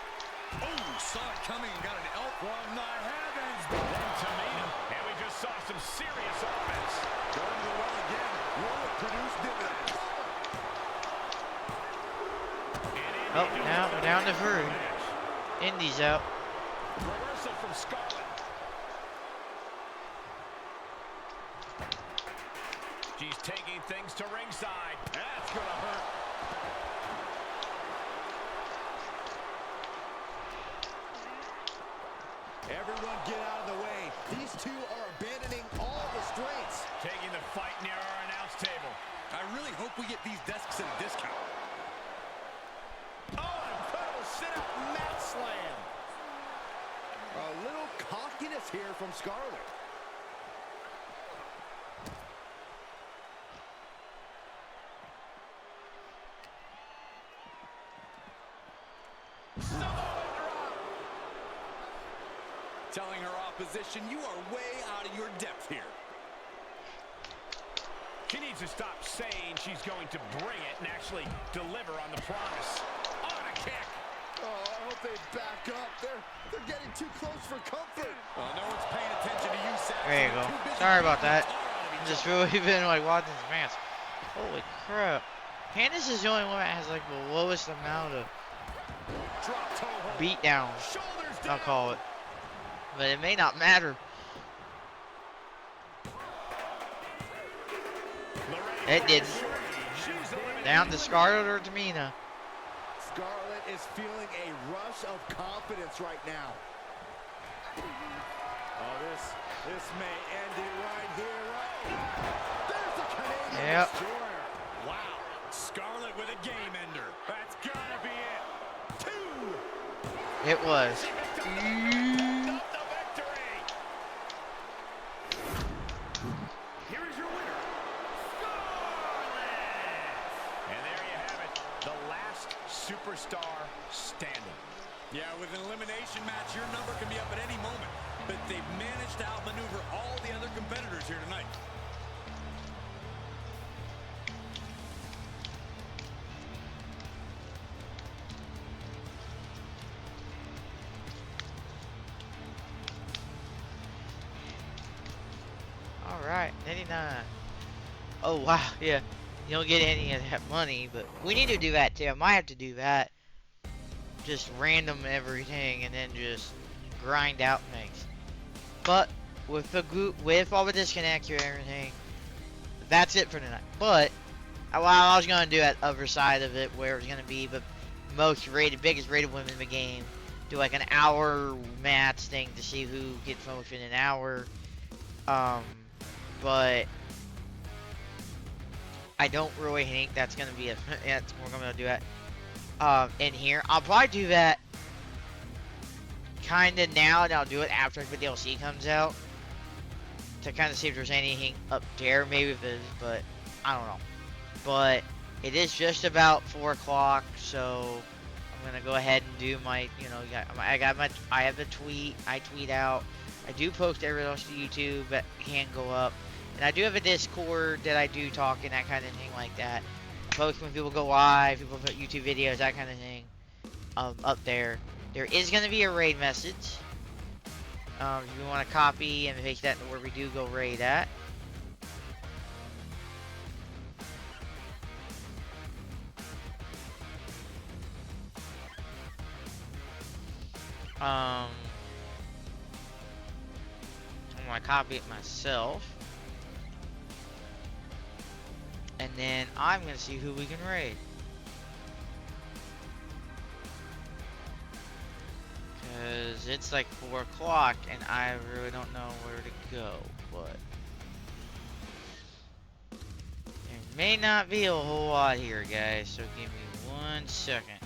Speaker 5: Oh, saw it coming and got an elbow from the heavens.
Speaker 3: Then Tamina. And we just saw some serious offense.
Speaker 2: Going to the well again. Will it produce dividends?
Speaker 1: Oh, now we're down to Drew. Indy's out.
Speaker 3: Reversal from Scarlett. She's taking things to ringside. That's going to hurt.
Speaker 2: Everyone get out of the way. These two are abandoning all restraints.
Speaker 3: Taking the fight near our announce table.
Speaker 5: I really hope we get these desks at a discount.
Speaker 3: Oh, an incredible sit-up mat slam.
Speaker 2: A little cockiness here from Scarlett.
Speaker 5: Telling her opposition, you are way out of your depth here.
Speaker 3: She needs to stop saying she's going to bring it and actually deliver on the promise. On a kick.
Speaker 2: Oh, I hope they back up. They're getting too close for comfort.
Speaker 5: No one's paying attention to you, Seth.
Speaker 1: There you go. Sorry about that. I'm just really been like watching this match. Holy crap. Candace is the only one that has like the lowest amount of beatdowns, I'll call it. But it may not matter. It didn't. Down to Scarlett or Tamina.
Speaker 2: Scarlett is feeling a rush of confidence right now. Oh, this may end it right here. Right. There's the Canadian
Speaker 1: Yep.
Speaker 2: Destroyer.
Speaker 5: Wow. Scarlett with a game ender.
Speaker 3: That's gotta be it. Two.
Speaker 1: It was.
Speaker 3: Here is your winner, Scarlett. And there you have it, the last superstar standing.
Speaker 5: Yeah, with an elimination match, your number can be up at any moment. But they've managed to outmaneuver all the other competitors here tonight.
Speaker 1: Alright, 99. Oh wow, yeah. You don't get any of that money, but we need to do that too. I might have to do that. Just random everything and then just grind out things. But with the group, with all the disconnects and everything, that's it for tonight. But well, I was gonna do that other side of it where it's gonna be the most rated, biggest rated women in the game. Do like an hour match thing to see who gets most in an hour. But I don't really think that's gonna be a. That's we're gonna do that. in here. I'll probably do that kind of now, and I'll do it after the DLC comes out to kind of see if there's anything up there. Maybe if there's, but I don't know. But it is just about 4 o'clock, so I'm gonna go ahead and do my, I have the tweet. I tweet out. I do post everything else to YouTube that can go up, and I do have a Discord that I do talk and that kind of thing like that. I post when people go live, people put YouTube videos, that kind of thing. Up there. There is gonna be a raid message. If you want to copy and paste that to where we do go raid at. I'm gonna copy it myself. And then I'm gonna see who we can raid. Cause it's like 4 o'clock and I really don't know where to go, but there may not be a whole lot here, guys, so give me 1 second.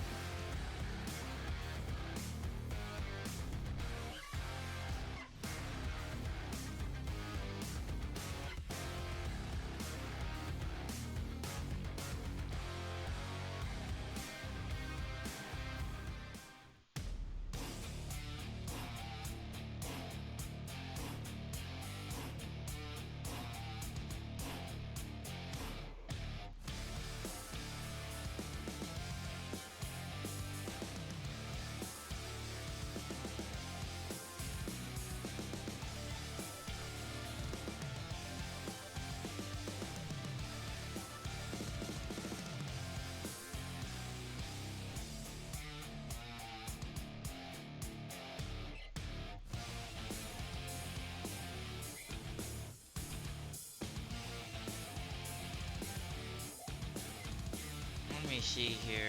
Speaker 1: Let me see here.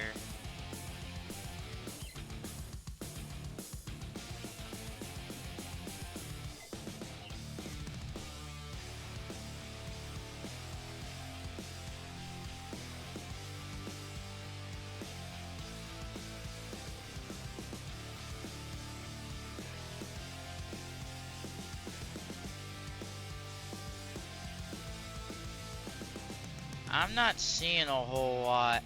Speaker 1: I'm not seeing a whole lot.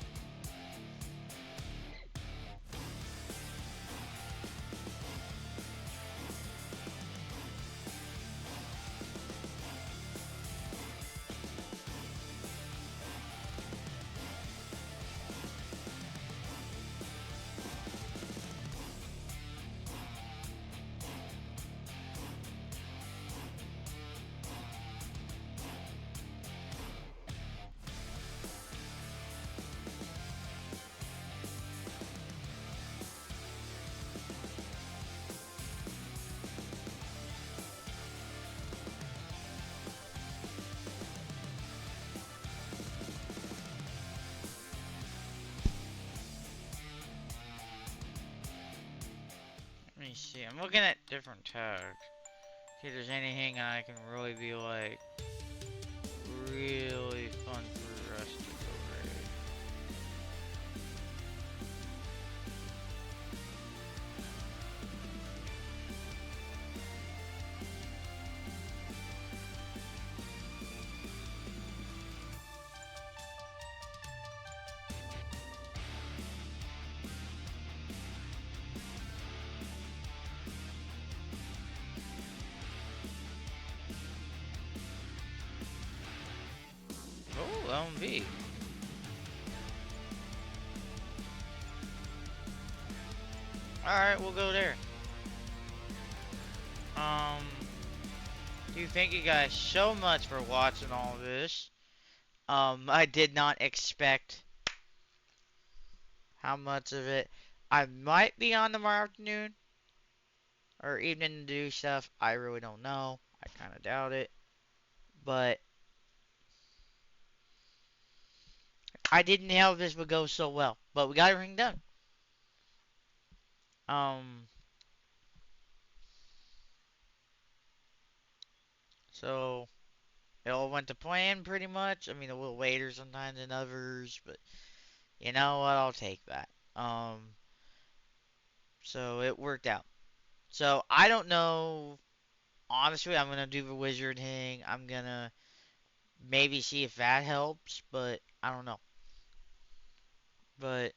Speaker 1: Let me see. I'm looking at different tags. See if there's anything I can really be like really fun for us to go raid. Oh, LMV. Alright, we'll go there. Thank you guys so much for watching all this. I did not expect how much of it. I might be on tomorrow afternoon or evening to do stuff. I really don't know. I kind of doubt it. But I didn't know this would go so well. But we got everything done. So it all went to plan pretty much. I mean, a little later sometimes than others, but you know what? I'll take that. So it worked out. So I don't know. Honestly, I'm gonna do the wizard thing. I'm gonna maybe see if that helps, but I don't know. But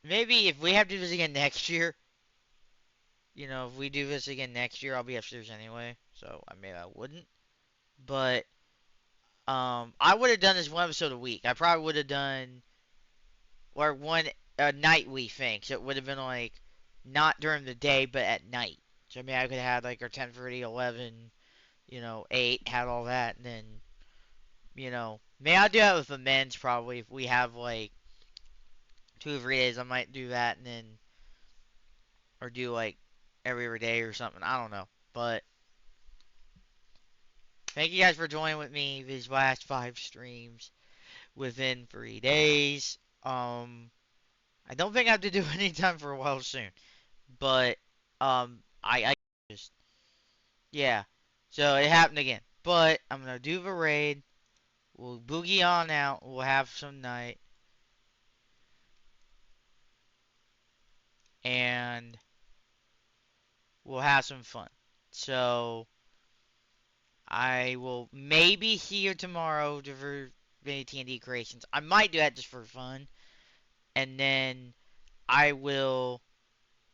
Speaker 1: maybe if we have to do this again next year, if we do this again next year, I'll be upstairs anyway. So maybe I wouldn't. But I would have done this one episode a week. I probably would have done or one a night we think. So it would have been like not during the day, but at night. So maybe I could have had like our 10:30, 11, 8, had all that, and then maybe I'll do that with the men's probably if we have like 2 or 3 days. I might do that and then or do like every other day or something. I don't know, but thank you guys for joining with me these last 5 streams within 3 days. I don't think I have to do any time for a while soon. But I just yeah. So it happened again. But I'm gonna do the raid. We'll boogie on out. We'll have some night. And we'll have some fun. So I will maybe see you tomorrow for Vinny TND creations. I might do that just for fun. And then I will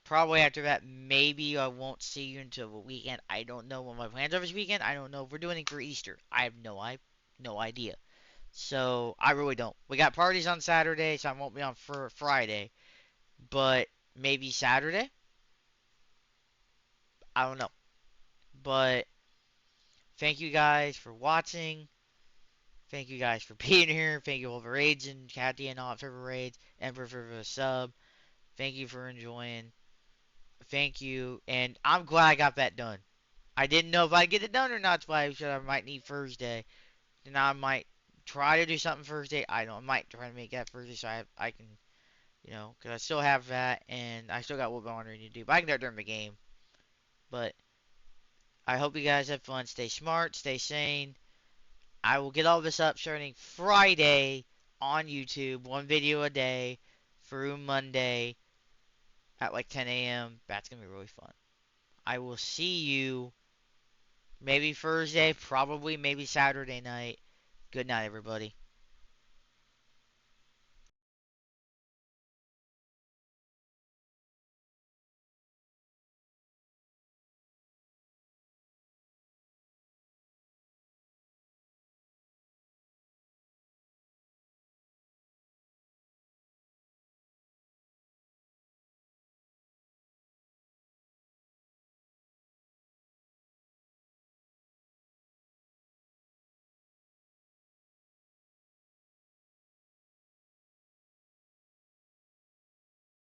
Speaker 1: probably after that, maybe I won't see you until the weekend. I don't know what my plans are this weekend. I don't know if we're doing it for Easter. I have no idea. So I really don't. We got parties on Saturday, so I won't be on for Friday. But maybe Saturday. I don't know. But thank you guys for watching. Thank you guys for being here. Thank you all for raids and Kathy and all for raids. Emperor for the sub. Thank you for enjoying. Thank you. And I'm glad I got that done. I didn't know if I'd get it done or not, so I said I might need Thursday. Then I might try to do something Thursday. I don't. I might try to make that Thursday so I can, because I still have that and I still got what I want to do. But I can do it during the game. But I hope you guys have fun. Stay smart. Stay sane. I will get all this up starting Friday on YouTube. One video a day through Monday at like 10 a.m. That's going to be really fun. I will see you maybe Thursday, probably maybe Saturday night. Good night, everybody.